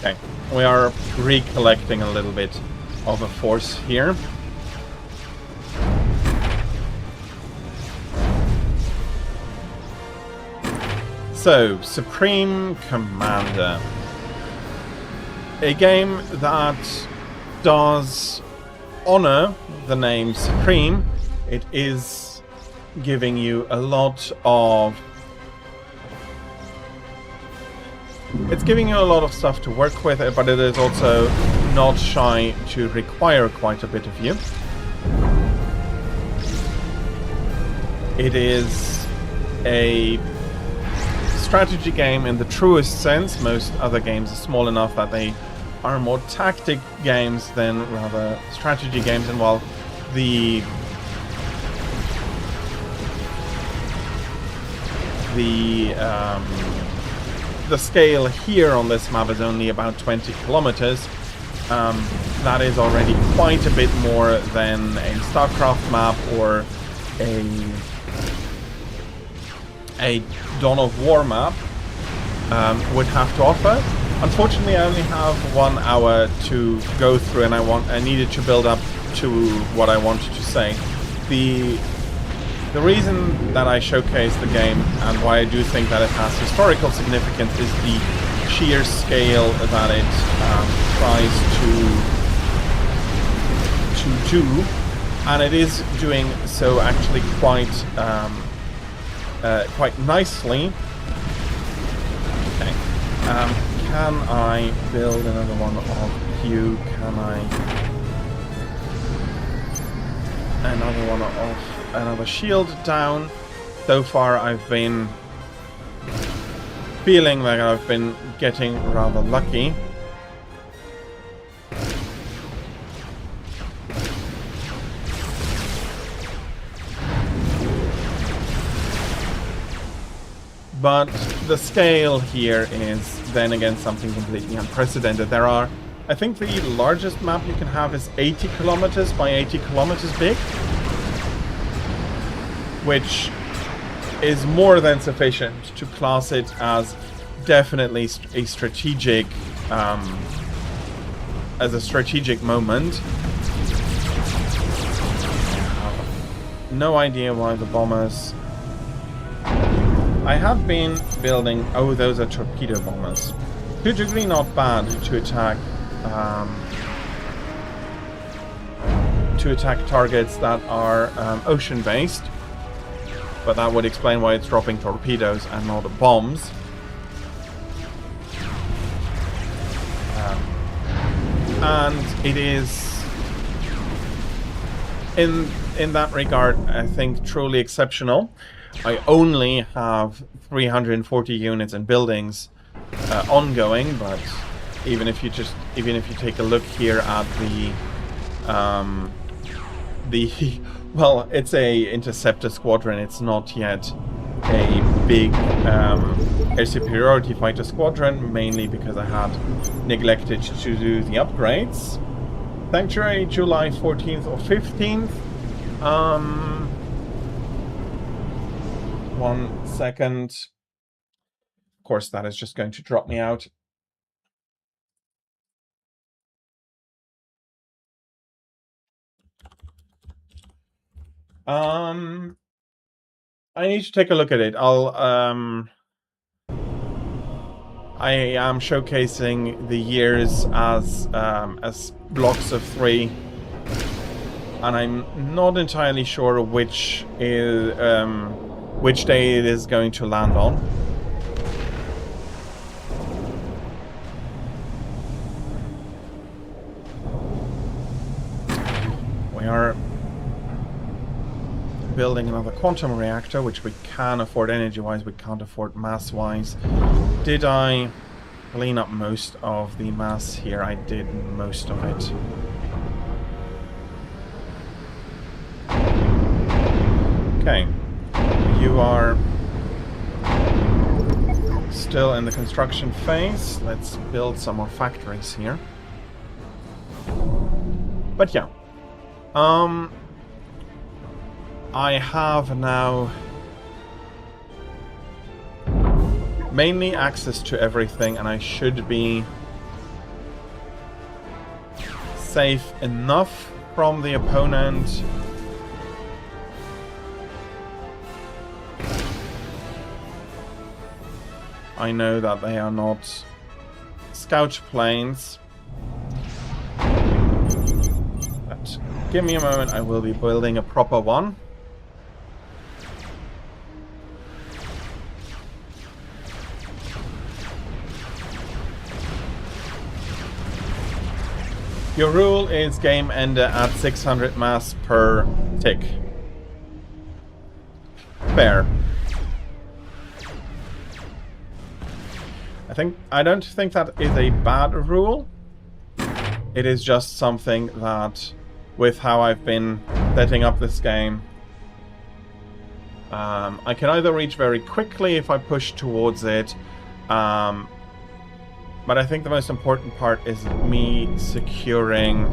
Okay, we are recollecting a little bit of a force here. So, Supreme Commander. A game that does honor the name Supreme. It is giving you a lot of stuff to work with, but it is also not shy to require quite a bit of you. It is a strategy game in the truest sense. Most other games are small enough that they are more tactic games than rather strategy games, and while the scale here on this map is only about 20 kilometers. That is already quite a bit more than a StarCraft map or a Dawn of War map would have to offer. Unfortunately, I only have 1 hour to go through, and I needed to build up to what I wanted to say. The reason that I showcase the game and why I do think that it has historical significance is the sheer scale that it tries to do, and it is doing so actually quite nicely. Okay, can I build another one of you? Can I another one of another shield down? so far I've been feeling like I've been getting rather lucky. But the scale here is then again something completely unprecedented. There are, I think the largest map you can have is 80 kilometers by 80 kilometers big, which is more than sufficient to class it as definitely a strategic, moment. No idea why the bombers. I have been building. Oh, those are torpedo bombers. To a degree, not bad to attack. To attack targets that are ocean-based, but that would explain why it's dropping torpedoes and not bombs. And it is, in that regard, I think truly exceptional. I only have 340 units and buildings ongoing, but even if you take a look here at the well, it's a interceptor squadron. It's not yet a big air superiority fighter squadron, mainly because I had neglected to do the upgrades. Sanctuary, July 14th or 15th. 1 second. Of course, that is just going to drop me out. I need to take a look at it. I am showcasing the years as blocks of 3, and I'm not entirely sure which day it is going to land on. We are building another quantum reactor, which we can afford energy-wise, we can't afford mass-wise. Did I clean up most of the mass here? I did most of it. Okay. You are still in the construction phase. Let's build some more factories here. But yeah. I have now mainly access to everything, and I should be safe enough from the opponent. I know that they are not scout planes. But give me a moment, I will be building a proper one. Your rule is game ender at 600 mass per tick. Fair. I don't think that is a bad rule. It is just something that, with how I've been setting up this game, I can either reach very quickly if I push towards it, but I think the most important part is me securing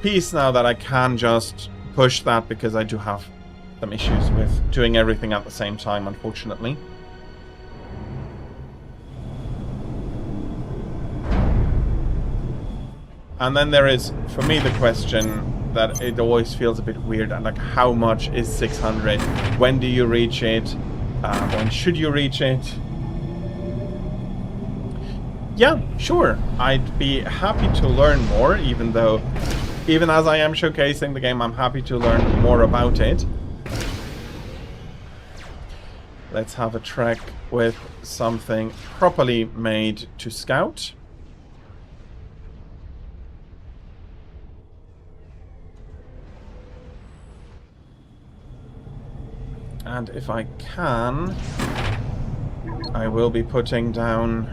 peace now that I can just push that, because I do have some issues with doing everything at the same time, unfortunately. And then there is, for me, the question that it always feels a bit weird, and like, how much is 600? When do you reach it? When should you reach it? Yeah, sure. I'd be happy to learn more, even as I am showcasing the game, I'm happy to learn more about it. Let's have a trek with something properly made to scout. And if I can, I will be putting down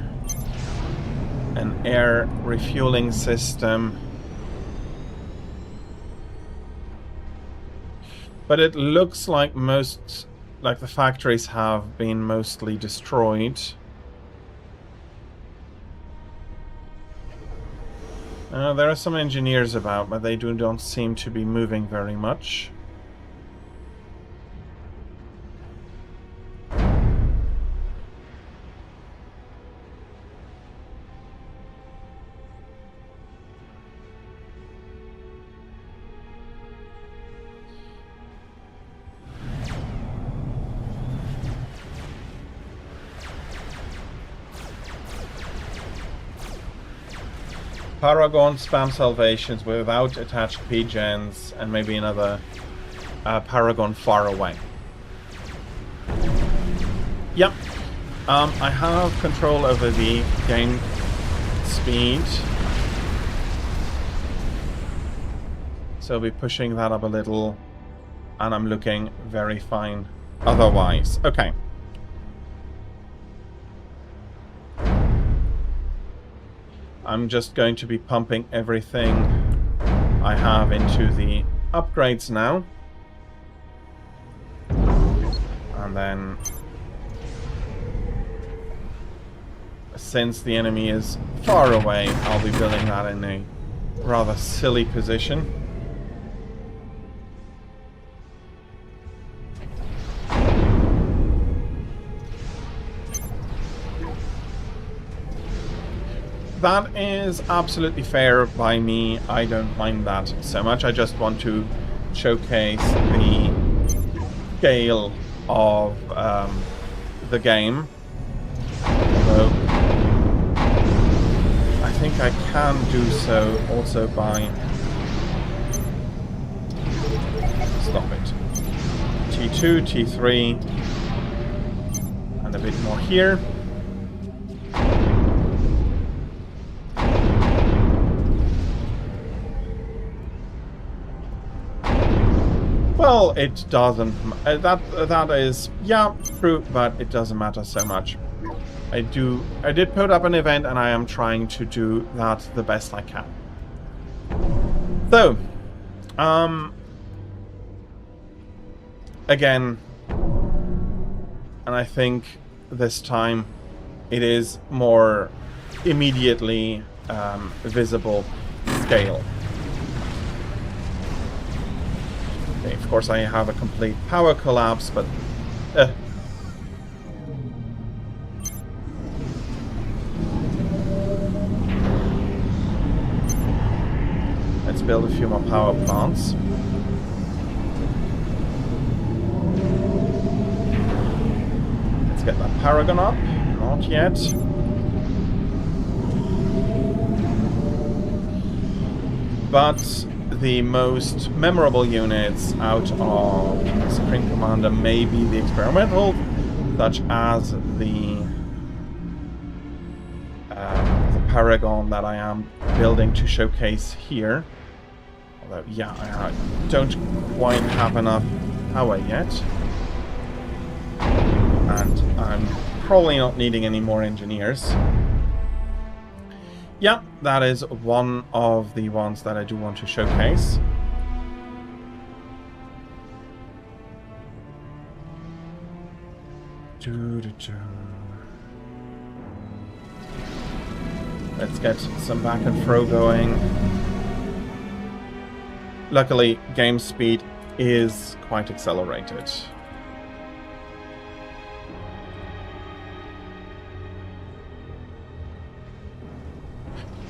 an air refueling system. But it looks like the factories have been mostly destroyed. There are some engineers about, but they don't seem to be moving very much. Paragon spam salvations without attached P-gens, and maybe another Paragon far away. Yep. I have control over the game speed. So I'll be pushing that up a little, and I'm looking very fine otherwise. Okay. I'm just going to be pumping everything I have into the upgrades now. And then, since the enemy is far away, I'll be building that in a rather silly position. That is absolutely fair by me. I don't mind that so much. I just want to showcase the scale of the game. Although I think I can do so also by... Stop it. T2, T3, and a bit more here. Well, it doesn't. That is, yeah, true, but it doesn't matter so much. I did put up an event, and I am trying to do that the best I can. So, again, and I think this time it is more immediately visible scale. Okay, of course I have a complete power collapse, but let's build a few more power plants. Let's get that Paragon up. Not yet. But the most memorable units out of Supreme Commander may be the experimental, such as the Paragon that I am building to showcase here. Although, yeah, I don't quite have enough power yet. And I'm probably not needing any more engineers. Yeah, that is one of the ones that I do want to showcase. Let's get some back and throw going. Luckily, game speed is quite accelerated.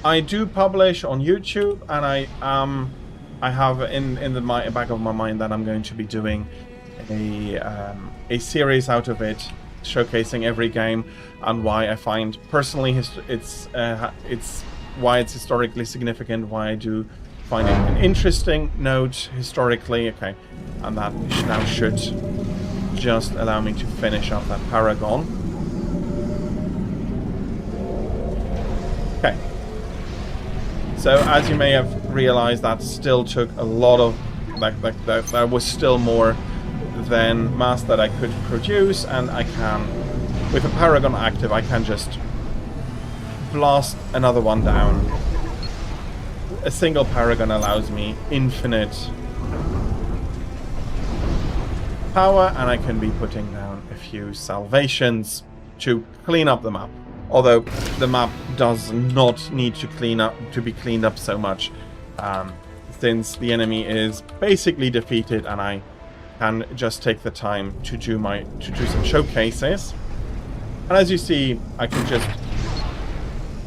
I do publish on YouTube, and I have in the back of my mind that I'm going to be doing a series out of it, showcasing every game and why I find personally it's why it's historically significant, why I do find it an interesting note historically. Okay, and that now should just allow me to finish up that Paragon. Okay. So, as you may have realized, that still took a lot of... there was still more than mass that I could produce, and I can, with a Paragon active, I can just blast another one down. A single Paragon allows me infinite power, and I can be putting down a few salvations to clean up the map. Although the map does not need to be cleaned up so much, since the enemy is basically defeated, and I can just take the time to do some showcases. And as you see, I can just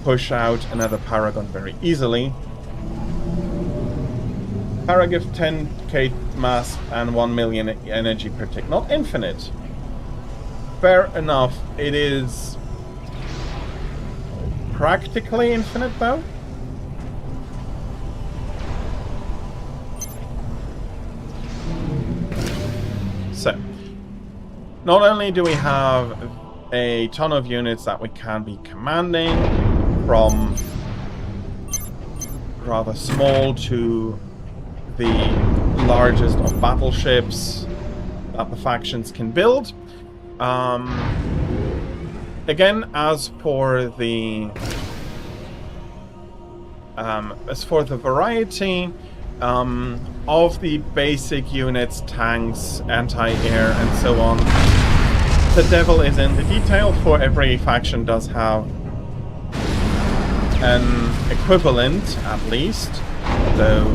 push out another Paragon very easily. Paragon 10k mass and 1 million energy per tick. Not infinite. Fair enough. It is practically infinite though. So, not only do we have a ton of units that we can be commanding, from rather small to the largest of battleships that the factions can build. Again, as for the variety of the basic units, tanks, anti-air, and so on, the devil is in the detail. For every faction does have an equivalent, at least. Though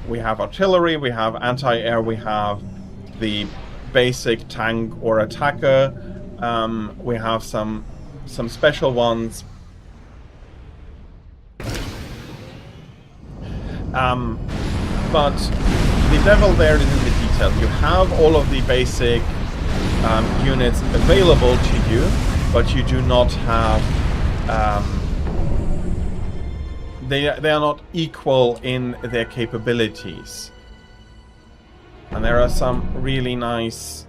we have artillery, we have anti-air, we have the basic tank or attacker, we have some special ones. But the devil there is in the detail. You have all of the basic units available to you, but you do not have they are not equal in their capabilities. And there are some really nice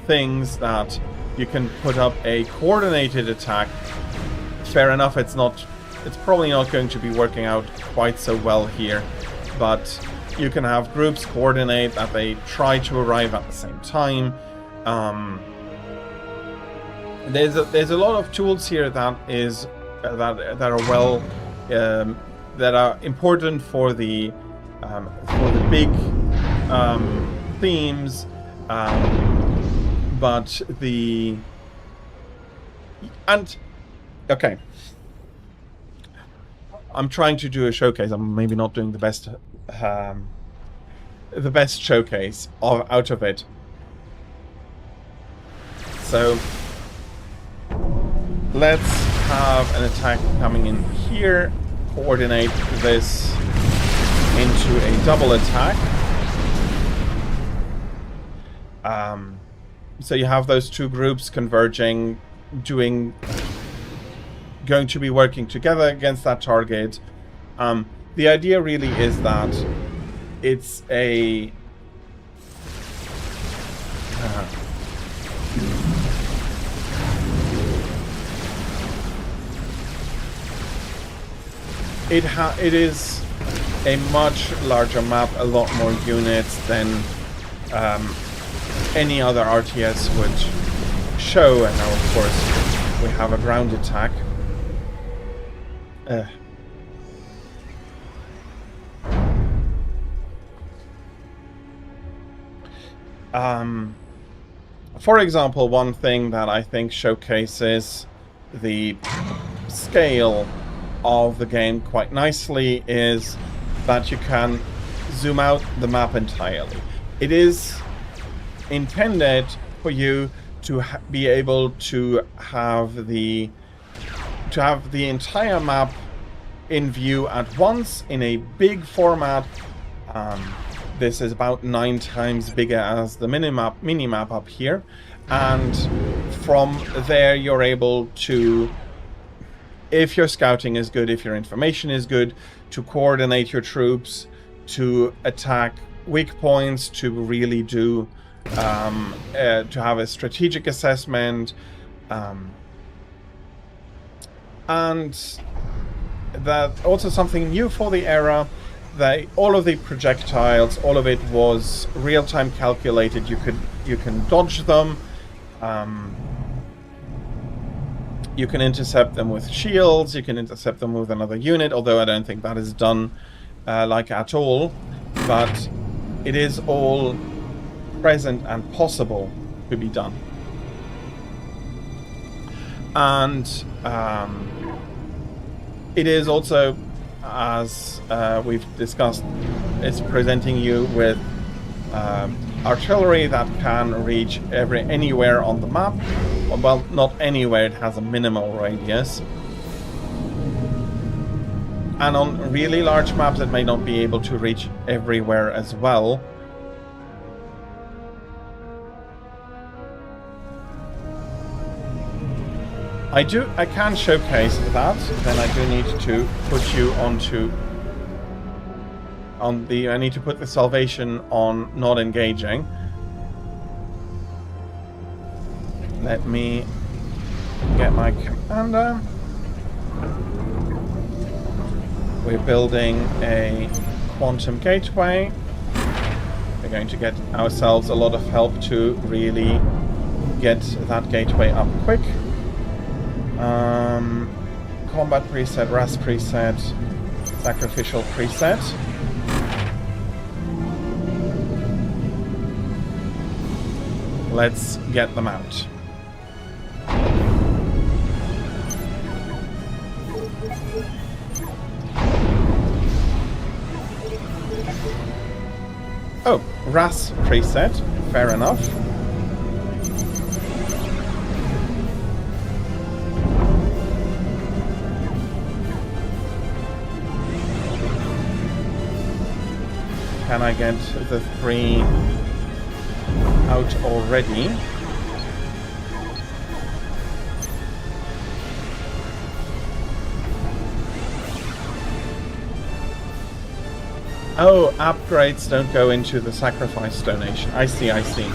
things that you can put up a coordinated attack. Fair enough, it's probably not going to be working out quite so well here, but you can have groups coordinate that they try to arrive at the same time. There's a lot of tools here that are important for the big themes, but okay. I'm trying to do a showcase. I'm maybe not doing the best showcase out of it. So let's have an attack coming in here. Coordinate this into a double attack. So you have those two groups converging, going to be working together against that target. The idea really is that it's a it is a much larger map, a lot more units than any other RTS would show, and now of course we have a ground attack. For example, one thing that I think showcases the scale of the game quite nicely is that you can zoom out the map entirely. It is intended for you to be able to have the entire map in view at once in a big format. This is about 9 times bigger as the mini-map up here, and from there you're able to, if your scouting is good, if your information is good, to coordinate your troops, to attack weak points, to really do to have a strategic assessment, and that also something new for the era all of the projectiles, all of it was real-time calculated. You can dodge them. You can intercept them with shields. You can intercept them with another unit, although I don't think that is done like at all. But it is all present and possible to be done. And it is also, as we've discussed, it's presenting you with artillery that can reach anywhere on the map. Well, not anywhere, it has a minimal radius. And on really large maps it may not be able to reach everywhere as well. I can showcase that, then I do need to put you I need to put the salvation on not engaging. Let me get my commander. We're building a quantum gateway. We're going to get ourselves a lot of help to really get that gateway up quick. Combat preset, RAS preset, sacrificial preset. Let's get them out. Oh, RAS preset, fair enough. Can I get the 3 out already? Oh, upgrades don't go into the sacrifice donation. I see, I see.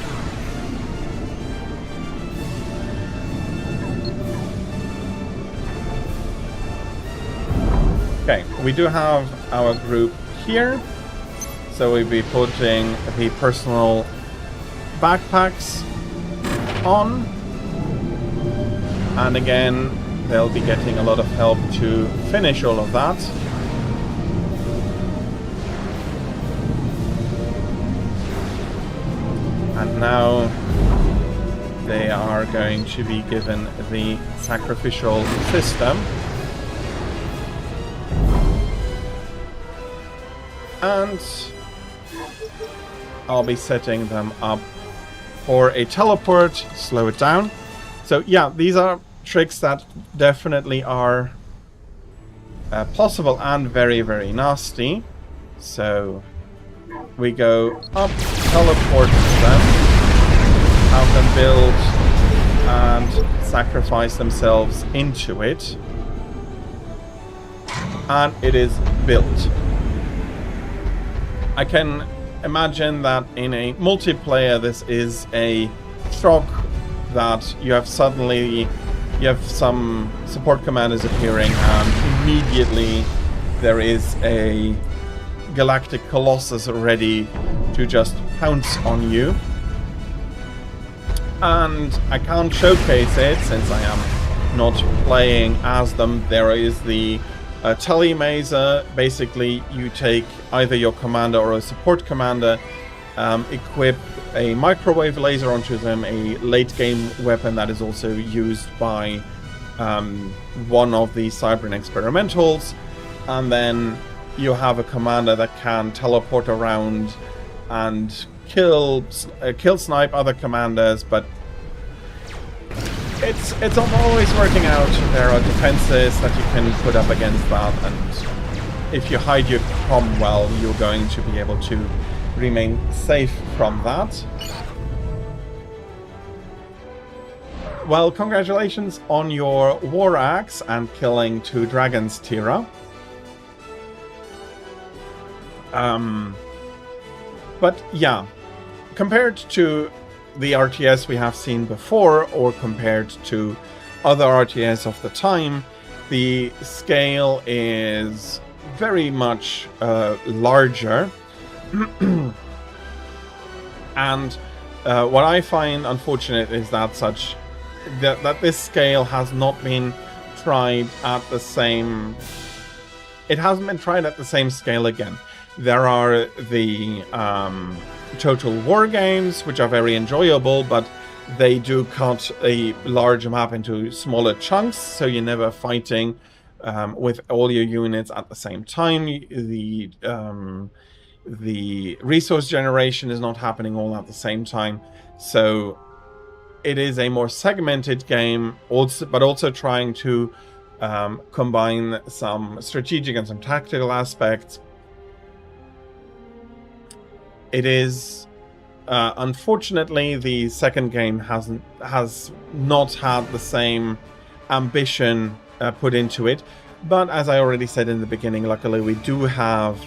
Okay, we do have our group here. So we'll be putting the personal backpacks on. And again, they'll be getting a lot of help to finish all of that. And now they are going to be given the sacrificial system. And I'll be setting them up for a teleport, slow it down. So yeah, these are tricks that definitely are possible and very, very nasty. So we go up, teleport them, have them build and sacrifice themselves into it. And it is built. I can imagine that in a multiplayer this is a shock that you have some support commanders appearing and immediately there is a galactic colossus ready to just pounce on you. And I can't showcase it since I am not playing as them. There is the telemazer. Basically you take either your commander or a support commander, equip a microwave laser onto them, a late game weapon that is also used by one of the Cybran experimentals, and then you have a commander that can teleport around and kill snipe other commanders, but it's not always working out. There are defenses that you can put up against that, and if you hide your comm well, you're going to be able to remain safe from that. Well, congratulations on your War Axe and killing 2 dragons, Tira. But yeah, compared to the RTS we have seen before, or compared to other RTS of the time, the scale is very much larger. And what I find unfortunate is that that this scale has not been tried at the same. It hasn't been tried at the same scale again. There are the Total War games, which are very enjoyable, but they do cut a large map into smaller chunks, so you're never fighting with all your units at the same time. The resource generation is not happening all at the same time, so it is a more segmented game, but also trying to combine some strategic and some tactical aspects. It is unfortunately, the second game has not had the same ambition put into it, but as I already said in the beginning, luckily we do have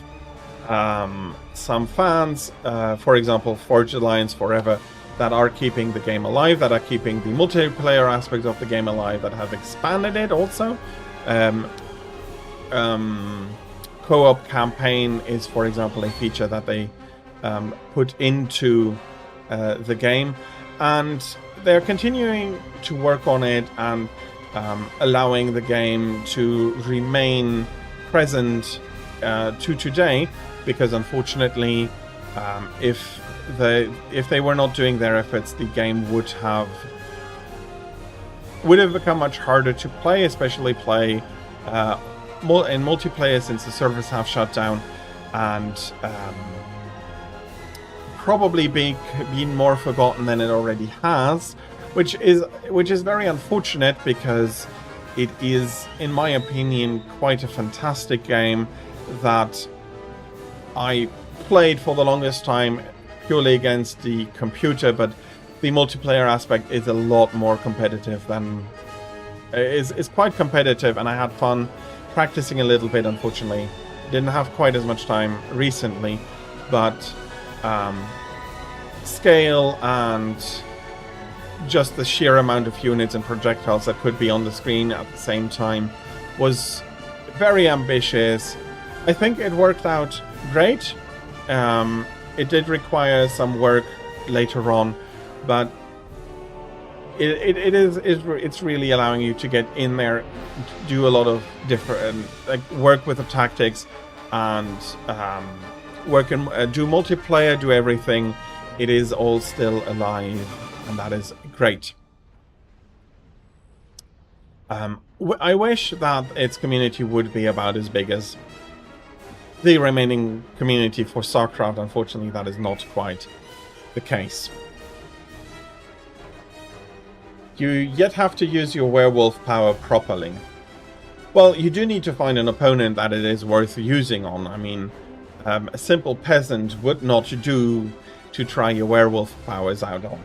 some fans, for example Forge Alliance Forever, that are keeping the game alive, that are keeping the multiplayer aspects of the game alive, that have expanded it also. Co-op campaign is, for example, a feature that they put into the game, and they're continuing to work on it and allowing the game to remain present to today, because unfortunately if they were not doing their efforts, the game would have become much harder to play, especially play in multiplayer, since the servers have shut down, and probably been more forgotten than it already has, which is very unfortunate, because it is, in my opinion, quite a fantastic game that I played for the longest time purely against the computer, but the multiplayer aspect is a lot more competitive than is quite competitive, and I had fun practicing a little bit. Unfortunately, didn't have quite as much time recently, but scale and just the sheer amount of units and projectiles that could be on the screen at the same time was very ambitious. I think it worked out great. It did require some work later on, but it's really allowing you to get in there, do a lot of different, work with the tactics, and do multiplayer, do everything. It is all still alive, and that is great. I wish that its community would be about as big as the remaining community for StarCraft. Unfortunately, that is not quite the case. You yet have to use your werewolf power properly. Well, you do need to find an opponent that it is worth using on. I mean, a simple peasant would not do to try your werewolf powers out on.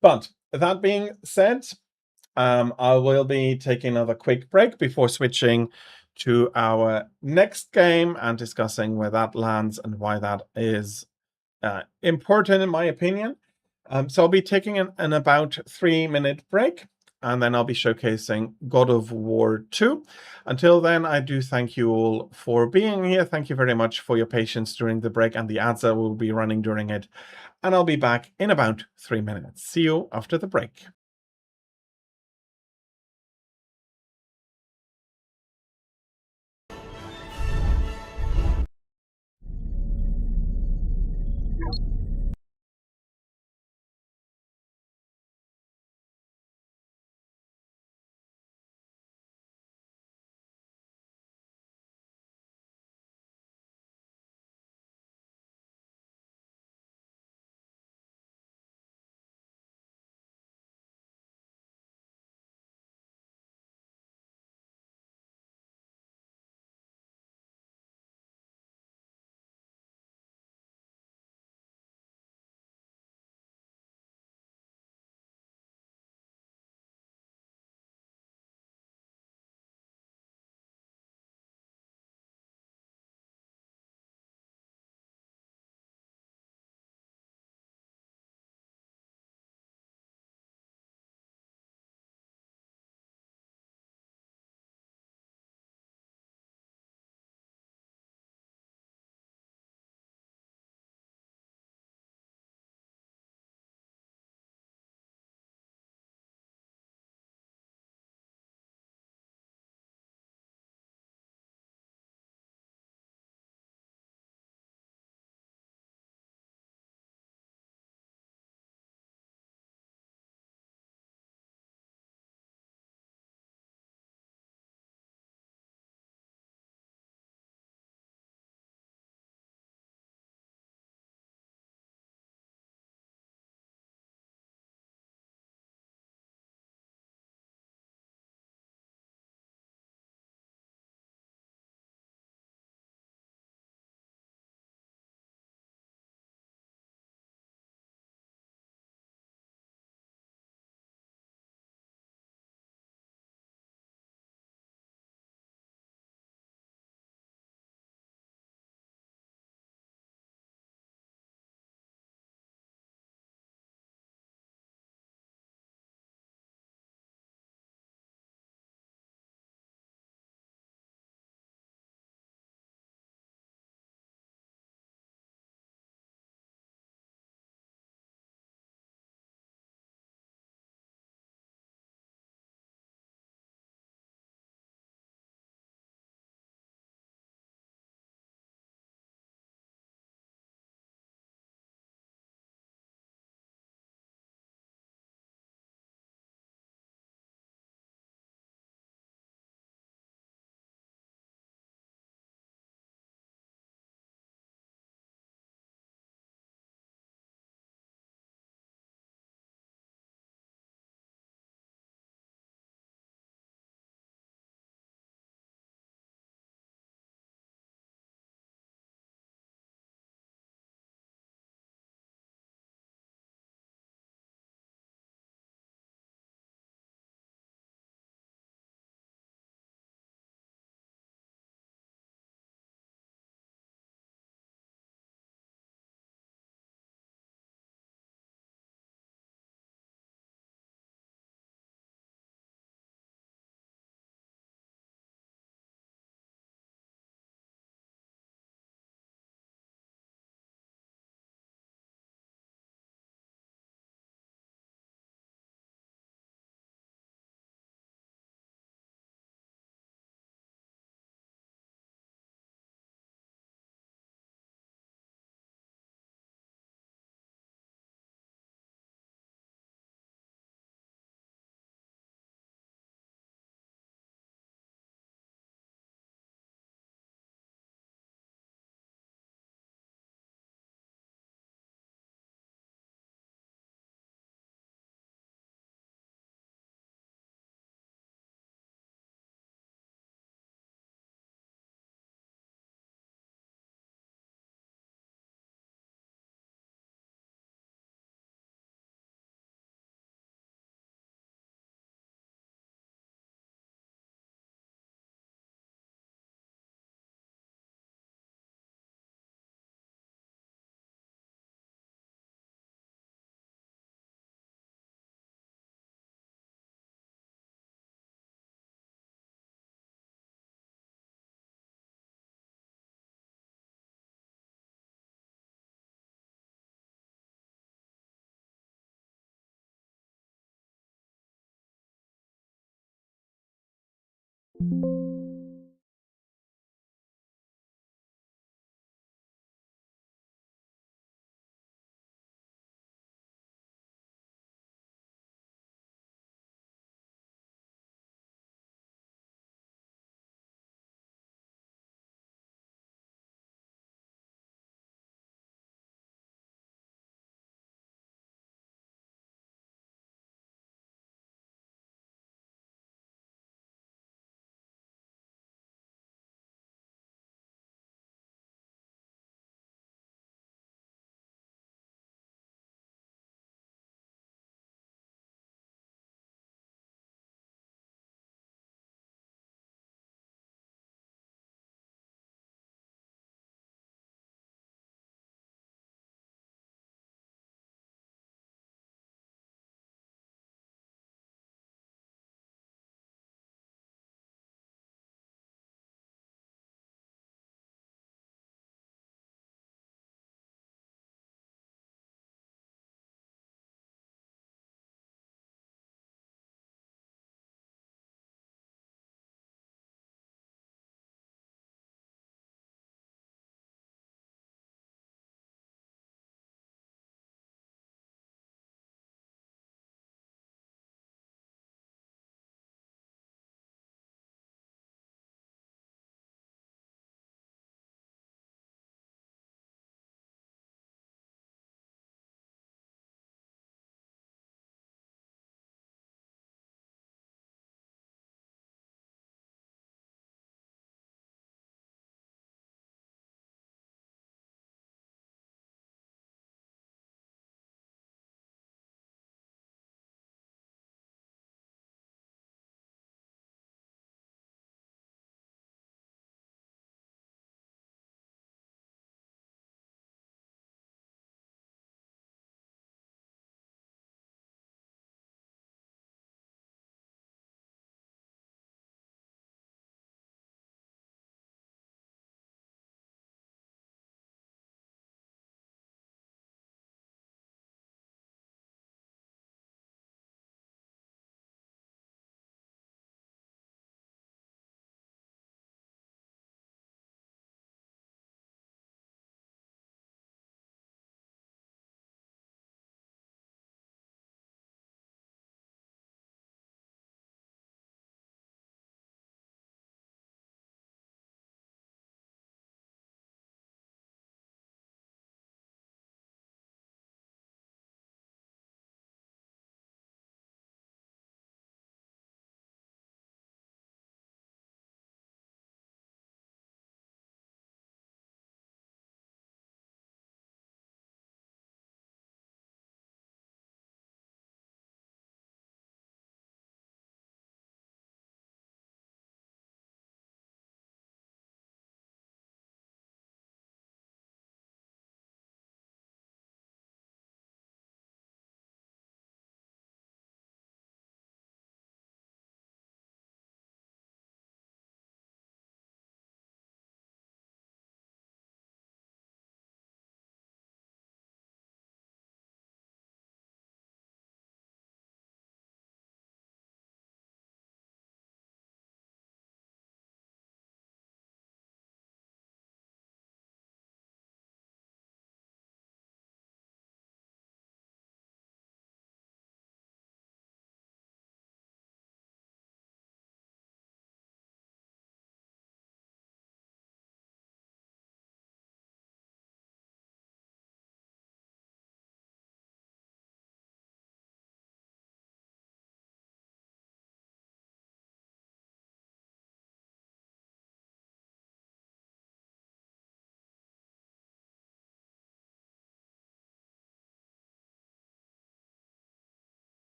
But that being said, I will be taking another quick break before switching to our next game and discussing where that lands and why that is important, in my opinion. So I'll be taking an about 3-minute break, and then I'll be showcasing God of War 2. Until then, I do thank you all for being here. Thank you very much for your patience during the break and the ads that will be running during it. And I'll be back in about 3 minutes. See you after the break.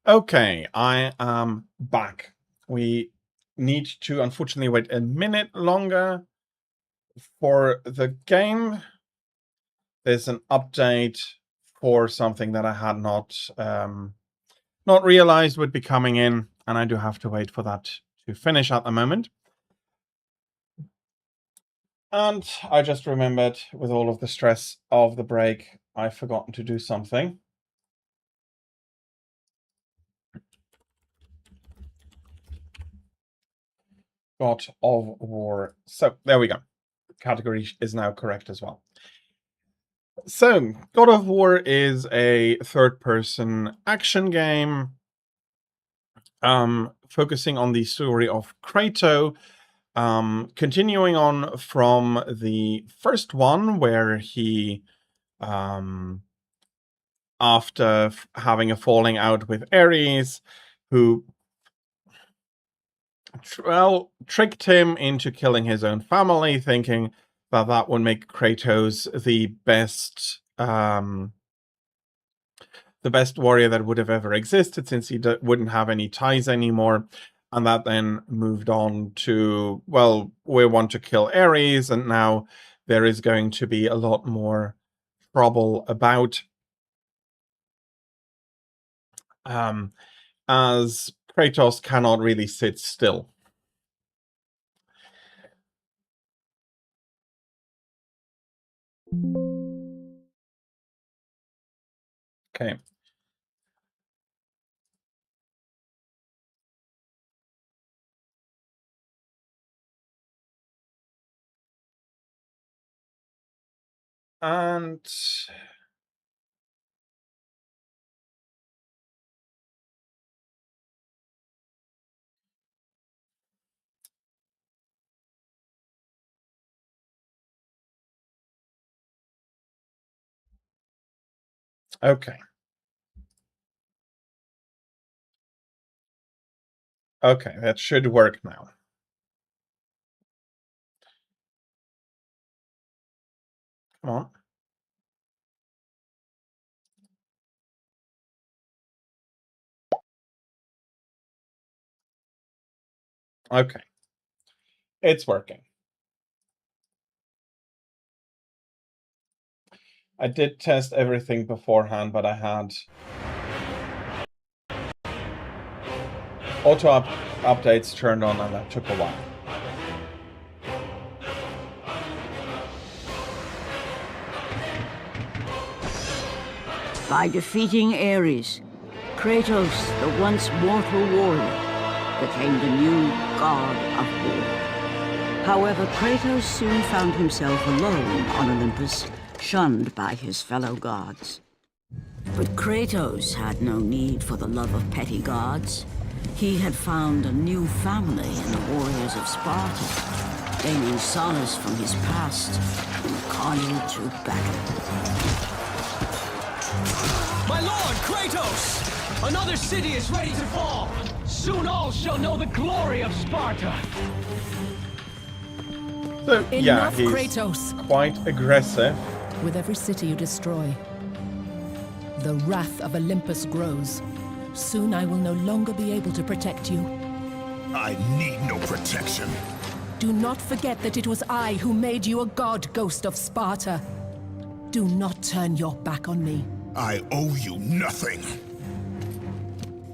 Okay, I am back. We need to unfortunately wait a minute longer for the game. There's an update for something that I had not realized would be coming in, and I do have to wait for that to finish at the moment. And I just remembered, with all of the stress of the break, I've forgotten to do something. God of War. So, there we go. Category is now correct as well. So, God of War is a third-person action game focusing on the story of Kratos, continuing on from the first one, where he, after having a falling out with Ares, who tricked him into killing his own family, thinking that that would make Kratos the best warrior that would have ever existed, since he wouldn't have any ties anymore. And that then moved on to, well, we want to kill Ares, and now there is going to be a lot more trouble about, as Kratos cannot really sit still. Okay. And okay. Okay, that should work now. Come on. Okay. It's working. I did test everything beforehand, but I had auto updates turned on, and that took a while. By defeating Ares, Kratos, the once mortal warrior, became the new god of war. However, Kratos soon found himself alone on Olympus, shunned by his fellow gods. But Kratos had no need for the love of petty gods. He had found a new family in the warriors of Sparta, gaining solace from his past and the carnage to battle. My lord, Kratos! Another city is ready to fall! Soon all shall know the glory of Sparta! So, yeah, Enough, he's Kratos. quite aggressive. With every city you destroy, the wrath of Olympus grows. Soon I will no longer be able to protect you. I need no protection. Do not forget that it was I who made you a god, Ghost of Sparta. Do not turn your back on me. I owe you nothing.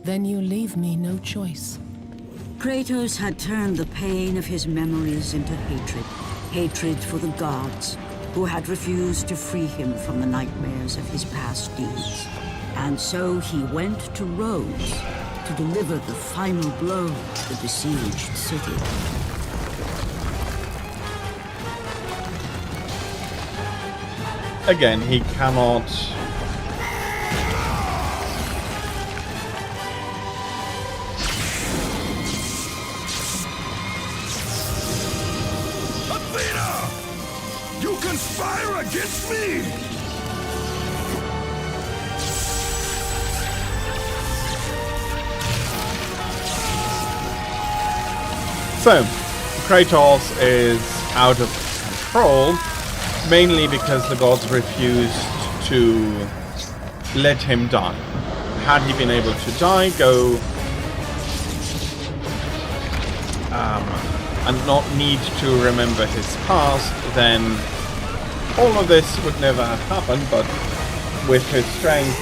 Then you leave me no choice. Kratos had turned the pain of his memories into hatred. Hatred for the gods, who had refused to free him from the nightmares of his past deeds. And so he went to Rhodes to deliver the final blow to the besieged city. Again, he cannot... Athena! You conspire against me! So, Kratos is out of control, mainly because the gods refused to let him die. Had he been able to die, and not need to remember his past, then all of this would never have happened, but with his strength,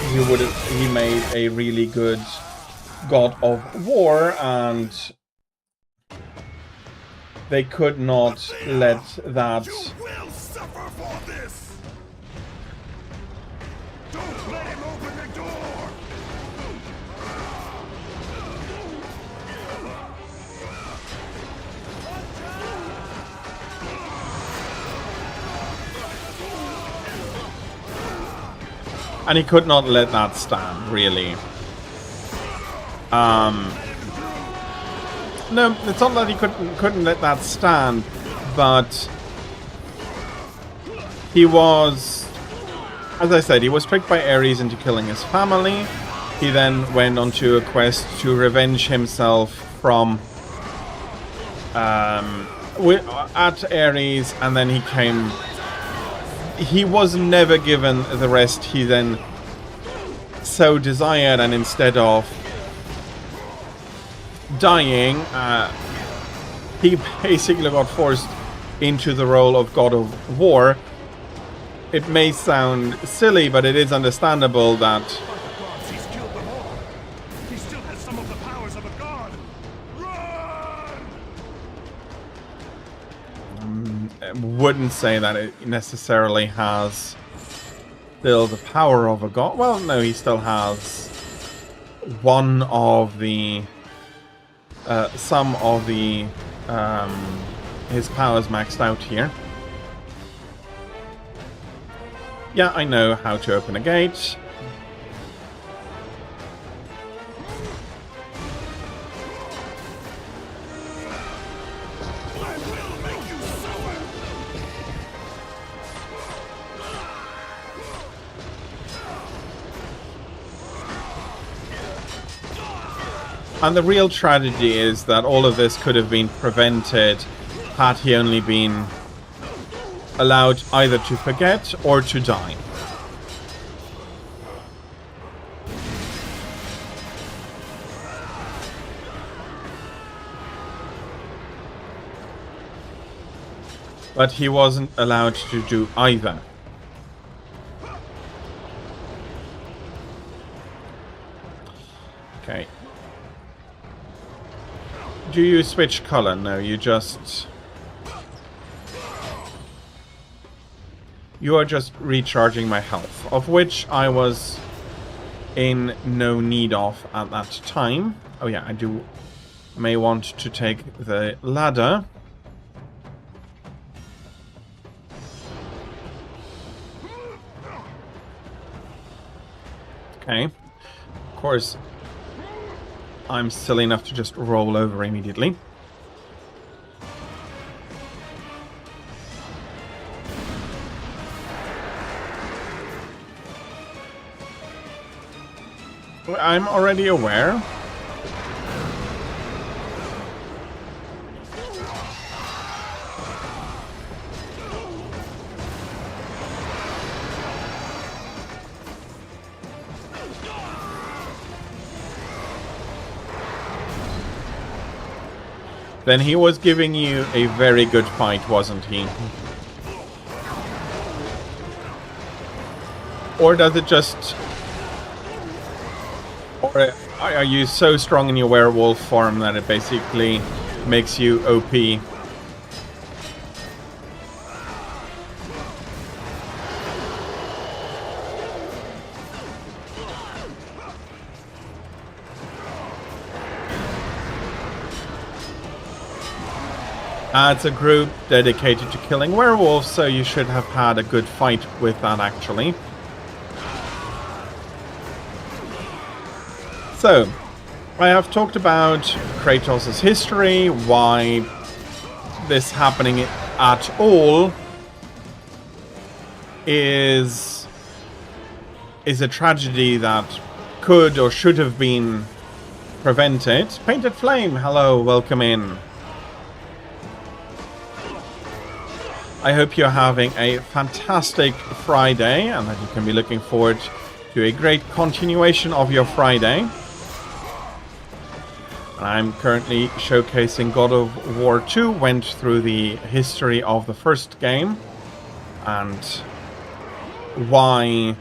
he made a really good god of war, and they could not let that. You will suffer for this. Don't let him open the door. And he could not let that stand, really. No, it's not that he couldn't let that stand, but he was, as I said, he was tricked by Ares into killing his family. He then went on to a quest to revenge himself from at Ares, and then he came. He was never given the rest he then so desired, and instead of dying, he basically got forced into the role of God of War. It may sound silly, but it is understandable that He's killed them all. He still has some of the powers of a god. wouldn't say that it necessarily has still the power of a god. Well, no, he still has one of the some of the his powers maxed out here. Yeah, I know how to open a gate. And the real tragedy is that all of this could have been prevented had he only been allowed either to forget or to die. But he wasn't allowed to do either. Okay. Do you switch color? No, you just... You are just recharging my health, of which I was in no need of at that time. Oh yeah, I do may want to take the ladder. Okay. Of course, I'm silly enough to just roll over immediately. I'm already aware. Then he was giving you a very good fight, wasn't he? Or does it just... Or are you so strong in your werewolf form that it basically makes you OP? It's a group dedicated to killing werewolves, so you should have had a good fight with that, actually. So, I have talked about Kratos' history, why this happening at all is a tragedy that could or should have been prevented. Painted Flame, hello, welcome in. I hope you're having a fantastic Friday and that you can be looking forward to a great continuation of your Friday. I'm currently showcasing God of War 2, went through the history of the first game and why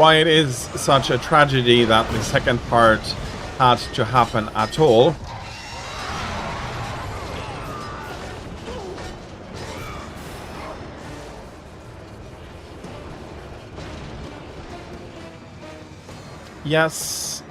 why it is such a tragedy that the second part had to happen at all. Yes.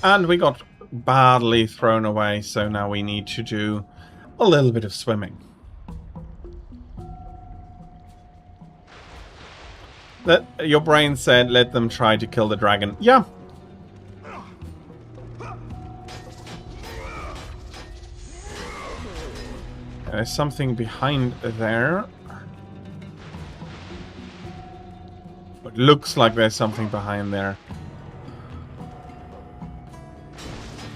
And we got badly thrown away, so now we need to do a little bit of swimming. Your brain said, let them try to kill the dragon. Yeah. There's something behind there. It looks like there's something behind there.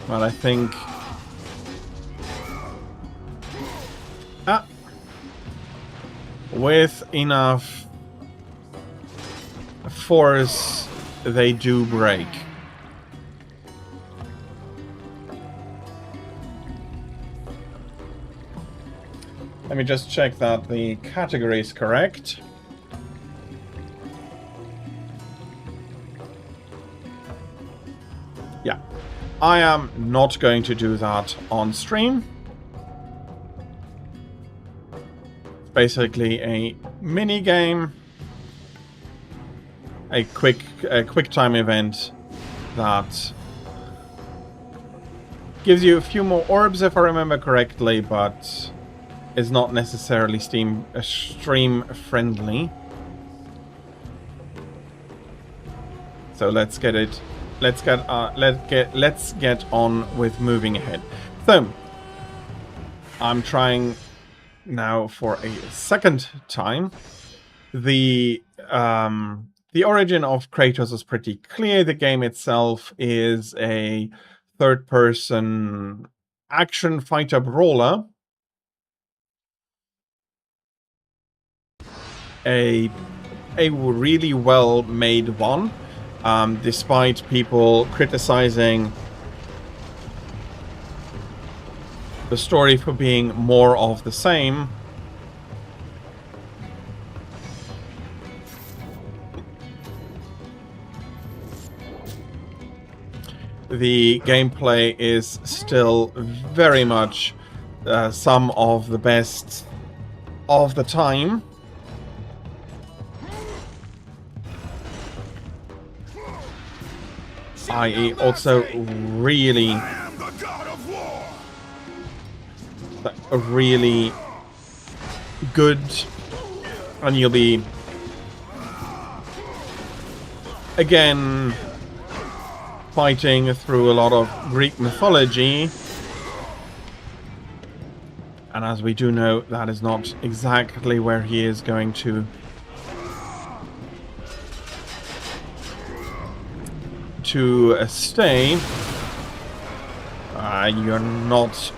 Well, I think... with enough force, they do break. Let me just check that the category is correct. Yeah. I am not going to do that on stream. It's basically a mini game, a quick time event that gives you a few more orbs, if I remember correctly, but is not necessarily stream friendly. So let's get it. Let's get on with moving ahead. So I'm trying now for a second time. The origin of Kratos is pretty clear. The game itself is a third-person action fighter brawler. A really well-made one. Despite people criticizing the story for being more of the same, the gameplay is still very much some of the best of the time. I.e. also really good, and you'll be again fighting through a lot of Greek mythology, and as we do know, that is not exactly where he is going to stay. You're not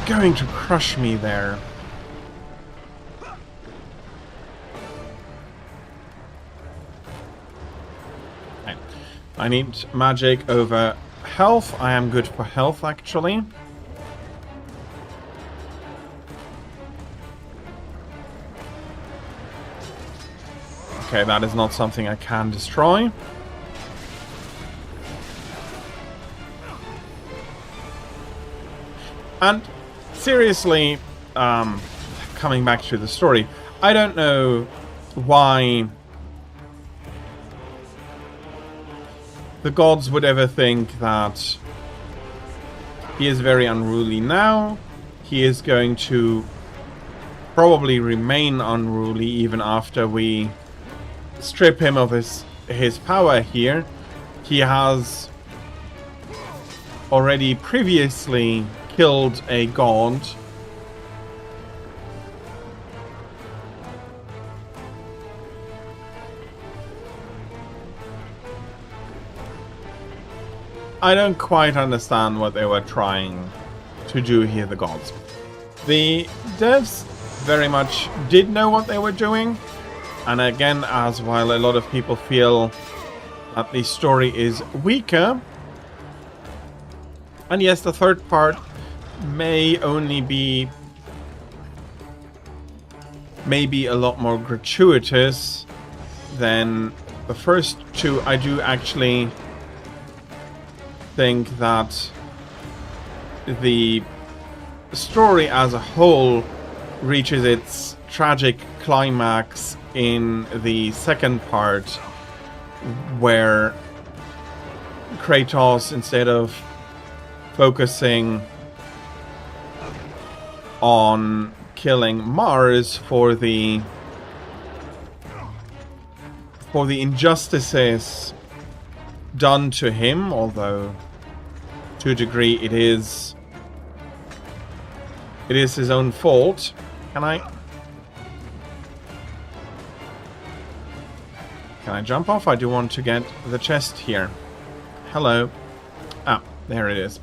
going to crush me there. Okay. I need magic over health. I am good for health, actually. Okay, that is not something I can destroy. And seriously, coming back to the story, I don't know why the gods would ever think that he is very unruly now. He is going to probably remain unruly even after we strip him of his power here. He has already previously killed a god. I don't quite understand what they were trying to do here, the gods. The devs very much did know what they were doing, and again, as while a lot of people feel that the story is weaker, and yes, the third part may only be maybe a lot more gratuitous than the first two. I do actually think that the story as a whole reaches its tragic climax in the second part, where Kratos, instead of focusing on killing Mars for the injustices done to him, although to a degree it is his own fault. Can I jump off? I do want to get the chest here. Hello. Ah, there it is.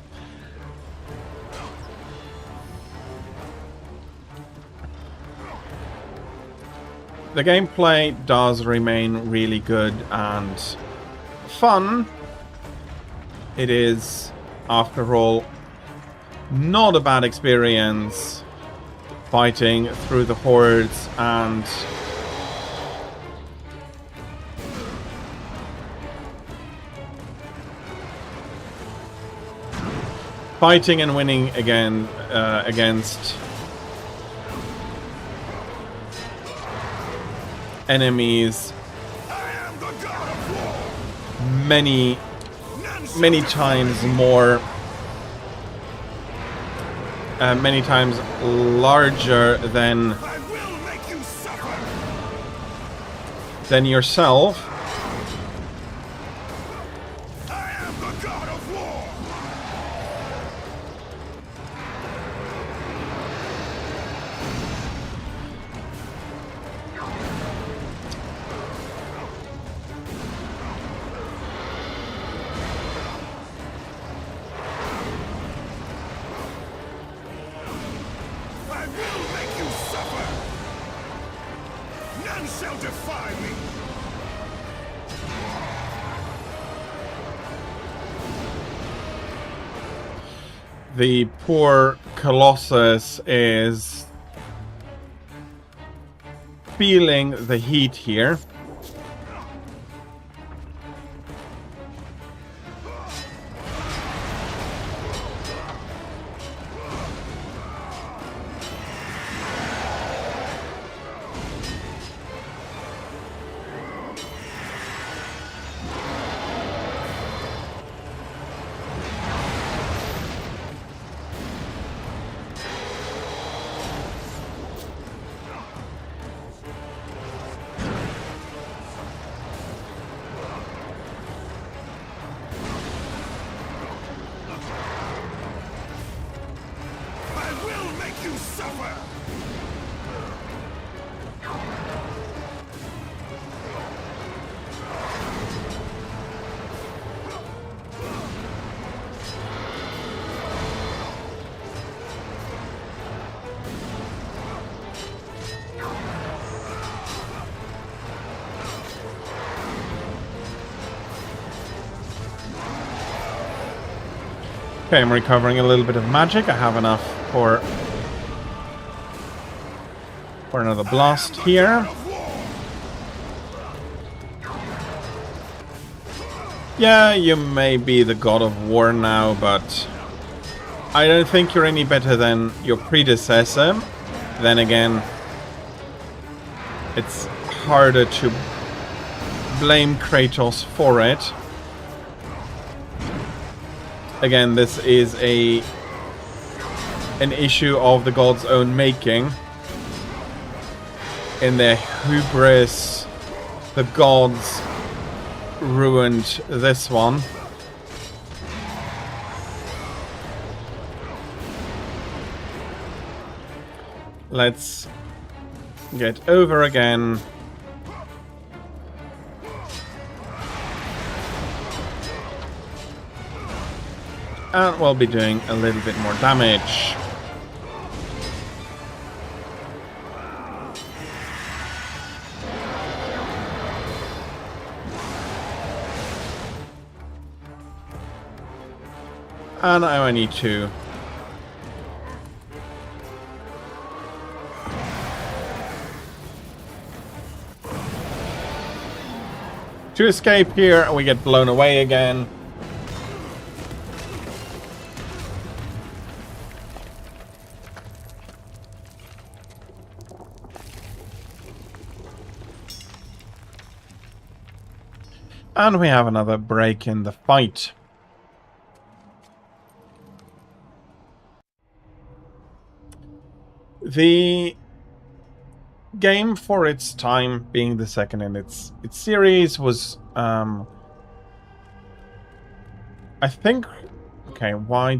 The gameplay does remain really good and fun. It is, after all, not a bad experience fighting through the hordes and fighting and winning again against enemies many times more, many times larger than yourself. The poor Colossus is feeling the heat here. Okay, I'm recovering a little bit of magic. I have enough for another blast here. Yeah, you may be the god of war now, but I don't think you're any better than your predecessor. Then again, it's harder to blame Kratos for it. Again, this is an issue of the gods' own making. In their hubris, the gods ruined this one. Let's get over again. And we'll be doing a little bit more damage. And now I need to escape here, and we get blown away again. And we have another break in the fight. The game, for its time, being the second in its series, was I think, okay, why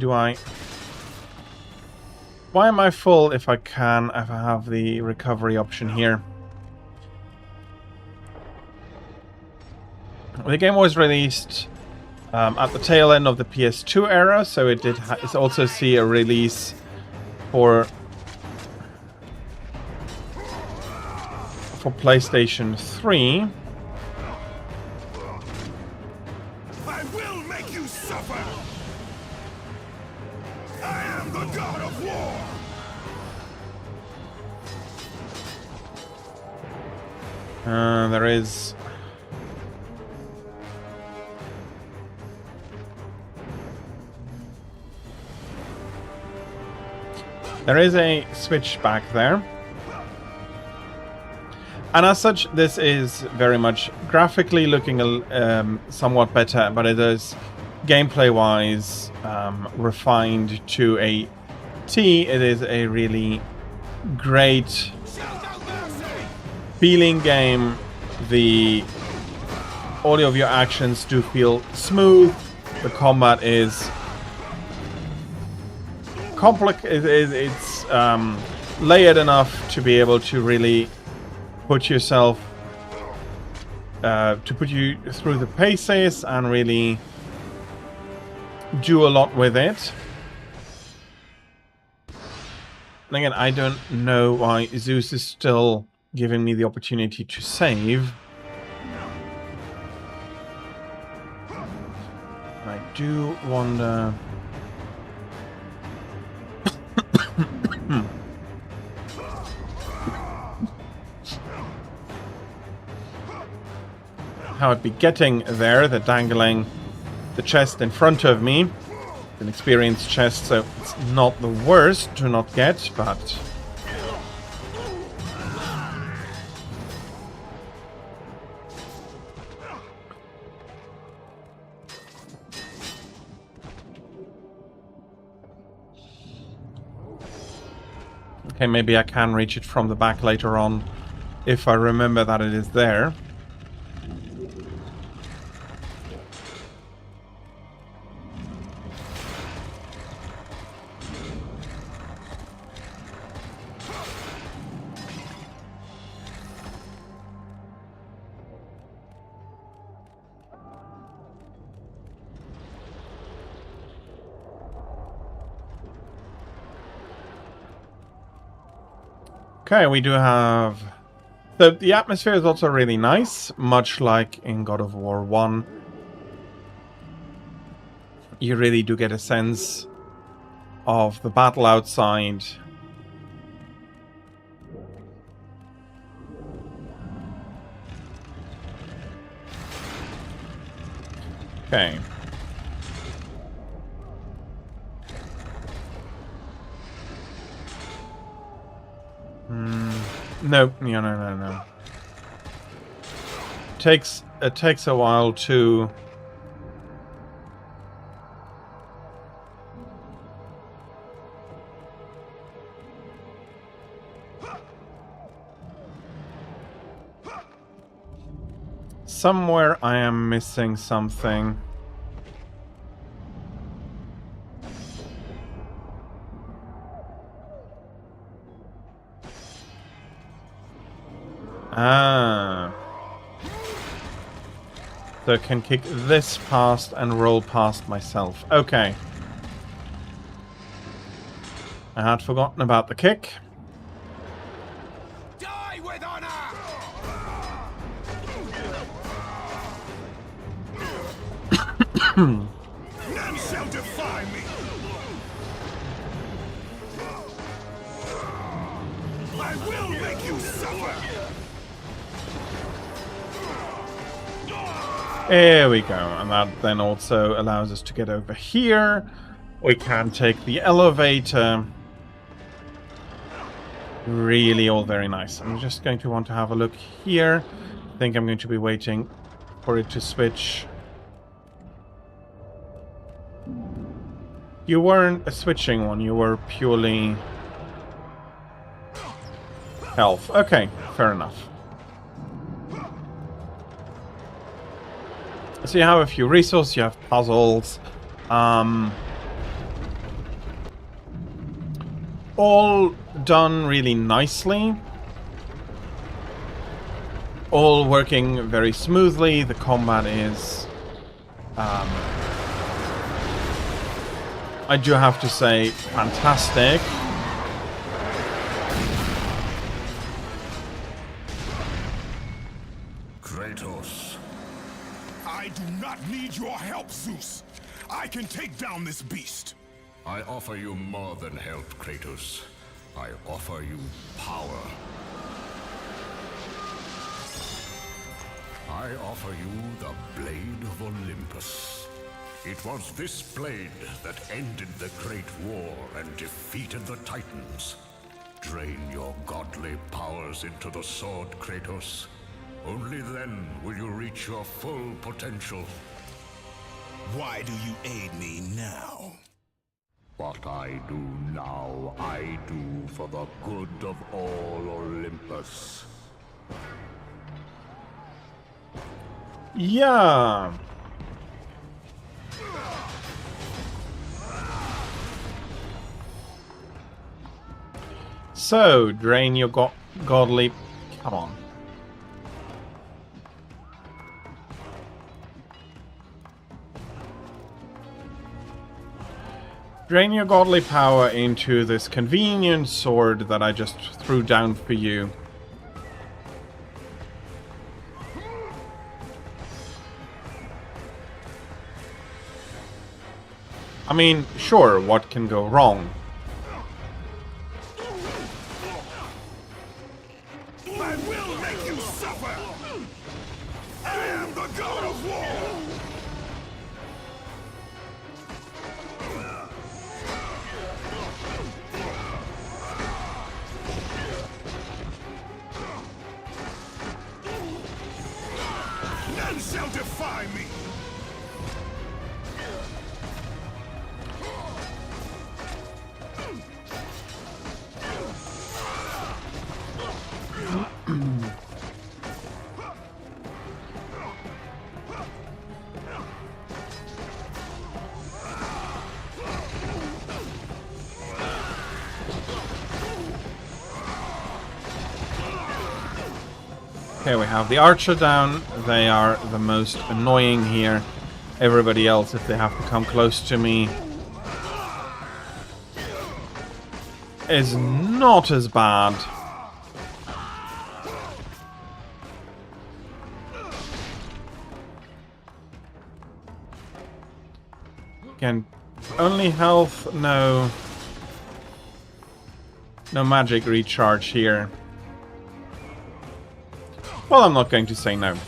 am I full if I have the recovery option here? The game was released at the tail end of the PS2 era, so it did also see a release for PlayStation 3. I will make you suffer. I am the god of war. There is a switch back there. And as such, this is very much graphically looking somewhat better, but it is gameplay-wise refined to a T. It is a really great feeling game. All of your actions do feel smooth. The combat is it's layered enough to be able to really put you through the paces and really do a lot with it. And again, I don't know why Zeus is still giving me the opportunity to save. I do wonder... how I'd be getting there, dangling the chest in front of me. It's an experienced chest, so it's not the worst to not get, but... okay, maybe I can reach it from the back later on, if I remember that it is there. Okay, we do have... The atmosphere is also really nice, much like in God of War 1. You really do get a sense of the battle outside. Okay. No. It takes a while to... Somewhere I am missing something. Ah. So I can kick this past and roll past myself. Okay. I had forgotten about the kick. Die with honor! None shall defy me! I will make you suffer! There we go, and that then also allows us to get over here. We can take the elevator. Really all very nice. I'm just going to want to have a look here. I think I'm going to be waiting for it to switch. You weren't a switching one, you were purely health. Okay, fair enough. So you have a few resources, you have puzzles. All done really nicely. All working very smoothly. The combat is... I do have to say, fantastic. Kratos, I do not need your help, Zeus. I can take down this beast. I offer you more than help, Kratos. I offer you power. I offer you the Blade of Olympus. It was this blade that ended the Great War and defeated the Titans. Drain your godly powers into the sword, Kratos. Only then will you reach your full potential. Why do you aid me now? What I do now, I do for the good of all Olympus. Yeah. So, drain your godly... Come on. Drain your godly power into this convenient sword that I just threw down for you. I mean, sure, what can go wrong? I will make you suffer! I am the god of war! None shall defy me! Okay, we have the archer down. They are the most annoying here. Everybody else, if they have to come close to me, is not as bad. Again, only health, no magic recharge here. Well, I'm not going to say no.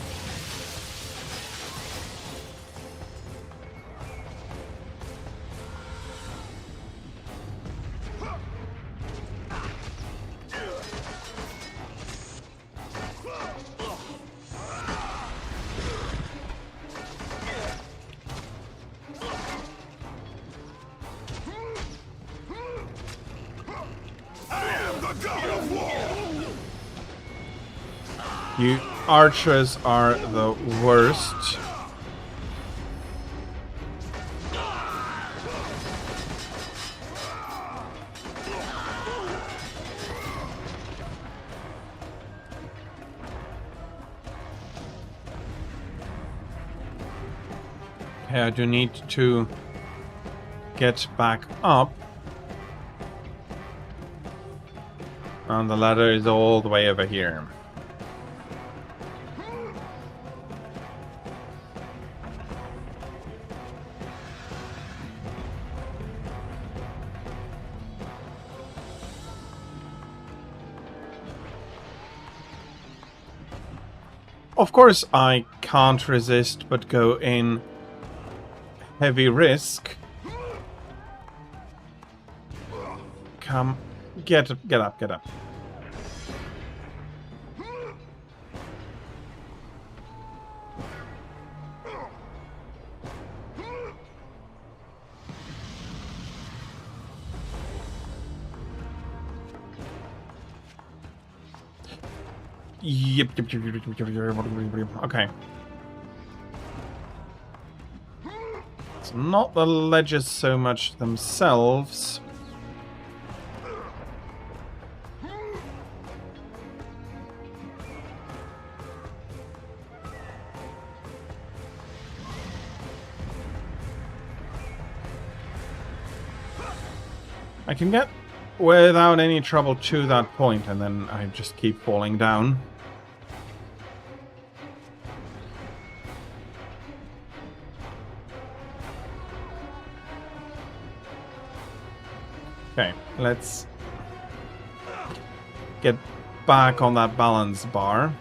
You archers are the worst. Okay, I do need to get back up. And the ladder is all the way over here. Of course, I can't resist but go in heavy risk. Come, get up, get up. Yep. Okay. It's not the ledges so much themselves. I can get without any trouble to that point, and then I just keep falling down. Okay, let's get back on that balance bar.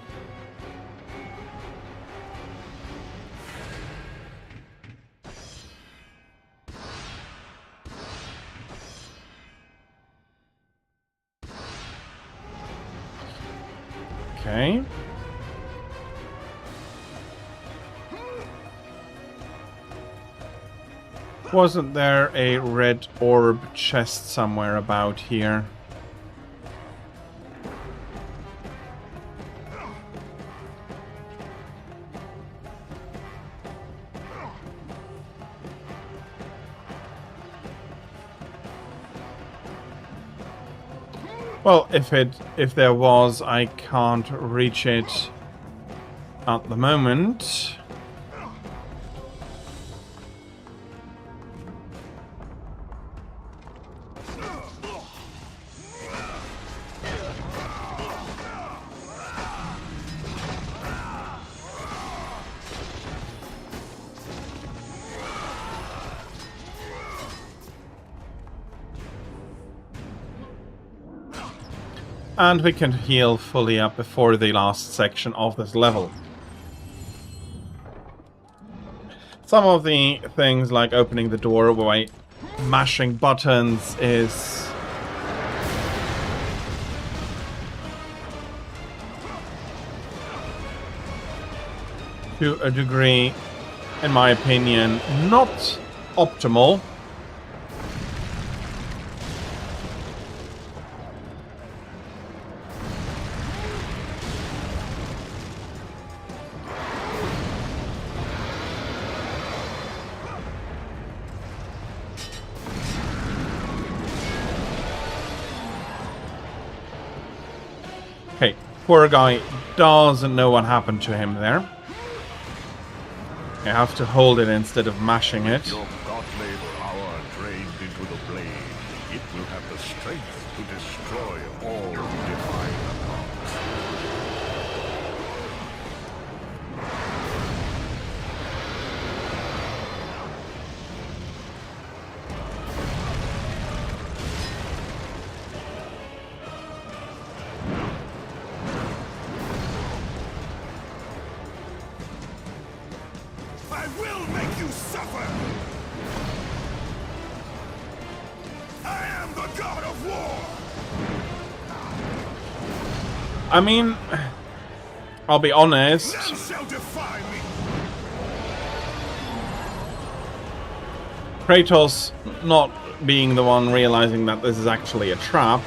Okay. Wasn't there a red orb chest somewhere about here? Well, if there was, I can't reach it at the moment. And we can heal fully up before the last section of this level. Some of the things like opening the door by mashing buttons is to a degree, in my opinion, not optimal. Okay, poor guy doesn't know what happened to him there. You have to hold it instead of mashing it. Your godly power drained into the blade, it will have the strength to destroy all who defy the gods. I will make you suffer! I am the god of war! I mean, I'll be honest. None shall defy me! Kratos not being the one realizing that this is actually a trap.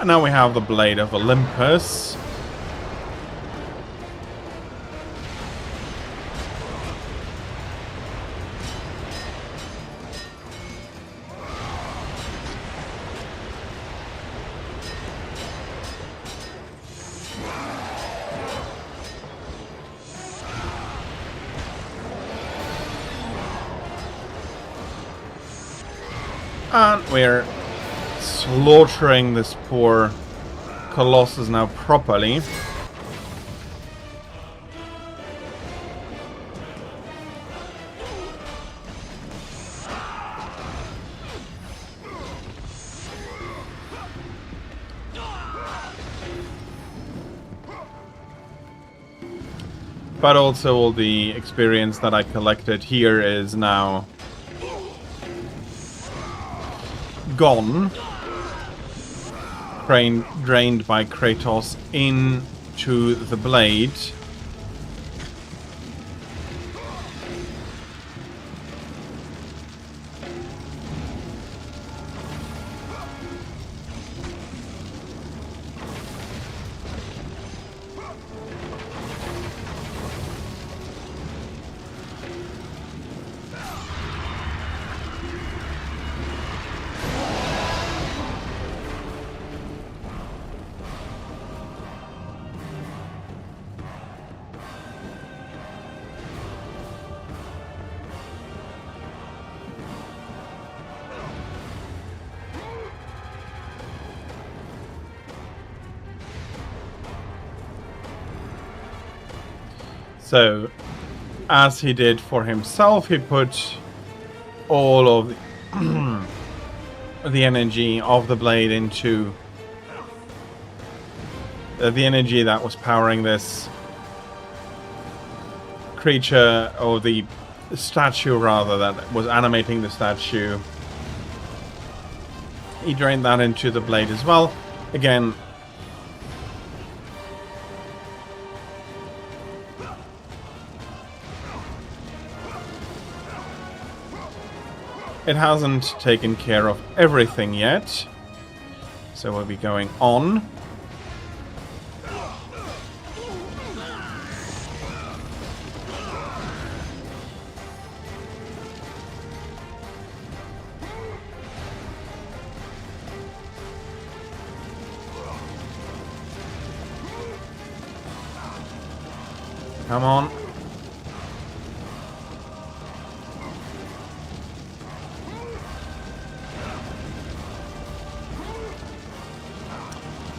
And now we have the Blade of Olympus. And we're slaughtering this poor Colossus now properly. But also all the experience that I collected here is now gone, drained by Kratos into the blade. So, as he did for himself, he put all of the energy of the blade into the energy that was powering this creature, or the statue rather, that was animating the statue. He drained that into the blade as well. Again, it hasn't taken care of everything yet, so we'll be going on. Come on.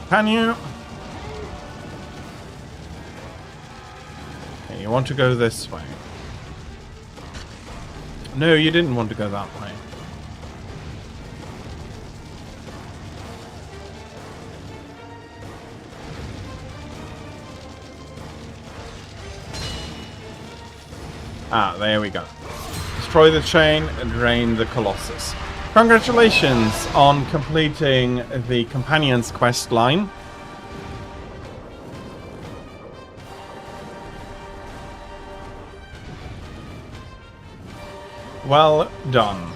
Can you? Okay, you want to go this way. No, you didn't want to go that way. Ah, there we go. Destroy the chain and drain the Colossus. Congratulations on completing the Companion's quest line. Well done.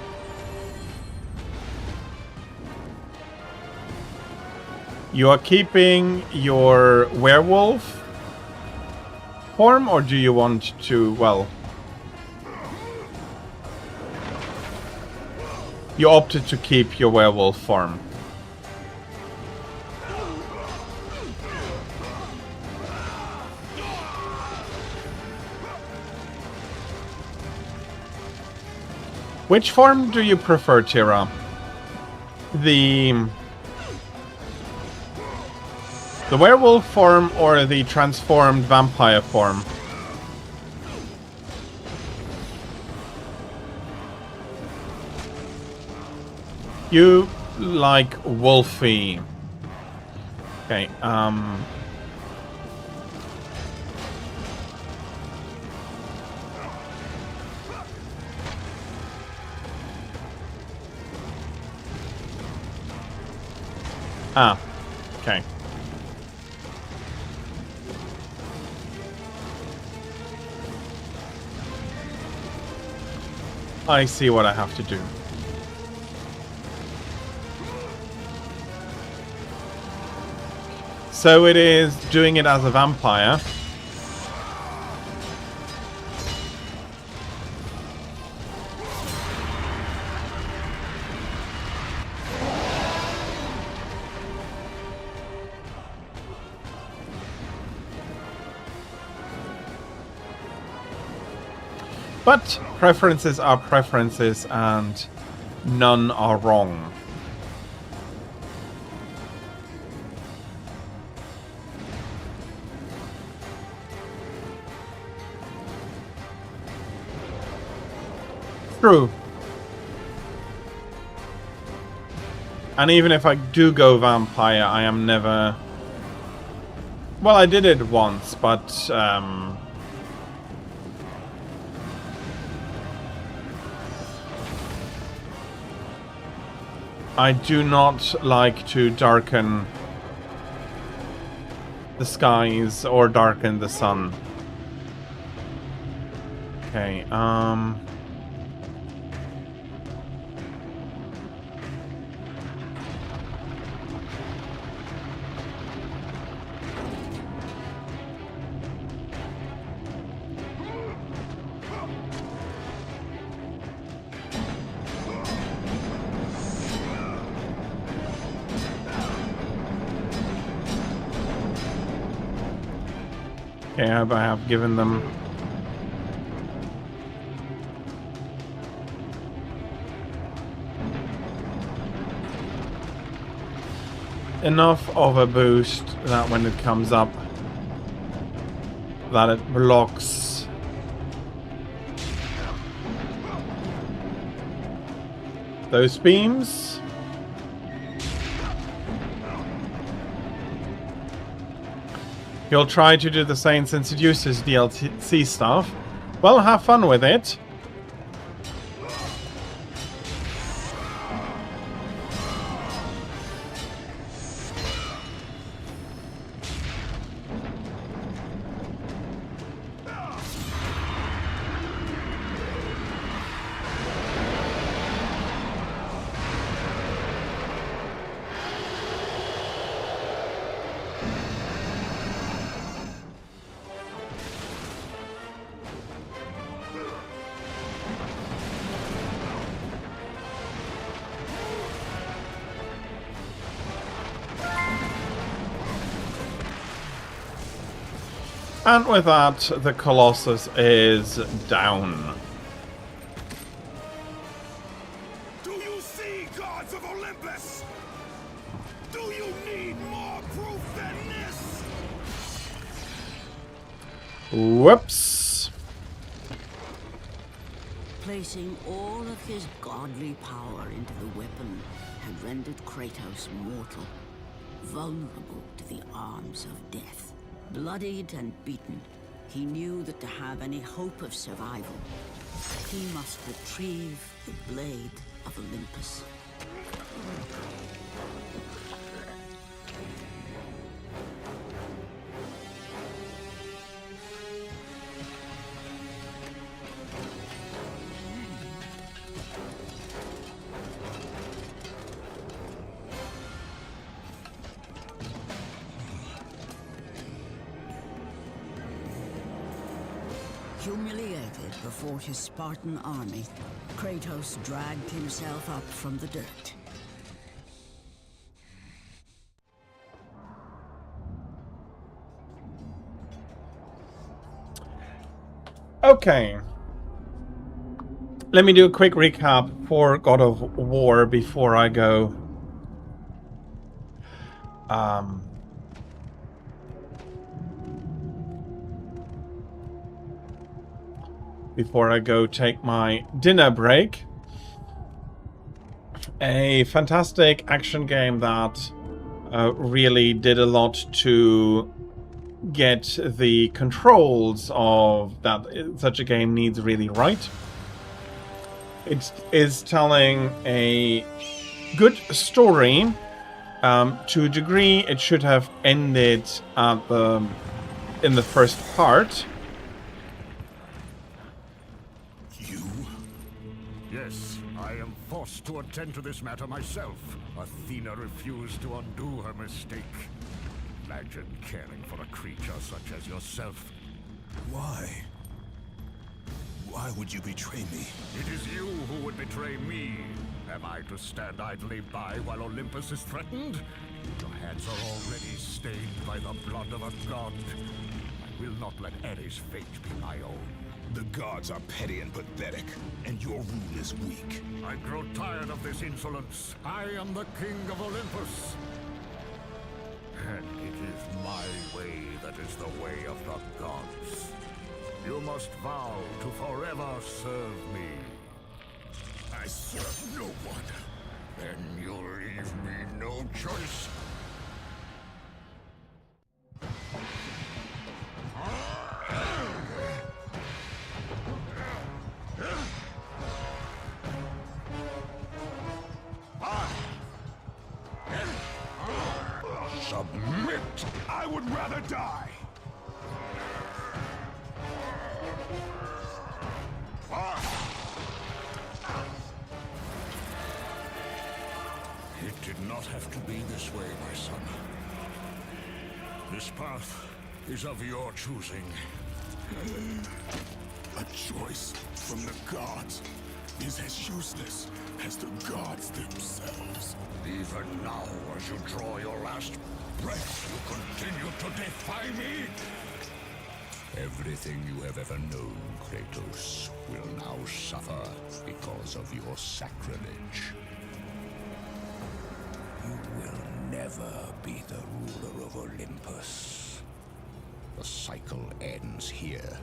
You are keeping your werewolf form, or do you want to, well... You opted to keep your werewolf form. Which form do you prefer, Tira? The werewolf form or the transformed vampire form? You like Wolfie. Okay, Ah, okay. I see what I have to do. So it is doing it as a vampire. But preferences are preferences and none are wrong. True. And even if I do go vampire, I am never... Well, I did it once, but... I do not like to darken the skies or darken the sun. Okay, okay, I have given them enough of a boost that when it comes up that it blocks those beams. He'll try to do the same since it uses DLC stuff. Well, have fun with it. And with that, the Colossus is down. Do you see, gods of Olympus? Do you need more proof than this? Whoops. Placing all of his godly power into the weapon had rendered Kratos mortal, vulnerable to the arms of death. Bloodied and beaten, he knew that to have any hope of survival, he must retrieve the blade of Olympus. Humiliated before his Spartan army, Kratos dragged himself up from the dirt. Okay. Let me do a quick recap for God of War before I go. Before I go take my dinner break. A fantastic action game that really did a lot to get the controls of that such a game needs really right. It is telling a good story. To a degree, it should have ended at in the first part. Yes, I am forced to attend to this matter myself. Athena refused to undo her mistake. imagine caring for a creature such as yourself. Why? Why would you betray me? It is you who would betray me. Am I to stand idly by while Olympus is threatened? Your hands are already stained by the blood of a god. I will not let Ares' fate be my own. The gods are petty and pathetic, and your rule is weak. I grow tired of this insolence. I am the king of Olympus. And it is my way that is the way of the gods. You must vow to forever serve me. I serve no one. Then you'll leave me no choice. Submit! I would rather die! It did not have to be this way, my son. This path is of your choosing. A choice from the gods is as useless as the gods themselves. Even now, as you draw your last breath, you continue to defy me? Everything you have ever known, Kratos, will now suffer because of your sacrilege. You will never be the ruler of Olympus. The cycle ends here.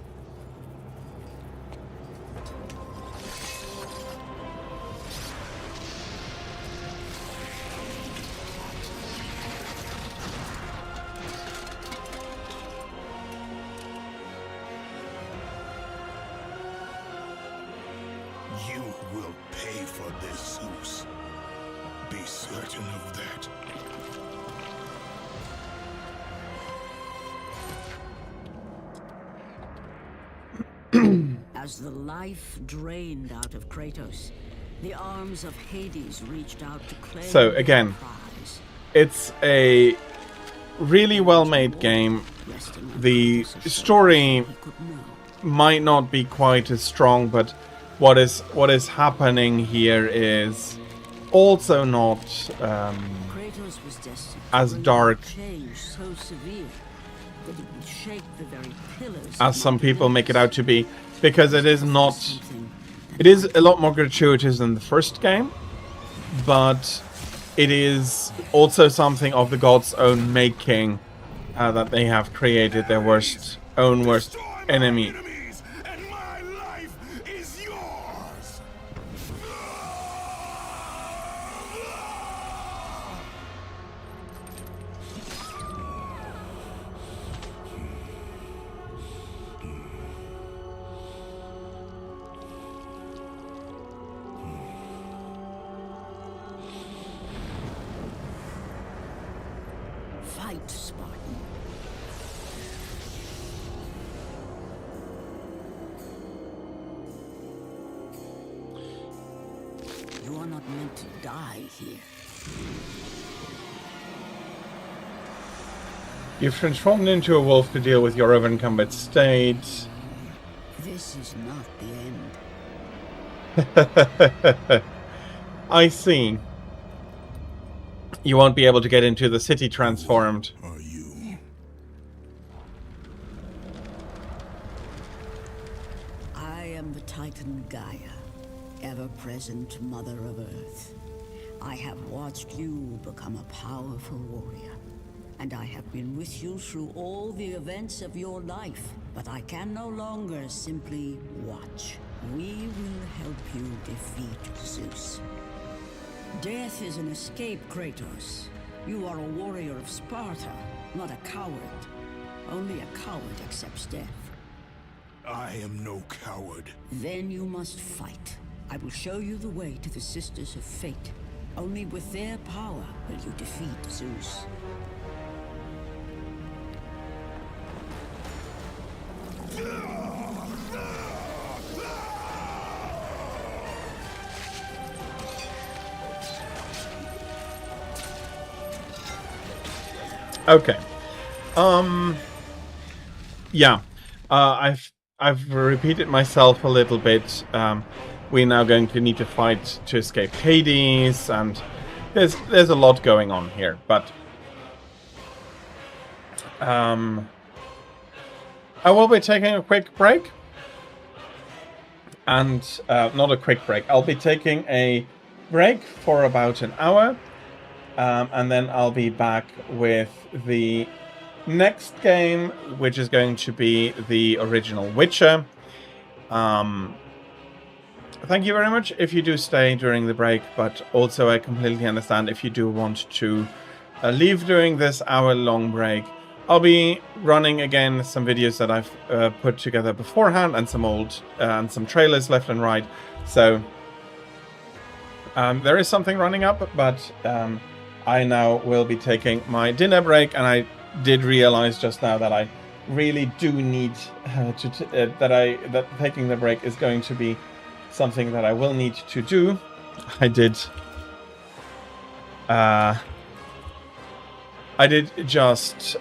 You will pay for this, Zeus. Be certain of that. As the life drained out of Kratos, the arms of Hades reached out to claim So again, it's a really well-made game. The story might not be quite as strong, but what is happening here is also not as dark as some people make it out to be, because it is not. It is a lot more gratuitous than the first game, but it is also something of the gods' own making, that they have created their worst enemy. Fight, Spartan. You are not meant to die here. You've transformed into a wolf to deal with your overencumbered state. This is not the end. I see. You won't be able to get into the city transformed. Are you? I am the Titan Gaia, ever-present Mother of Earth. I have watched you become a powerful warrior, and I have been with you through all the events of your life. But I can no longer simply watch. We will help you defeat Zeus. Death is an escape, Kratos. You are a warrior of Sparta, not a coward. Only a coward accepts death. I am no coward. Then you must fight. I will show you the way to the Sisters of Fate. Only with their power will you defeat Zeus. Okay, Yeah, I've repeated myself a little bit. We're now going to need to fight to escape Hades, and there's a lot going on here. But I will be taking a quick break, and not a quick break. I'll be taking a break for about an hour, and then I'll be back with the next game, which is going to be the original Witcher. Thank you very much if you do stay during the break, but also I completely understand if you do want to leave during this hour-long break. I'll be running again some videos that I've put together beforehand, and some old and some trailers left and right. So there is something running up, but I now will be taking my dinner break, and I did realize just now that I really do need that taking the break is going to be something that I will need to do. I did just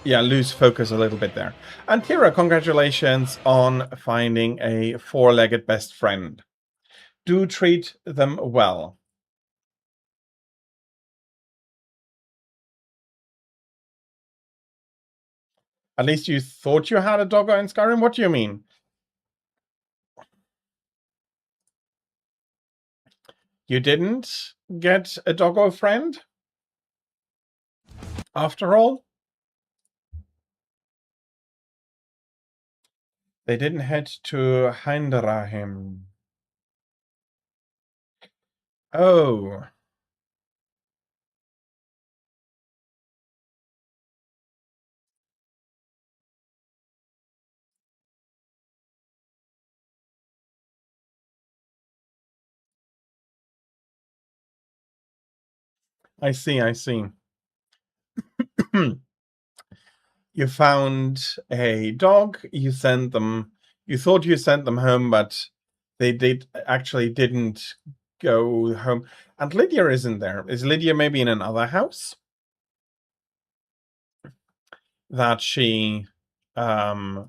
lose focus a little bit there. And Kira, congratulations on finding a four-legged best friend. Do treat them well. At least you thought you had a doggo in Skyrim? What do you mean? You didn't get a doggo friend? After all? They didn't head to Hindrahim. Oh. I see. You found a dog, you thought you sent them home, but they didn't go home. And Lydia isn't there. Is Lydia maybe in another house? That she went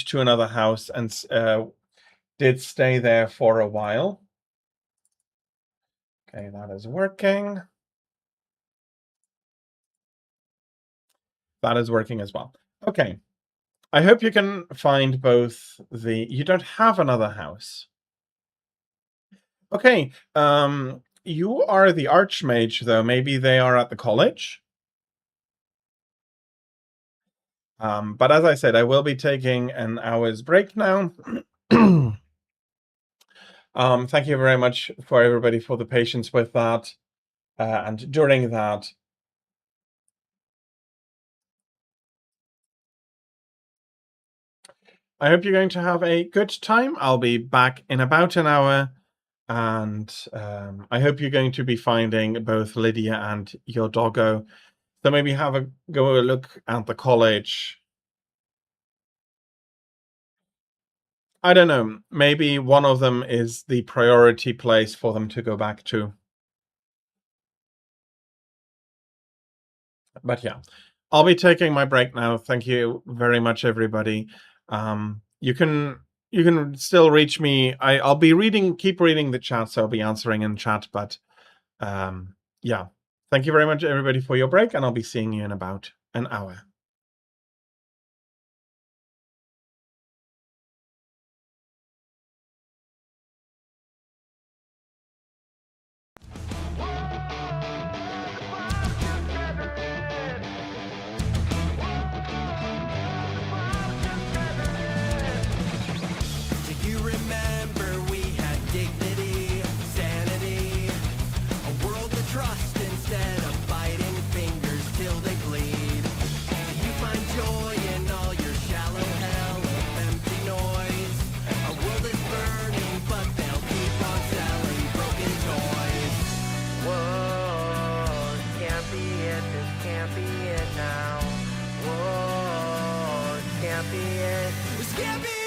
to another house and did stay there for a while. Okay, that is working. That is working as well. Okay. I hope you can find both the... You don't have another house. Okay. You are the Archmage, though. Maybe they are at the college. But as I said, I will be taking an hour's break now. Thank you very much for everybody for the patience with that. And during that, I hope you're going to have a good time. I'll be back in about an hour, and I hope you're going to be finding both Lydia and your doggo. So maybe go look at the college. I don't know. Maybe one of them is the priority place for them to go back to. But yeah, I'll be taking my break now. Thank you very much, everybody. You can still reach me. I'll be keep reading the chat, so I'll be answering in chat. But yeah, thank you very much, everybody, for your break, and I'll be seeing you in about an hour. This can't be it.